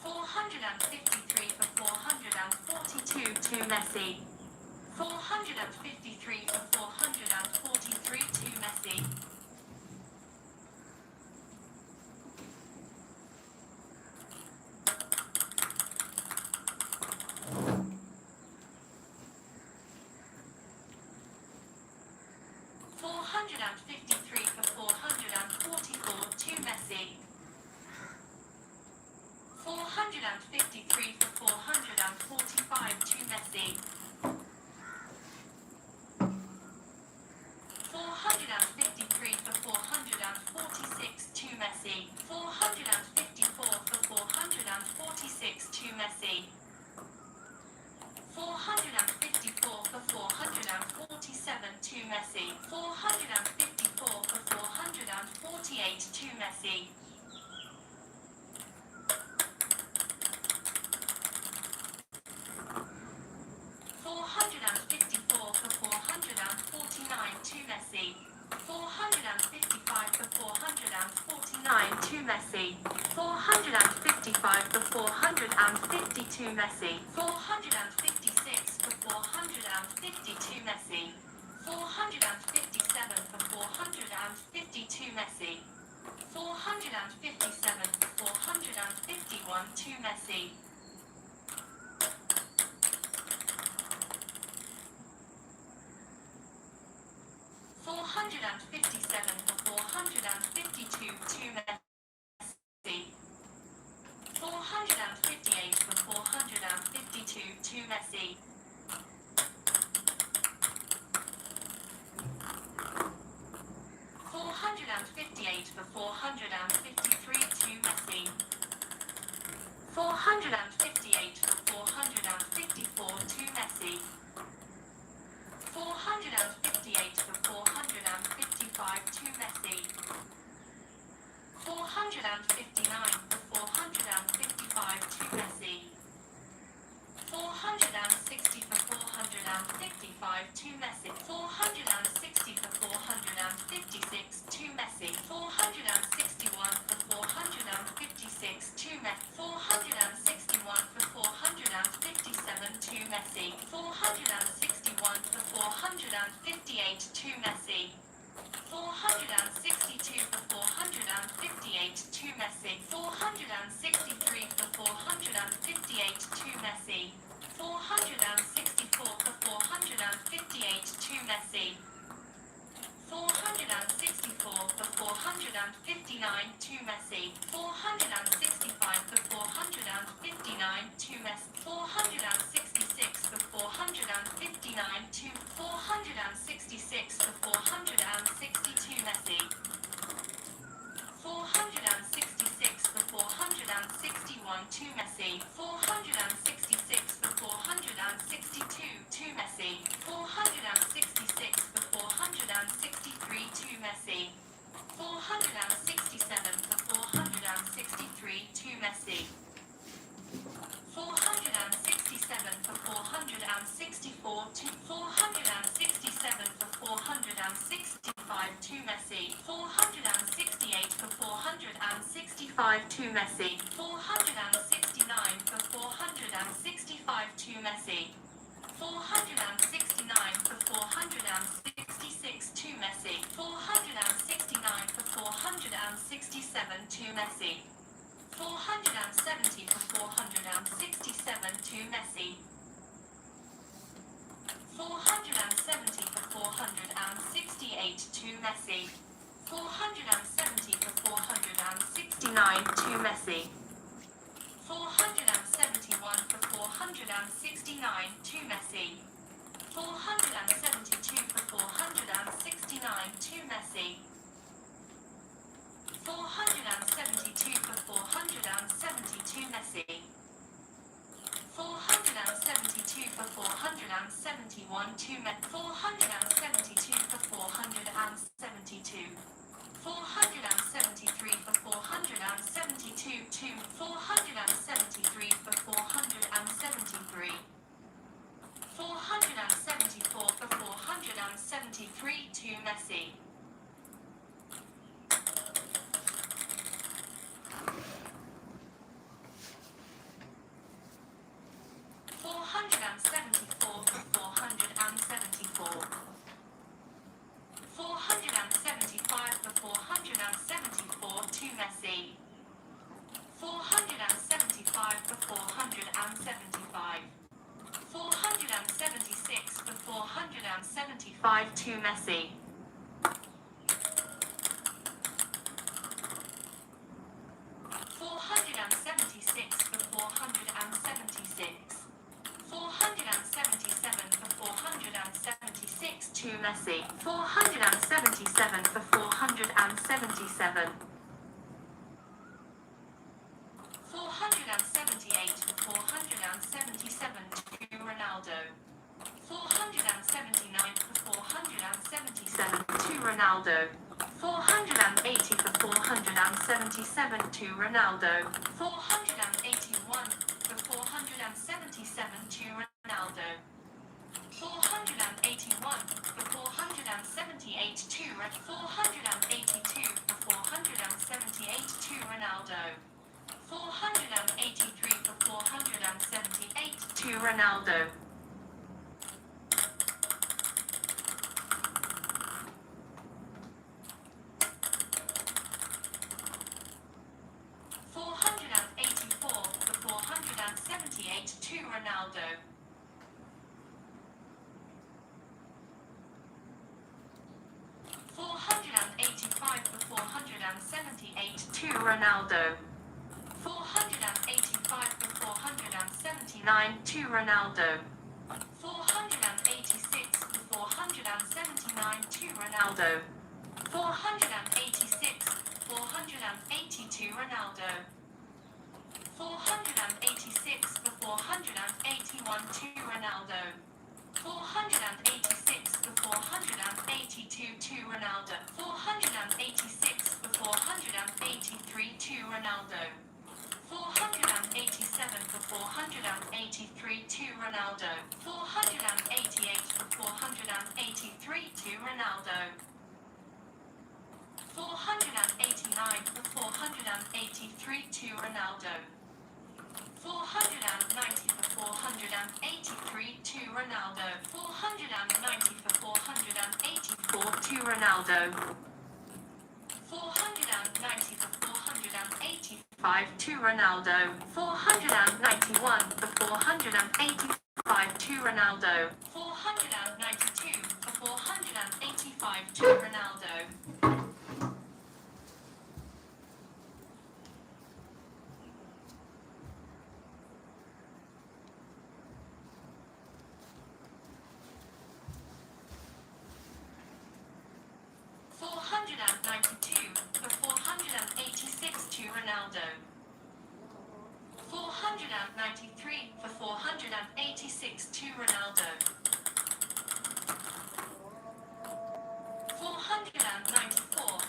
453 for 442 to Messi. 453 for 443 to Messi. 453 for 444 to Messi. 453 for 445 to Messi. 453 for 446 to Messi. 454 for 446 to Messi. 454 for 447 to Messi. 454 for 448 to Messi. 454 for 449 to Messi. 455 for 449 to Messi. 455 for 450 to Messi. 456 for 450 to Messi. 457 for 450 to Messi. 457 for 451 to Messi. 457 for 452 to Messi. 458 for 452 to Messi. 458 for 453 to Messi. 458 for 454 to Messi. 458 for 455 to Messi. 459 for 455 to Messi. to Messi. 460 for 456 to Messi. 461 for 456 to Messi. 461 for 457 to Messi. 461 for 458 to Messi. 462 for 458 to Messi. 463 for 458 to Messi. 464 for 458 to Messi. 464 for 459 to Messi. 465 for 459 to Messi. 466 for 459 to 466 for 462 Messi. 466 for 461 to Messi. 466 for 462 to Messi. 466 for 463 to Messi. 467 for 463 to Messi. 467 for 464 to 467 for 465 to Messi. 468 for 465 to Messi. 469 for 465 to Messi. 469 for 466 to Messi. 469 for 467 to Messi. 470 for 467 to Messi. 470 for 468 to Messi. 470 for 469 to Messi. 471 for 469 to Messi. 472 for 469 to Messi. 472 for 472 Messi. 472 for 471 to Messi. 472 for 472. 473 for 472 to 473 for 473. 474 for 473 to Messi. 474 for 474. 475 for 474 to Messi. 475 for 475. 476 for 475 to Messi. 476 for 476. 477 for 476 to Messi. 477 for 477. 478 for 477 to Ronaldo. 479 for 477 to Ronaldo. 480 for 477 to Ronaldo. 481 for 477 to Ronaldo. 481 for 478 to 482 for 478 to Ronaldo. 483 for 478 to Ronaldo. 484 for 478 to Ronaldo. 485 for 478 to Ronaldo. 485 for 479 to Ronaldo. 486 for 479 to Ronaldo. 486 480 to Ronaldo. 486 for 481 to Ronaldo. 486 for 482 to Ronaldo. 486 for 483 to Ronaldo. 487 for 483 to Ronaldo. 488 for 483 to Ronaldo. 489 for 483 to Ronaldo. 490 for 483 to Ronaldo. 490 for 484 to Ronaldo. 490 for 485 to Ronaldo. 491 for 485 to Ronaldo. 492 for 485 to Ronaldo. 492 for 486 to Ronaldo. 493 for 486 to Ronaldo. 494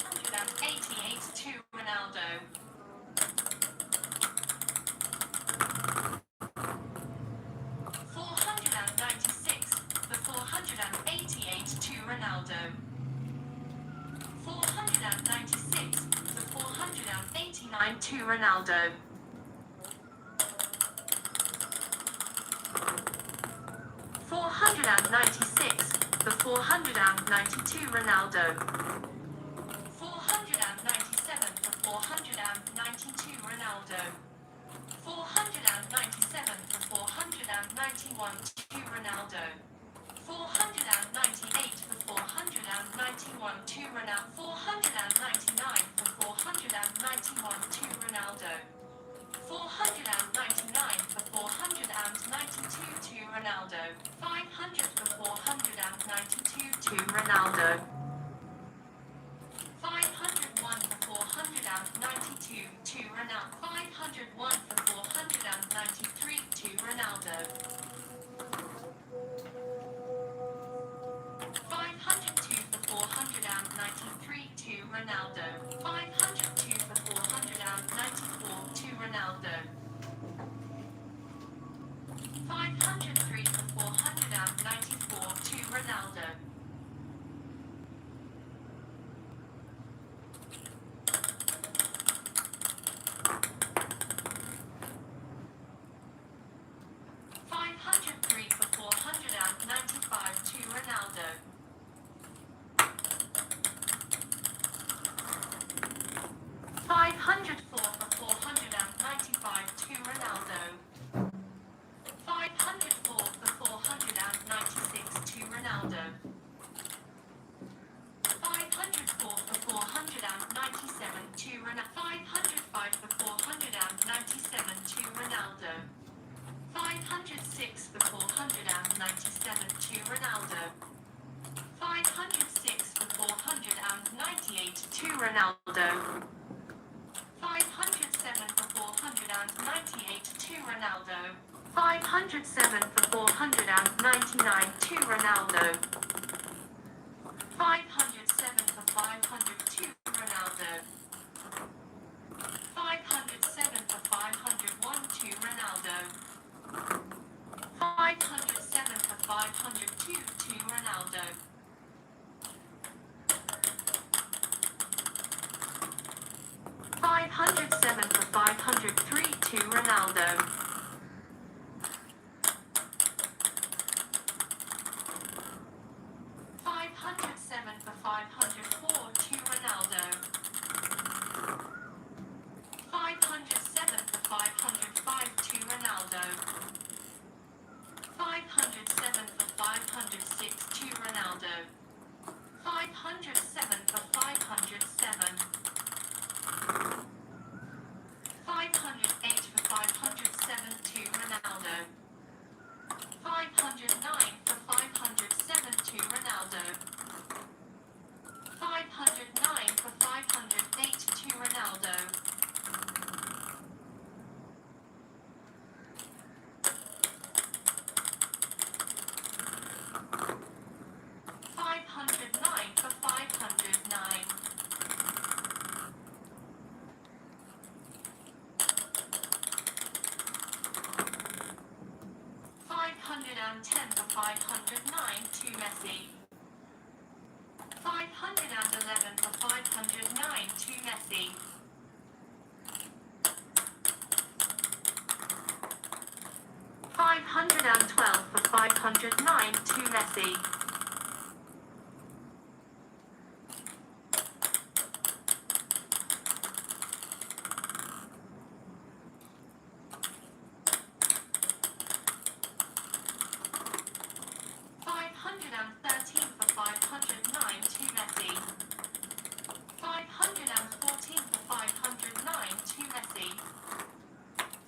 488 to Ronaldo. 496 for 488 to Ronaldo. 496 for 489 to Ronaldo. 496 for 492 Ronaldo. 497 for 492 Ronaldo. 497 for 491 to Ronaldo. 498 for 491 to Ronaldo. 499 for 491 to Ronaldo. 499 for 492 to Ronaldo. 500 for 492 to Ronaldo. 501 for 492 to Ronaldo. 501 for 493 to Ronaldo. 502 for 493 to Ronaldo. 502 for 494 to Ronaldo. 503 for 494 to Ronaldo. 503 for 495 to Ronaldo. 504 for 495 to Ronaldo. 504 for 496 to Ronaldo. 504 for 497 to Ronaldo. 505 for 497 to Ronaldo. 506 for 497 to Ronaldo. 506 for 498 to Ronaldo. 507 for 498 to Ronaldo. 507 for 499 to Ronaldo. 507 for 502 Ronaldo. 507 for 501 to Ronaldo. 507 for 502 to Ronaldo. 507 for 503 to Ronaldo. 507 for 504 to Ronaldo. 507 for 505 to Ronaldo. 507 for 506 to Ronaldo. 500 507 for 507. 508 for 507 to Ronaldo. 509 for 507 to Ronaldo. 509 for 508 to Ronaldo. 509 for 509. 510 for 509 to Messi. 511 for 509 to Messi. 512 for 509 to Messi. 513 for 509 to Messi. 514 for 509 to Messi.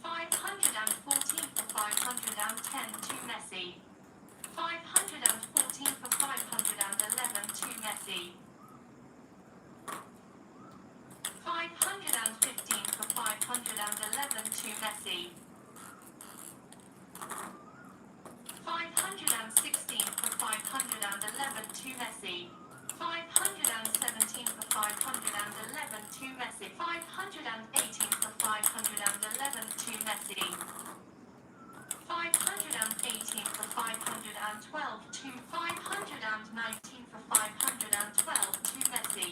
514 for 510 to Messi. 514 for 511 to Messi. 515 for 511 to Messi. 516 for 511 to Messi. 517 for 511 to Messi. 518 for 511 to Messi. 518 for 512 to 519 for 512 to Messi.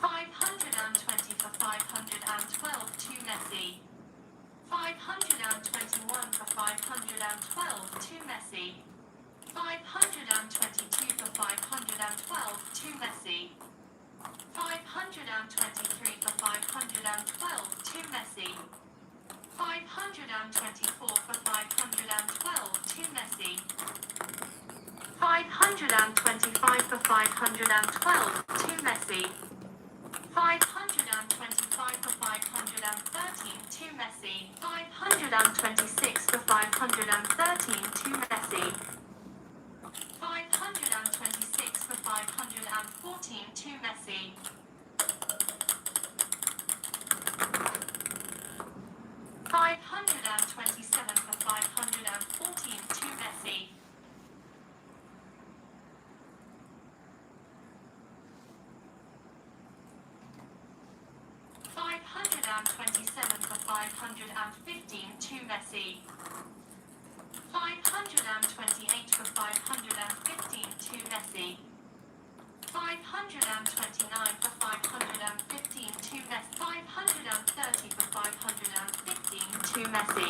520 for 512 to Messi. 521 for 512 to Messi. 522 for 512 to Messi. 523 for 512 to Messi. 524 for 512 to Messi. 525 for 512 to Messi. 525 for 513 to Messi. 526 for 513 to Messi. 526 for 514 to Messi. 527 for 514 to Messi. 527 for 515 to Messi. 528 for 515 to Messi. 529 for 515 to Messi. 530 for 515 to Messi.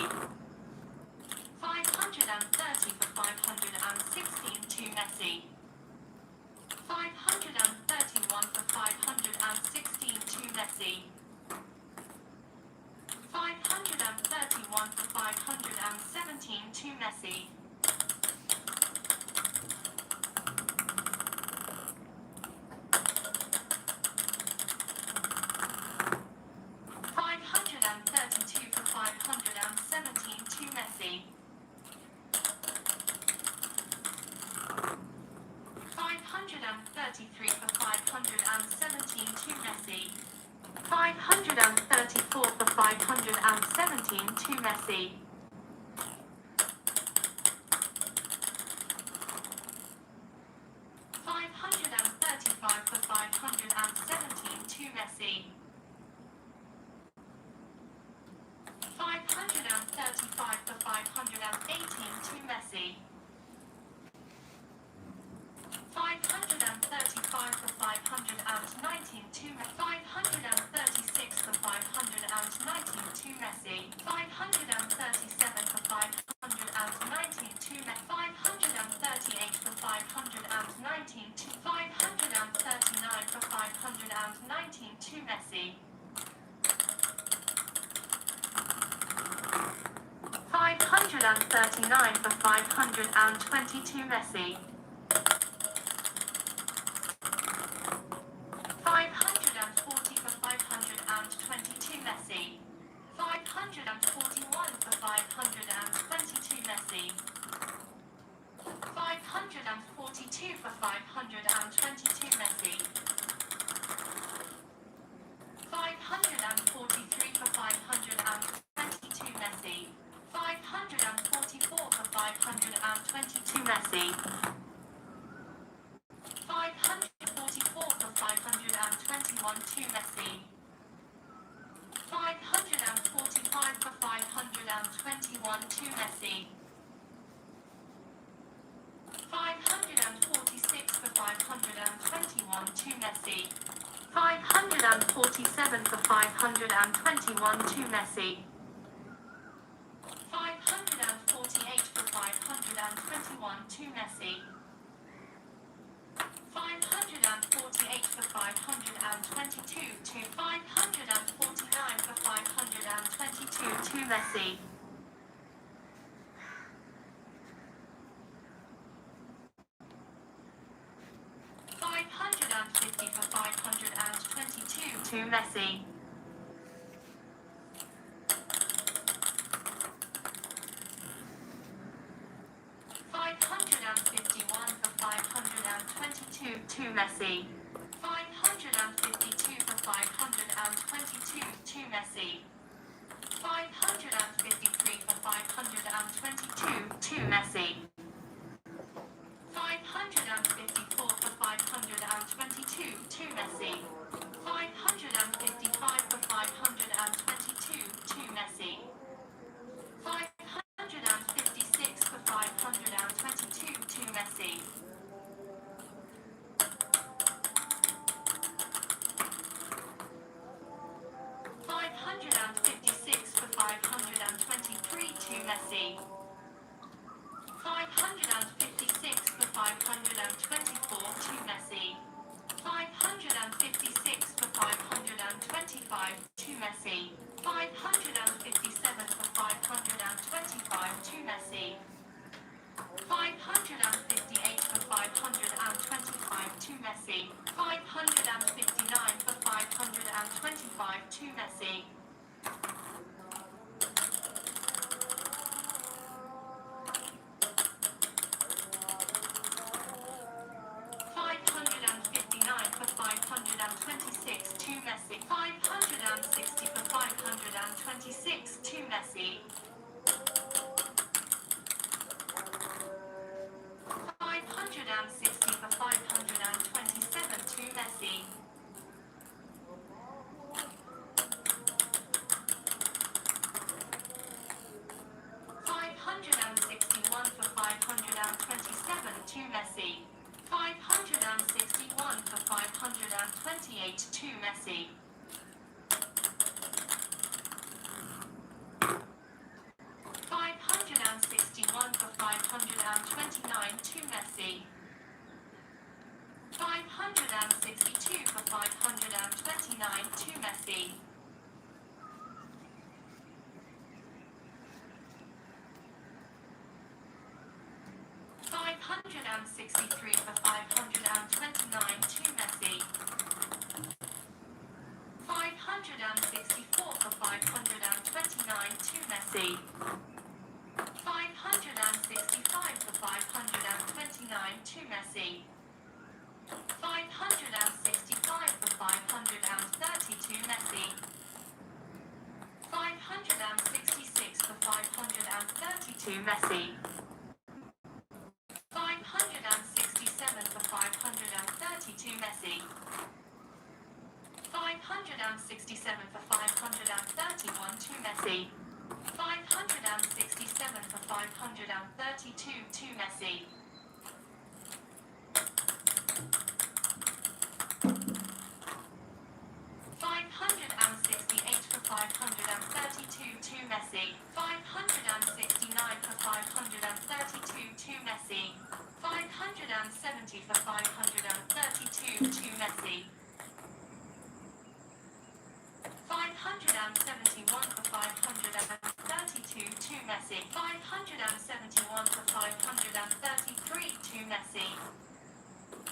530 for 516 to Messi. 531 for 516 to Messi. 531 for 517 to Messi. 532 for 517 to Messi. 533 for 517 to Messi. 534 for 517 to Messi. 535 for 517 to Messi. 535 for 518 to Messi. 535 for 519 to Messi. 536 for 519 to Messi. 537 for 519 to Messi. 538 for 519 to 539 for 519 to Messi. 539 for 522 Messi. 540 for 522 Messi. 541 for 522 Messi. 542 for 522 Messi. 543 for 522 Messi. 544 for 522 Messi. 544 for 521 2 Messi. 545 for 521 2 Messi. 546 for 521 2 Messi. 547 for 521 2 Messi. 548 for 521 2 Messi. 548 for 522 2. 549 for 522 2 Messi. 550 for 522 2 Messi. 551 for 522 2 Messi. 552 for 522 2 Messi. 553 for 522 2 Messi. 554 for 522 2 Messi. 555 for 522 2 Messi. 556 for 522 2 Messi. 556 for 523 2 Messi. 556 for 524 2 Messi. 556 for 525 2 Messi. 557 for 525 2 Messi. 558 for 525 2 Messi. 559 for 525 2 Messi. 559 for 526 2 Messi. 560 for 526 2 Messi. 560 for 527 2 Messi. 561 for 527 2 Messi. 561 for 528 2 Messi. 561 for 529 2 Messi. 562 for 529 2 Messi. 563 for 529 2 Messi. 564 for 529 2 Messi. 565 for 529 2 Messi. 565 for 532 Messi. 566 for 532 Messi. 567 for 532 Messi. 567 for 531 2 Messi. 567 for 532 2 Messi. 568 for 532 2 Messi. 569 for 532 2 Messi. 570 for 532 2 Messi. 571 for 532 to Messi. 571 for 533 to Messi.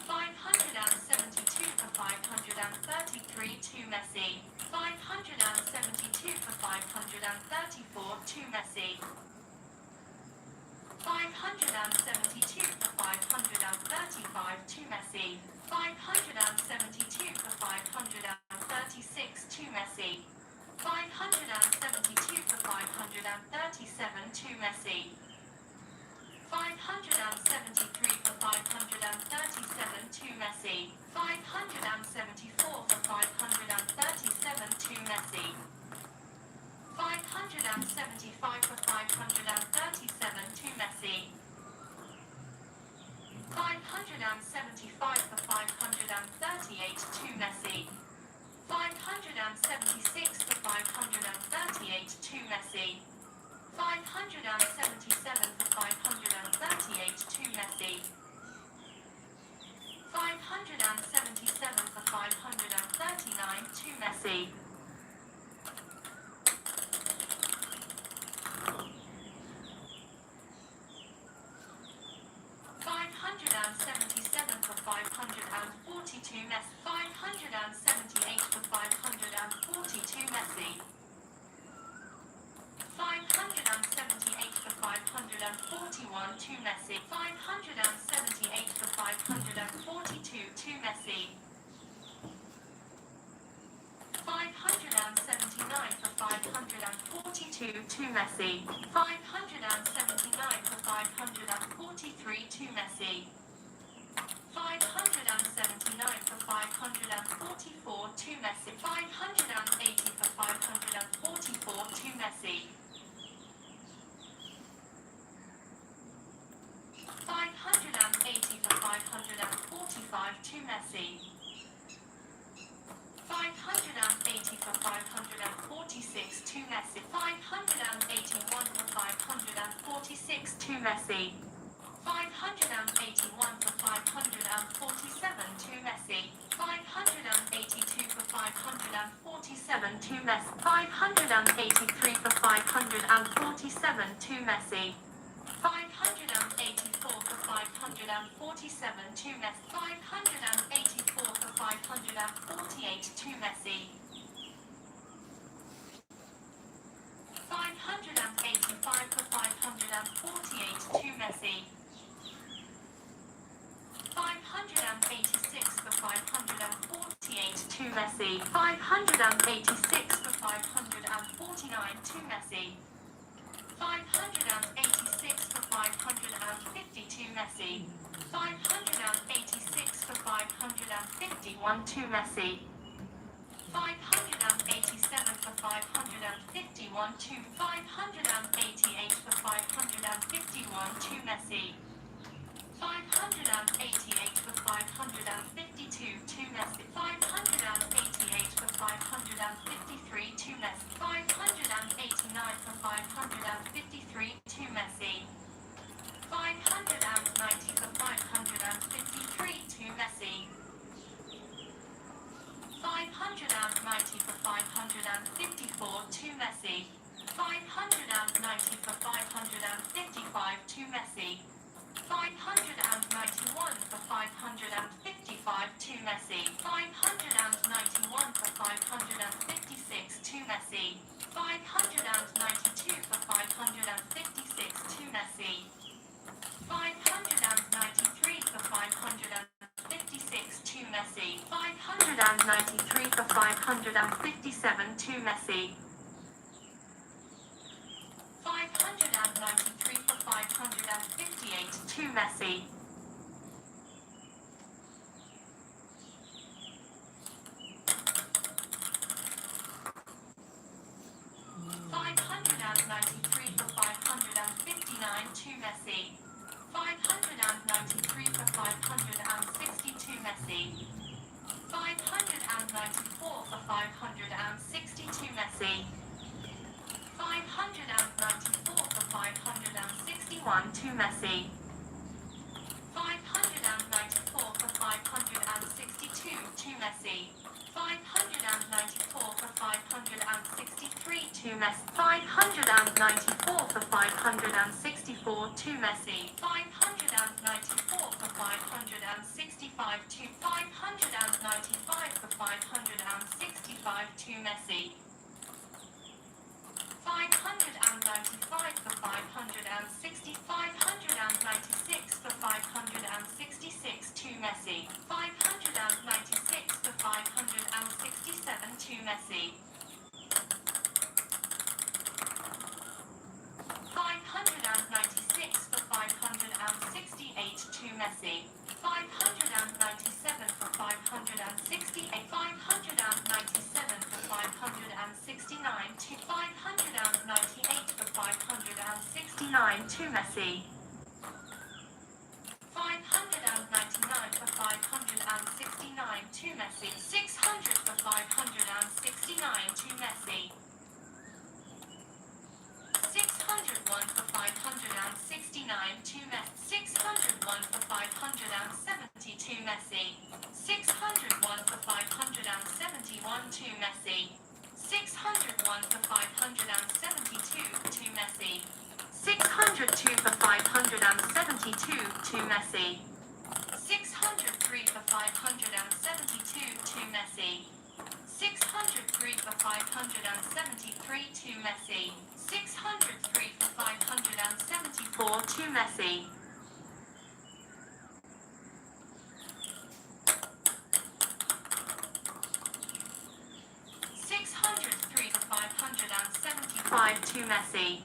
572 for 533 to Messi. 572 for 534 to Messi. 572 for 535 to Messi. 572 for 536 to Messi. 572 for 537 to Messi. 573 for 537 to Messi. 574 for 537 to Messi. 575 for 537 to Messi. 575 for 538 to Messi. 576 for 538 to Messi. 577 for 538 to Messi. 577 for 539 to Messi. 577 for 542 Messi. 578 for 542 Messi. 578 for 541 to Messi. 578 for 542 to Messi. 579 for 542 to Messi. 579 for 543 to Messi. 579 for 544 to Messi. 580 for 544 to Messi. 580 for 545 to Messi. 580 for 546 to Messi. 581 for 546 to Messi. 581 for 547 to Messi. 582 for 547 to Messi. 583 for 547 to Messi. 584 for 547 to Messi. 584 for 548 to Messi. 585 for 548 to Messi. 586 for 548 to Messi. 586 for 549 to Messi. 586 for 550 to Messi. 586 for 551 to Messi. 587 for 551 to 588 for 551 to Messi. 588 for 552 to Messi. 588 for 553 to Messi. 589 for 553 to Messi. 590 for 553 to Messi. 590 for 554 to Messi. 590 for 555 to Messi. 591 for 555 to Messi. 591 for 556 to Messi. 592 for 556 to Messi. 593 for 556 to Messi. 593 for 557 to Messi. 593 for 558 to Messi. 593 for 559 to Messi. 593 for 560 to Messi. 594 for 560 to Messi. 594 for 561 to Messi. 594 for 562 to Messi. 594 for 563 to to Messi. 594 for 564 to Messi. 594 for 565 to 595 for 565 to Messi. 595 for 560, 596 for 566 to Messi. 596 for 567 to Messi. 596 for 568 to Messi. 597 for 568, 597 for 569 to 598 for 569 to Messi. 599 for 569 to Messi. 600 for 569 to Messi. 601 for 569 to Messi. 601 for 570 to Messi. 601 for 571 to Messi. 601 for 572 to Messi. 602 for 572 to Messi. 603 for 572 to Messi. 603 for 573 to Messi. 603 for 574 to Messi. 603 for 575 to Messi.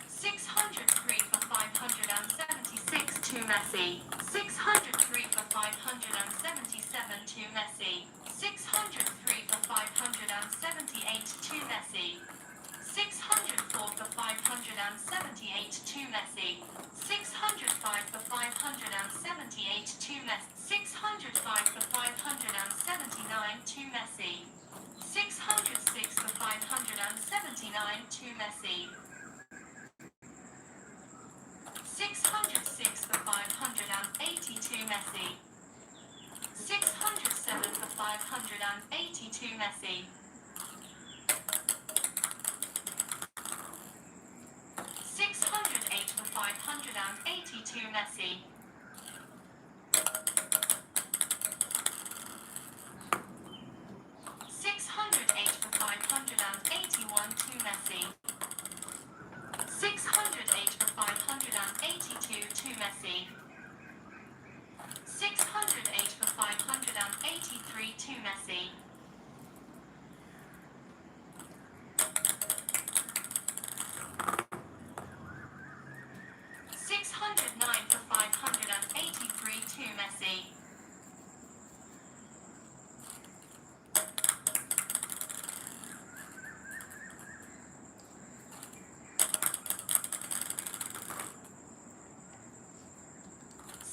603 for 576 to Messi. 603 for 577 to Messi. 603 for 578 to Messi. 604 for 578 to Messi. 605 for 578 to Messi. 605 for 579 to Messi. 606 for 579 to Messi. 606 for 582 Messi. 607 for 582 Messi. 608 for 582 Messi. 608 for 581 to Messi. 608 for 582 to Messi. 608 for 583 to Messi. 609 for 583 to Messi.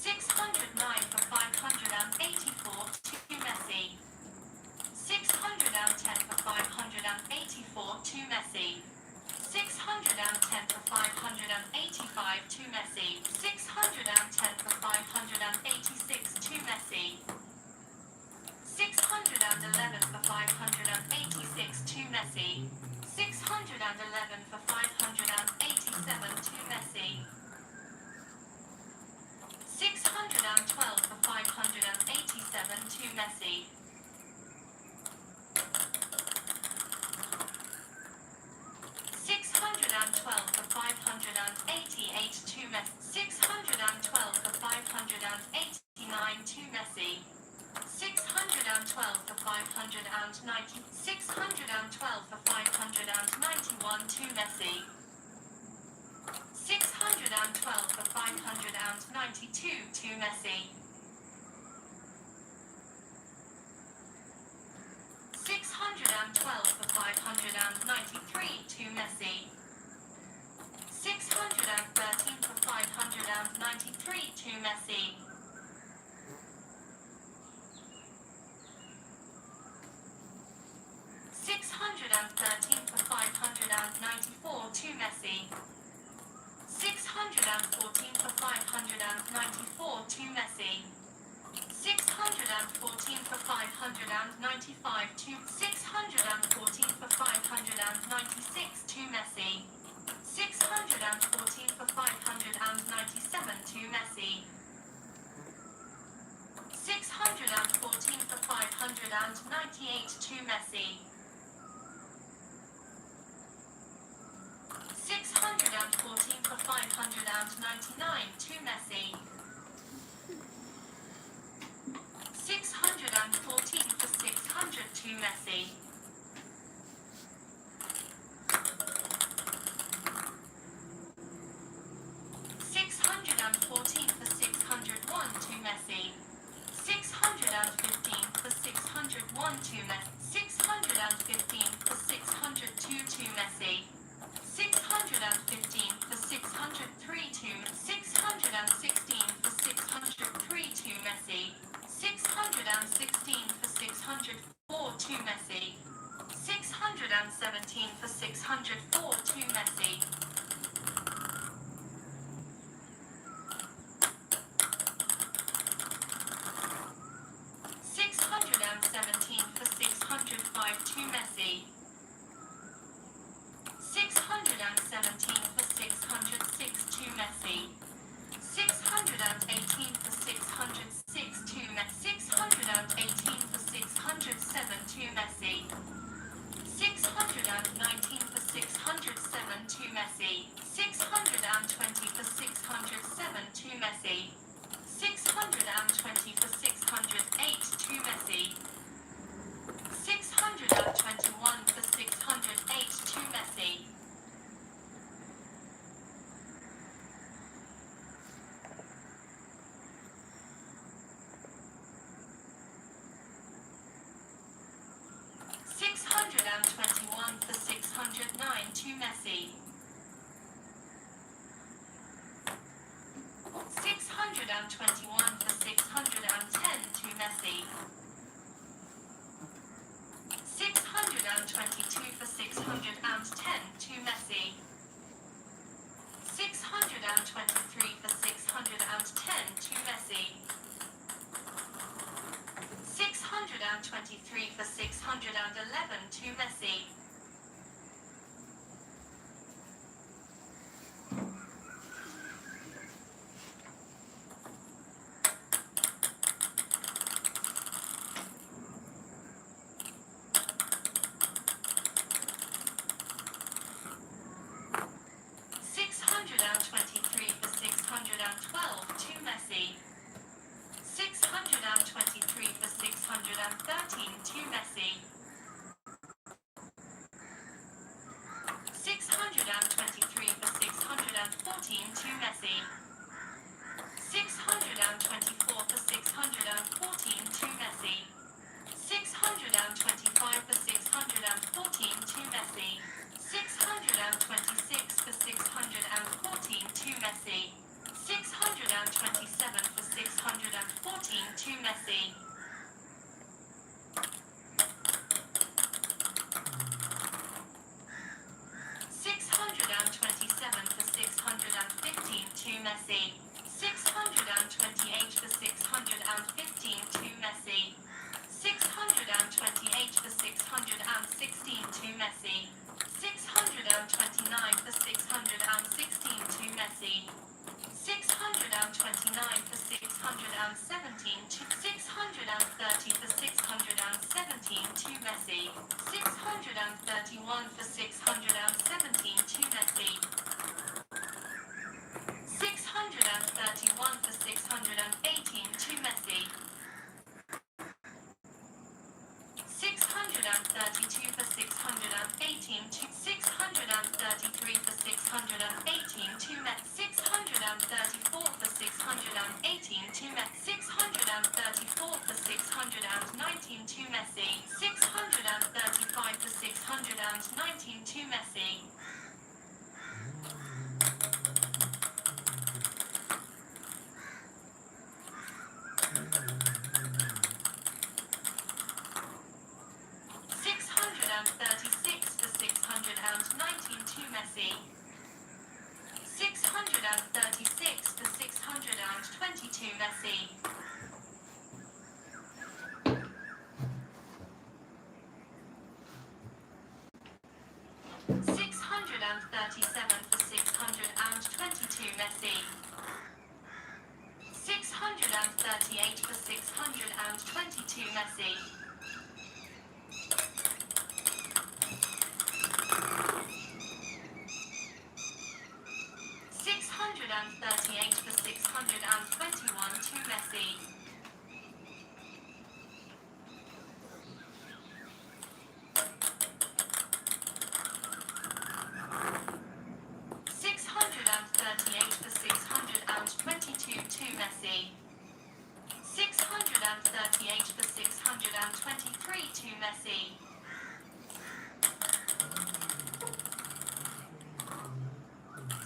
609 for 584 to Messi. 610 for 584 to Messi. 610 for 585 to Messi. 610 for 586 to Messi. 611 for 586 to Messi. 611 for 587 to Messi. 612 for 587 to Messi. 612 for 588 to Messi. 612 for 589 to Messi. 612 for 590. 612 for 591 to Messi. 612 for 592 to Messi. 612 for 593 to Messi. 613 for 593 to Messi. 613 for 594 to Messi. 614 for 594 to Messi. 614 for 595 to 614 for 595 696 to Messi. 614 for 597 to Messi. 614 for 598 to Messi. 614 for 599 to Messi. 614 for 600 to Messi. 614 for 601 to Messi. 615 for 601 to Messi. 615 for 602 to Messi. 615 for 603 to 616 for 603 to Messi. 616 for 604 to Messi. 617 for 604 to Messi. 617 for 605 to Messi. 617 for 606 to Messi. 618 for 606 to Messi. 618 for 607 to Messi. 619 for 607 to Messi. 620 for 607 to Messi. 620 for 608 to Messi. 621 for 608 to Messi. 621 for 609 to Messi. 621 for 610 to Messi. 622 for 610 to Messi. 623 for 610 to Messi. 623 for 611 to Messi. 623 for 612 to Messi. 623 for 613 to Messi. 623 for 614 to Messi. 624 for 614 to Messi. 625 for 614 to Messi. 626 for 614 to Messi. 627 for 614 to Messi. 627 for 615 to Messi. 628 for 615 to Messi. 628 for 616 to Messi. 629 for 616 to Messi. 629 for 617 to 630 for 617 to Messi. 631 for 617 to Messi. 631 for 618 to Messi. 632 for 618 to 633 for 618 to Messi. 634 for 618 to Messi. 634 for 619 to Messi. 635 for 619 to Messi. 636 for 619 to Messi. 636 for 620 to Messi. 636 for 622 Messi. 638 for 622 Messi. 638 for 621 to Messi. 638 for 622 to Messi. 638 for 623 to Messi.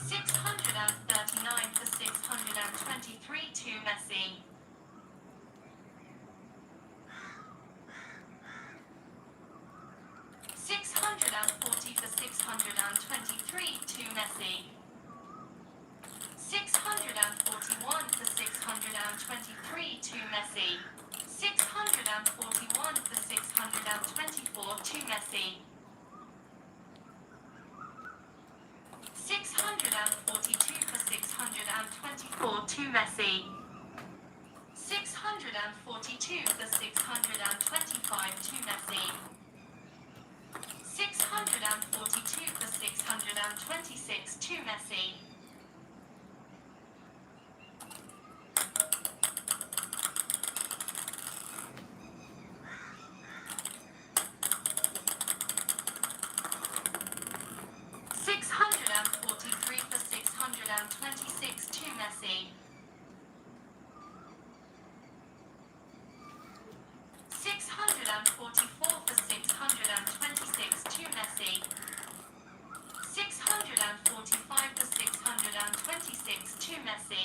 639 for 623 to Messi. 640 for 623 to Messi. 641 for 623 to Messi. 641 for 624 to Messi. 642 for 624 to Messi. 642 for 625 to Messi. 642 for 626 to Messi. 643 for 626 to Messi. 644 for 626 to Messi. 645 for 626 to Messi.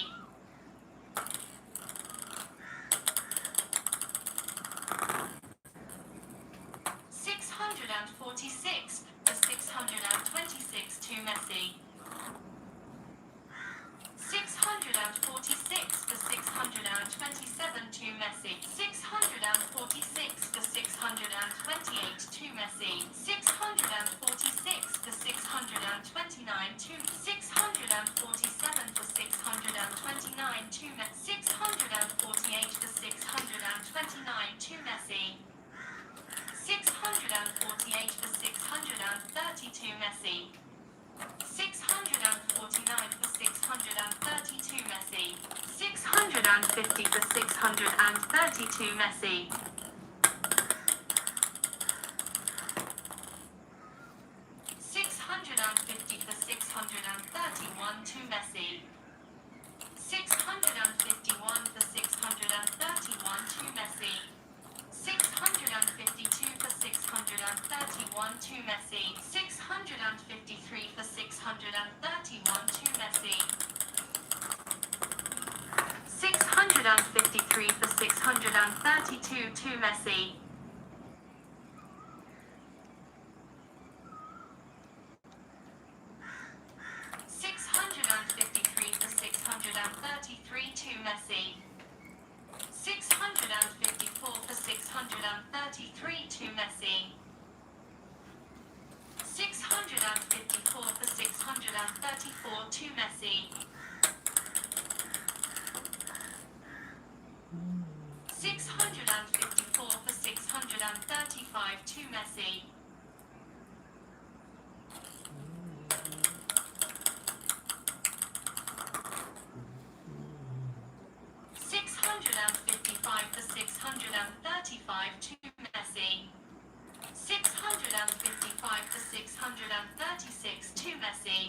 646 for 626 to Messi. 646 for 627 to Messi. 646 for 628 to Messi. 646 for 629 to 647 for 629 to Messi. 648 for 629 to Messi. 648 for 632 Messi. 649 for 632 Messi. 650 for 632 Messi. 650 for 631 to Messi. 651 for 631 to Messi. 652 for 631 to Messi. 653 for 631 to Messi. 653 for 632 to Messi. 653 for 633 to Messi. 654 for 633 to Messi. 654 for 634 to Messi. 654 for 635 to Messi. 655 for 635 to Messi. 655 for 636 to Messi.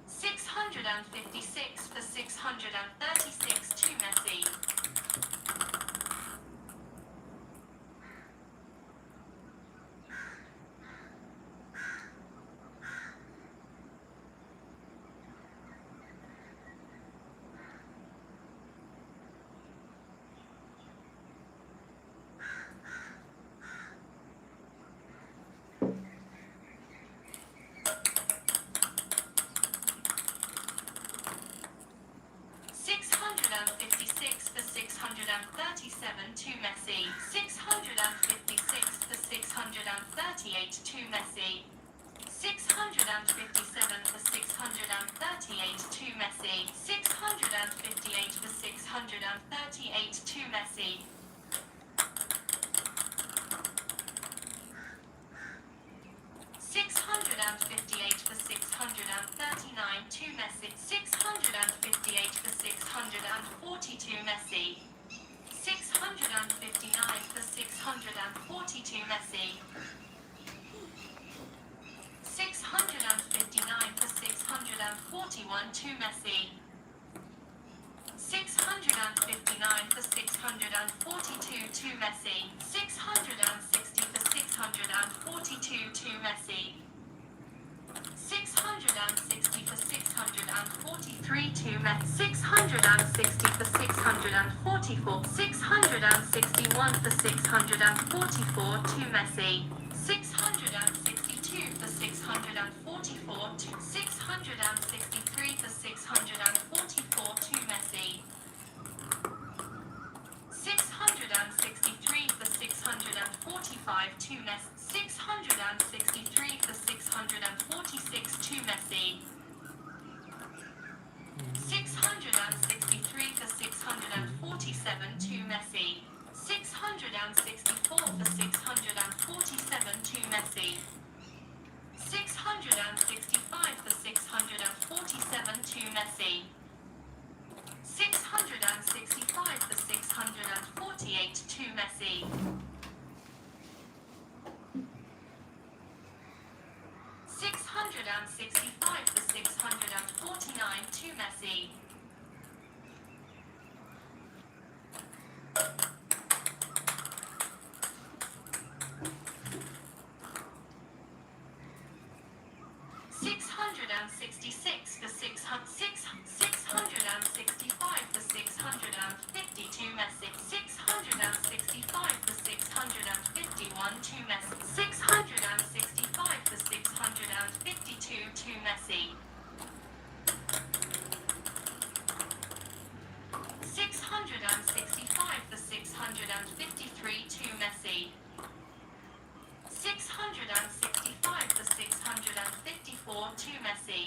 656 for 636 to Messi. 656 for 637 to Messi. 656 for 638 to Messi. 657 for 638 to Messi. 658 for 638 to Messi. 658 for 639 to Messi. 658 for 642 Messi. 659 for 642 Messi. 659 for 641 to Messi. 659 for 642 to Messi. 660 for 642 to Messi. 660 for 643 to Messi. 660 for 644. 661 for 644 to Messi. 662 for 644 to 663 for 644 to Messi. 663 for 645 to Messi. 663 for 646 to Messi. 663 for 647 to Messi. 664 for 647 to Messi. 665 for 647 to Messi. 665 for 648 to Messi. 665 for 649 to Messi. 666 for 665 for 650 to Messi. 665 for 651 to Messi. 665 for 652 to Messi. 665 for 653 to Messi. 665 for 654 to Messi.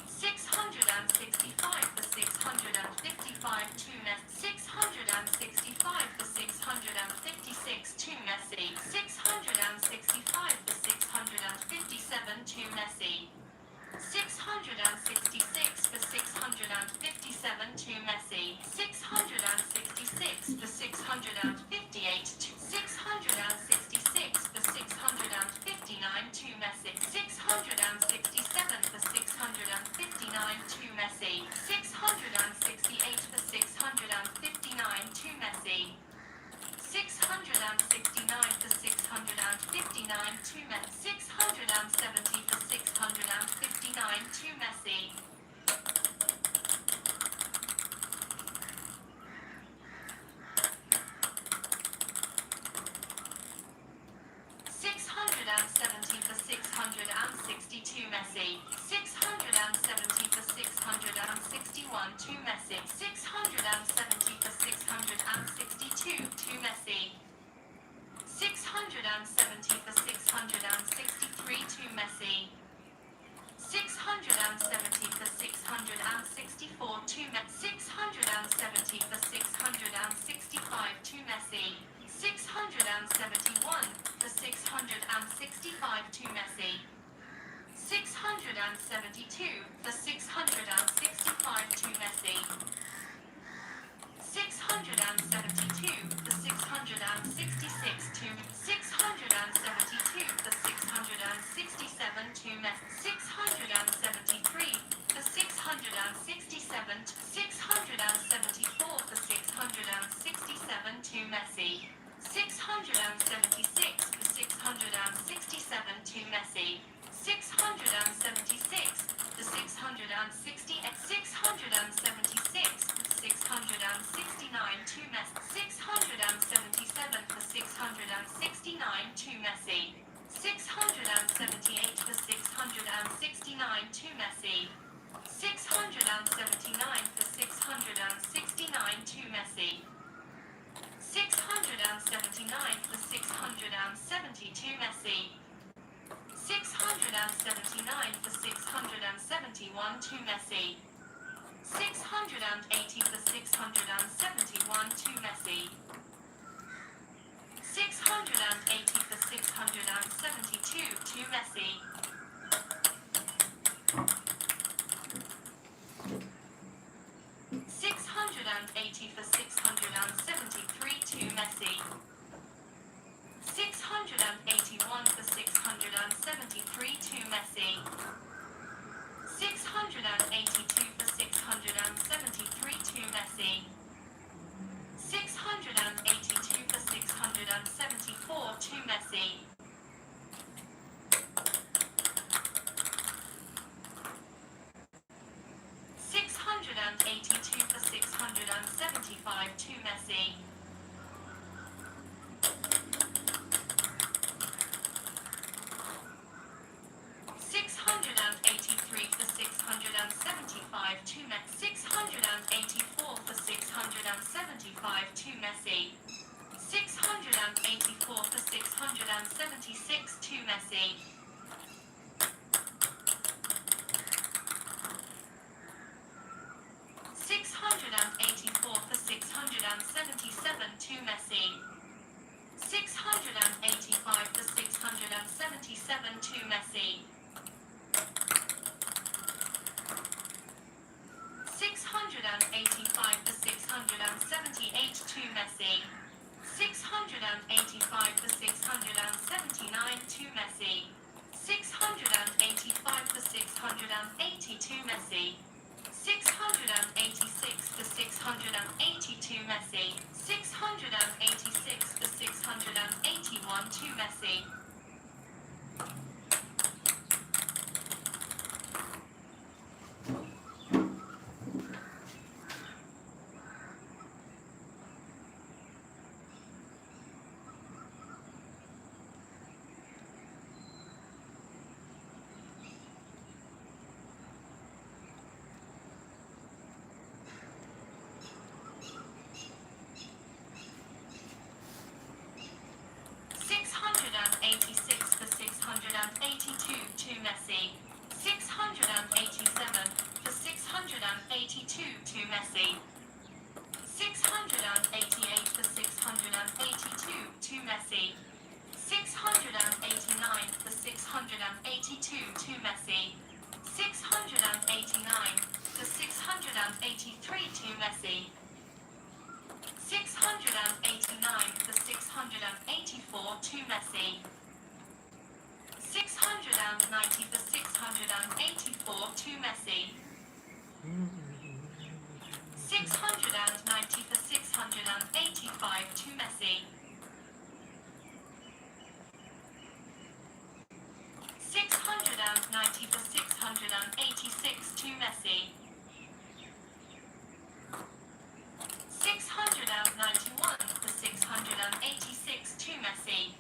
665 for 655 to Messi. 665 for 656 to Messi. 665 for 657 to Messi. 666 for 657 to Messi. 666 for 658 to 666 for 659 to Messi. 667 for 659 to Messi. 668 for 659 to Messi. 669 for 659 to Messi. 670 for 659 to Messi. 670 for 660 to Messi. 670 for 661 to Messi. 670 for 662 to Messi. 670 for 663 to Messi. 670 for 664 to Messi. 670 for 665 to Messi. 671 for 665 to Messi. 672 for 665 to Messi. 672 for 666 to 672 for 667 to Messi. 673 for 667 to 674 for 667 to Messi. 676 for 667 to Messi. 676 for 668. 676 for 669 to Messi. 677 for 669 to Messi. 678 for 669 to Messi. 679 for 669 for 672 Messi. 679 for 671 to Messi. 680 for 671 to Messi. 680 for 672 to Messi. 680 for 673 to Messi. 681 for 673 to Messi. 682 for 673 to Messi. 682 for 674 to Messi. 682 for 675 to Messi. 683 for 675 to Messi. 684 for 675 to Messi. 684 for 676 to Messi. 684 for 677 to Messi. 685 for 677 to Messi. 685 for 678 to Messi. 685 for 679 to Messi. 685 for 680 to Messi. 686 for 682 Messi. 686 for 681 to Messi. 686 for 682 to Messi. 687 for 682 to Messi. 688 for 682 to Messi. 689 for 682 to Messi. 689 for 683 to Messi. 689 for 684 to Messi. 690 for 684 to Messi. 690 for 685 to Messi. 690 for 686 to Messi. 691 for 686 to Messi.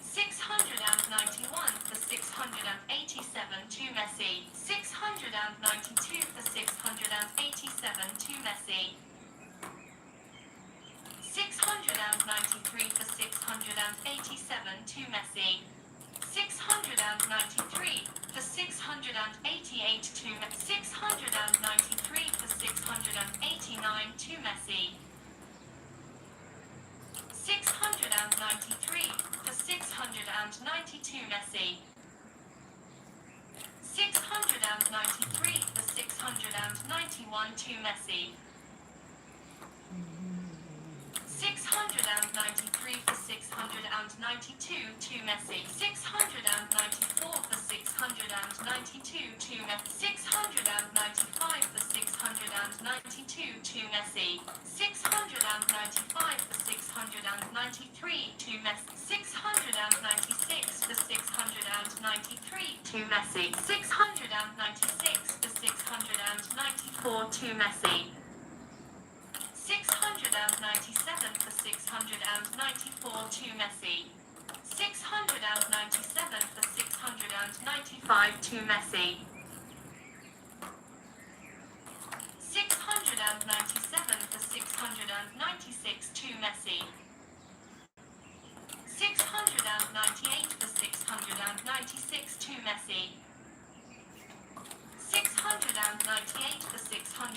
691 for 687 to Messi. 692 for 687 to Messi. 693 for 687 to Messi. 693 for 688 to Messi. 693 for 689 to Messi. 693 for 692 Messi. 693 for 691 to Messi. 693 for 692 to Messi. 694 for 692 to Messi. 695 for 692 to Messi. 695 for 693 to Messi. 696 for 693 to Messi. 696 for 694 to Messi. 697 for 694 to Messi. 697 for 695 to Messi. 697 for 696 to Messi. 698 for 696 to Messi. 698 for 698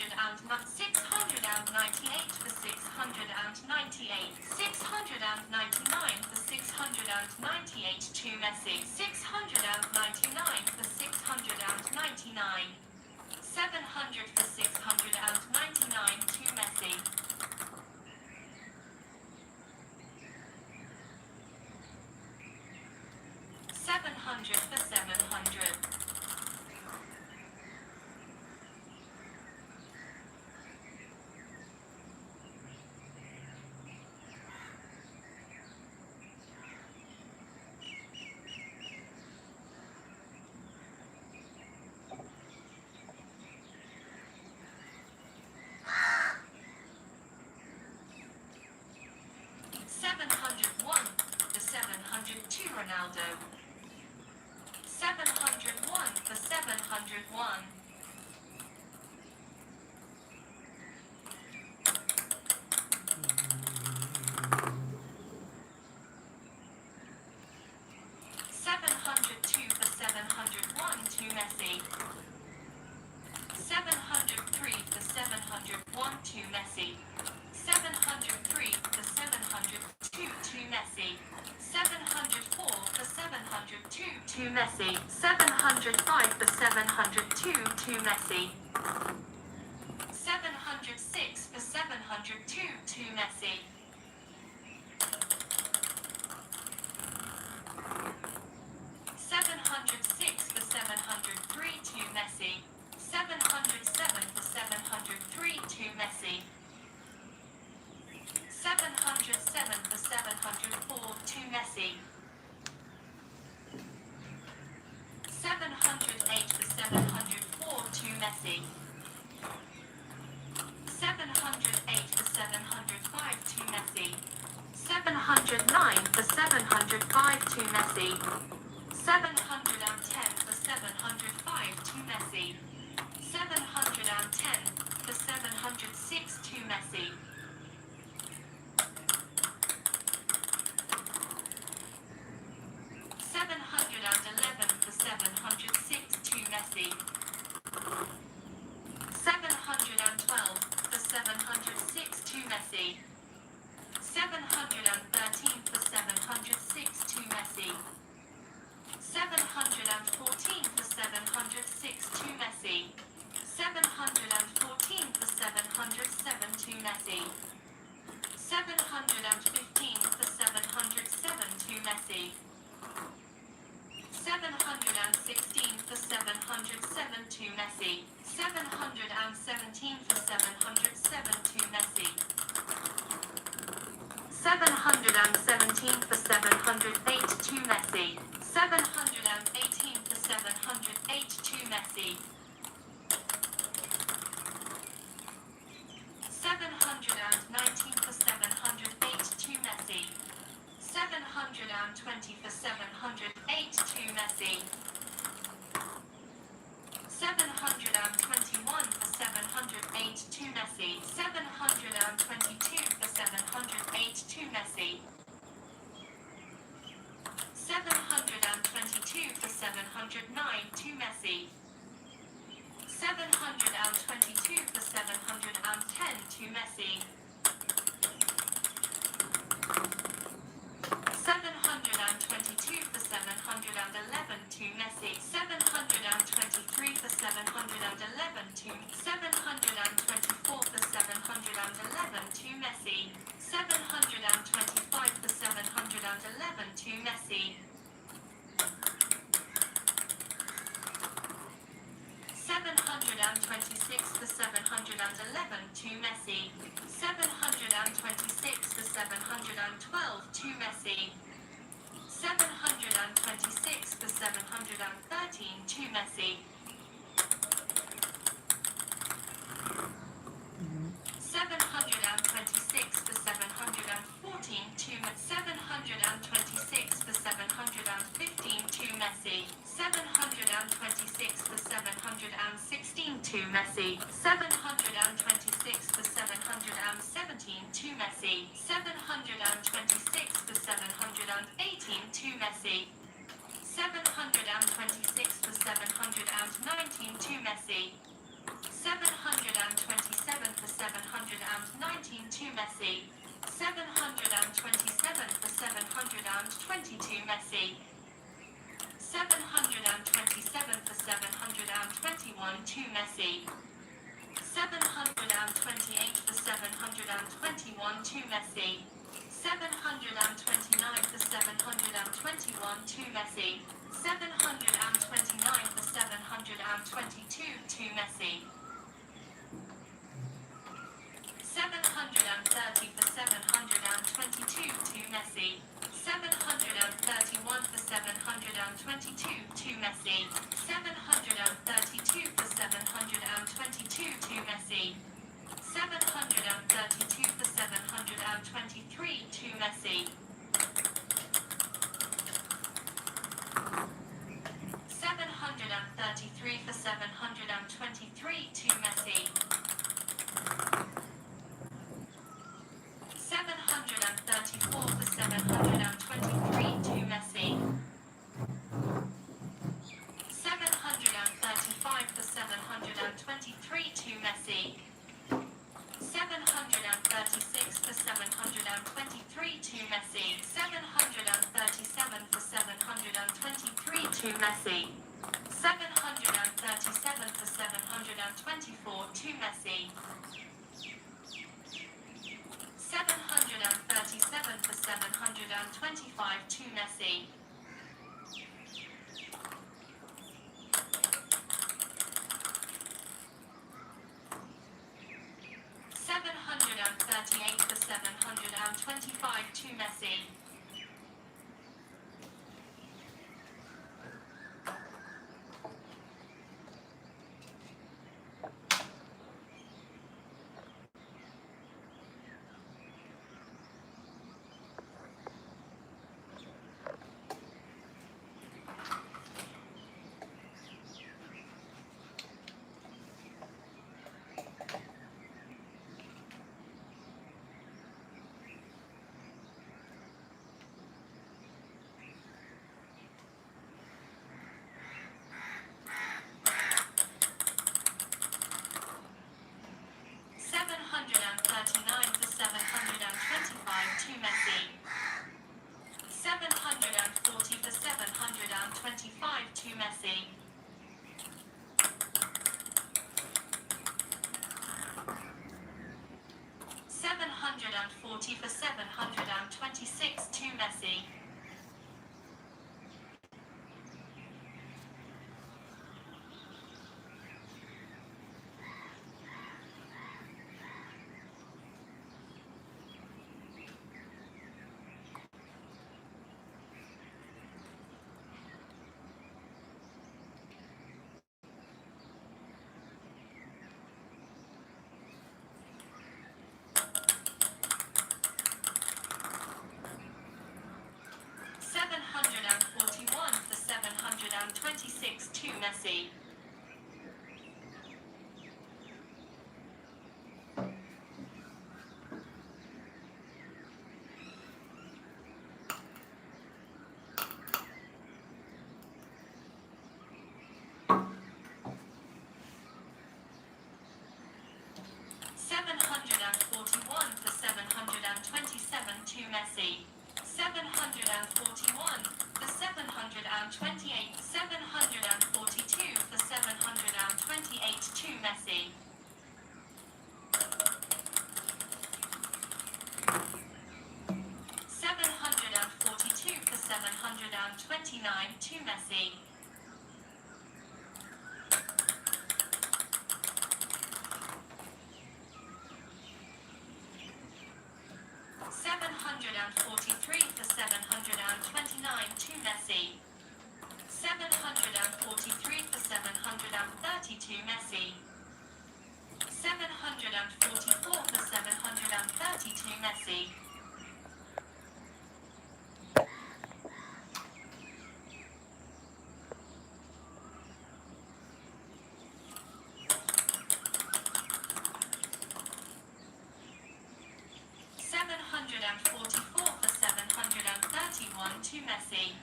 for 698. 699 for 698 to Messi. 699 for 699. 700 for 699 to Messi. 700 for 700. 701 for 702 Ronaldo. 701 for 701. 702 for 701 to Messi. 703 for 701 to Messi. 703 for 702 to Messi. 704 for 702 to Messi. 705 for 702 to Messi. 706 for 702 to Messi. 706 for 703 to Messi. 707 for 703 to Messi. 707 for 704 to Messi. 708 for 704 to Messi. 708 for 705 to Messi. 709 for 705 to Messi. 710 for 705 to Messi. 710 for 706 to Messi. 711 for 706 to Messi. 712 for 706 to Messi. 713 for 706 to Messi. 714 for 706 to Messi. 714 for 707 to Messi. 715 for 707 to Messi. 716 for 707 to Messi. 717 for 707 to Messi. 717 for 708 to Messi. 718 for 708 to Messi. 719 for 708 to Messi. 720 for 708 to Messi. 721 for 708 to Messi. 722 for 708 to Messi. 722 for 709 to Messi. 722 for 710 to Messi. 722 for 711 to Messi. 723 for 711 to 724 for 711 to Messi. 725 for 711 to Messi. 726 for 711 to Messi. 726 for 712 to Messi. 726 for 713 to Messi. 726 for 714 to 726 for 715 to Messi. 726 for 716 to Messi. 726 for 717 to Messi. 726 for 718 to Messi. 726 for 719 to Messi. 727 for 719 to Messi. 727 for 722 Messi. 727 for 721 to Messi. 728 for 721 to Messi. 729 for 721 to Messi. 729 for 722 to Messi. 730 for 722 to Messi. 731 for 722 to Messi. 732 for 722 to Messi. 732 for 723 to Messi. 733 for 723 to Messi. 734 for 723 to Messi. 735 for 723 to Messi. 736 for 723 to Messi. 737 for 723 to Messi. 737 for 724 to Messi. 737 for 725 to Messi. 738 for 725 to Messi. 739 for 725 to Messi. 740 for 725 to Messi. 740 for 726 to Messi. 741 for 726 to Messi. 741 for 727 to Messi. 741 for 728. 742 for 728 to Messi. 742 for 729 to Messi. 743 for 729 to Messi. 743 for 730 to Messi. 744 for 730 to Messi. 745 to Messi.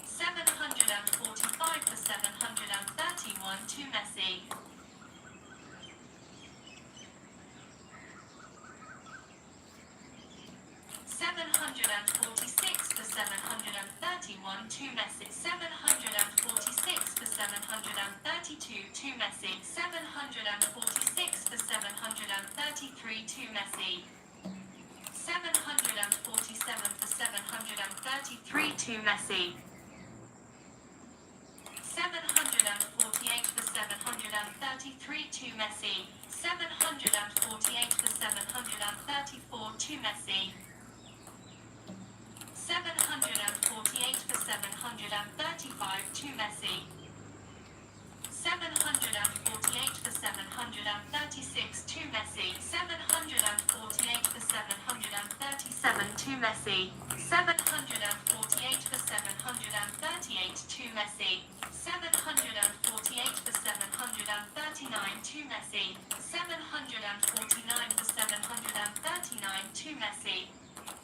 745 for 731 to Messi. 746 for 731 to Messi. 746 for 732 to Messi. 746 for 733 to Messi. 747 for 733 to Messi. 748 for 733 to Messi. 748 for 734 to Messi. 748 for 735 to Messi. 748 for 736 to Messi. 748 for 737 to Messi. 748 for 738 to Messi. 748 for 739 to Messi. 749 for 739 to Messi.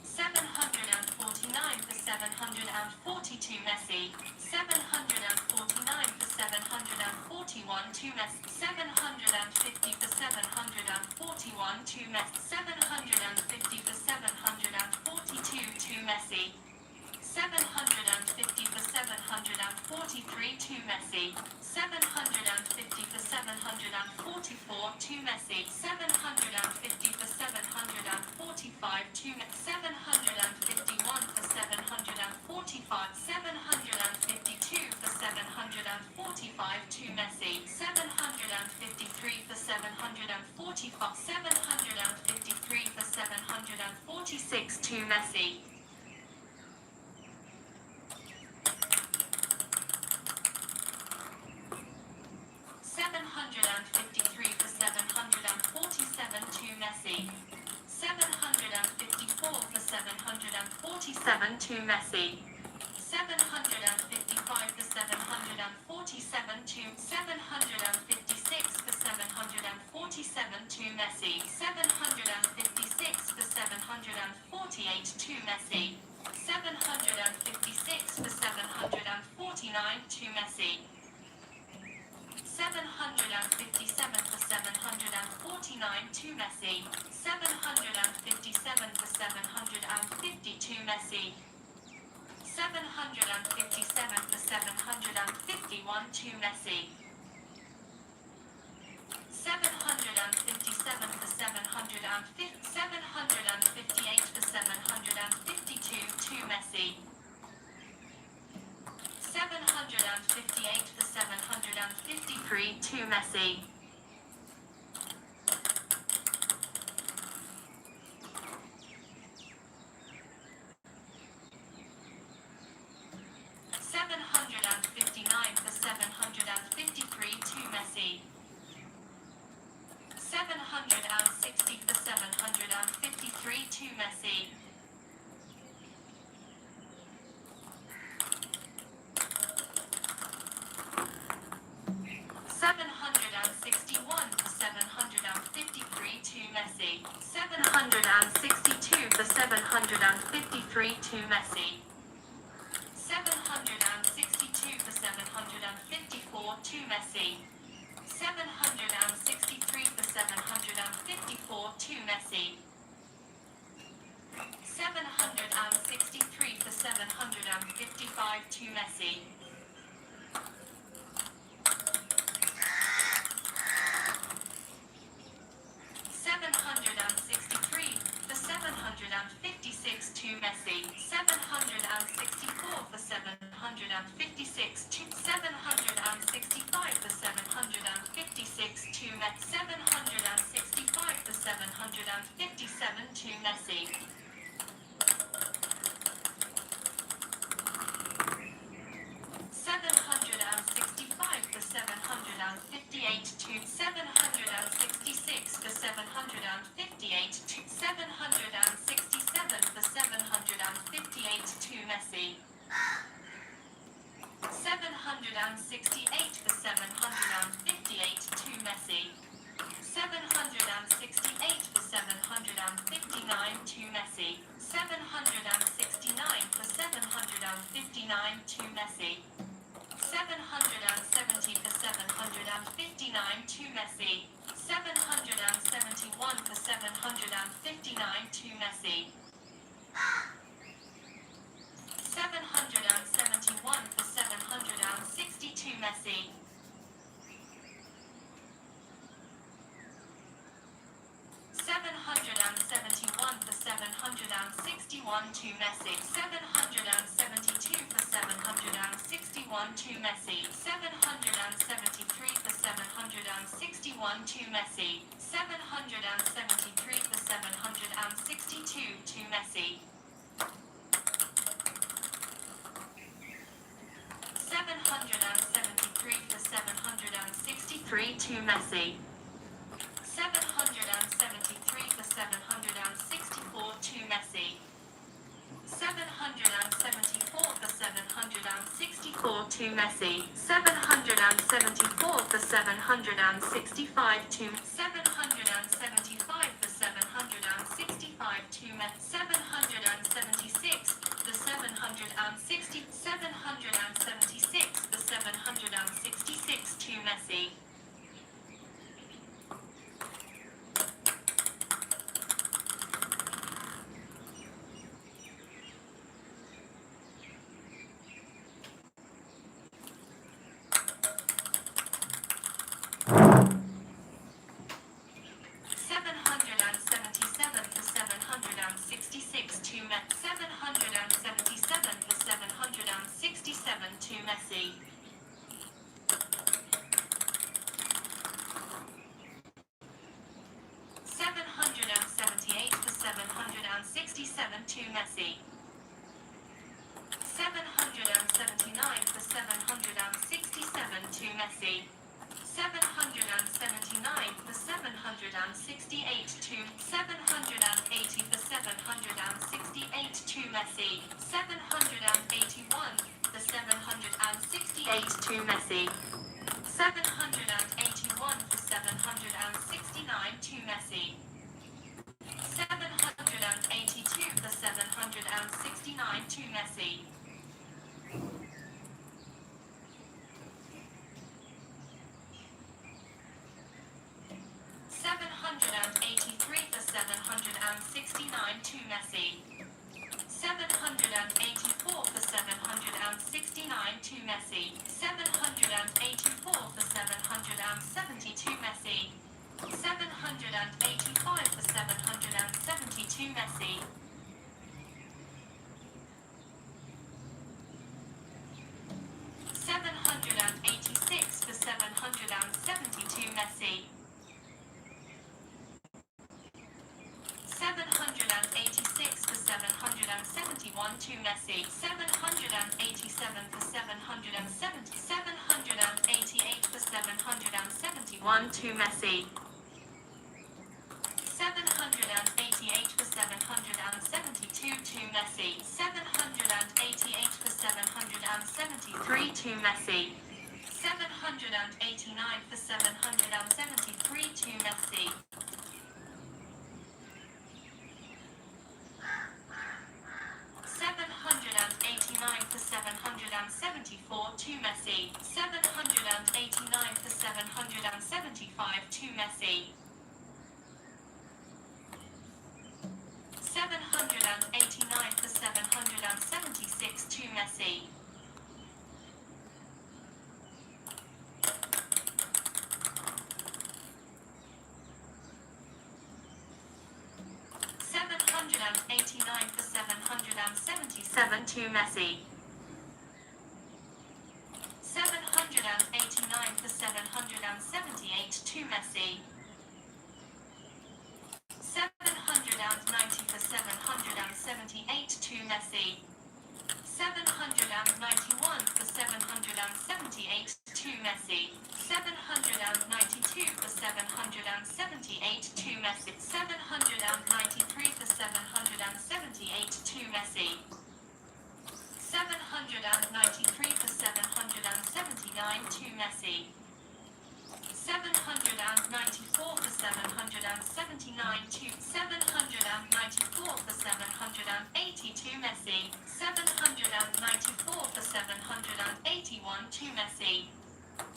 749 for 742 Messi. 749 for 741 to Messi. 750 for 741 to Messi. 750 for 742 to Messi. 750 for 743 to Messi. 750 for 744 to Messi. 750 for 745 to Messi. 751 for 745. 752 for 745 to Messi. 753 for 745. 753 for 746 to Messi. 753 for 747 to Messi. 754 for 747 to Messi. 755 for 747 to 756 for 747 to Messi. 756 for 748 to Messi. 756 for 749 to Messi. 757 for 749 to Messi. 757 for 750 to Messi. 757 for 751 to Messi. 757 for 750. 758 for 752 to Messi. 758 for 753 to Messi. 759 for 753 to Messi. 760 for 753 to Messi. 761 for 753 to Messi. 762 for 753 to Messi. 762 for 754 to Messi. 763 for 754 to Messi. 763 for 755 to Messi. 763 for 756 to Messi. 764 for 756 to 765 for 756 to Messi. 765 for 757 to Messi. 765 for 758 to 766 for 758 to 767 for 758 to Messi. 768 for 758 to Messi. 768 for 759 to Messi. 769 for 759 to Messi. 770 for 759 to Messi. 771 for 759 to Messi. 771 for 762 Messi. 771 for 761 to Messi. 772 for 761 to Messi. 773 for 761 to Messi. 773 for 762 to Messi. 773 for 763 to Messi. 773 for 764 to Messi. 774 for 764 to Messi. 774 for 765 to 775 for 765 to Messi. 776 for 760. 776 for 766 to Messi. 777 for 766 to Messi. 777 for 767 to Messi. 778 for 767 to Messi. 779 for 767 to Messi. 779 for 768 to 780 for 768 to Messi. 781 for 768 to Messi. 781 for 769 to Messi. 782 for 769 to Messi. 783 for 769 to Messi. 784 for 769 to Messi. 784 for 770 to Messi. 785 for 770 to Messi. 786 for 770 to Messi. 786 for 771 to Messi. 787 for 770. 788 for 771 to Messi. 788 for 772 to Messi. 788 for 773 to Messi. 789 for 773 to Messi. 789 for 774 to Messi. 789 for 775 to Messi. 789 for 776 to Messi. 789 for 777 to Messi. 789 for 778 to Messi. 790 for 778 to Messi. 791 for 778 to Messi. 792 for 778 to Messi. 793 for 778 to Messi. 793 for 779 to Messi. 794 for 779 to 794 794 for 782 Messi. 794 for 781 to Messi.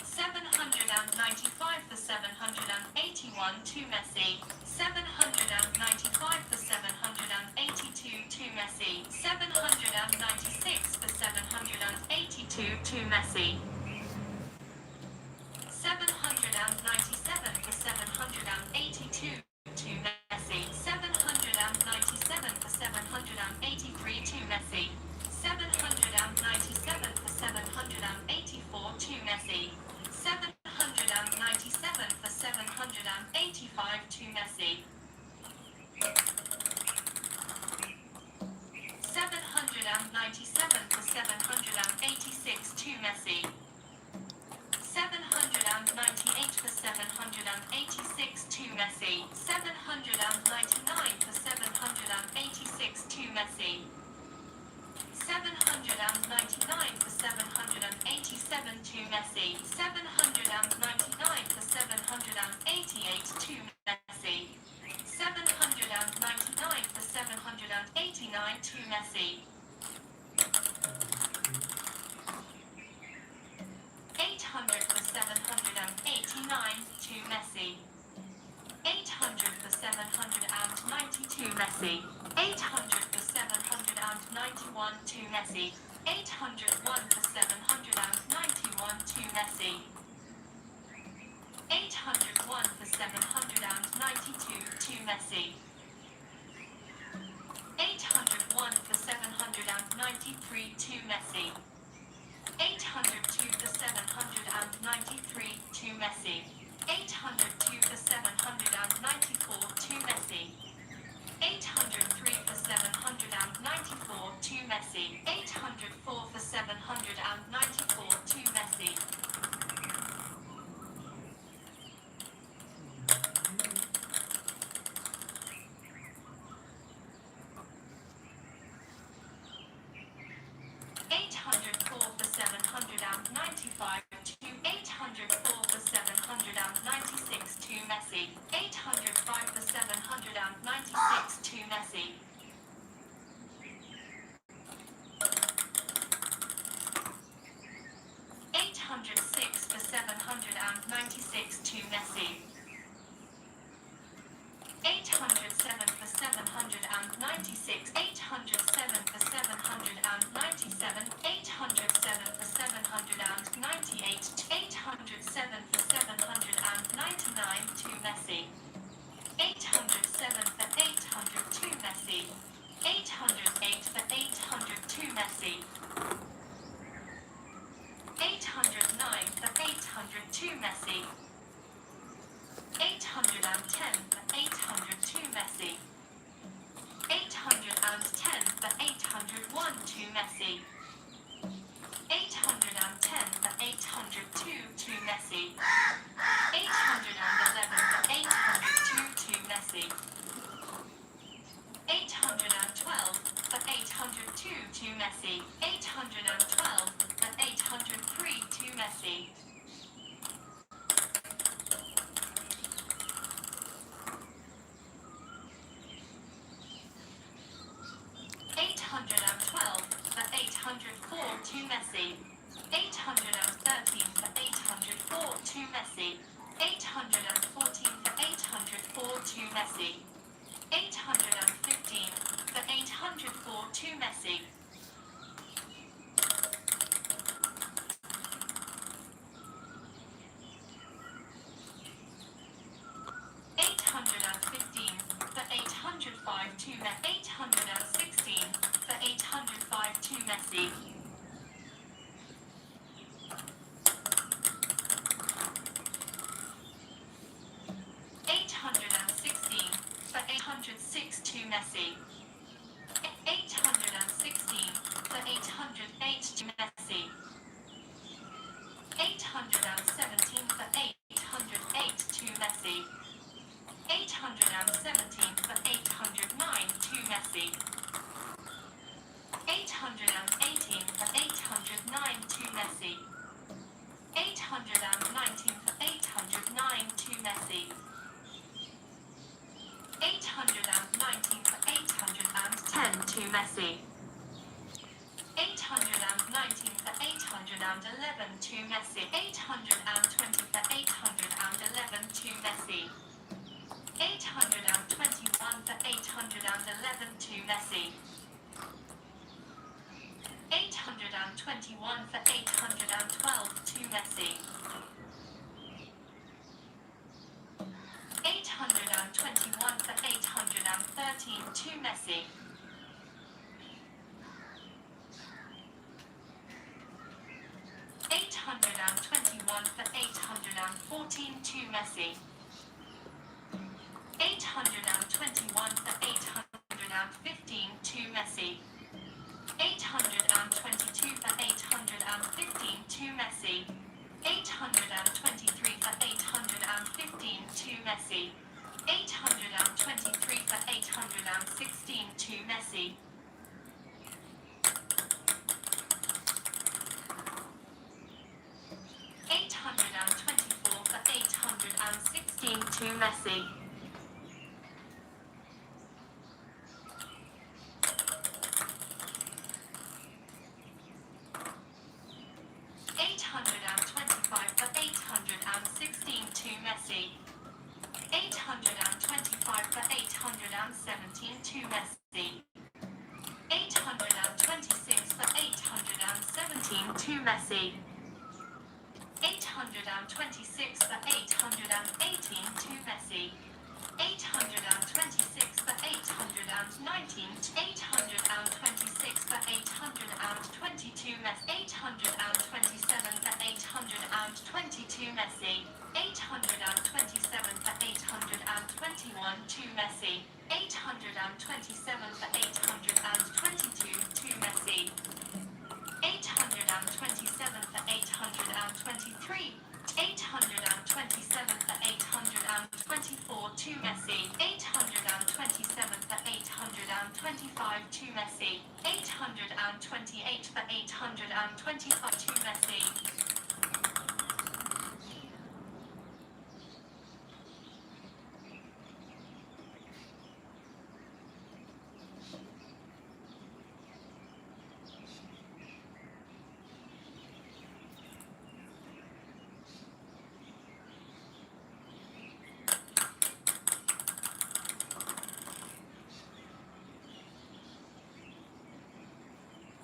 795 for 781 to Messi. 795 for 782 to Messi. 796 for 782 to Messi. 797 for 782 to Messi. 797 for 783 to Messi. 797 for 784 to Messi. 797 for 785 to Messi. 797 for 786 to Messi. 798 for 786 to Messi. 799 for 786 to Messi. 799 for 787 to Messi. 799 for 788 to Messi. 799 for 789 to Messi. 800 for 789 to Messi. 800 for 792 Messi. 800 for 791 to Messi. 801 for 791 to Messi. 801 for 792 to Messi. 801 for 793 to Messi. 802 for 793 to Messi. 802 for 794 to Messi. 803 for 794 to Messi. 804 for 794 to Messi. 804 for 795 to 804 for 796 to Messi. 805 for 796 to Messi. 806 for 796 to Messi. 807 for 796. 807 for 797. 807 for 798. 807 for 799 to Messi. 807 for 800 to Messi. 808 for 800 to Messi. 809 for 800 to Messi. 810 for 800 to Messi. 810 for 801 to Messi. 810 for 802 to Messi. 811 for 802 to Messi. 812 for 802 to Messi. 812 for 803 to Messi. 812 for 804 to Messi. 813 for 804 to Messi. 814 for 804 to Messi. 815 for 804 to Messi. 815 for 805 to Messi. 816 for 805 to Messi. 816 for 806 to Messi. 816 for 808 to Messi. 817 for 808 to Messi. 817 for 809 to Messi. 818 for 809 to Messi. 819 for 809 to Messi. 819 for to Messi. 819 for 811 to Messi. 820 for 811 to Messi. 821 for 811 to Messi. 821 for 812 to Messi. 821 for 813 to Messi. 821 for 814 to Messi. 821 for 815 to Messi. 822 for 815 to Messi. 823 for 815 to Messi. 823 for 816 to Messi. 824 for 816 to Messi. 825 for 816 to Messi. 825 for 817 to Messi. 826 for 817 to Messi. 826 for 818 to Messi. 826 for 819. 826 for 822 Messi. 827 for 822 Messi. 827 for 821 to Messi. 827 for 822 to Messi. 827 for 823. 827 for 824 to Messi. 827 for 825 to Messi. 828 for 825 to Messi.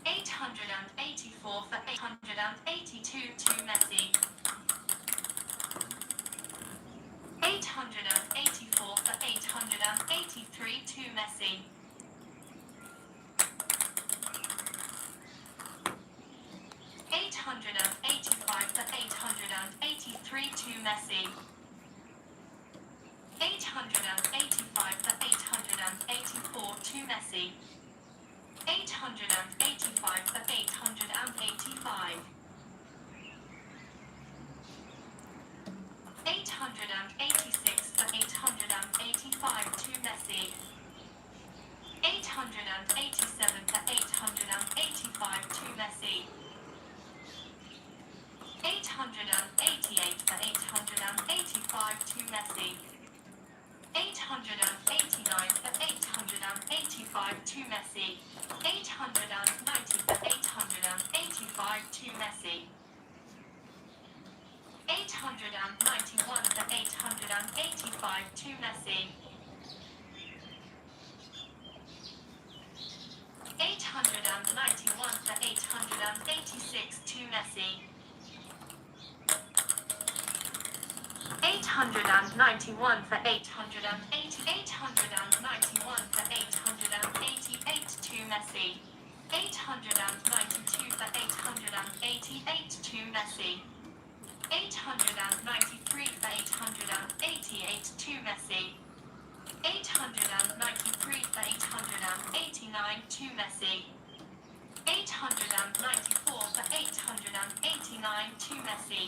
884 for 882 to Messi. 884 for 883 to Messi. 885 for 883 to Messi. 885 for 884 to Messi. 885 for 885. 886 for 885 to Messi. 887 for 885 to Messi. 888 for 885 to Messi. 889 for 885 to Messi. 890 for 885 to Messi. 891 for 885 to Messi. 891 for 886 to Messi. 891 for 880. 891 for 888 to Messi. 892 for 888 to Messi. 893 for 888 to Messi. 893 for 889 to Messi. 894 for 889 to Messi.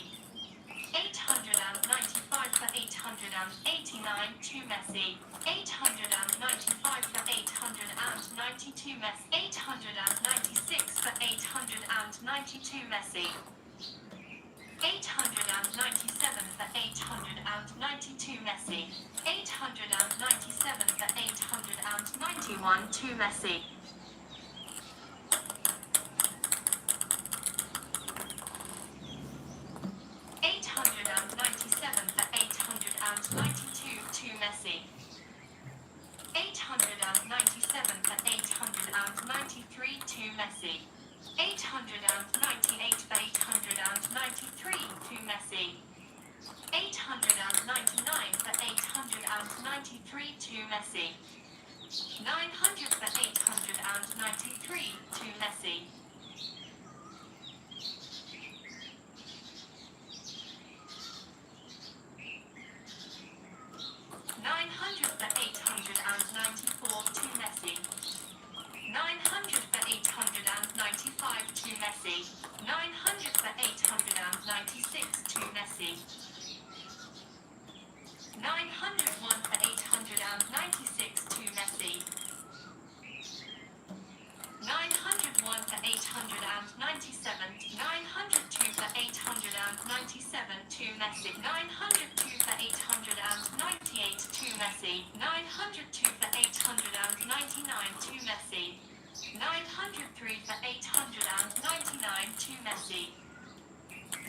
895 for 889 to Messi. 895 for 892 Messi. 896 for 892 Messi. 897 for 892 Messi. 897 for 891 to Messi. 897 for 893 to Messi. 898 for 893 to Messi. 899 for 893 to Messi. 900 for 893 to Messi. 900 for 894 to Messi. 900 for 895 to Messi. 900 for 896 to Messi. 901 for 896 to Messi. 901 for 897. 902 for 897 to Messi. 902 for 898 to Messi. 902 for 899 to Messi. 903 for 899 to Messi.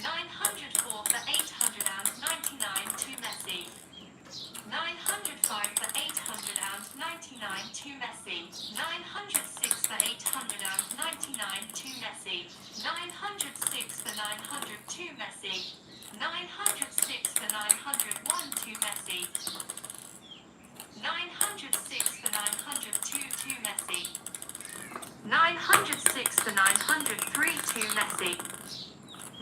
904 for 899 to Messi. 905 for 899 to Messi. 906 for 899 to Messi. 906 for 900 to Messi. 906 for 901 to Messi. 906 for 902 to Messi. 906 for 903 to Messi.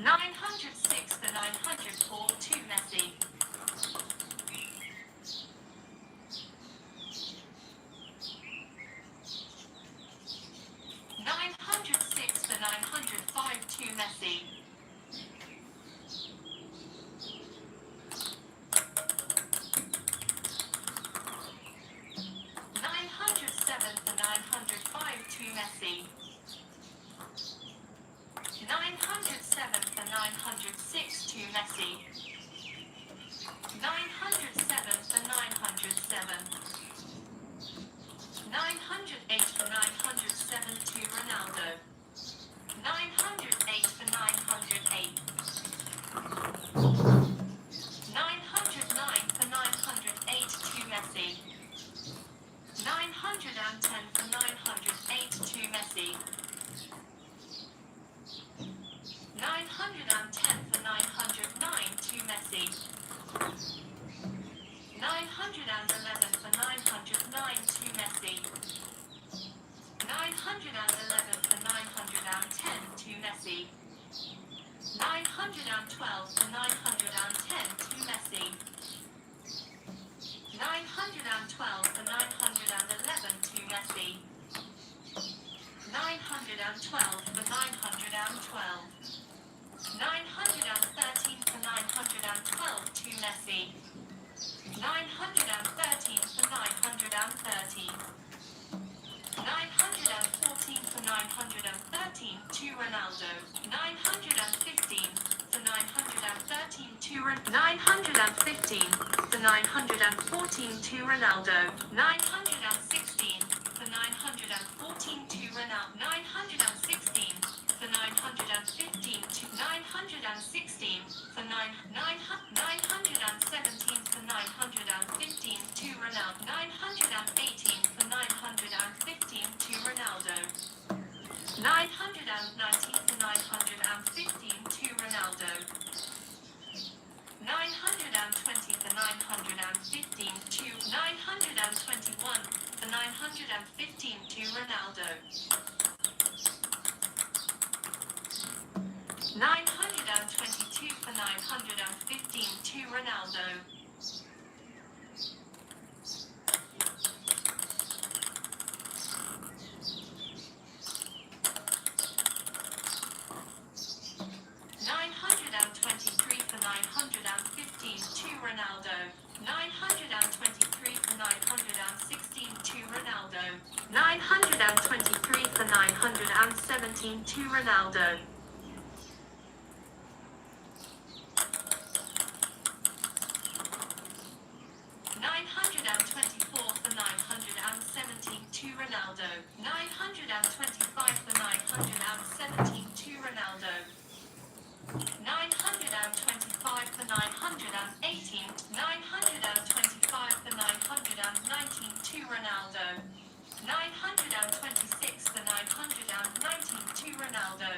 906 for 904 to Messi. 906 for 905 to Messi. 907 for 905 to Messi. 907 for 906 to Messi. 907 for 907. 908 for 907 to Ronaldo. 908 for 908. 909 for 908 to Messi. 910 for 908 to Messi. 910 for 909 to Messi. 911 for 909 to Messi. 911 for 910 to Messi. 912 for 910 to Messi. 912 for 911 to Messi. 912 for 912. 913 for 912 to Messi. 913 for 913. 914 for 913 to Ronaldo. 915 for 913 to 915 for 914 to Ronaldo. 916 for 914 to Ronaldo. 916 for 915 to 916 for 917 for 915 to Ronaldo. 918 for 915 to Ronaldo. 919 for 915 to Ronaldo. 920 for 915 to 921 for 915 to Ronaldo. 922 for 915 to Ronaldo. 923 for 915 to Ronaldo. 923 for 916 to Ronaldo. 923 for 917 to Ronaldo. 924 for 917 to Ronaldo. 925 for 917 to Ronaldo. 925 for 918. 925 for 919 to Ronaldo. 926 for 919 to Ronaldo.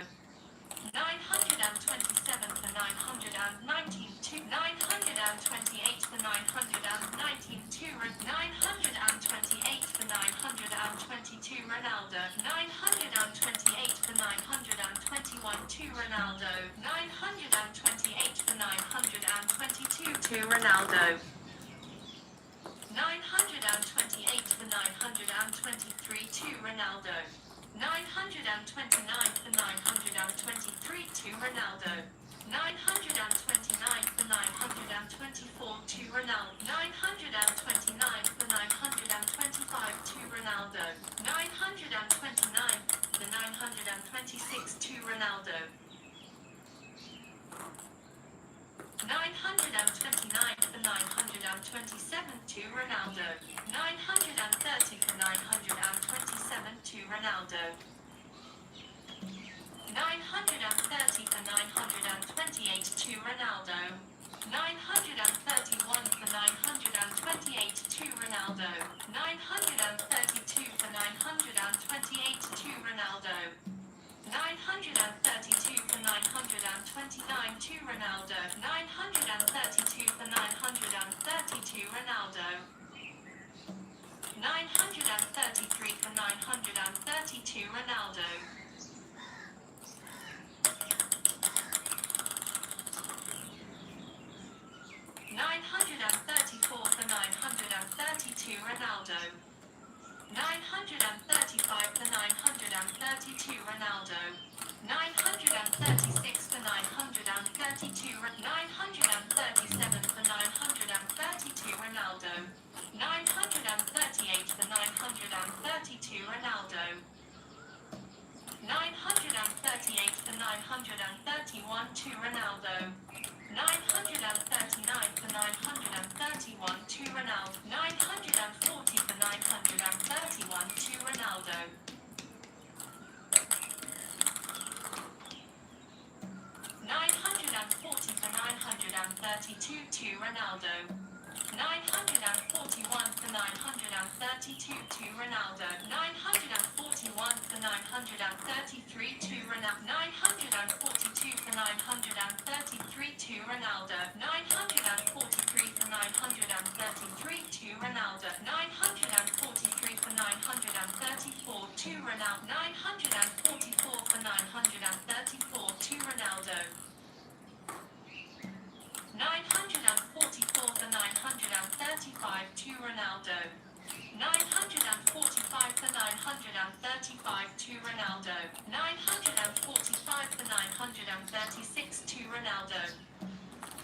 927 for 919 to 928 for 919 to 928 for 922 Ronaldo. 928 for 921 to Ronaldo. 928 for 922 to Ronaldo. 928 for 923 to Ronaldo. 929 for 923 to Ronaldo. 929 for 924 to Ronaldo. 929 for 925 to Ronaldo. 929 for 926 to Ronaldo. 929 for 927 to Ronaldo. 930 for 927 to Ronaldo. 930 for 928 to Ronaldo. 931 for 928 to Ronaldo. 932 for 928 to Ronaldo. 932 for 929 to Ronaldo. 932 for 932 Ronaldo. 933 for 932 Ronaldo. 934 for 932 Ronaldo. 935 for 932 Ronaldo. 936 for 932 937 for 932 Ronaldo. 938 for 932 Ronaldo. 938 for 931 to Ronaldo. 939 for 931 to Ronaldo. 940 for 931 to Ronaldo. 940 for 932 to Ronaldo. 941 for 932 to Ronaldo. 941 for 933 to Ronaldo. 942 for 933 to Ronaldo. 943 for 933 to Ronaldo. 943 for 934 to Ronaldo. 944 for 934 to Ronaldo. 944 for 935 to Ronaldo. 945 for 935 to Ronaldo. 945 for 936 to Ronaldo.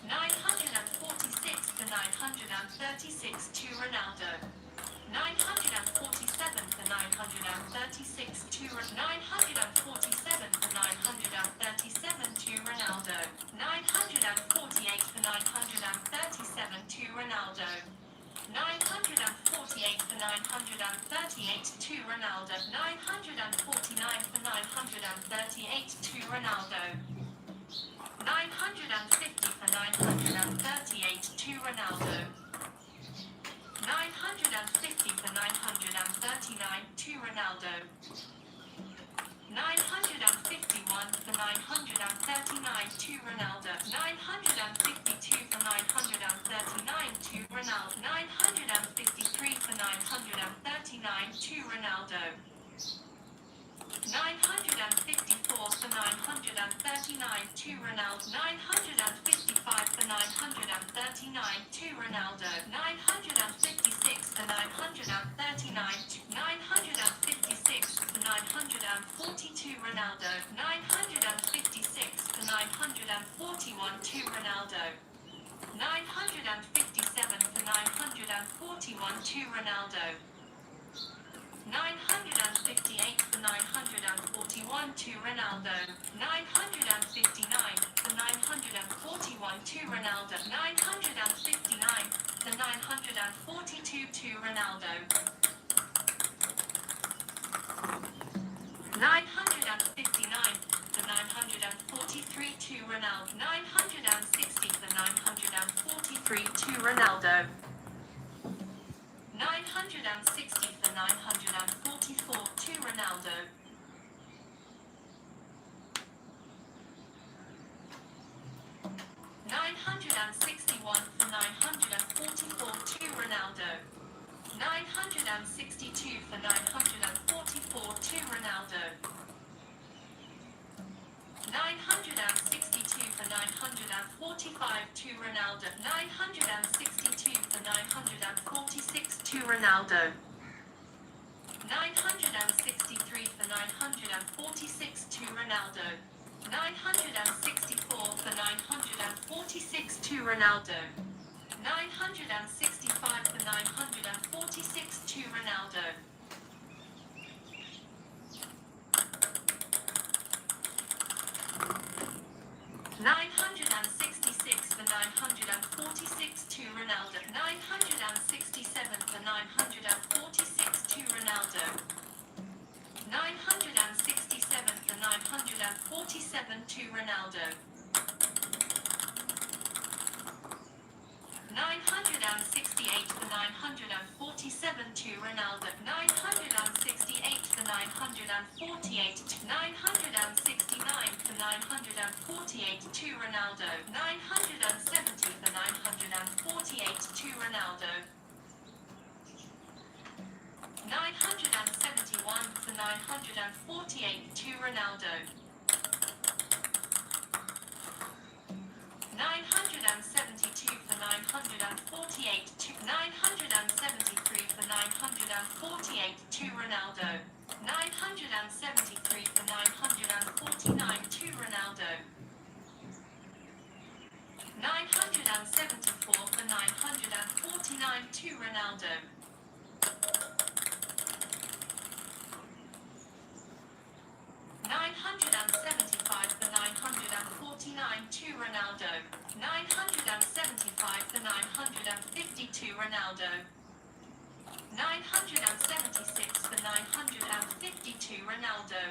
946 for 936 to Ronaldo. 947 for 936 to 947 for 937 to Ronaldo. 948 for 937 to Ronaldo. 948 for 938 to Ronaldo. 949 for 938 to Ronaldo. 950 for 938 to Ronaldo. 950 for 939 to Ronaldo. 951 for 939 to Ronaldo. 952 for 939 to Ronaldo. 953 for 939 to Ronaldo. 954 for 939 to Ronaldo. 955 for 939 to Ronaldo. 956 for 939 to 956 for 942 Ronaldo. 956 for 941 to Ronaldo. 957 for 941 to Ronaldo. 958 for 941 to Ronaldo. 959 for 941 to Ronaldo. 959 for 942 to Ronaldo. 959 for 943 to Ronaldo. 960 for 943 to Ronaldo. 960 for 940 Ronaldo. 961 for 944 to Ronaldo. 962 for 944 to Ronaldo. 962 for 945 to Ronaldo. 962 for 946 to Ronaldo. 963 for 946 to Ronaldo. 964 for 946 to Ronaldo. 965 for 946 to Ronaldo. 966 for 946 to Ronaldo. 967 for 946 to Ronaldo. 967 for 947 to Ronaldo. 968 for 947 to Ronaldo. 968 for 948. 969 for 948 to Ronaldo. 970 for 948 to Ronaldo. 971 for 948 to Ronaldo. 972 for 948 to 973 for 948 to Ronaldo. 973 for 949 to Ronaldo. 974 for 949 to Ronaldo. 975 for 949 to Ronaldo. 975 for 950 to Ronaldo. 976 for 950 to Ronaldo.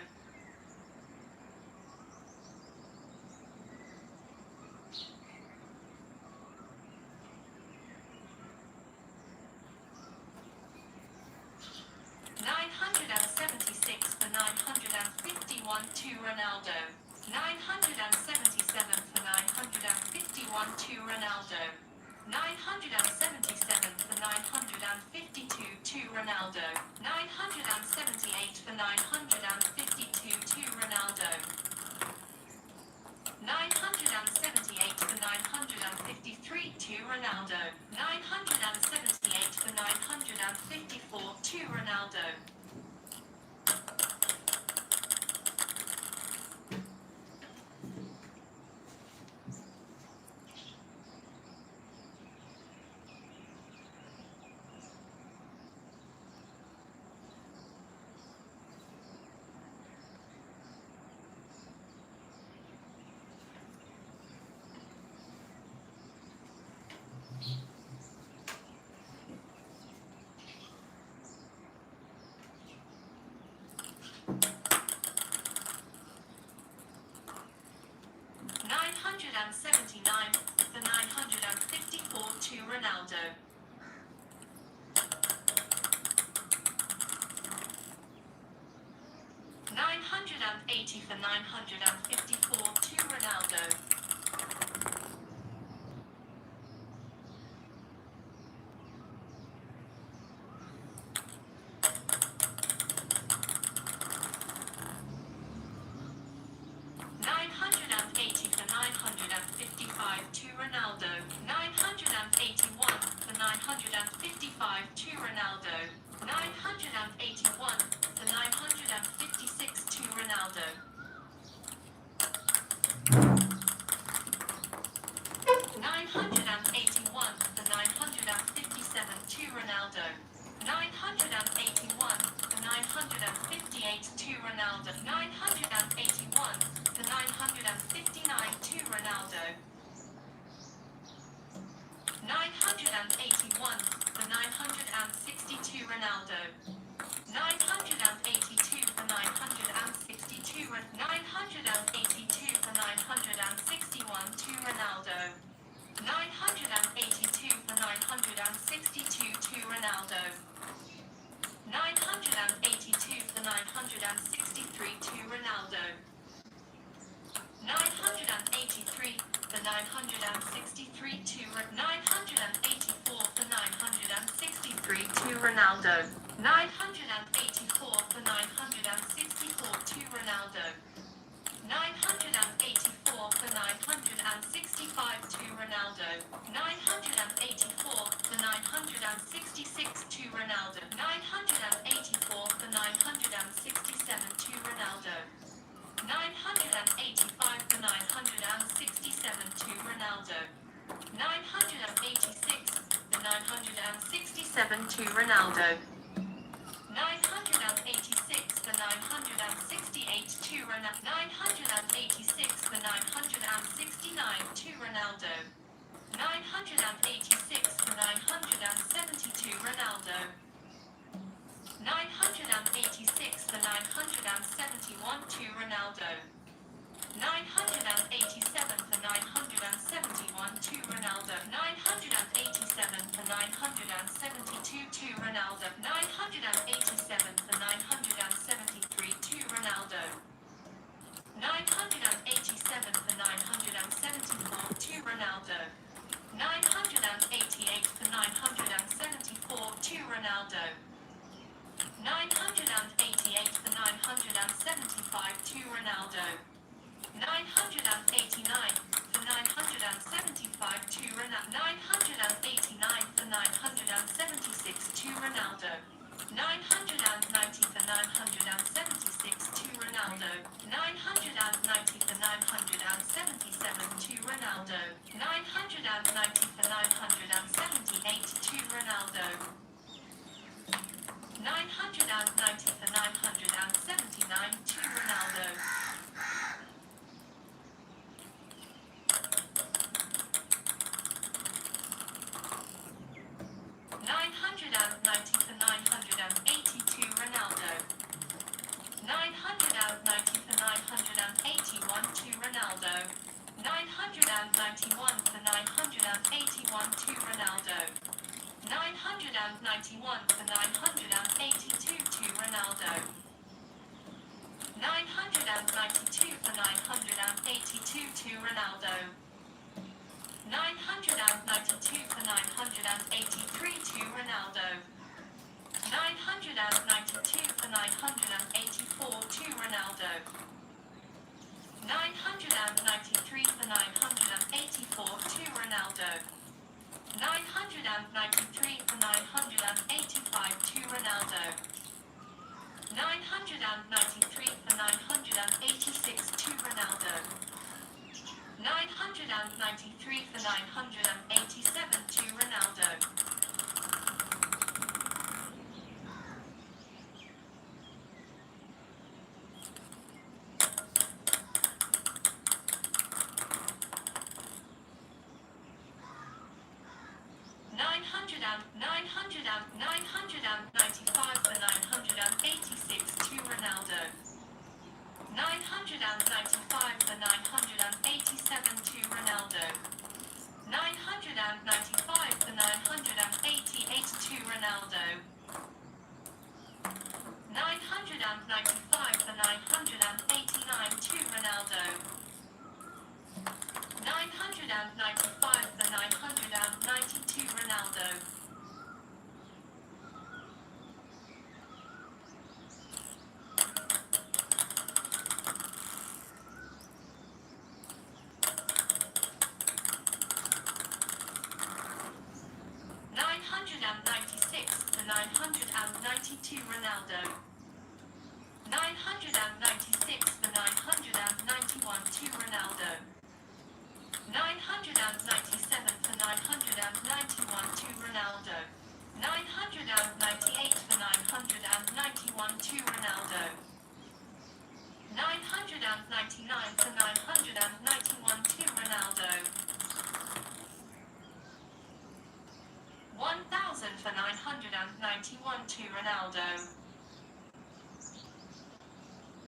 976 for 951 to Ronaldo. 977 for 951 to Ronaldo. 977 for 952 to Ronaldo. 978 for 952 to Ronaldo. 978 for 953 to Ronaldo. 978 for 954 to Ronaldo. 979 for 954 to Ronaldo. 980 for 954 to Ronaldo. 980 for 955 to Ronaldo. 981 for 955 to Ronaldo. 981 for 956 to Ronaldo. 981 for 957 to Ronaldo. 981 for 958 to Ronaldo. 981 for 959 to Ronaldo. 981 for 960 to Ronaldo. 982 for 962 982 for 961 to Ronaldo. 982 for 962 to Ronaldo. 982 for 963 to Ronaldo. 983 for 963 to 984 for 963 to Ronaldo. 984 for 964 to Ronaldo. 984 for 965 to Ronaldo. 984 for 966 to Ronaldo. 984 for 967 to Ronaldo. 985 for 967 to Ronaldo. 986 for 967 to Ronaldo. 986 for 968 to Ronaldo. 986 for 969 to Ronaldo. 986 for 970 to Ronaldo. 986 for 971 to Ronaldo. 987 for 971 to Ronaldo. 987 for 972 to Ronaldo. 987 for 973 to Ronaldo. 987 for 974 to Ronaldo. 988 for 974 to Ronaldo. 988 for 975 to Ronaldo. 989 for 975 to Ronaldo. 989 for 976 to Ronaldo. 990 for 976 to Ronaldo. 990 for 977 to Ronaldo. 990 for 978 to Ronaldo. 990 for 979 to Ronaldo. 990 for 980 to Ronaldo. 990 for 981 to Ronaldo. 991 for 981 to Ronaldo. 991 for 982 to Ronaldo. 992 for 982 to Ronaldo. 992 for 983 to Ronaldo. 992 for 984 to Ronaldo. 993 for 984 to Ronaldo. 993 for 985 to Ronaldo. 993 for 986 to Ronaldo. 993 for 987 to Ronaldo. 995 for 986 to Ronaldo. 995 for 987 to Ronaldo. 995 for 988 to Ronaldo. 995 for 989 to Ronaldo. 995 for 992 Ronaldo. 996 for 992 Ronaldo. 996 for 991 to Ronaldo. 997 for 991 to Ronaldo. 998 for 991 to Ronaldo. 999 for 991 to Ronaldo. 1,000 for 991 to Ronaldo.